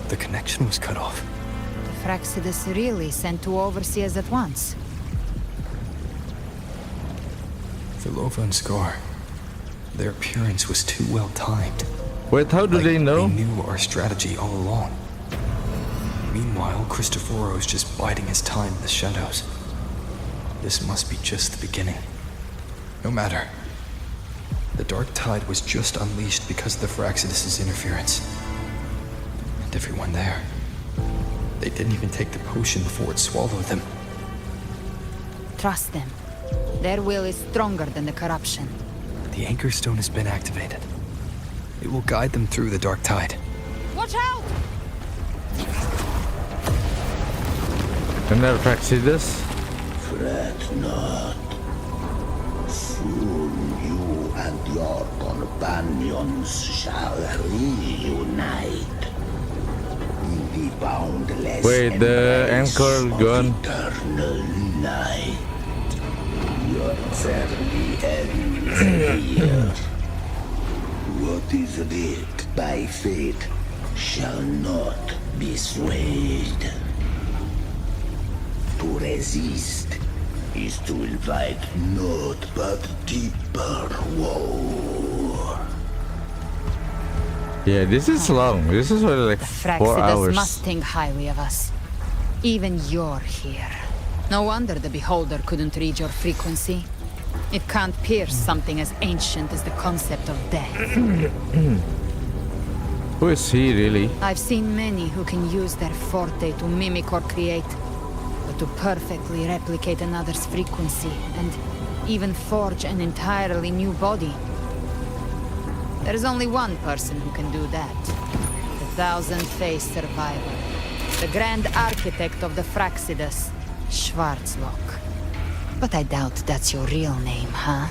The connection was cut off. Fraxidus really sent two overseers at once. Vilova and Scar. Their appearance was too well timed. Wait, how do they know? They knew our strategy all along. Meanwhile, Cristoforo's just biding his time in the shadows. This must be just the beginning. No matter. The Dark Tide was just unleashed because of the Fraxidus' interference. And everyone there. They didn't even take the potion before it swallowed them. Trust them. Their will is stronger than the corruption. The Anchor Stone has been activated. It will guide them through the Dark Tide. Watch out! Another Praxidus? Fret not. Soon you and your companions shall reunite in the boundless Wait, the anchor embrace of gone. eternal night. Your journey ends here. What is writ by fate shall not be swayed. To resist is to invite naught but deeper woe. Yeah, this is long. This is only like 4 Fraxidus hours. must think highly of us. Even you're here. No wonder the Beholder couldn't read your frequency. It can't pierce something as ancient as the concept of death. Who is he really? I've seen many who can use their forte to mimic or create, but to perfectly replicate another's frequency and even forge an entirely new body. There's only one person who can do that. The thousand-faced survivor. The grand architect of the Fraxidus, Schwarzlock. But I doubt that's your real name, huh?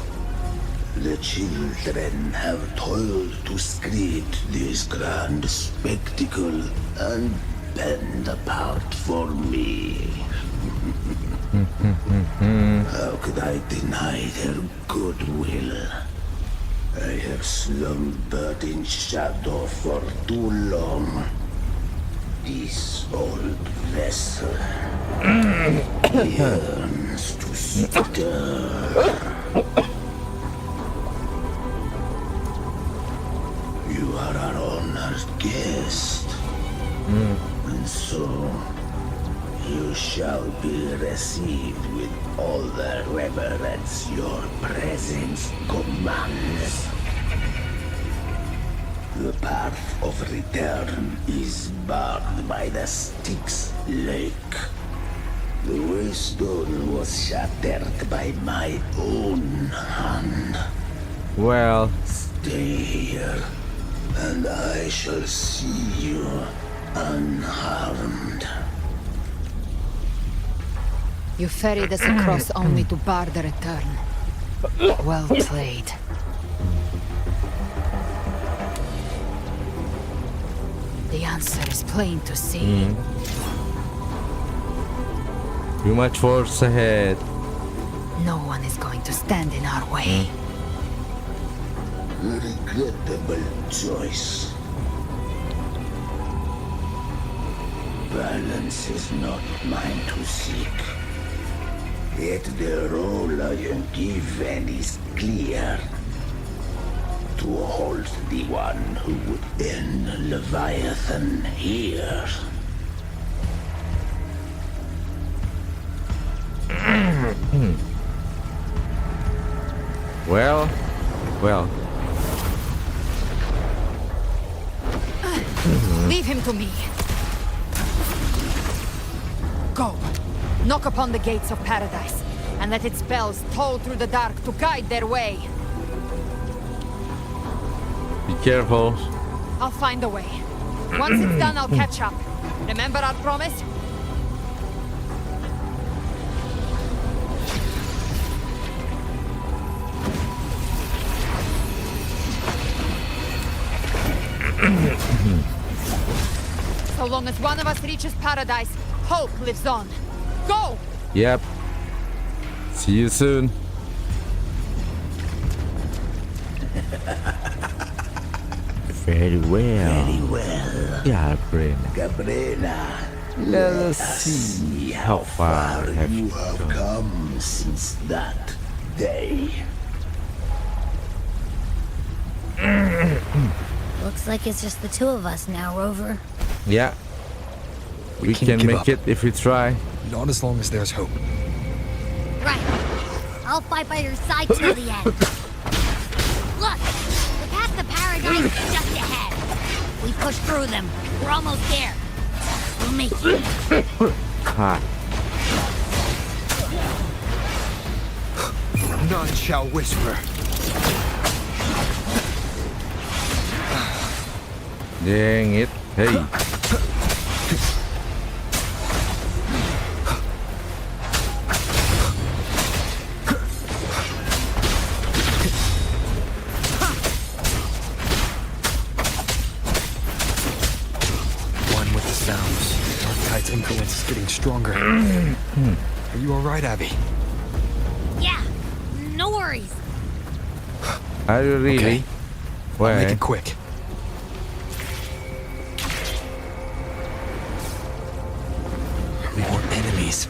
The children have toiled to script this grand spectacle and bend apart for me. How could I deny their goodwill? I have slumbered in shadow for too long. This old vessel yearns to stir. You are our honored guest, and so you shall be received with all the reverence your presence commands. The path of return is barred by the Styx Lake. The waystone was shattered by my own hand. Well, stay here, and I shall see you unharmed. You ferried us across only to bar the return. Well played. The answer is plain to see. Too much force ahead. No one is going to stand in our way. Regrettable choice. Balance is not mine to seek. Yet the role I am given is clear. To hold the one who would end Leviathan here. Well. Leave him to me. Go. Knock upon the gates of paradise, and let its bells toll through the dark to guide their way. Be careful. I'll find a way. Once it's done, I'll catch up. Remember our promise? So long as one of us reaches paradise, hope lives on. Go! Yep. See you soon. Very well. Very well. Yeah, brain. Gabrina, Let us see how far have you you have gone. come since that day. Looks like it's just the two of us now, Rover. Yeah. We can't can give make up. it if we try. Not as long as there's hope. Right. I'll fight by your side till the end. Look! The path to paradise is just ahead. We push through them. We're almost there. We'll make you. Ha. None shall whisper. Dang it. Hey. One with the sounds. Dark Tide's influence is getting stronger. Are you alright, Abby? Yeah, no worries. Are you really? Okay. Why? I'll make it quick. More enemies.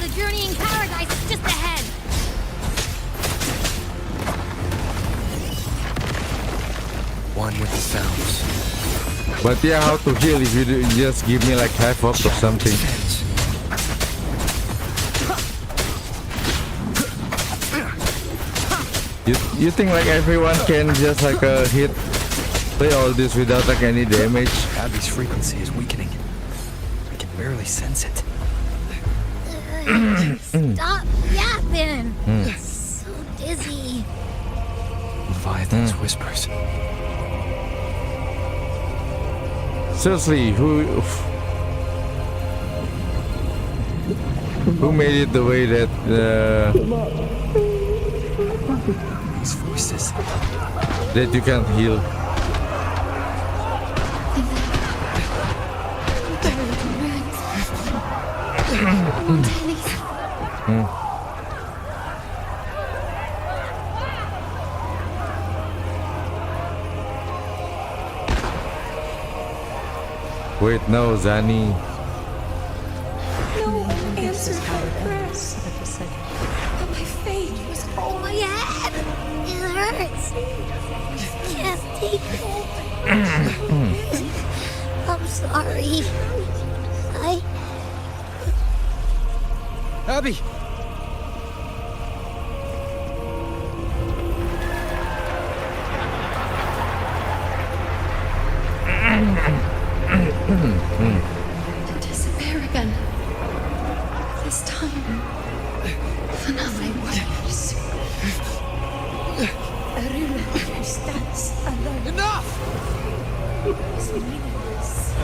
The journey in paradise is just ahead. One with the sounds. But yeah, how to heal if you just give me like half up or something. You think like everyone can just like play all this without like any damage? Abby's frequency is weakening. I can barely sense it. Stop yapping. It's so dizzy. Leviathan's whispers. Seriously, who made it the way that These voices that you can't heal? Wait, no, Zani. No one answered my prayers. But my fate was all My head! It hurts. I can't take it. I'm sorry. Abby! disappear again. This time, for nothing matters. Aruna stands alone. Enough! It's meaningless.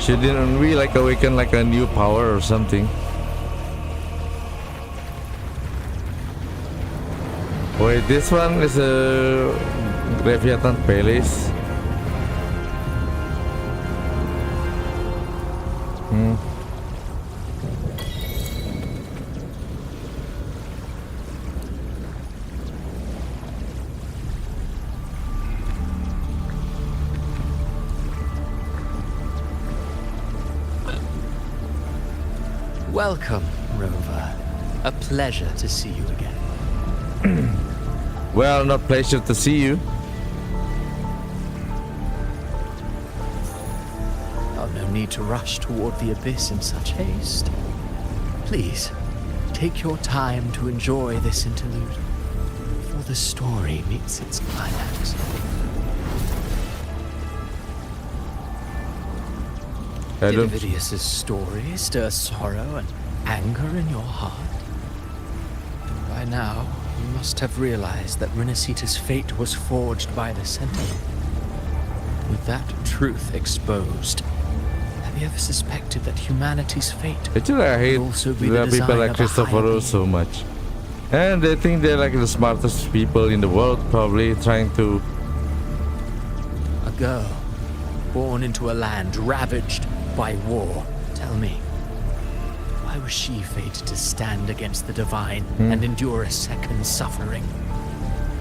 She didn't really like awaken like a new power or something. Wait, this one is a Leviathan Palace. Welcome, Rover. A pleasure to see you again. Well, not pleasure to see you. Oh, no need to rush toward the abyss in such haste. Please, take your time to enjoy this interlude, before the story meets its climax. Did Ovidius's story stir sorrow and anger in your heart? By now, you must have realized that Renacita's fate was forged by the Sentinel. With that truth exposed, have you ever suspected that humanity's fate Actually, I hate also be the the people design like of a Christopher higher Rose so much. And they think they're like the smartest people in the world, probably trying to... A girl, born into a land ravaged by war. Tell me, why was she fated to stand against the divine and endure a second suffering?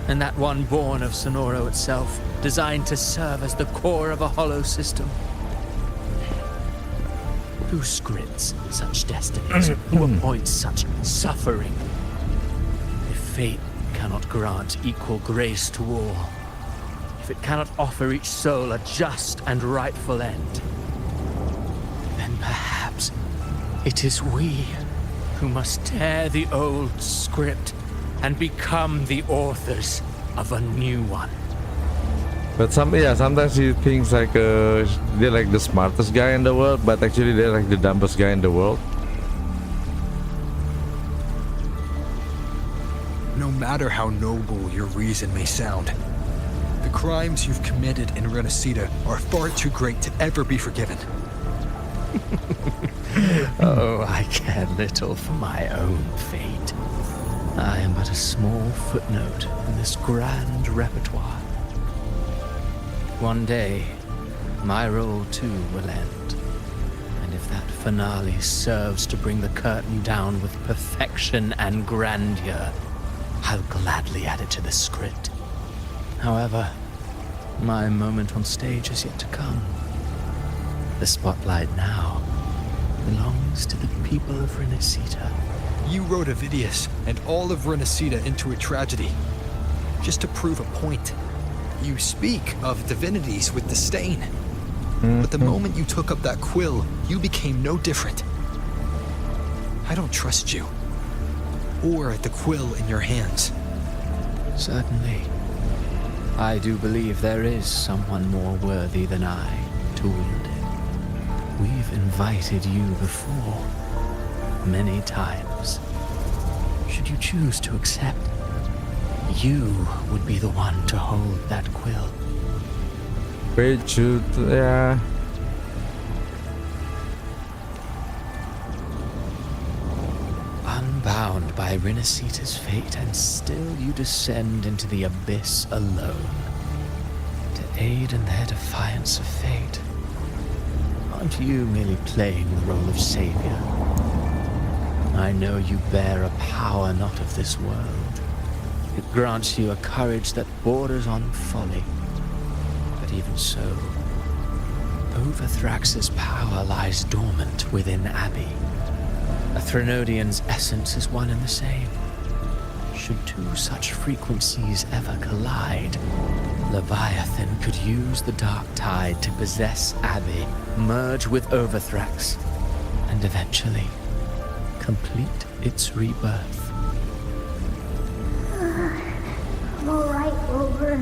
And that one born of Sonoro itself, designed to serve as the core of a hollow system? Who scripts such destinies? Who appoints such suffering? If fate cannot grant equal grace to all, if it cannot offer each soul a just and rightful end, then perhaps it is we who must tear the old script and become the authors of a new one. But sometimes he thinks like they're like the smartest guy in the world, but actually they're like the dumbest guy in the world. No matter how noble your reason may sound, the crimes you've committed in Renacita are far too great to ever be forgiven. Oh, I care little for my own fate. I am but a small footnote in this grand repertoire. One day, my role too will end. And if that finale serves to bring the curtain down with perfection and grandeur, I'll gladly add it to the script. However, my moment on stage is yet to come. The spotlight now belongs to the people of Renacita. You wrote Avidius and all of Renacita into a tragedy, just to prove a point. You speak of divinities with disdain. But the moment you took up that quill, you became no different. I don't trust you. Or the quill in your hands. Certainly. I do believe there is someone more worthy than I to wield it. We've invited you before, many times. Should you choose to accept, you would be the one to hold that quill. Wait, shoot, yeah. Unbound by Renacita's fate, and still you descend into the abyss alone, to aid in their defiance of fate. Aren't you merely playing the role of savior? I know you bear a power not of this world. It grants you a courage that borders on folly. But even so, Overthrax's power lies dormant within Abbey. A Threnodian's essence is one and the same. Should two such frequencies ever collide, Leviathan could use the dark tide to possess Abbey, merge with Overthrax, and eventually complete its rebirth. I'm alright, Wilbur.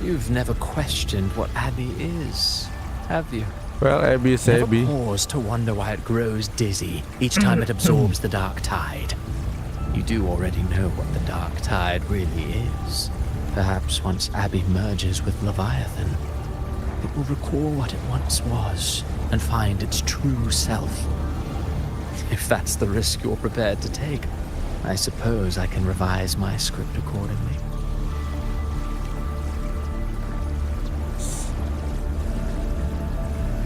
You've never questioned what Abbey is, have you? Well, Abby is Abby. Never pause to wonder why it grows dizzy each time it absorbs the dark tide. You do already know what the dark tide really is. Perhaps once Abbey merges with Leviathan, it will recall what it once was and find its true self. If that's the risk you're prepared to take, I suppose I can revise my script accordingly.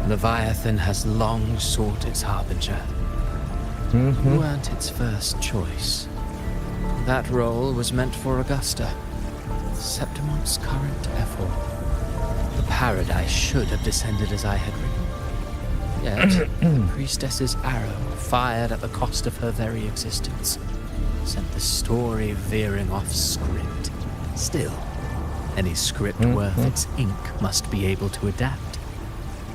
Leviathan has long sought its harbinger. You weren't its first choice. That role was meant for Augusta, Septimon's current effort. The paradise should have descended as I had written. Yet, the priestess's arrow, fired at the cost of her very existence, sent the story veering off script. Still, any script worth its ink must be able to adapt.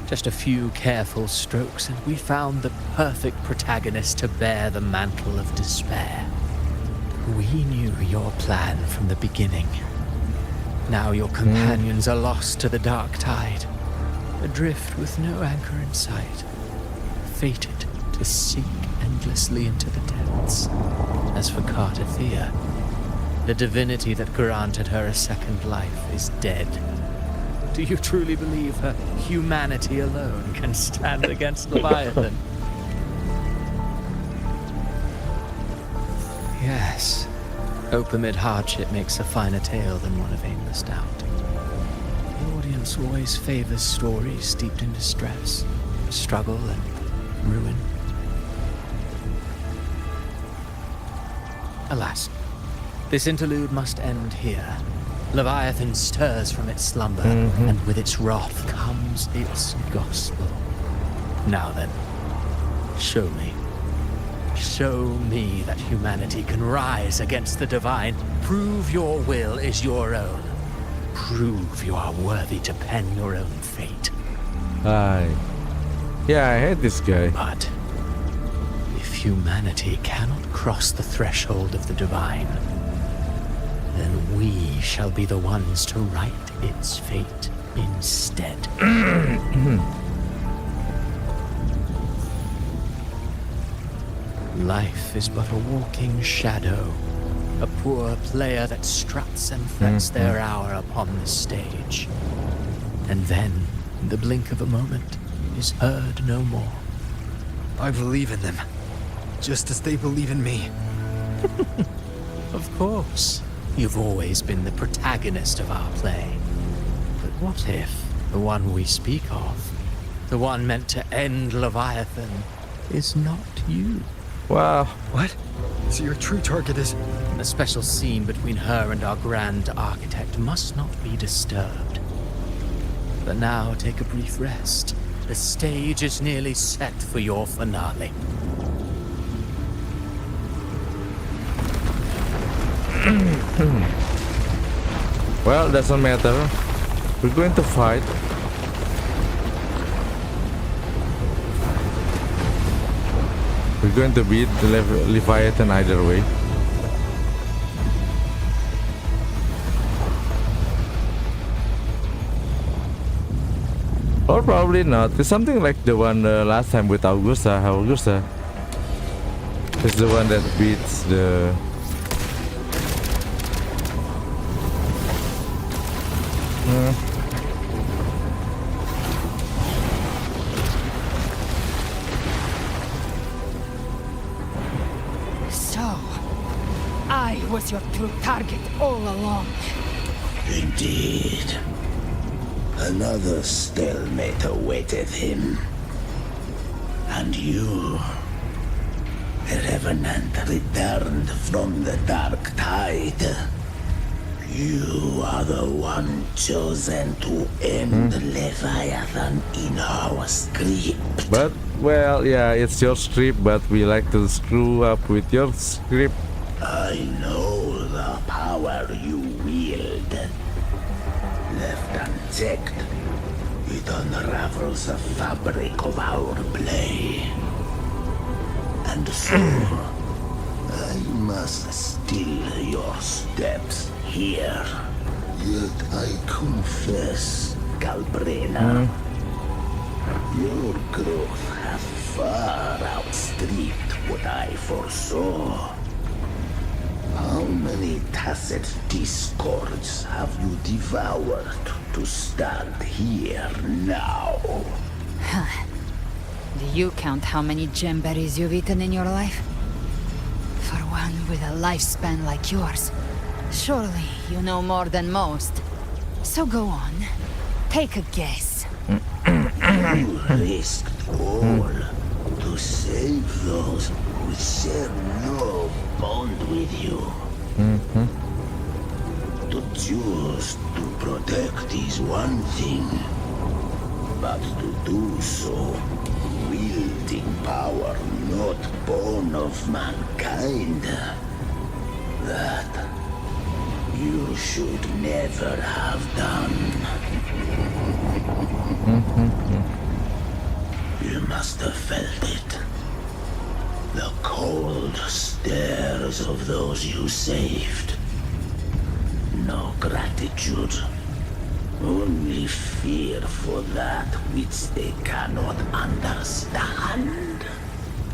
Just a few careful strokes, and we found the perfect protagonist to bear the mantle of despair. We knew your plan from the beginning. Now your companions are lost to the dark tide, adrift with no anchor in sight, fated to sink endlessly into the depths. As for Cartathea, the divinity that granted her a second life is dead. Do you truly believe her humanity alone can stand against Leviathan? Yes. Hope amid hardship makes a finer tale than one of aimless doubt. The audience always favors stories steeped in distress, struggle, and ruin. Alas, this interlude must end here. Leviathan stirs from its slumber, and with its wrath comes its gospel. Now then, show me. Show me that humanity can rise against the divine. Prove your will is your own. Prove you are worthy to pen your own fate. Yeah, I hate this guy. But if humanity cannot cross the threshold of the divine, then we shall be the ones to write its fate. instead. Life is but a walking shadow, a poor player that struts and frets their hour upon the stage, and then, in the blink of a moment, is heard no more. I believe in them, just as they believe in me. Of course, you've always been the protagonist of our play. But what if the one we speak of, the one meant to end Leviathan, is not you? Wow. What? So your true target is... A special scene between her and our grand architect must not be disturbed. But now take a brief rest. The stage is nearly set for your finale. Well, doesn't matter. We're going to fight. We're going to beat the Leviathan either way. Or probably not. It's something like the one last time with Augusta. Augusta is the one that beats the... So, I was your true target all along. Indeed. Another stalemate awaited him. And you, a revenant returned from the dark tide. You are the one chosen to end Leviathan in our script. But, well, yeah, it's your script, but we like to screw up with your script. I know the power you wield. Left unchecked, it unravels the fabric of our play. And so, I must still your steps here. Yet I confess, Galbrena, your growth has far outstripped what I foresaw. How many tacit discords have you devoured to stand here now? Do you count how many gemberries you've eaten in your life? For one with a lifespan like yours, surely you know more than most. So go on, take a guess. You risked all to save those who share no bond with you. To choose to protect is one thing, but to do so wielding power not born of mankind, that you should never have done. You must have felt it. The cold stares of those you saved. No gratitude. Only fear for that which they cannot understand.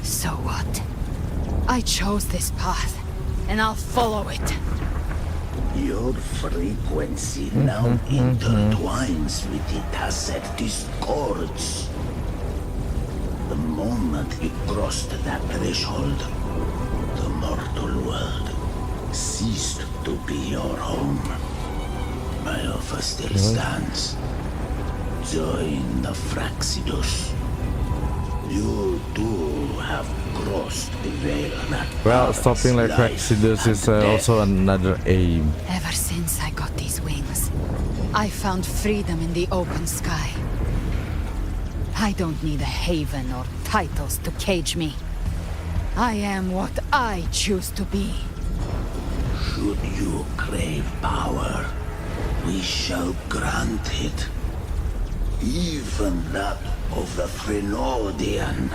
So what? I chose this path, and I'll follow it. Your frequency now intertwines with the tacit discords. The moment you crossed that threshold, the mortal world ceased to be your home. My offer still stands. Join the Fraxidus. You too have crossed the veil that... Well, stopping like Fraxidus is also another aim. Ever since I got these wings, I found freedom in the open sky. I don't need a haven or titles to cage me. I am what I choose to be. Should you crave power, we shall grant it. Even that of the Frenodian.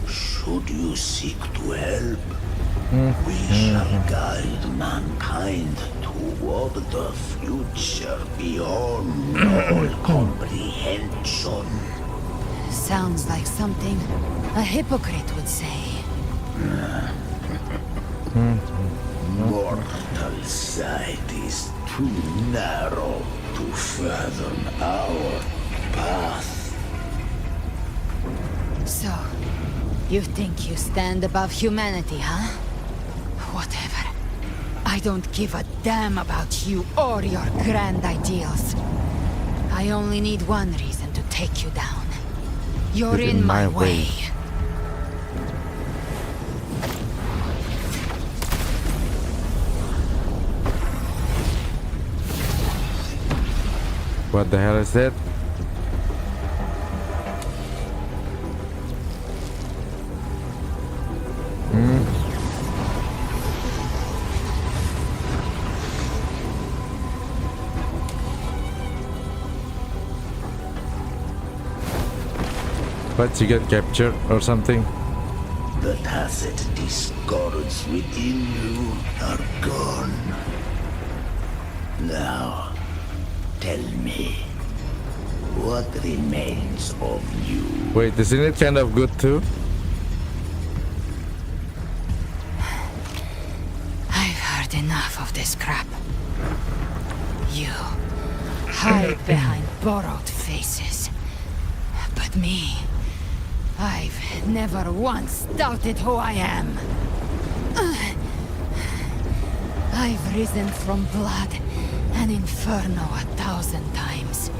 Should you seek to help, we shall guide mankind to of the future beyond all comprehension. Sounds like something a hypocrite would say. Mortal sight is too narrow to fathom our path. So, you think you stand above humanity, huh? Whatever. I don't give a damn about you or your grand ideals. I only need one reason to take you down. You're Get in my way. What the hell is that? But you get captured or something? The tacit discords within you are gone. Now, tell me, what remains of you? Wait, isn't it kind of good too? I've heard enough of this crap. You hide behind borrowed faces. But me, I've never once doubted who I am. I've risen from blood and inferno 1,000 times.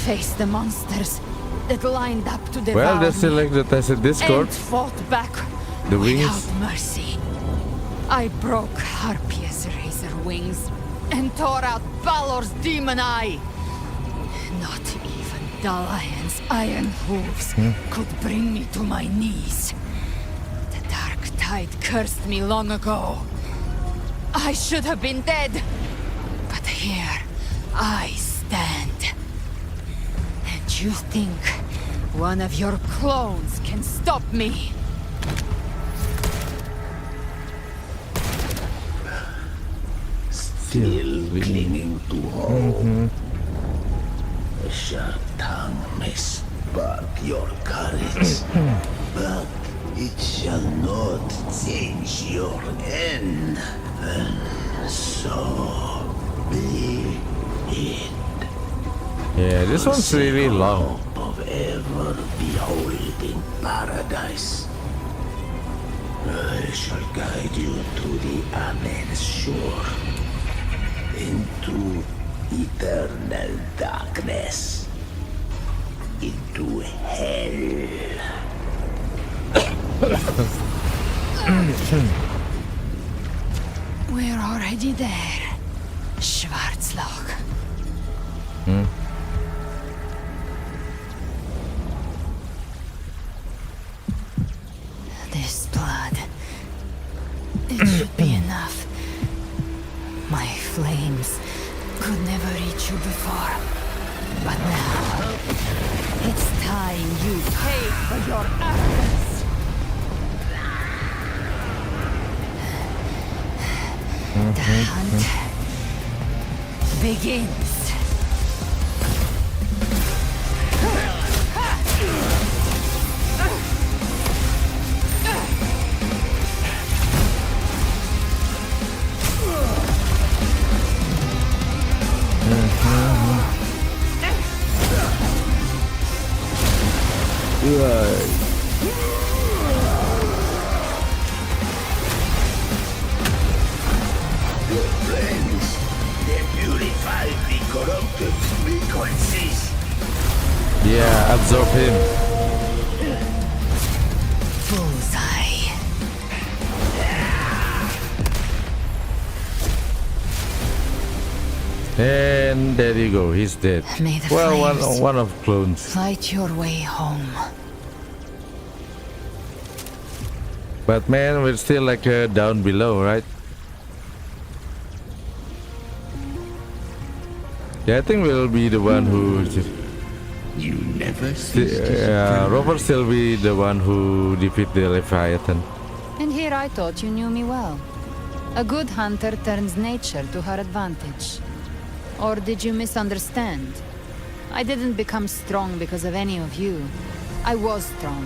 Faced the monsters that lined up to devour Well, that's me, like the tacit discord. and fought back The without wings. mercy. I broke Harpia's razor wings and tore out Balor's demon eye. Not even Dalahan's iron hooves could bring me to my knees. The dark tide cursed me long ago. I should have been dead. But here I stand. And you think one of your clones can stop me? Still clinging to hope. A sharp tongue may spark your courage, but it shall not change your end. And so be it. Yeah, this one's really long. Hope of ever beholding paradise. I shall guide you to the Amen shore, into eternal darkness, into hell. We're already there, Schwarzloch. This blood, it should be enough. My flames could never reach you before, but now it's time you paid for your arrogance. The hunt begins. Your friends, they purify the corrupted frequencies. Yeah, absorb him. Bullseye. And there you go, he's dead. May the Well, flames one of clones. light your way home. But man, we're still like down below, right? Yeah, I think we'll be the one who. You never cease to Robert still be the one who defeat the Leviathan. And here I thought you knew me well. A good hunter turns nature to her advantage. Or did you misunderstand? I didn't become strong because of any of you. I was strong.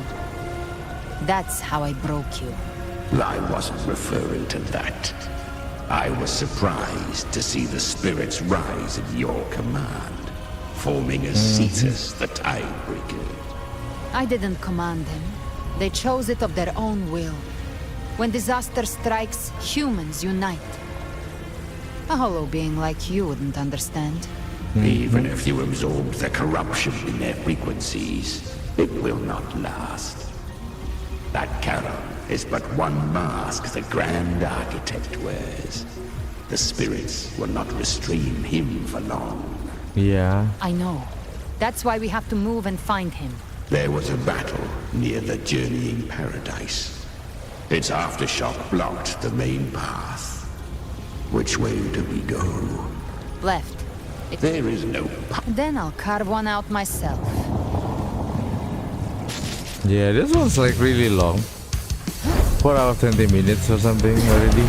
That's how I broke you. I wasn't referring to that. I was surprised to see the spirits rise at your command, forming a Cetus, the Tidebreaker. I didn't command them. They chose it of their own will. When disaster strikes, humans unite. A hollow being like you wouldn't understand. Even if you absorb the corruption in their frequencies, it will not last. That Charon is but one mask the Grand Architect wears. The spirits will not restrain him for long. Yeah. I know. That's why we have to move and find him. There was a battle near the Journeying Paradise. Its aftershock blocked the main path. Which way do we go? Left. There is no Then I'll carve one out myself. Yeah, this one's like really long. 4 hours 20 minutes or something already.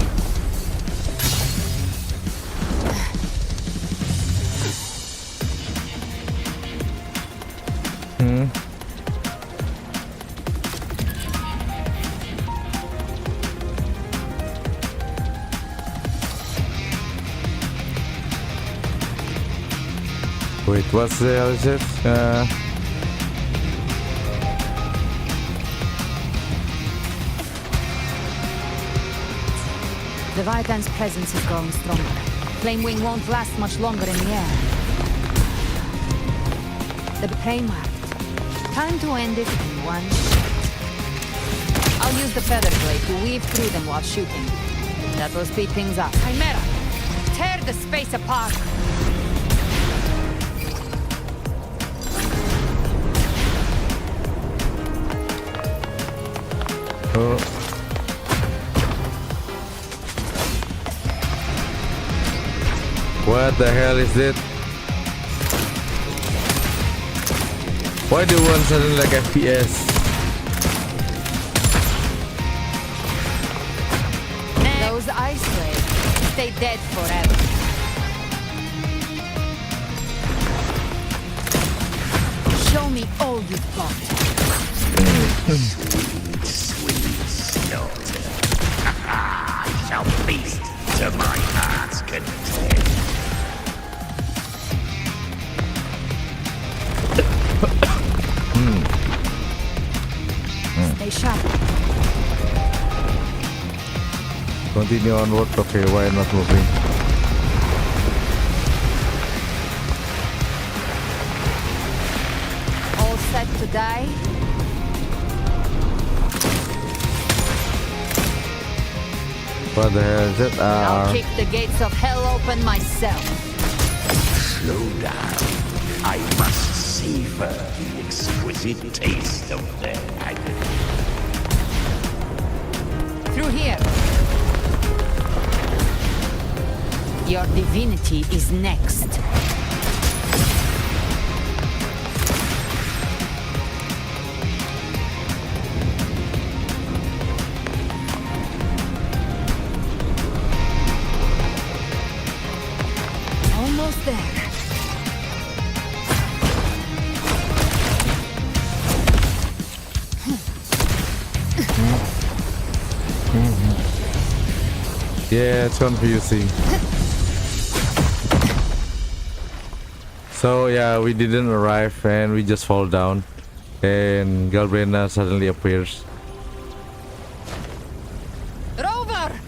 Wait, what's the hell is it? The Vitan's presence is growing stronger. Flame Wing won't last much longer in the air. The prey marked. Time to end it in one shot. I'll use the feather blade to weave through them while shooting. That will speed things up. Chimera! Tear the space apart! Oh. What the hell is it? Why do one suddenly like FPS? Those ice blades stay dead forever. Show me all you've got. Sweet slaughter. I shall feast to my heart's content. Stay sharp. Continue onward. Okay, why not moving? All set to die? What the hell is it? I'll kick the gates of hell open myself. Slow down. I must savor the exquisite taste of their agony. Through here. Your divinity is next. Almost there. Yeah, it's confusing. So yeah, we didn't arrive and we just fall down, and Galbrena suddenly appears. Rover!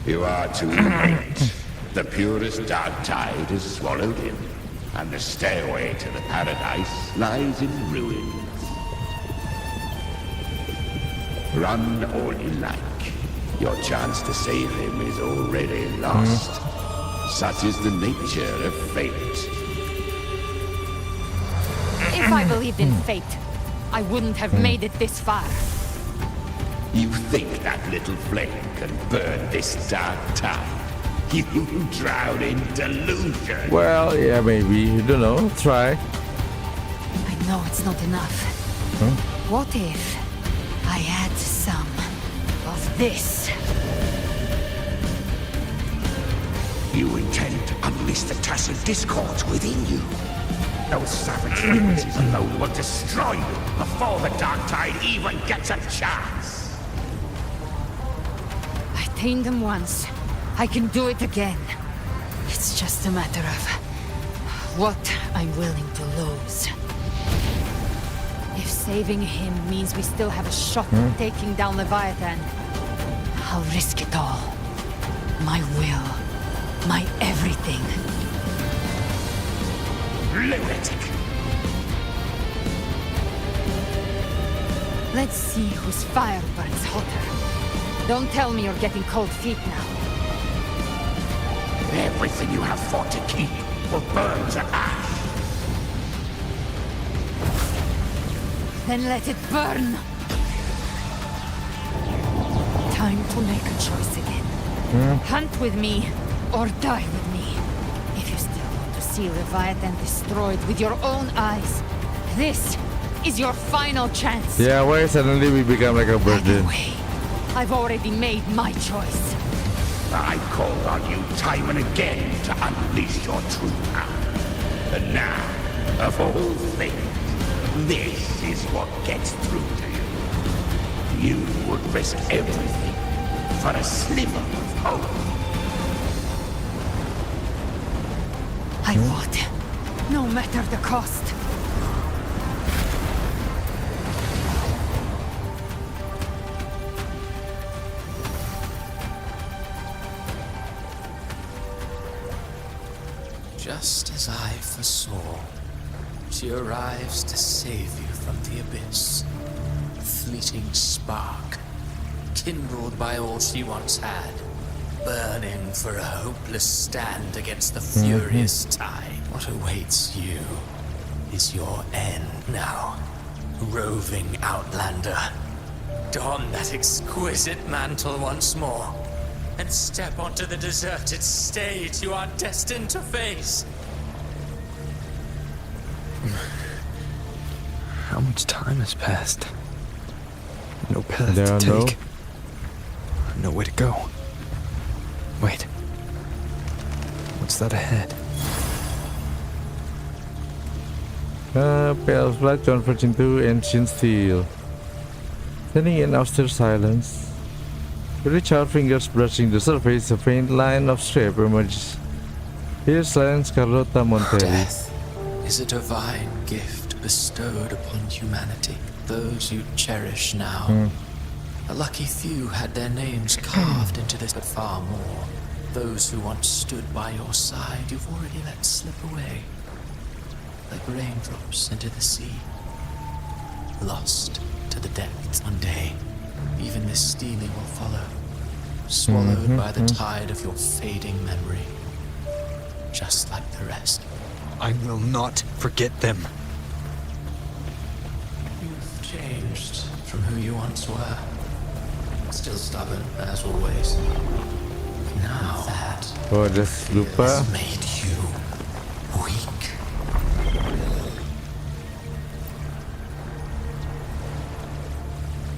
You are too late. The purest dark tide has swallowed him, and the stairway to the paradise lies in ruins. Run all you like. Your chance to save him is already lost. Such is the nature of fate. If I believed in fate, I wouldn't have made it this far. You think that little flame can burn this dark tide? You drown in delusion. Well, yeah, maybe. You don't know. Try. I know it's not enough. What if I add some of this? intend to unleash the tacit discords within you. Those savage frequencies alone will destroy you before the Dark Tide even gets a chance. I tamed him once. I can do it again. It's just a matter of what I'm willing to lose. If saving him means we still have a shot at taking down Leviathan, I'll risk it all. My will, my everything. Lunatic! Let's see whose fire burns hotter. Don't tell me you're getting cold feet now. Everything you have fought to keep will burn to ash. Then let it burn! Time to make a choice again. Hunt with me, or die with me. If you still want to see Leviathan destroyed with your own eyes, this is your final chance. Yeah, why suddenly we become like a burden? Anyway, I've already made my choice. I called on you time and again to unleash your true power. And now, of all things, this is what gets through to you. You would risk everything for a sliver of hope. I would, no matter the cost. Just as I foresaw, she arrives to save you from the abyss. A fleeting spark, kindled by all she once had, burning for a hopeless stand against the furious tide. What awaits you is your end now, roving outlander. Don that exquisite mantle once more, and step onto the deserted stage you are destined to face. How much time has passed? No path There to are no- take. Nowhere to go. Wait. What's that ahead? Pale flag converts into ancient steel. Standing in austere silence. We reach our fingers brushing the surface, a faint line of shape emerges. Here stands Carlota Montelli. Death is a divine gift bestowed upon humanity. Those you cherish now. A lucky few had their names carved into this, but far more. Those who once stood by your side, you've already let slip away. Like raindrops into the sea. Lost to the depths one day. Even this stealing will follow. Swallowed by the tide of your fading memory. Just like the rest. I will not forget them. You've changed from who you once were. Still stubborn, as always. Now that Oh, just lupa. has made you weak.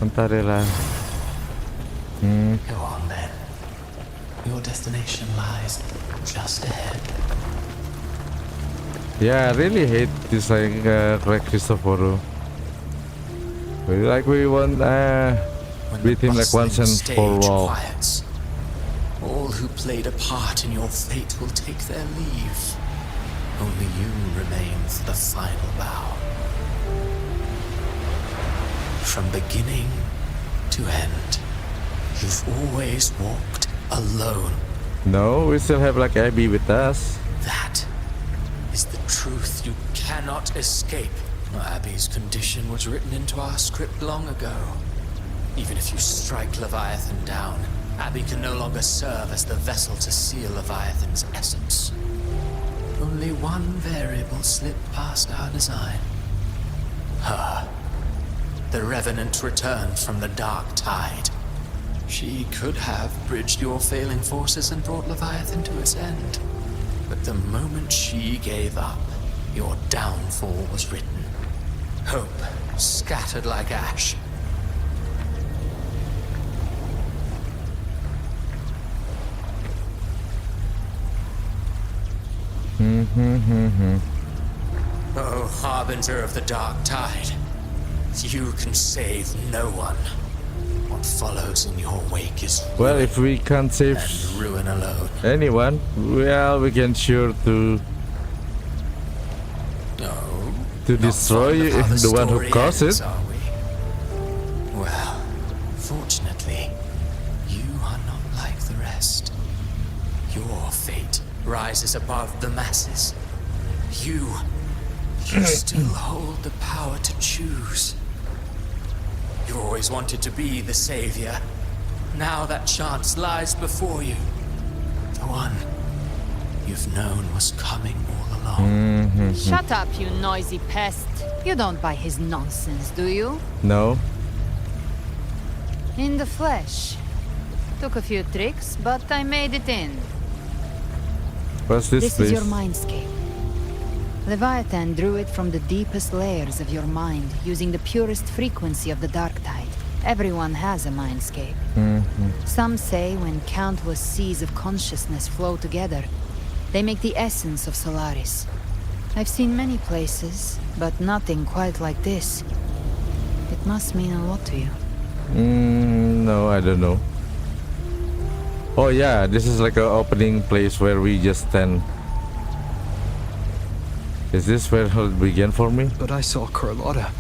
Antarela. Go on then. Your destination lies just ahead. Yeah, I really hate this like Cristoforo. Like we want beat him like once and for all. Quiets. All who played a part in your fate will take their leave. Only you remain for the final bow. From beginning to end, you've always walked alone. No, we still have like Abby with us. That is the truth you cannot escape. Abby's condition was written into our script long ago. Even if you strike Leviathan down, Abby can no longer serve as the vessel to seal Leviathan's essence. Only one variable slipped past our design. Her. The Revenant returned from the Dark Tide. She could have bridged your failing forces and brought Leviathan to its end. But the moment she gave up, your downfall was written. Hope scattered like ash. Oh, Harbinger of the Dark Tide, you can save no one. What follows in your wake is well, if we can't save ruin alone. anyone, well, we can sure to destroy the one who caused it. Are we? Well, fortunately, you are not like the rest. Your fate rises above the masses. You still hold the power to choose. You always wanted to be the savior. Now that chance lies before you. The one you've known was coming all along. Shut up, you noisy pest. You don't buy his nonsense, do you? No. In the flesh. Took a few tricks, but I made it in. What's this This place? is your mindscape. Leviathan drew it from the deepest layers of your mind, using the purest frequency of the dark tide. Everyone has a mindscape. Some say when countless seas of consciousness flow together, they make the essence of Solaris. I've seen many places, but nothing quite like this. It must mean a lot to you. No, I don't know. Oh yeah, this is like an opening place where we just stand. Is this where it'll begin for me? But I saw Carlotta,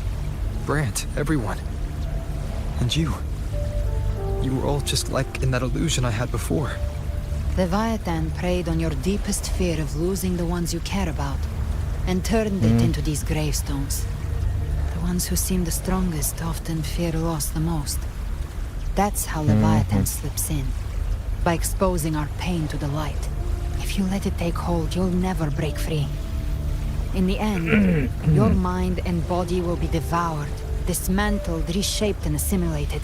Brant, everyone. And you. You were all just like in that illusion I had before. Leviathan preyed on your deepest fear of losing the ones you care about, and turned it into these gravestones. The ones who seem the strongest often fear loss the most. That's how Leviathan slips in, by exposing our pain to the light. If you let it take hold, you'll never break free. In the end, your mind and body will be devoured, dismantled, reshaped, and assimilated.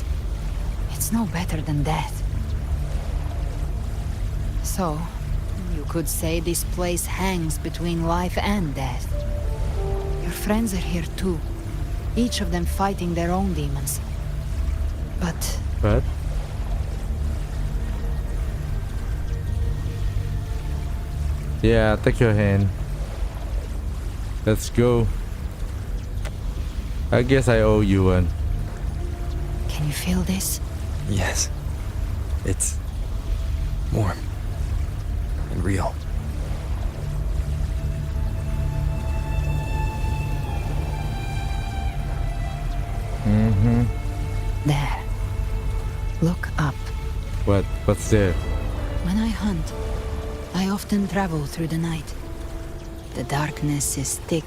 It's no better than death. So, you could say this place hangs between life and death. Your friends are here too, each of them fighting their own demons. But... Yeah, take your hand. Let's go. I guess I owe you one. Can you feel this? Yes. It's warm and real. There. Look up. What's there? When I hunt, I often travel through the night. The darkness is thick,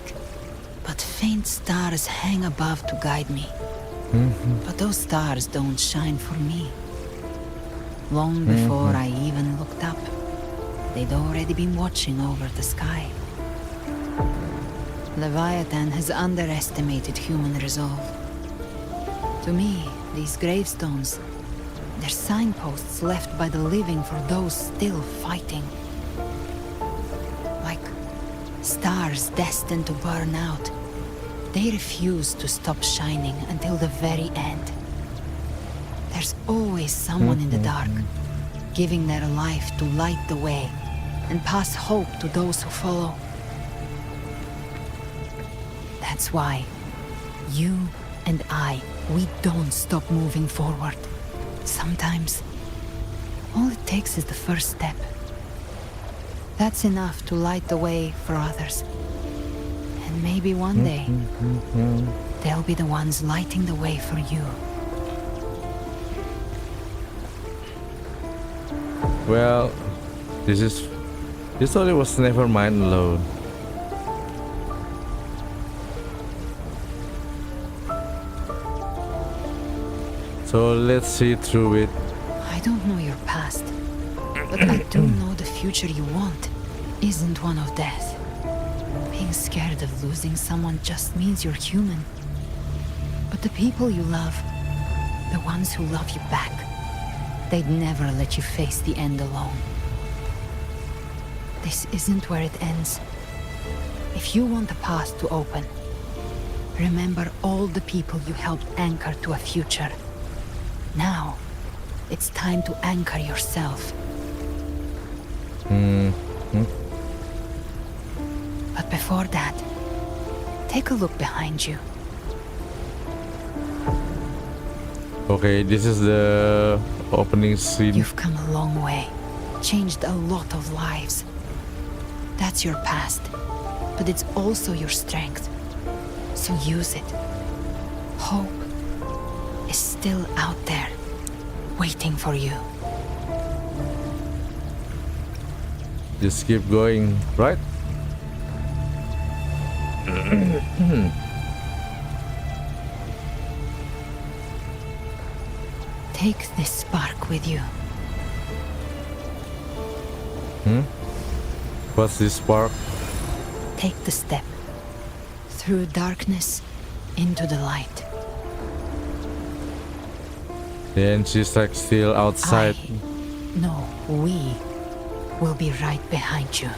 but faint stars hang above to guide me. But those stars don't shine for me. Long before I even looked up, they'd already been watching over the sky. Leviathan has underestimated human resolve. To me, these gravestones, they're signposts left by the living for those still fighting. Like stars destined to burn out. They refuse to stop shining until the very end. There's always someone in the dark, giving their life to light the way and pass hope to those who follow. That's why you and I, we don't stop moving forward. Sometimes, all it takes is the first step. That's enough to light the way for others. And maybe one day, they'll be the ones lighting the way for you. Well, this story was never mine alone. So let's see through it. I don't know your past, but I do know the future you want isn't one of death. Being scared of losing someone just means you're human. But the people you love, the ones who love you back, they'd never let you face the end alone. This isn't where it ends. If you want the path to open, remember all the people you helped anchor to a future. Now, it's time to anchor yourself. But before that, take a look behind you. Okay, this is the opening scene. You've come a long way, changed a lot of lives. That's your past, but it's also your strength. So use it. Hope is still out there, waiting for you. Just keep going, right? Take this spark with you. What's this spark? Take the step. Through darkness, into the light. Then she's like still outside. No, we will be right behind you.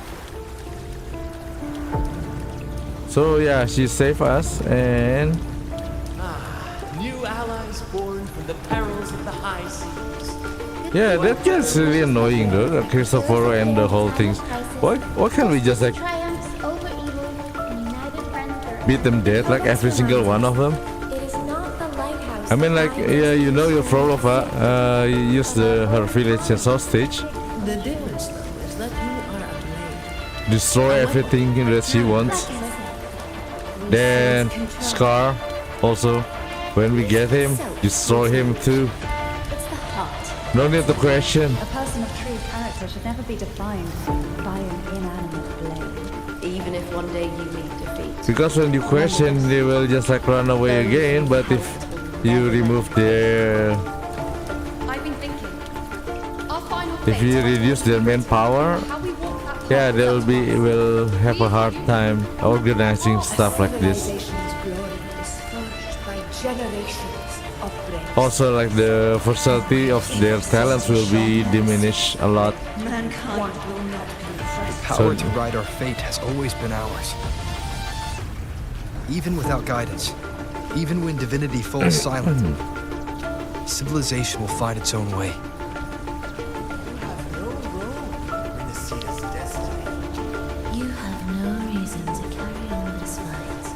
So yeah, she saved us and New allies born from the perils of the high seas. yeah, that gets really annoying though, the Christopher and the whole things. Why can't we just like beat them dead, like every single one of them? I mean, like, yeah, you know, your Frolova used her village as hostage, The difference, though, is that you are a blade. destroy everything that she wants. Then Scar also, when we get him, destroy him too. It's the heart. No need to question. A person of true character should never be defined by an inanimate blade. Even if one day you meet defeat. Because when you question, they will just like run away again. But if you remove their, I've been thinking. Our final if you reduce their manpower, yeah, they will have a hard time organizing stuff like this. Also, like the versatility of their talents will be diminished a lot. The power to ride our fate has always been ours. Even without guidance, even when divinity falls silent, civilization will find its own way. You have no reason to carry on this fight.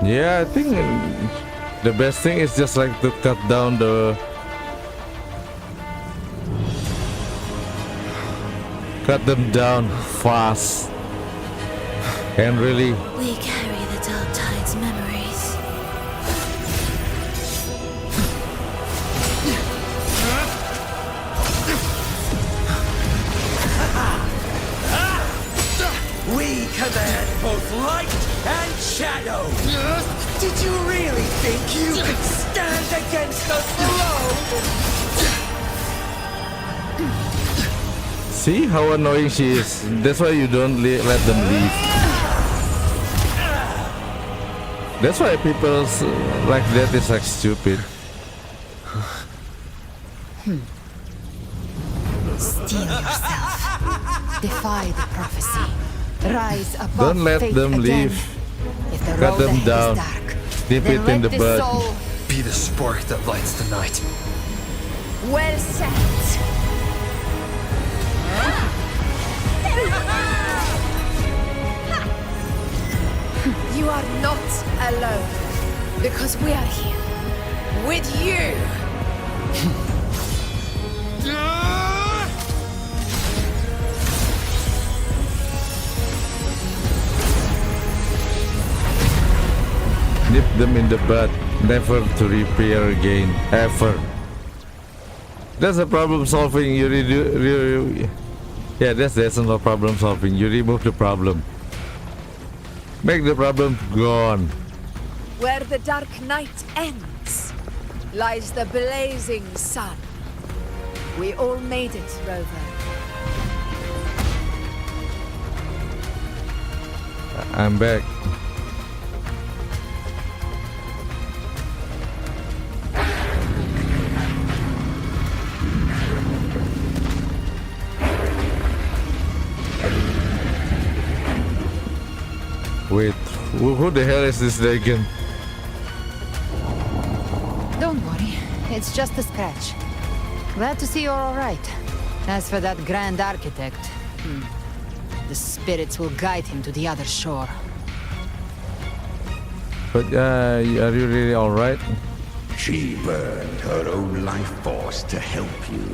Yeah, I think the best thing is just like to cut down the cut them down fast and really We carry the Dark Tide's memories. We command both light and shadow. Did you really think you could stand against us alone? see how annoying she is. That's why you don't let them leave. That's why people like that is like stupid. Steel yourself. Defy the prophecy. Rise above Don't let fate them again. leave. If the Cut road them ahead down. is dark, Dip then it in let the this bud. soul Be the spark that lights the night. Well said. You are not alone, because we are here with you. Nip them in the bud, never to repair again, ever. That's a problem solving. Yeah, that's the essence of problem solving. You remove the problem. Make the problem gone. Where the dark night ends lies the blazing sun. We all made it, Rover. I'm back. Wait, who the hell is this dragon? Don't worry, it's just a scratch. Glad to see you're all right. As for that Grand Architect, the spirits will guide him to the other shore. But are you really alright? She burned her own life force to help you.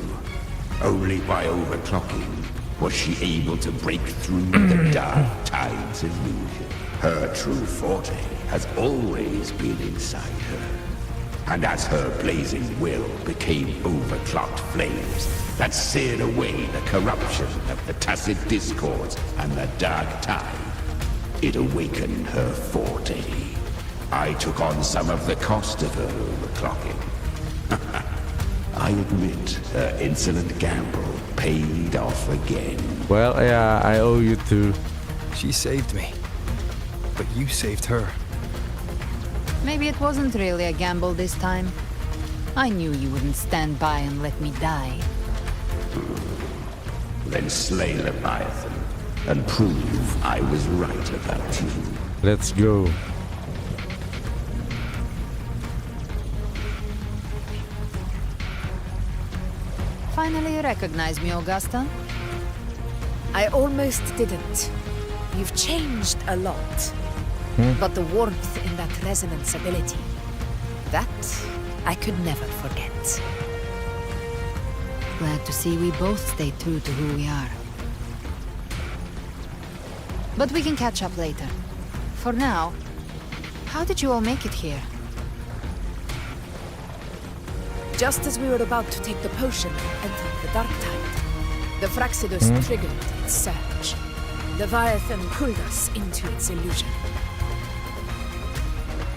Only by overclocking was she able to break through the Dark Tide's illusion. Her true forte has always been inside her. And as her blazing will became overclocked flames that seared away the corruption of the tacit discords and the Dark Tide, it awakened her forte. I took on some of the cost of her overclocking. I admit her insolent gamble paid off again. Well, yeah, I owe you too. She saved me. But you saved her. Maybe it wasn't really a gamble this time. I knew you wouldn't stand by and let me die. Then slay Leviathan and prove I was right about you. Let's go. Finally recognize me, Augusta? I almost didn't. You've changed a lot. But the warmth in that resonance ability, that I could never forget. Glad to see we both stay true to who we are. But we can catch up later. For now, how did you all make it here? Just as we were about to take the potion and enter the Dark Tide, the Fraxidus triggered its surge. Leviathan pulled us into its illusion.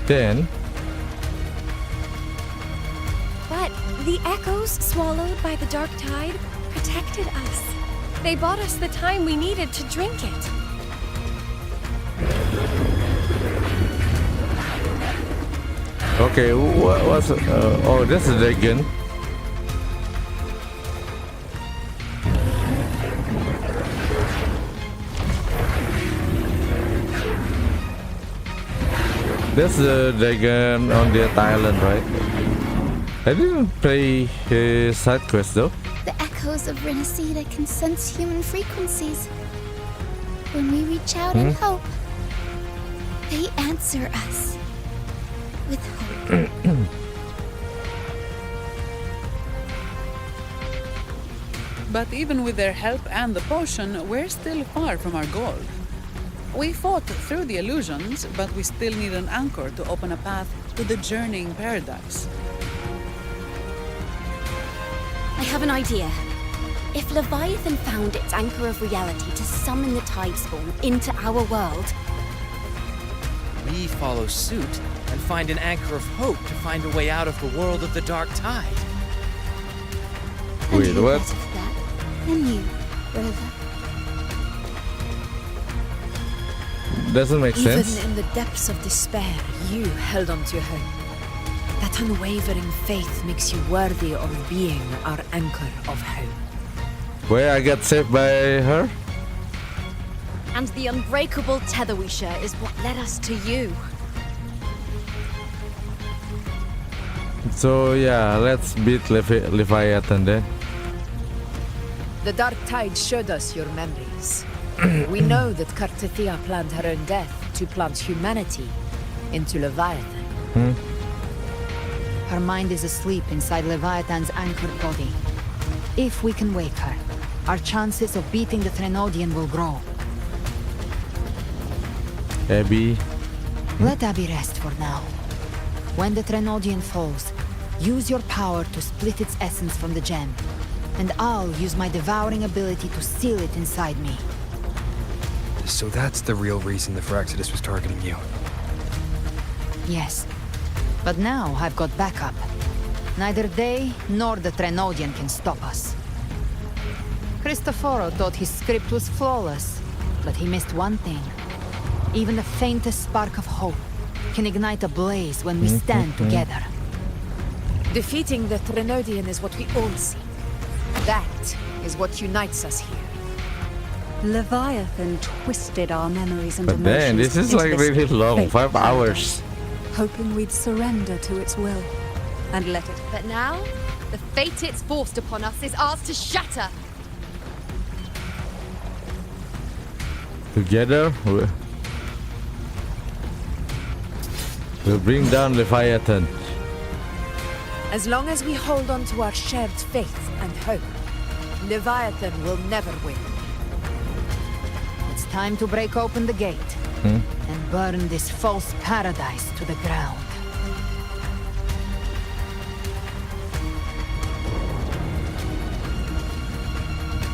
Then... But the echoes swallowed by the Dark Tide protected us. They bought us the time we needed to drink it. Okay, what's... oh, this is the gun. This is the dragon on the island, right? I didn't play his side quest though. The echoes of Renacida can sense human frequencies. When we reach out in hope, they answer us with hope. But even with their help and the potion, we're still far from our goal. We fought through the illusions, but we still need an anchor to open a path to the journeying paradise. I have an idea. If Leviathan found its anchor of reality to summon the Tidespawn into our world, we follow suit and find an anchor of hope to find a way out of the world of the Dark Tide. Wait, what? And you, Rosa. Doesn't make sense. Even in the depths of despair, you held on to hope. That unwavering faith makes you worthy of being our anchor of hope. Where I got saved by her? and the unbreakable tether we share is what led us to you. So yeah, let's beat Leviathan then. The Dark Tide showed us your memories. We know that Kartithia planned her own death to plant humanity into Leviathan. Her mind is asleep inside Leviathan's anchored body. If we can wake her, our chances of beating the Threnodian will grow. Abby. Let Abby rest for now. When the Threnodian falls, use your power to split its essence from the gem. And I'll use my devouring ability to seal it inside me. So that's the real reason the Fraxidus was targeting you. Yes. But now I've got backup. Neither they nor the Threnodian can stop us. Cristoforo thought his script was flawless, but he missed one thing. Even the faintest spark of hope can ignite a blaze when we stand together. Defeating the Threnodian is what we all see. That is what unites us here. Leviathan twisted our memories and But emotions. then, this is into like this really long, fake 5 hours. hoping we'd surrender to its will and let it. But now, the fate it's forced upon us is ours to shatter. Together, we'll bring down Leviathan. As long as we hold on to our shared faith and hope, Leviathan will never win. It's time to break open the gate and burn this false paradise to the ground.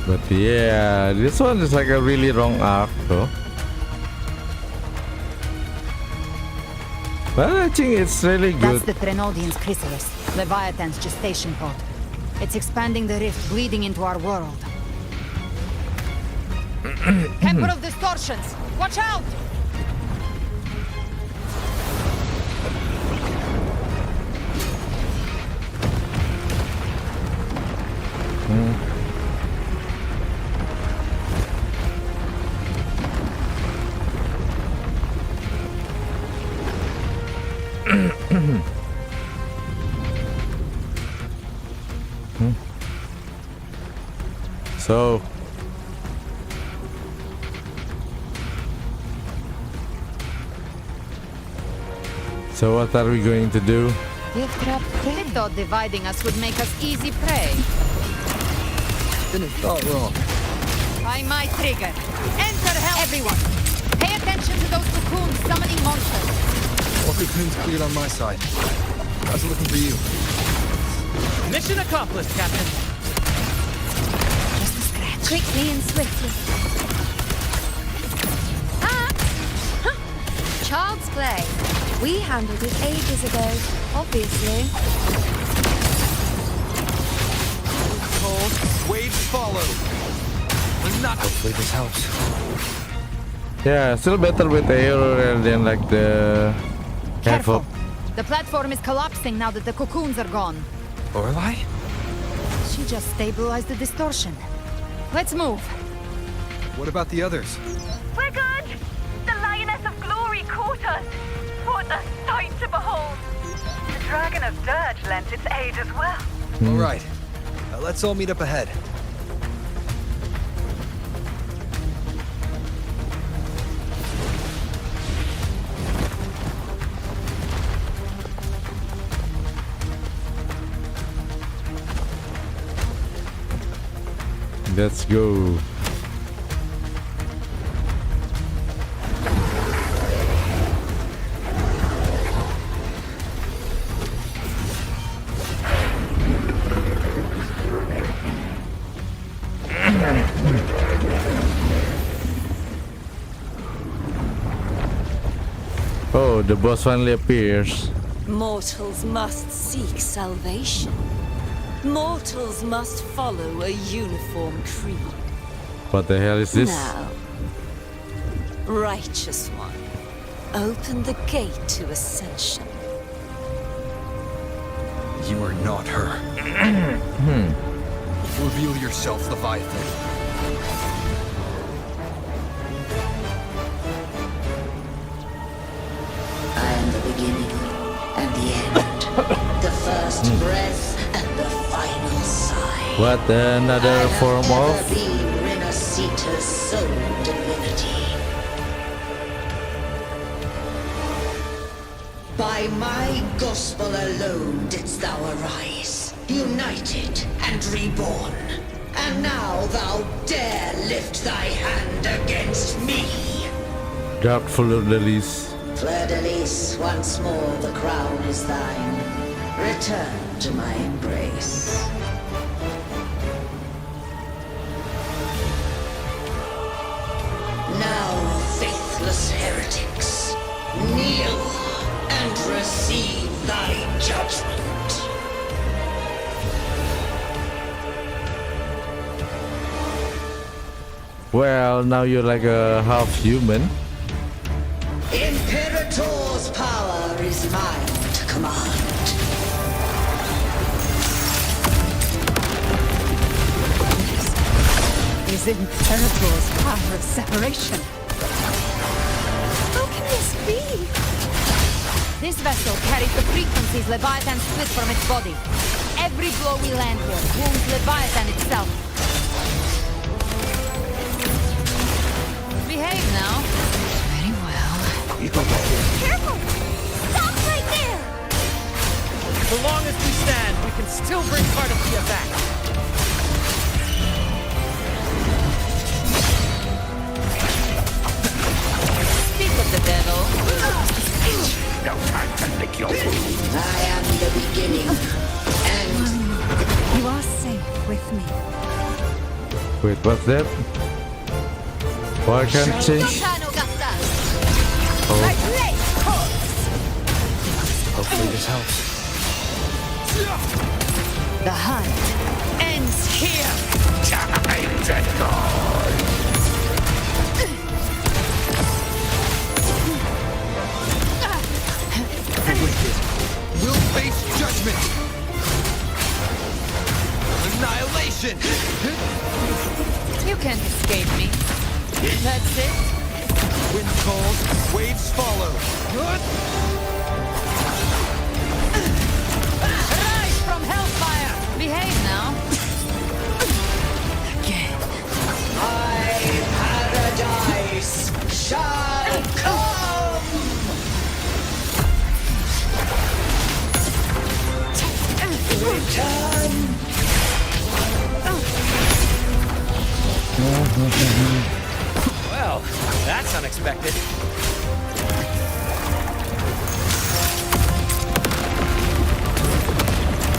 But yeah, this one is like a really wrong arc though. But I think it's really good. That's the Trenodian's chrysalis, Leviathan's gestation pod. It's expanding the rift, bleeding into our world. Temple of Distortions! Watch out! So what are we going to do? I thought dividing us would make us easy prey. Didn't thought wrong. By my trigger. Enter hell! Everyone! Pay attention to those cocoons summoning monsters. All cocoons cleared on my side. How's it looking for you? Mission accomplished, Captain. Just a scratch. Quickly and swiftly. Child's play. We handled it ages ago, obviously. Cold, waves follow. We're not. Hopefully this helps. Yeah, still better with the hero rather than like the Careful. The platform is collapsing now that the cocoons are gone. Lorelei? She just stabilized the distortion. Let's move. What about the others? We're good! The Lioness of Glory caught us! What a sight to behold! The Dragon of Dirge lent its aid as well. All right. Let's all meet up ahead. Let's go. Oh, the boss finally appears. Mortals must seek salvation. Mortals must follow a uniform creed. What the hell is this? Now, Righteous One, open the gate to ascension. You are not her. Reveal yourself, Leviathan. I am the beginning and the end, the first breath and the final sigh. What another form of? Be Renacita's sole divinity. By my gospel alone didst thou arise, united and reborn. And now thou dare lift thy hand against me. Dark Fleur-de-Lis. Fleur-de-Lis, once more the crown is thine. Return to my embrace. Now, faithless heretics, kneel and receive thy judgment. Well, now you're like a half human. Imperator's power is mine to command. Is Imperator's power of separation. How can this be? This vessel carries the frequencies Leviathan split from its body. Every blow we land here wounds Leviathan itself. Behave now. Very well. Careful! Stop right there! So long as we stand, we can still bring Cardathia back. Speak of the devil. No time to lick your wounds. I am the beginning. And You are safe with me. Wait, what's that? Why can't change? Oh. Hopefully this helps. The hunt ends here. Time to die. We'll face judgment. Annihilation. You can't escape me. That's it. Wind calls, waves follow. Rise from hellfire. Behave now. Again. my paradise shall come! Return! Well, that's unexpected.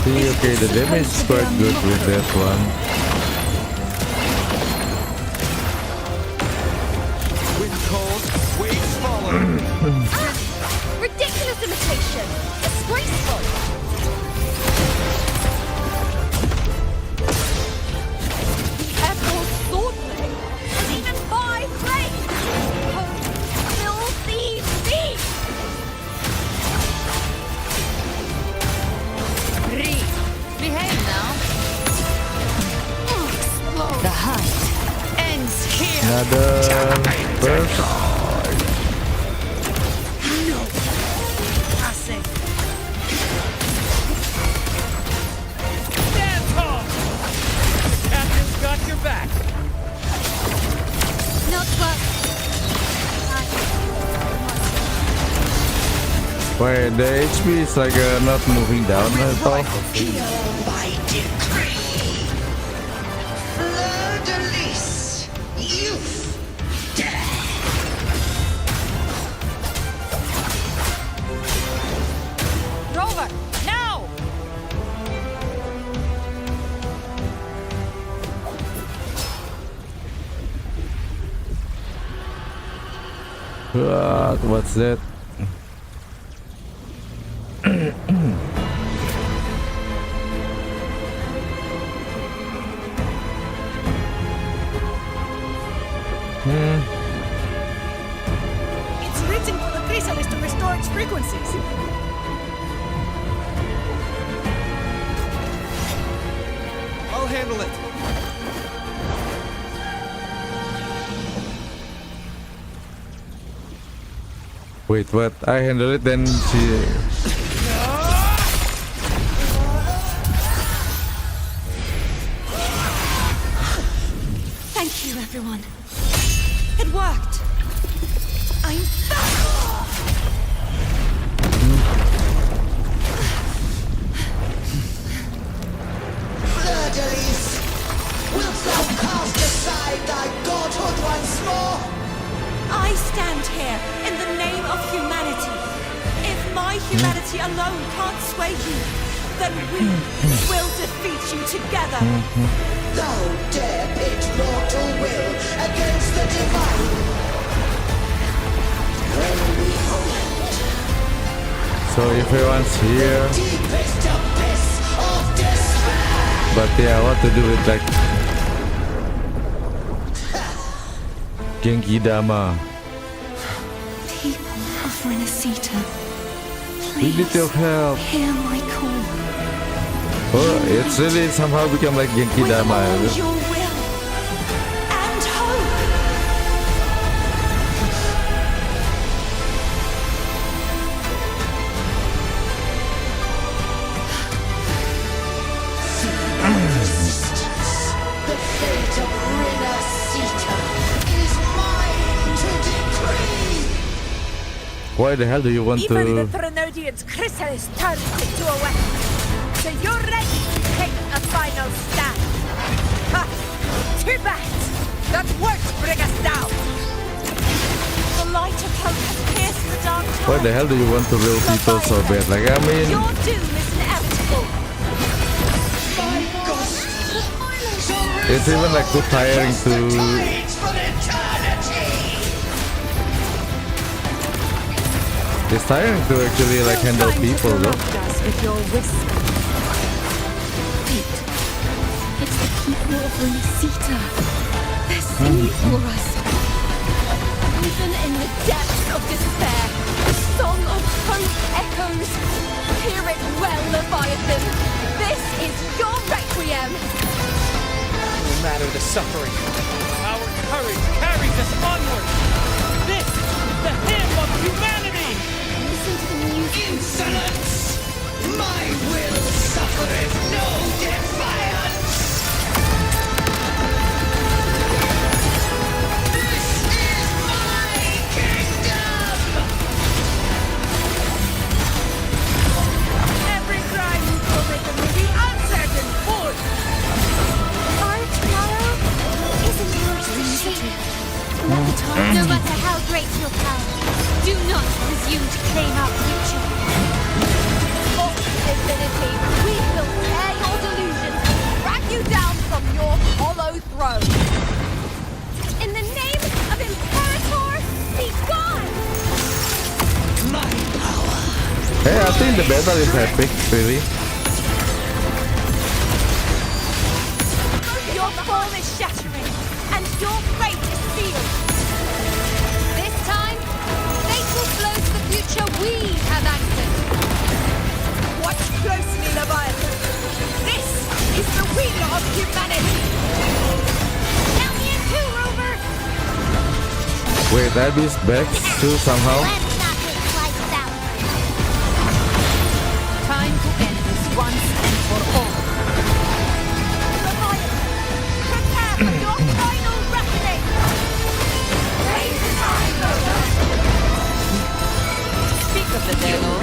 See, okay, the damage is quite good with that one. Wind calls, waves follow. Ridiculous imitation! Disgraceful! The Echo's sword blade was even my blade! Oh, filthy thief! Breathe. Behave now. Explode. The hunt ends here. Another burst. No! Passing. Stand tall! The captain's got your back. Not well. Wait, the HP is like not moving down at all. Kill by decree! Fleur-de-lis! Youth! Death! Rover, now! What's that? It's written for the chrysalis to restore its frequencies. I'll handle it. Wait, what? I handle it, then she... Thank you, everyone. It worked. I'm back! Fleur-de-lis! Wilt thou cast aside thy godhood once more? I stand here in the name of humanity. If my humanity alone can't sway you, then we will defeat you together. Thou dare pit mortal will against the divine. When we hold So everyone's here. deepest abyss of despair. But yeah, what to do with like Genki Dama? People of Renacita, We need your help. hear my call. Oh, it's really somehow become like Genki Dama. Hold your will and hope. The fate of Renacita is mine. Why the hell do you want Even the to? Threnodian's chrysalis turned into a weapon. So you're ready to take a final stand. Ha! Too bad! That won't bring us down! The light of hope has pierced the dark tide. Why the hell do you want to rule people so bad? Like, I mean, Your doom is inevitable. it's even like too tiring to. It's tiring to actually like handle people though. With your whisper. Wait. It's the people of Renacita. They're singing for us. Even in the depths of despair, the song of hope echoes. Hear it well, Leviathan. This is your requiem. No matter the suffering, our courage carries us onward. This is the hymn of humanity. Listen to the music. Insolence! My will suffereth no defiance! This is my kingdom! Every crime you commit will be answered in full! Our tomorrow isn't yours to shape. Let the time. No matter how great your power, do not presume to claim our future. For infinity, we will tear your delusions, drag you down from your hollow throne. In the name of Imperator, be gone! My power! Hey, I think the battle is epic, really. Your form is shattering, and your fate is sealed. This time, fate will flow to the future we have access. Watch closely, Leviathan! This is the will of humanity! Count me in too, Rover! Wait, Abby's back too somehow. Let's not make life that Time to end this once and for all. Leviathan, prepare for your final reckoning. Raise the time, Rover! Speak of the devil.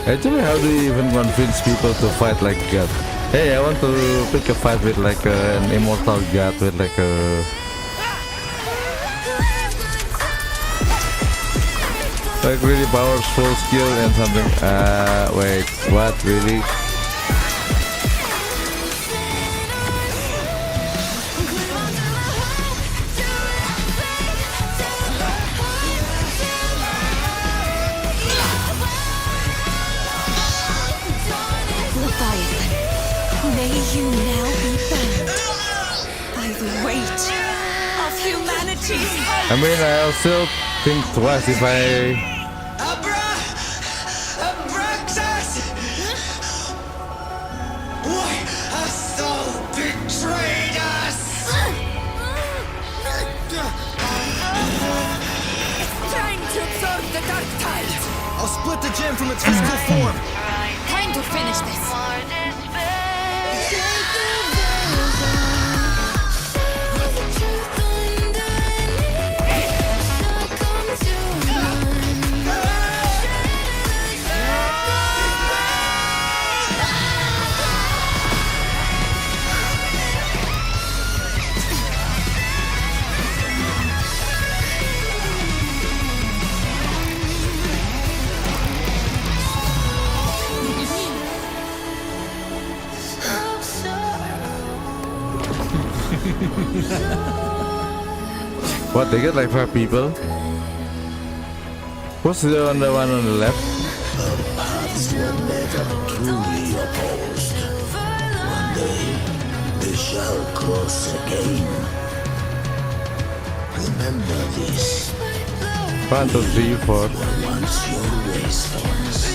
Actually, how do you even convince people to fight like God? Hey, I want to pick a fight with like an immortal God with like a. Like really powerful skill and something. Wait, what? Really? Leviathan, may you now be bound by the weight of humanity's hope. I mean, I'll still think twice if I. Abraxas! Why hast thou betrayed us? It's time to absorb the dark tide! I'll split the gem from its physical form. Time to finish this. What, they get like 5 people? What's the one on the left? Paths were never truly opposed. One day, they shall cross again. Remember this. 1, 2, 3, 4. Once your wastelands.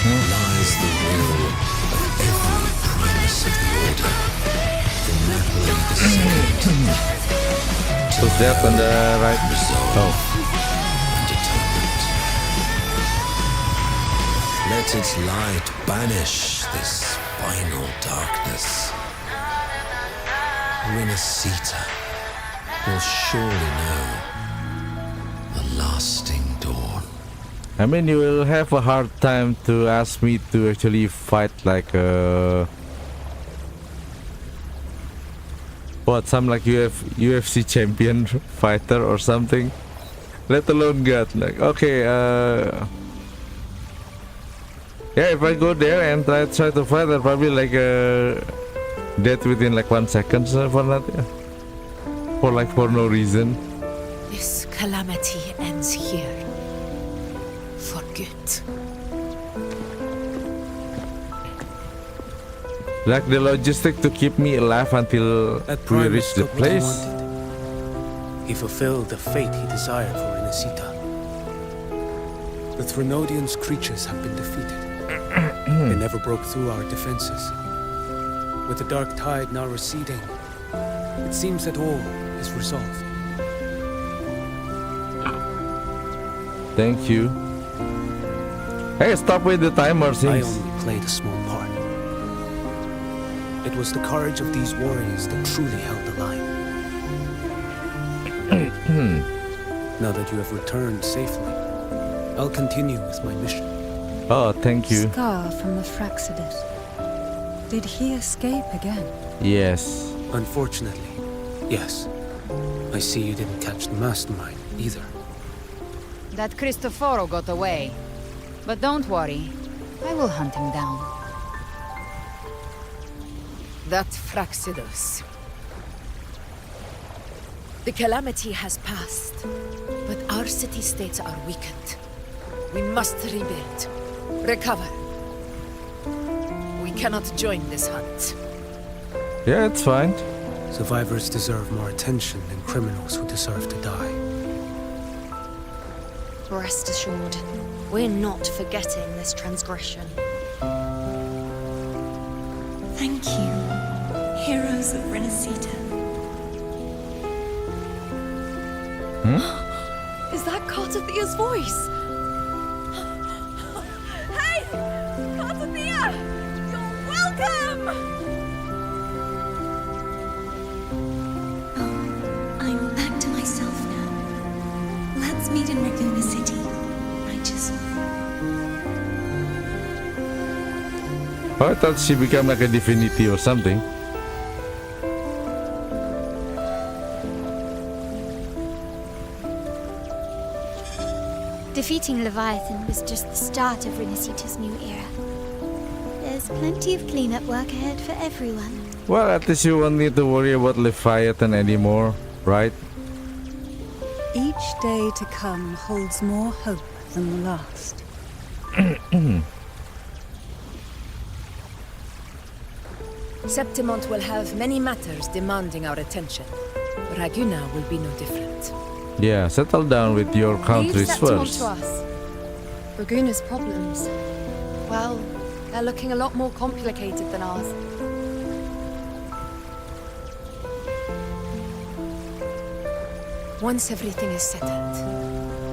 lies the will of every primus of the Order. From that way descendant. Who's that on the right? Oh. And determined. Let its light banish this final darkness. Renacita will surely know a lasting dawn. I mean, you will have a hard time to ask me to actually fight like some like UFC champion fighter or something, let alone God. Like, okay, yeah, if I go there and try to fight, I'll probably like dead within like 1 second for nothing, for no reason. This calamity ends here. For good. Like the logistic to keep me alive until That we Primus reach the took what he place. wanted. He fulfilled the fate he desired for Renacita. The Threnodian's creatures have been defeated. They never broke through our defenses. With the dark tide now receding, it seems that all is resolved. Thank you. Hey, stop with the timer, I things. only played a small part. It was the courage of these warriors that truly held the line. Now that you have returned safely, I'll continue with my mission. Oh, thank you. Scar from the Fraxidus. Did he escape again? Yes. Unfortunately, yes. I see you didn't catch the mastermind either. That Cristoforo got away. But don't worry, I will hunt him down. That Fraxidus. The calamity has passed, but our city-states are weakened. We must rebuild, recover. We cannot join this hunt. Yeah, it's fine. Survivors deserve more attention than criminals who deserve to die. Rest assured, we're not forgetting this transgression. Thank you, heroes of Renacita. Is that Cartathia's voice? Hey! Cartathia! You're welcome! I'm back to myself now. Let's meet in Raguna City. Oh, I thought she became like a divinity or something. Defeating Leviathan was just the start of Renacita's new era. There's plenty of cleanup work ahead for everyone. Well, at least you won't need to worry about Leviathan anymore, right? Each day to come holds more hope than the last. Septimont will have many matters demanding our attention. Raguna will be no different. Yeah, settle down with your countries Leave Septimont first. to us. Raguna's problems, well, they're looking a lot more complicated than ours. Once everything is settled,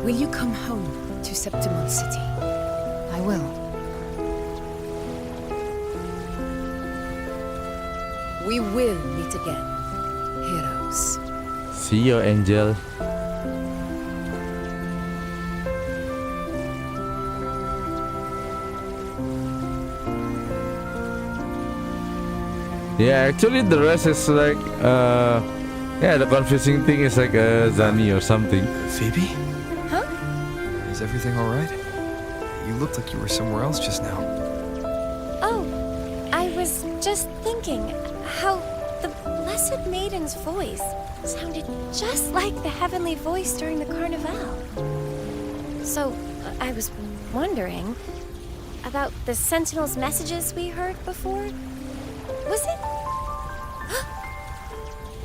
will you come home to Septimont City? I will. We will meet again, heroes. See you, Angel. Yeah, actually the rest is like, yeah, the confusing thing is like Zani or something. Phoebe? Huh? Is everything alright? You looked like you were somewhere else just now. Oh, I was just thinking how the Blessed Maiden's voice sounded just like the heavenly voice during the Carnival. So, I was wondering about the Sentinel's messages we heard before. Was it?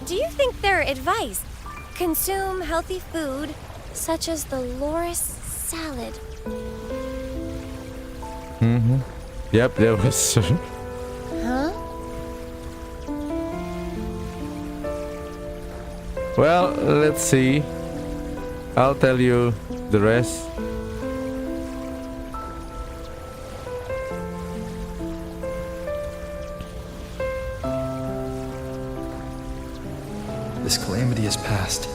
Do you think their advice, consume healthy food, such as the Loris salad, Yep, there was. Huh? Well, let's see. I'll tell you the rest. This calamity is past,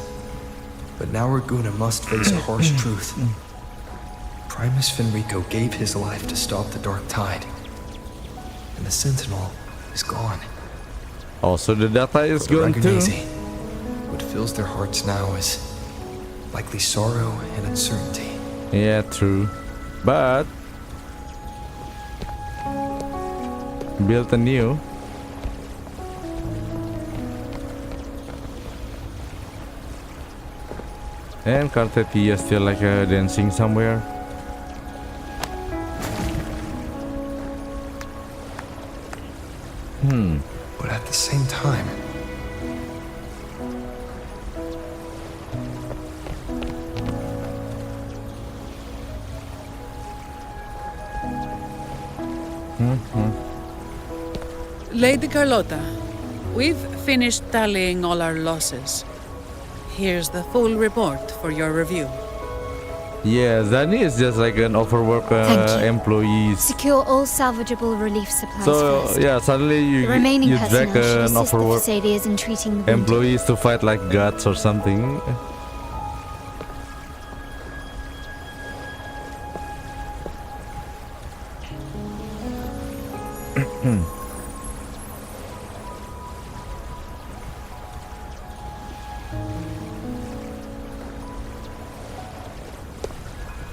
but now Raguna must face a harsh truth. Primus Fenrico gave his life to stop the Dark Tide, and the Sentinel is gone. Also, the data is For the gone too. Ragunesi, what fills their hearts now is likely sorrow and uncertainty. Yeah, true. But built anew. And Cartetia still like dancing somewhere. But at the same time, Lady Carlotta, we've finished tallying all our losses. Here's the full report for your review. Yeah, Zani is just like an overworked employee. Secure all salvageable relief supplies So first. yeah, suddenly The you remaining you personnel drag should an assist the overworked Thessalians in treating the wounded. employees to fight like gods or something.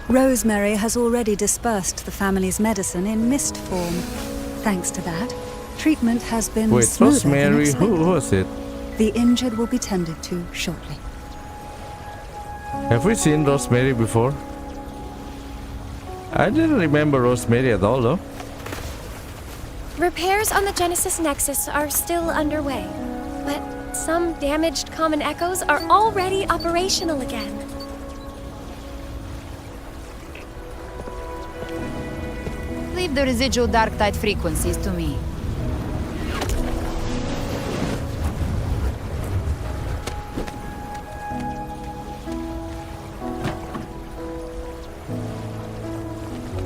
Rosemary has already dispersed the family's medicine in mist form. Thanks to that, treatment has been Wait, smoother than Rosemary, expected. who was it? The injured will be tended to shortly. Have we seen Rosemary before? I didn't remember Rosemary at all though. Repairs on the Genesis Nexus are still underway, but some damaged common echoes are already operational again. Leave the residual dark tide frequencies to me.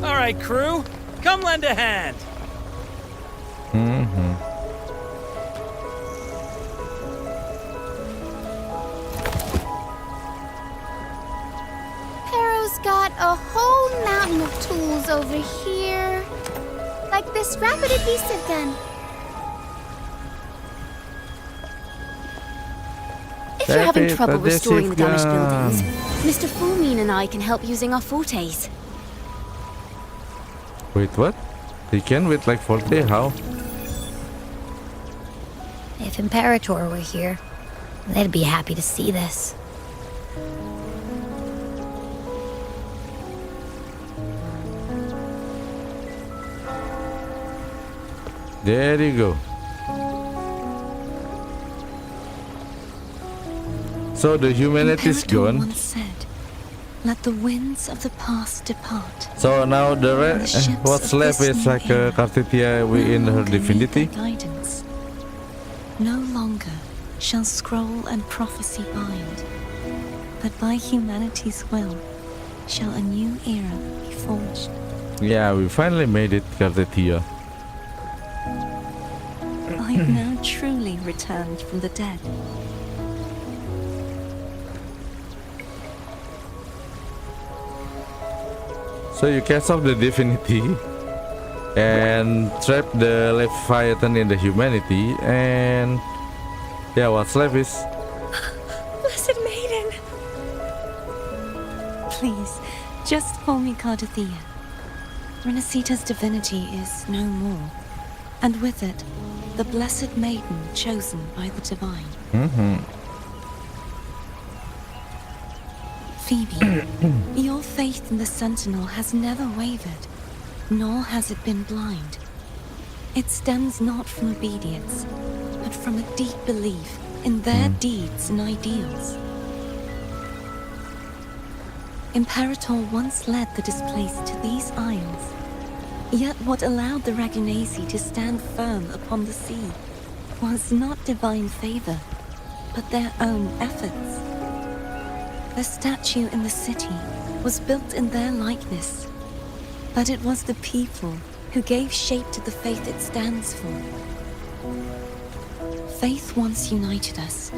All right, crew, come lend a hand. Pero's got a whole mountain of tools over here. Like this rapid adhesive gun. If you're having Rapid trouble restoring the damaged adhesive buildings, gun. Mr. Fulmin and I can help using our fortes. Wait, what? They can with like 40? How? If Imperator were here, they'd be happy to see this. There you go. So the humanity is Imperator gone. once said, "Let the winds of the past depart." So now the The ships what's of left this is new like era Cartitia in no her longer need divinity. their guidance. No longer shall scroll and prophecy bind, but by humanity's will shall a new era be forged. Yeah, we finally made it, Cartitia. I've now truly returned from the dead. So you cast off the divinity and trap the Leviathan in the humanity, and yeah, what's left is Blessed Maiden! Please, just call me Cardathea. Renacita's divinity is no more, and with it, the blessed maiden chosen by the divine. Phoebe, your faith in the Sentinel has never wavered, nor has it been blind. It stems not from obedience, but from a deep belief in their deeds and ideals. Imperator once led the displaced to these isles, Yet what allowed the Ragunasi to stand firm upon the sea was not divine favor, but their own efforts. The statue in the city was built in their likeness, but it was the people who gave shape to the faith it stands for. Faith once united us.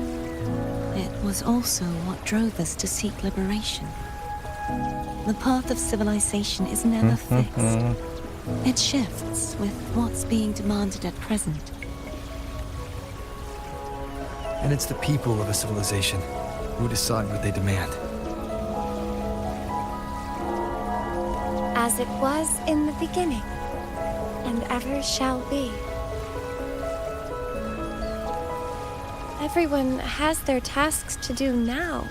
It was also what drove us to seek liberation. The path of civilization is never fixed. It shifts with what's being demanded at present. And it's the people of a civilization who decide what they demand. As it was in the beginning, and ever shall be. Everyone has their tasks to do now,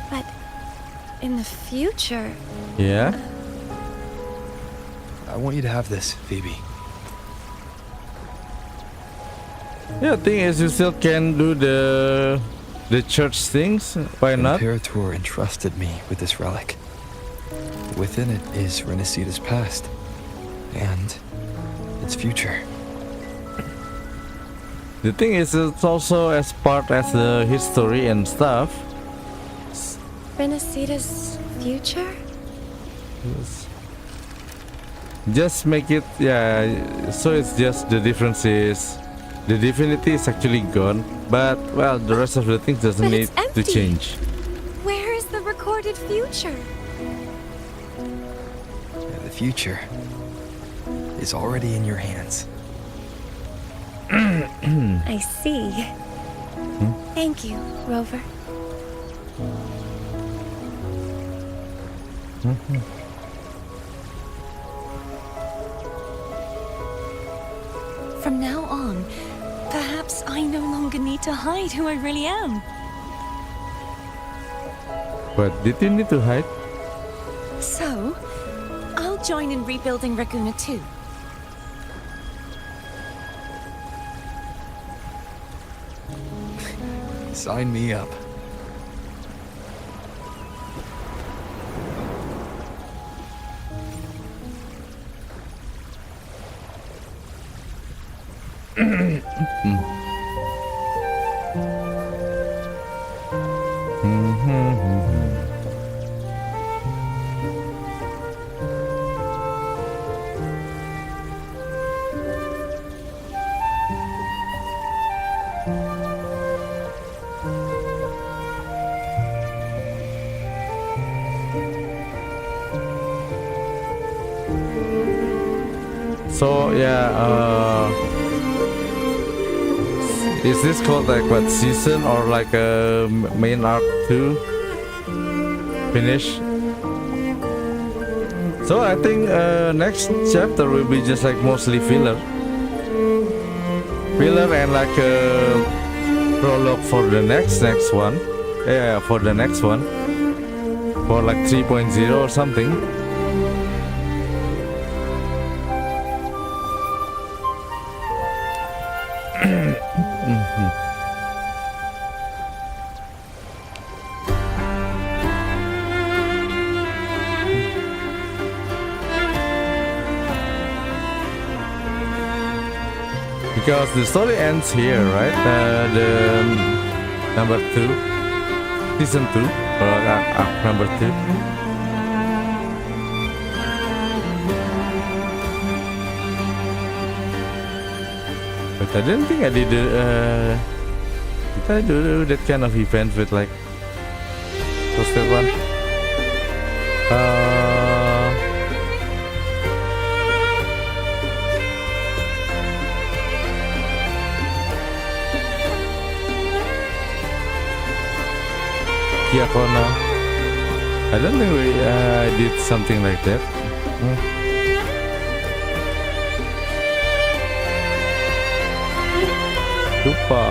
but in the future... Yeah? I want you to have this, Phoebe. Yeah, thing is, you still can do the church things. Why not? The Imperator entrusted me with this relic. Within it is Renacita's past and its future. The thing is, it's also as part as the history and stuff. Renacita's future? Yes. Just make it, yeah. So it's just the difference is the divinity is actually gone, but well, the rest of the things doesn't But need it's to empty. change. Where is the recorded future? The future is already in your hands. I see. Thank you, Rover. From now on, perhaps I no longer need to hide who I really am. But did you need to hide? So, I'll join in rebuilding Raguna too. Sign me up. So yeah, is this called like what season or like a main arc 2 finish? So I think next chapter will be just like mostly filler and like a prologue for the next one. Yeah, for the next one, for like 3.0 or something. Because the story ends here, right? The number 2, season 2, or number 2. But I didn't think I did. Did I do that kind of event with like? What's that one? Kiakona. I don't think we did something like that. Lupa.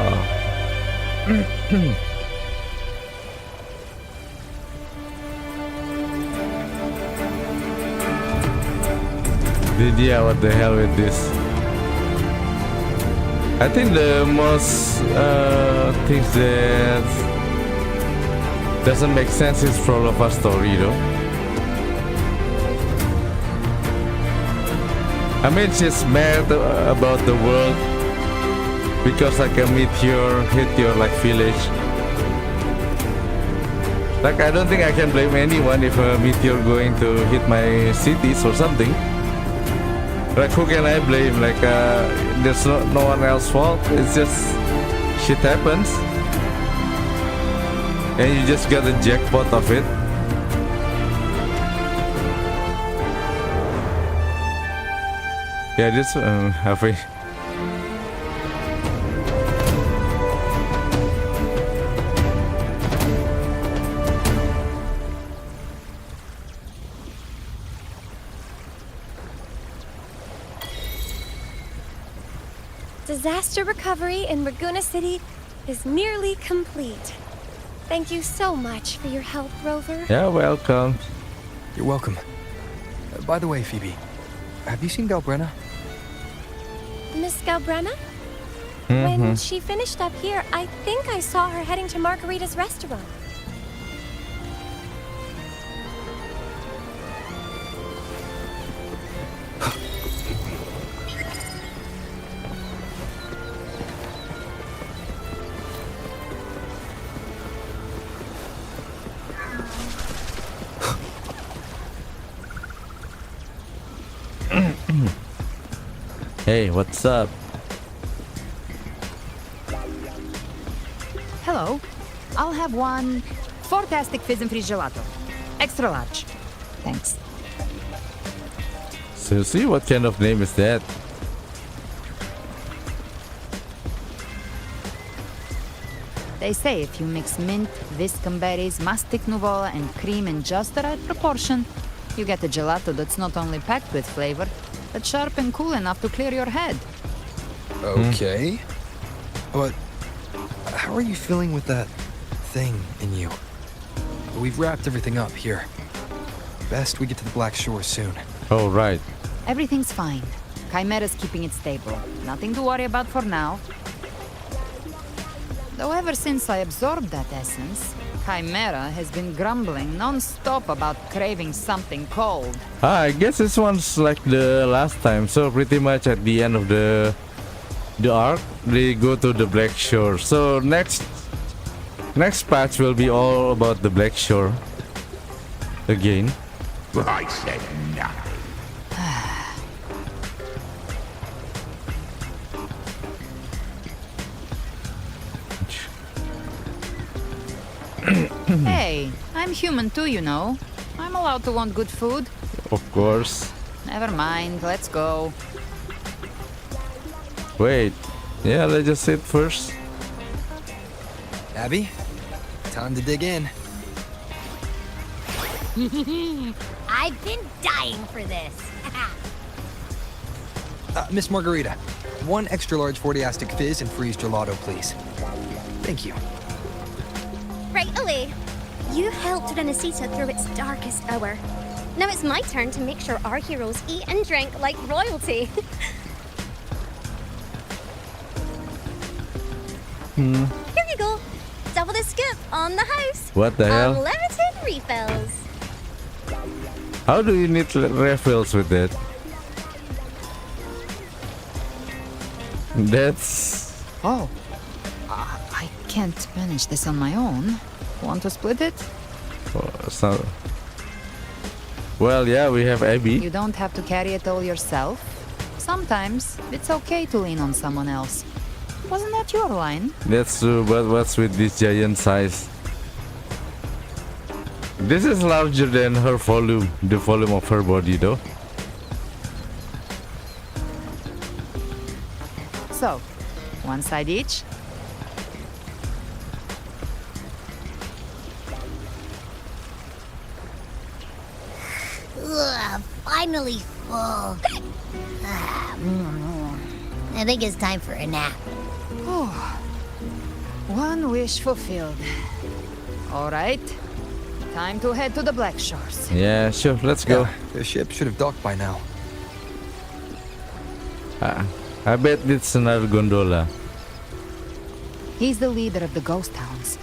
Yeah, what the hell with this? I think the most things that doesn't make sense is Frollopa's story though. I mean, she's mad about the world because like a meteor hit your like village. Like I don't think I can blame anyone if a meteor going to hit my cities or something. Like who can I blame? Like there's no one else's fault. It's just shit happens, and you just get a jackpot of it. Yeah, this halfway. Disaster recovery in Raguna City is nearly complete. Thank you so much for your help, Rover. Yeah, welcome. You're welcome. By the way, Phoebe, have you seen Galbrenna? Miss Galbrenna? When she finished up here, I think I saw her heading to Margarita's restaurant. Hey, what's up? Hello. I'll have one fantastic fizz and freeze gelato. Extra large. Thanks. Seriously, what kind of name is that? They say if you mix mint, viscum berries, mastic nuvola, and cream in just the right proportion, you get a gelato that's not only packed with flavor, but sharp and cool enough to clear your head. Okay. But how are you feeling with that thing in you? We've wrapped everything up here. Best we get to the Black Shore soon. Oh, right. Everything's fine. Chimera's keeping it stable. Nothing to worry about for now. Though ever since I absorbed that essence, Chimera has been grumbling non-stop about craving something cold. I guess this one's like the last time, so pretty much at the end of the arc, they go to the Black Shore. So next patch will be all about the Black Shore again. I said nothing. Hey, I'm human too, you know. I'm allowed to want good food. Of course. Never mind, let's go. Wait. Yeah, let's just sit first. Abby, time to dig in. I've been dying for this. Miss Margarita, one extra large 40-astic fizz and freeze gelato, please. Thank you. Right away. You helped Renesita through its darkest hour. Now it's my turn to make sure our heroes eat and drink like royalty. Here you go. Double the scoop on the house. What the hell? Unlimited refills. How do you need refills with that? That's... Oh. I can't manage this on my own. Want to split it? So... Well, yeah, we have Abby. You don't have to carry it all yourself. Sometimes it's okay to lean on someone else. Wasn't that your line? That's true, but what's with this giant size? This is larger than her volume, the volume of her body though. So, one side each. Ugh, finally full. I think it's time for a nap. One wish fulfilled. All right. Time to head to the Black Shores. Yeah, sure, let's go. Yeah, the ship should have docked by now. I bet it's another gondola. He's the leader of the ghost towns.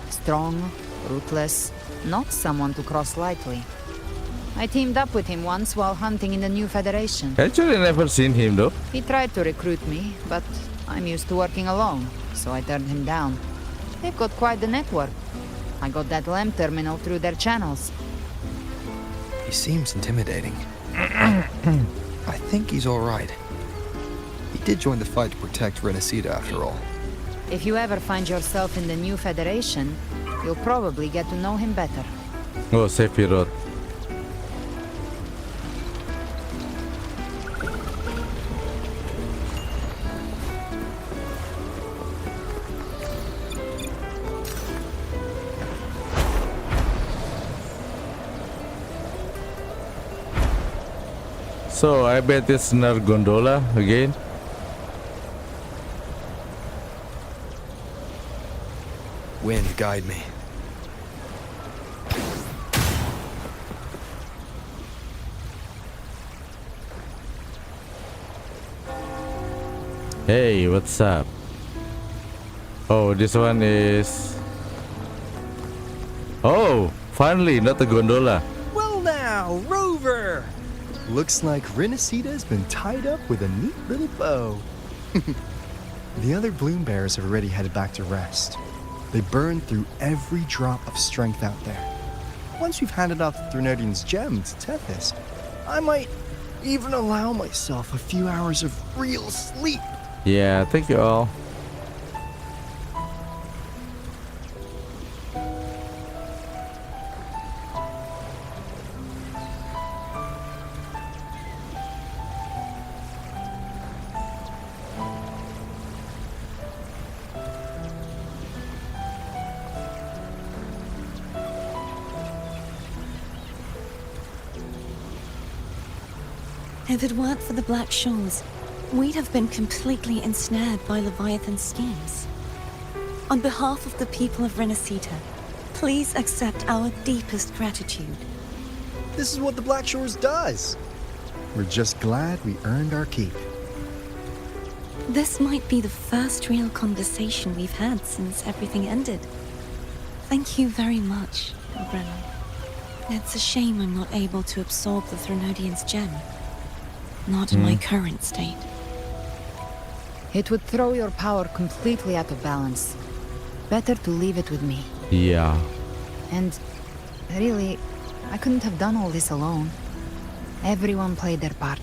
Strong, ruthless, not someone to cross lightly. I teamed up with him once while hunting in the New Federation. Actually, never seen him though. He tried to recruit me, but I'm used to working alone, so I turned him down. They've got quite the network. I got that LEM terminal through their channels. He seems intimidating. I think he's alright. He did join the fight to protect Renacida after all. If you ever find yourself in the New Federation, you'll probably get to know him better. Oh, Sephiroth. So I bet it's another gondola again. Wind, guide me. Hey, what's up? Oh, this one is... Oh, finally, not a gondola. Well now, Rover! Looks like Renacida's been tied up with a neat little bow. The other bloom bearers have already headed back to rest. They burned through every drop of strength out there. Once we've handed off the Threnodian's gem to Tethys, I might even allow myself a few hours of real sleep. Yeah, thank you all. If it weren't for the Black Shores, we'd have been completely ensnared by Leviathan's schemes. On behalf of the people of Renacida, please accept our deepest gratitude. This is what the Black Shores does. We're just glad we earned our keep. This might be the first real conversation we've had since everything ended. Thank you very much, Brennan. It's a shame I'm not able to absorb the Threnodian's gem. Not in my current state. It would throw your power completely out of balance. Better to leave it with me. Yeah. And really, I couldn't have done all this alone. Everyone played their part.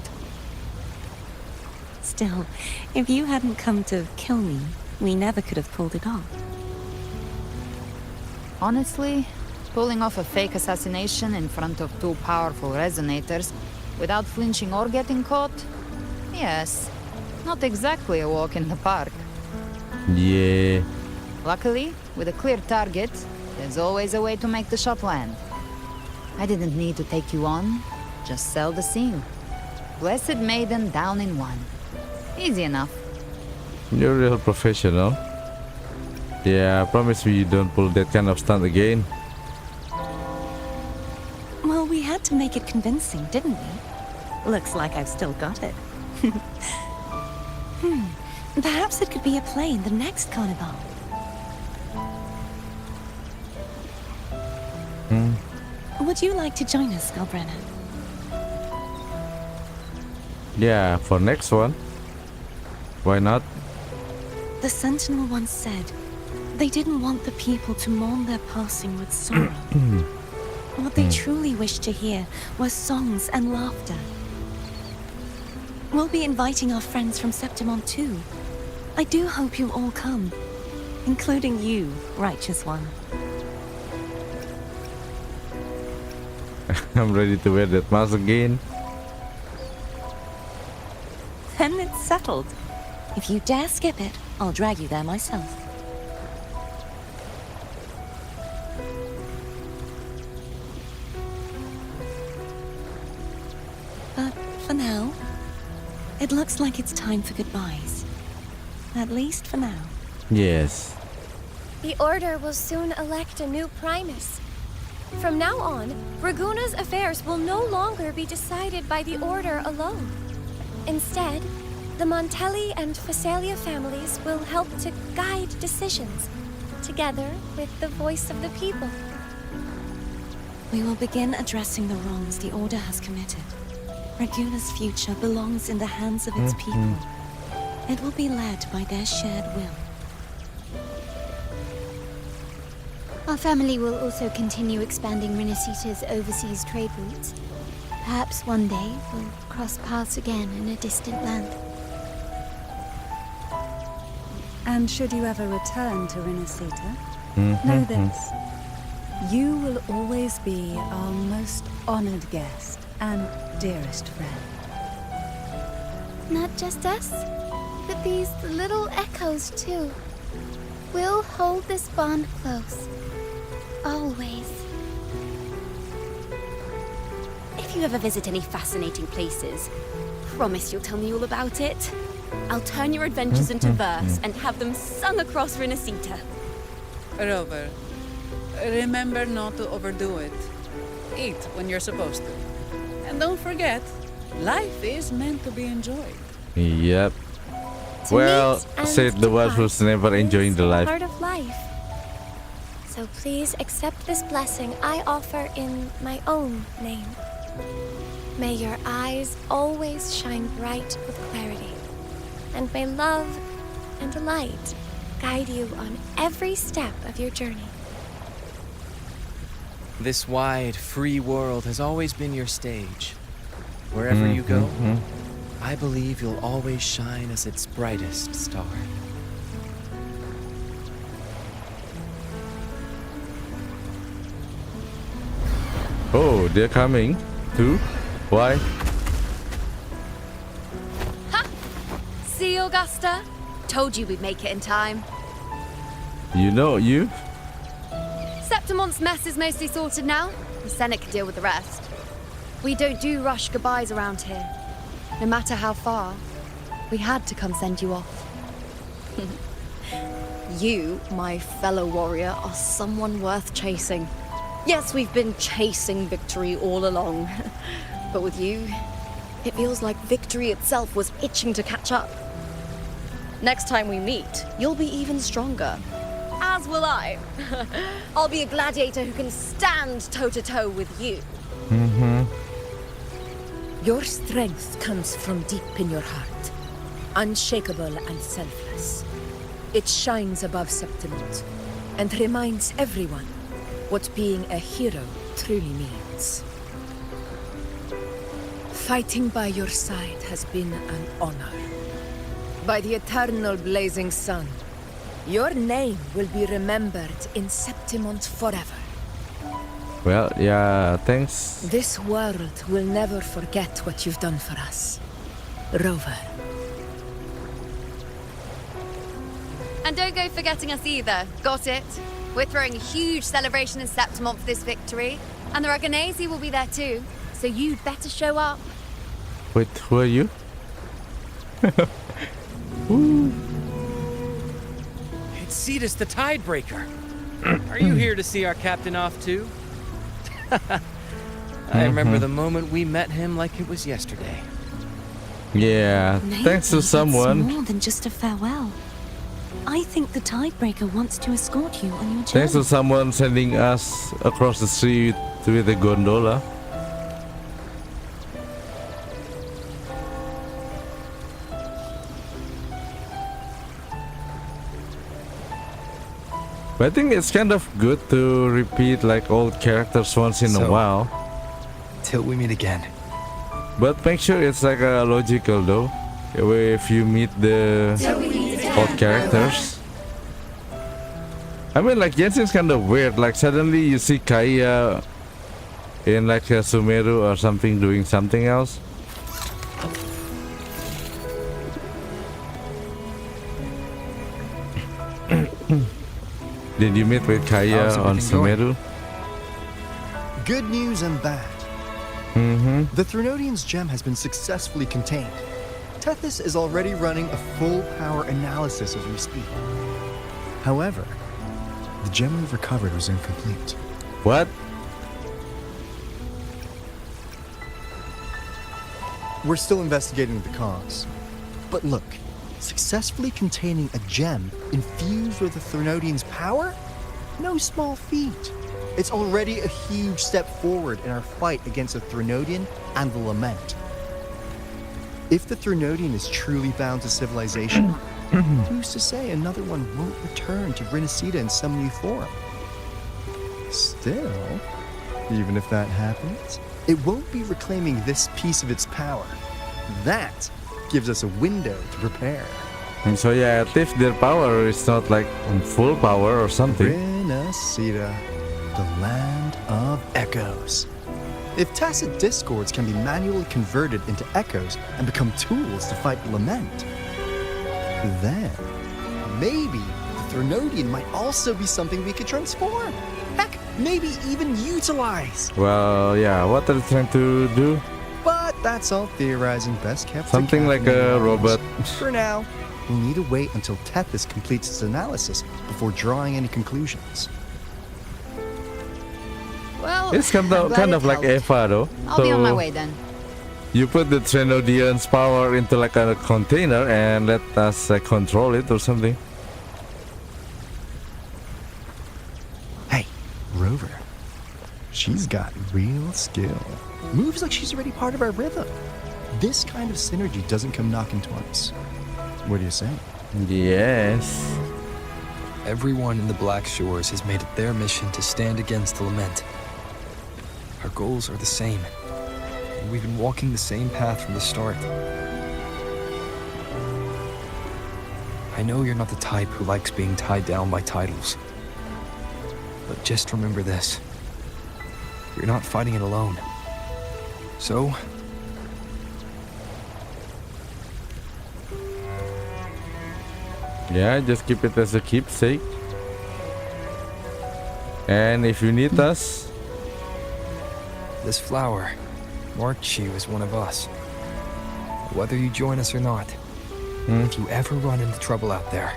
Still, if you hadn't come to kill me, we never could have pulled it off. Honestly, pulling off a fake assassination in front of two powerful resonators without flinching or getting caught? Yes. Not exactly a walk in the park. Yeah. Luckily, with a clear target, there's always a way to make the shot land. I didn't need to take you on, just sell the scene. Blessed Maiden down in one. Easy enough. You're a real professional. Yeah, I promise me you don't pull that kind of stunt again. Well, we had to make it convincing, didn't we? Looks like I've still got it. Perhaps it could be a play in the next carnival. Would you like to join us, Galbrenna? Yeah, for next one. Why not? The Sentinel once said they didn't want the people to mourn their passing with sorrow. What they truly wished to hear were songs and laughter. We'll be inviting our friends from Septimont too. I do hope you'll all come, including you, Righteous One. I'm ready to wear that mask again. Then it's settled. If you dare skip it, I'll drag you there myself. But for now, it looks like it's time for goodbyes. At least for now. Yes. The Order will soon elect a new Primus. From now on, Raguna's affairs will no longer be decided by the Order alone. Instead, the Montelli and Phasalia families will help to guide decisions, together with the voice of the people. We will begin addressing the wrongs the Order has committed. Regula's future belongs in the hands of its people. It will be led by their shared will. Our family will also continue expanding Renacita's overseas trade routes. Perhaps one day we'll cross paths again in a distant land. And should you ever return to Renacita, know this. You will always be our most honored guest and dearest friend. Not just us, but these little echoes too. We'll hold this bond close. Always. If you ever visit any fascinating places, promise you'll tell me all about it. I'll turn your adventures into verse and have them sung across Renacita. Rover, remember not to overdo it. Eat when you're supposed to. And don't forget, life is meant to be enjoyed. Yep. Well, said the one who's never enjoying the life. Part of life. So please accept this blessing I offer in my own name. May your eyes always shine bright with clarity, and may love and light guide you on every step of your journey. This wide, free world has always been your stage. Wherever you go, I believe you'll always shine as its brightest star. Oh, they're coming too? Why? See, Augusta? Told you we'd make it in time. You know, you? Septimon's mess is mostly sorted now. The Senate can deal with the rest. We don't do rush goodbyes around here. No matter how far, we had to come send you off. You, my fellow warrior, are someone worth chasing. Yes, we've been chasing victory all along. But with you, it feels like victory itself was itching to catch up. Next time we meet, you'll be even stronger. As will I. I'll be a gladiator who can stand toe-to-toe with you. Your strength comes from deep in your heart, unshakable and selfless. It shines above Septimont and reminds everyone what being a hero truly means. Fighting by your side has been an honor. By the eternal blazing sun, your name will be remembered in Septimont forever. Well, yeah, thanks. This world will never forget what you've done for us, Rover. And don't go forgetting us either. Got it? We're throwing a huge celebration in Septimont for this victory. And the Raganesi will be there too. So you'd better show up. Wait, who are you? It's Cetus the Tidebreaker. Are you here to see our captain off too? I remember the moment we met him like it was yesterday. Yeah, thanks to someone. It's more than just a farewell. I think the Tidebreaker wants to escort you on your journey. Thanks to someone sending us across the sea with a gondola. But I think it's kind of good to repeat like old characters once in a while. Till we meet again. But make sure it's like logical though. If you meet the old characters. I mean like Jensen's kind of weird. Like suddenly you see Kaya in like a Sumeru or something doing something else. Did you meet with Kaya on Sumeru? Good news and bad. The Threnodian's gem has been successfully contained. Tethys is already running a full power analysis as we speak. However, the gem we've recovered was incomplete. What? We're still investigating the cause. But look, successfully containing a gem infused with the Threnodian's power? No small feat. It's already a huge step forward in our fight against the Threnodian and the Lament. If the Threnodian is truly bound to civilization, who's to say another one won't return to Rinasida in some new form? Still, even if that happens, it won't be reclaiming this piece of its power. That gives us a window to prepare. And so yeah, if their power is not like on full power or something. Rinasida, the land of echoes. If tacit discords can be manually converted into echoes and become tools to fight Lament, then maybe the Threnodian might also be something we could transform. Heck, maybe even utilize. Well, yeah, what are they trying to do? But that's all theorizing, best kept Something like a robot. For now, we'll need to wait until Tethys completes its analysis before drawing any conclusions. Well, It's kind of like Eva though. I'll be on my way then. You put the Threnodian's power into like a container and let us control it or something. Hey, Rover. She's got real skill. Moves like she's already part of our rhythm. This kind of synergy doesn't come knocking twice. What do you say? Yes. Everyone in the Black Shores has made it their mission to stand against the Lament. Our goals are the same. And we've been walking the same path from the start. I know you're not the type who likes being tied down by titles. But just remember this. You're not fighting it alone. So, yeah, just keep it as a keepsake. And if you need us, this flower marks you as one of us. Whether you join us or not, if you ever run into trouble out there,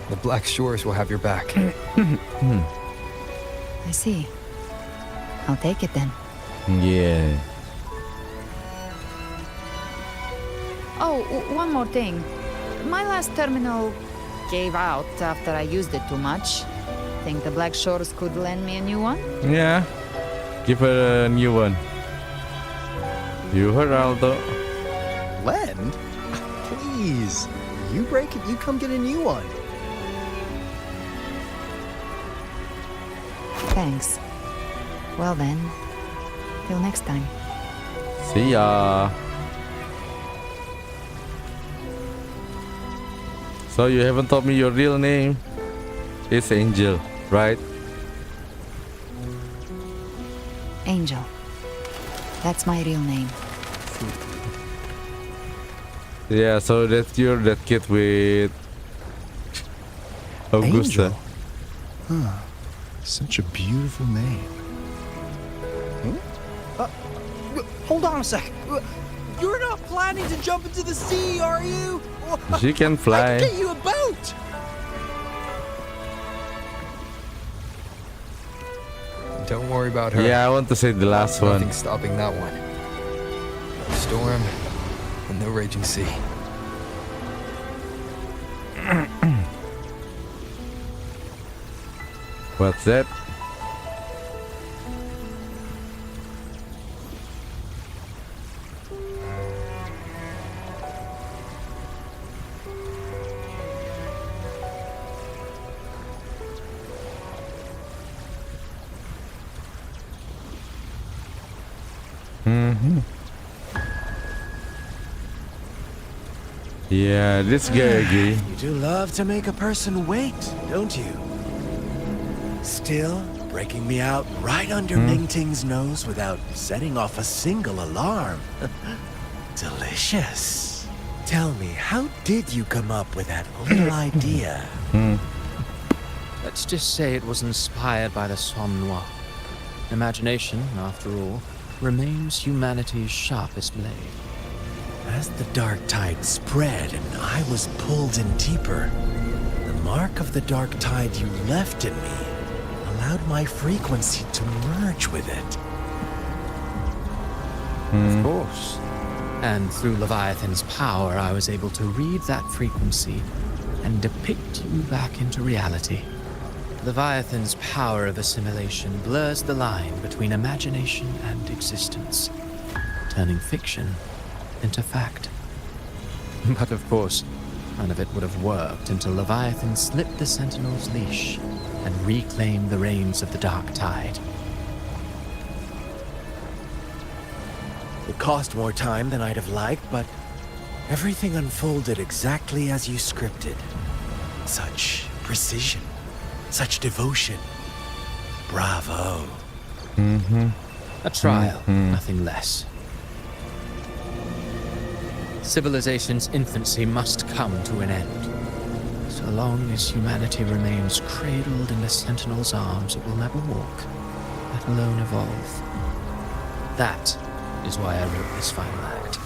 the Black Shores will have your back. I see. I'll take it then. yeah. Oh, one more thing. My last terminal gave out after I used it too much. Think the Black Shores could lend me a new one? Yeah. Give her a new one. You heard Aldo. Lend? Please. You break it, you come get a new one. Thanks. Well then, till next time. See ya. So you haven't told me your real name. It's Angel, right? Angel. That's my real name. Yeah, so you're that kid with Augusta. Angel? Huh. Such a beautiful name. Hold on a sec. You're not planning to jump into the sea, are you? She can fly. I can get you a boat. Don't worry about her. Yeah, I want to say the last one. Nothing's stopping that one. No storm and no raging sea. What's that? Yeah, this guy again. You do love to make a person wait, don't you? Still breaking me out right under Ming Ting's nose without setting off a single alarm. Delicious. Tell me, how did you come up with that little idea? Let's just say it was inspired by the Somme Noir. Imagination, after all, remains humanity's sharpest blade. As the dark tide spread and I was pulled in deeper, the mark of the dark tide you left in me allowed my frequency to merge with it. Of course. And through Leviathan's power, I was able to read that frequency and depict you back into reality. Leviathan's power of assimilation blurs the line between imagination and existence, turning fiction into fact. But of course, none of it would have worked until Leviathan slipped the Sentinel's leash and reclaimed the reins of the Dark Tide. It cost more time than I'd have liked, but everything unfolded exactly as you scripted. Such precision, such devotion. Bravo. A trial, nothing less. Civilization's infancy must come to an end. So long as humanity remains cradled in the Sentinel's arms, it will never walk, let alone evolve. That is why I wrote this final act.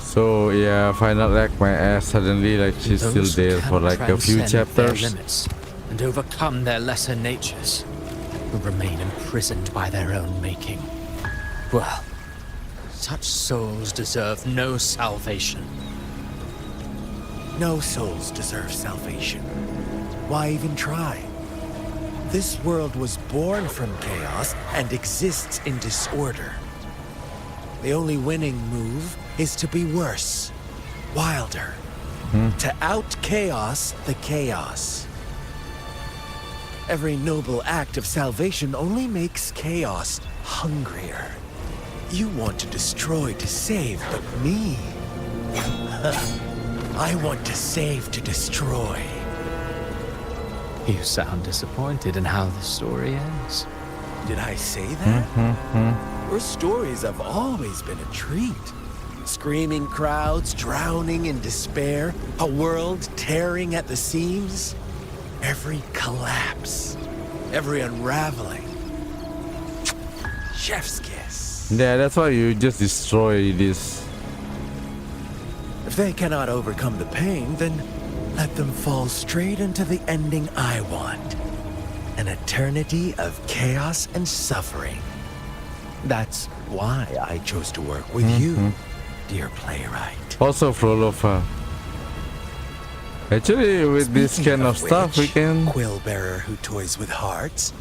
So yeah, final act, my ass suddenly like she's still Those who there for cannot like a few transcend their chapters. limits and overcome their lesser natures will remain imprisoned by their own making. Well, such souls deserve no salvation. No souls deserve salvation. Why even try? This world was born from chaos and exists in disorder. The only winning move is to be worse, wilder, to out-chaos the chaos. Every noble act of salvation only makes chaos hungrier. You want to destroy to save, but me? I want to save to destroy. You sound disappointed in how the story ends. Did I say that? Your stories have always been a treat. Screaming crowds drowning in despair, a world tearing at the seams. Every collapse, every unraveling. Chef's kiss. Yeah, that's why you just destroy this. If they cannot overcome the pain, then let them fall straight into the ending I want. An eternity of chaos and suffering. That's why I chose to work with you, dear playwright. Also, Frolova. Actually, with this Speaking kind of stuff, we which, can. Quill bearer who toys with hearts,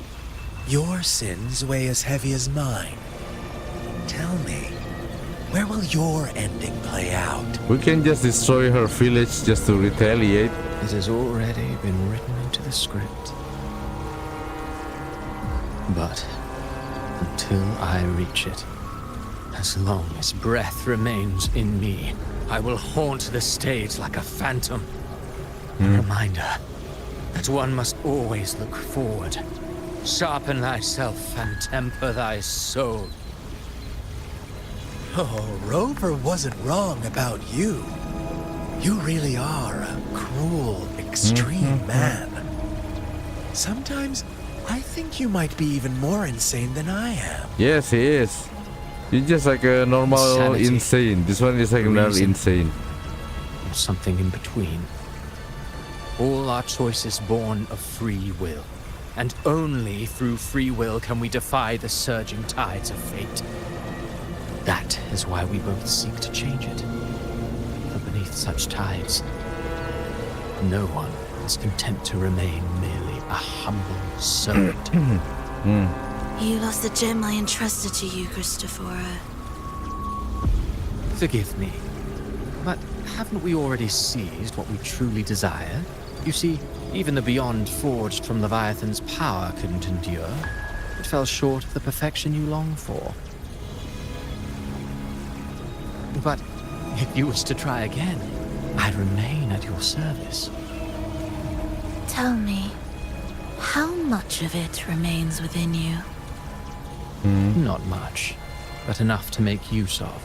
your sins weigh as heavy as mine. Tell me, where will your ending play out? We can just destroy her village just to retaliate. It has already been written into the script. But until I reach it, as long as breath remains in me, I will haunt the stage like a phantom. A reminder that one must always look forward. Sharpen thyself and temper thy soul. Oh, Rover wasn't wrong about you. You really are a cruel, extreme man. Sometimes I think you might be even more insane than I am. Yes, he is. He's just like a normal Insanity. insane. This one is like another Reason. insane. Or something in between. All our choices born of free will. And only through free will can we defy the surging tides of fate. That is why we both seek to change it. For beneath such tides, no one is content to remain merely a humble servant. You lost the gem I entrusted to you, Christophora. Forgive me, but haven't we already seized what we truly desire? You see, even the beyond forged from Leviathan's power couldn't endure. It fell short of the perfection you long for. But if you was to try again, I'd remain at your service. Tell me, how much of it remains within you? Not much, but enough to make use of.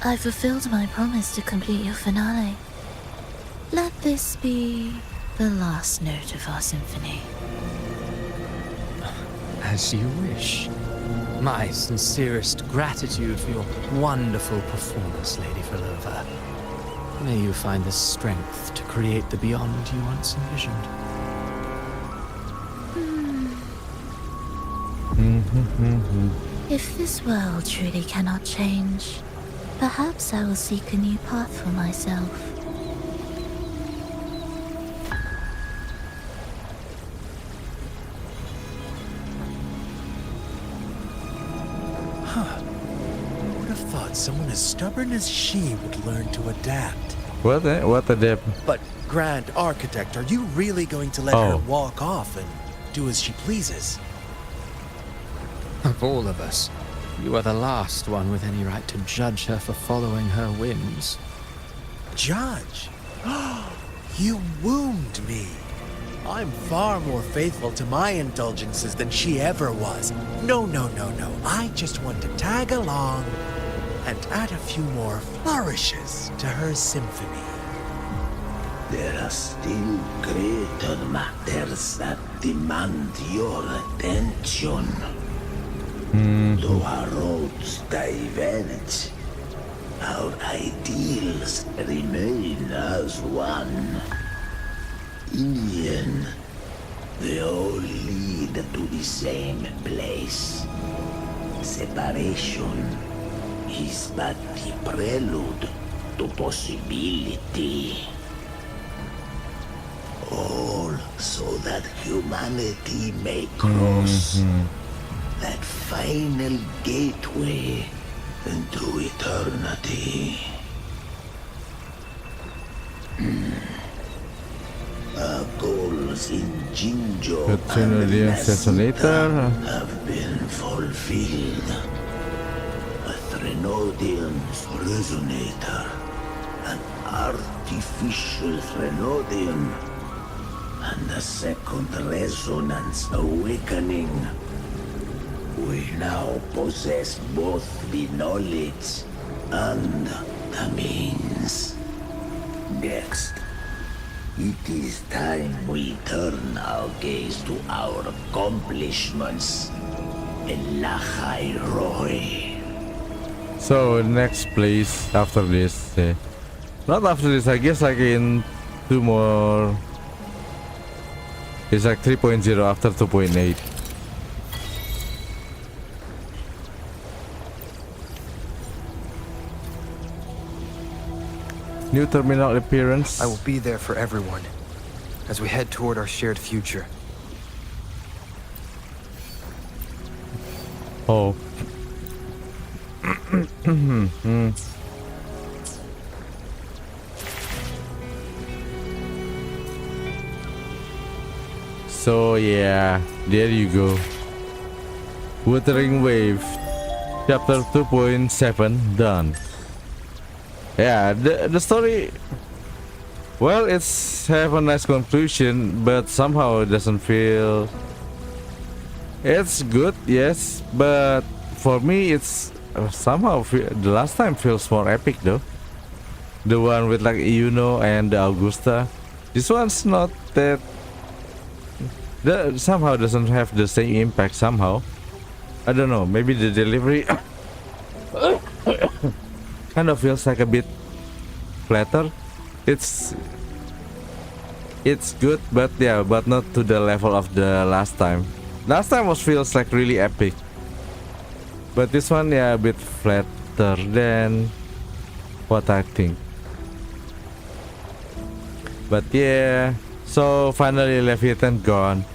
I fulfilled my promise to complete your finale. Let this be the last note of our symphony. As you wish. My sincerest gratitude for your wonderful performance, Lady Frolova. May you find the strength to create the beyond you once envisioned. If this world truly cannot change, perhaps I will seek a new path for myself. someone as stubborn as she would learn to adapt. What? What adapt? But, Grand Architect, are you really going to let her walk off and do as she pleases? Of all of us, you are the last one with any right to judge her for following her whims. Judge? You wound me. I'm far more faithful to my indulgences than she ever was. No. I just want to tag along and add a few more flourishes to her symphony. There are still greater matters that demand your attention. Though our roads diverge, our ideals remain as one. In the end, they all lead to the same place. Separation is but the prelude to possibility. All so that humanity may cross that final gateway into eternity. Our goals in Jinjo and Nasita have been fulfilled. A Threnodian's resonator, an artificial Threnodian, and a second resonance awakening. We now possess both the knowledge and the means. Next, it is time we turn our gaze to our accomplishments in Lahai Roy. So next place after this, not after this, I guess like in 2 more. It's like 3.0 after 2.8. New terminal appearance. I will be there for everyone as we head toward our shared future. Oh. So yeah, there you go. Wuthering Wave, chapter 2.7 done. Yeah, the story, well, it's have a nice conclusion, but somehow it doesn't feel. It's good, yes, but for me it's somehow the last time feels more epic though. The one with like Yuno and the Augusta. This one's not that. Somehow doesn't have the same impact somehow. I don't know, maybe the delivery kind of feels like a bit flatter. It's good, but yeah, but not to the level of the last time. Last time feels like really epic, but this one, yeah, a bit flatter than what I think. But yeah, so finally Leviathan gone.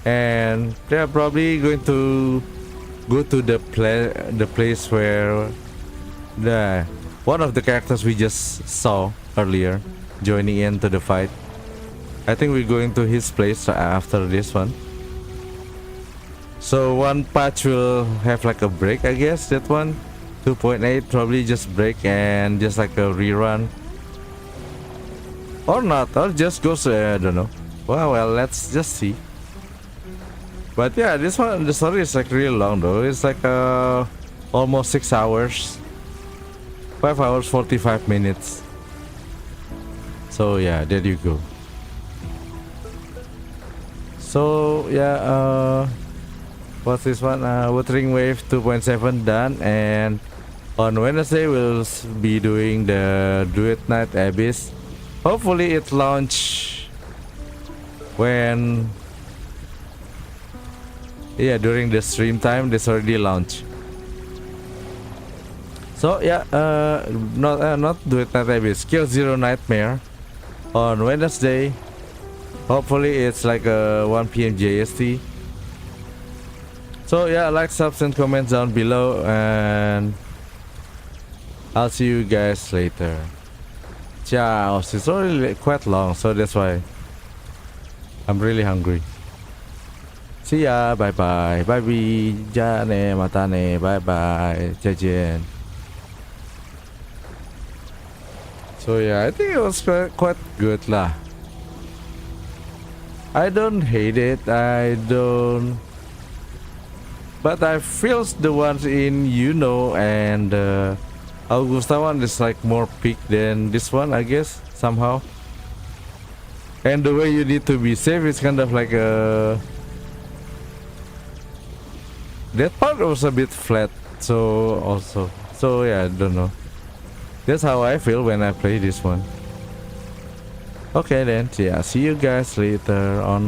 And they're probably going to go to the place where the one of the characters we just saw earlier joining into the fight. I think we're going to his place after this one. So one patch will have like a break, I guess. That one 2.8 probably just break and just like a rerun, or not, or just goes, I don't know. Well, let's just see. But yeah, this one, the story is like really long though. It's like almost 6 hours, 5 hours 45 minutes. So yeah, there you go. So yeah, what's this one? Wuthering Wave 2.7 done, and on Wednesday we'll be doing the Druid Night Abyss. Hopefully it launch when. Yeah, during the stream time, this already launched. So yeah, not do it Night Abyss, Kill Zero Nightmare on Wednesday. Hopefully it's like 1 p.m. JST. So yeah, like, subs, and comments down below, and I'll see you guys later. Ciao. It's already quite long, so that's why I'm really hungry. See ya. Bye bye. Bye bye. Ja ne, mata ne. Bye bye. 再见. So yeah, I think it was quite good lah. I don't hate it. I don't. But I feel the ones in and Augusta one is like more peak than this one, I guess, somehow. And the way you need to be safe is kind of like a... That part was a bit flat, so also. So yeah, I don't know. That's how I feel when I play this one. Okay then, yeah, see you guys later on.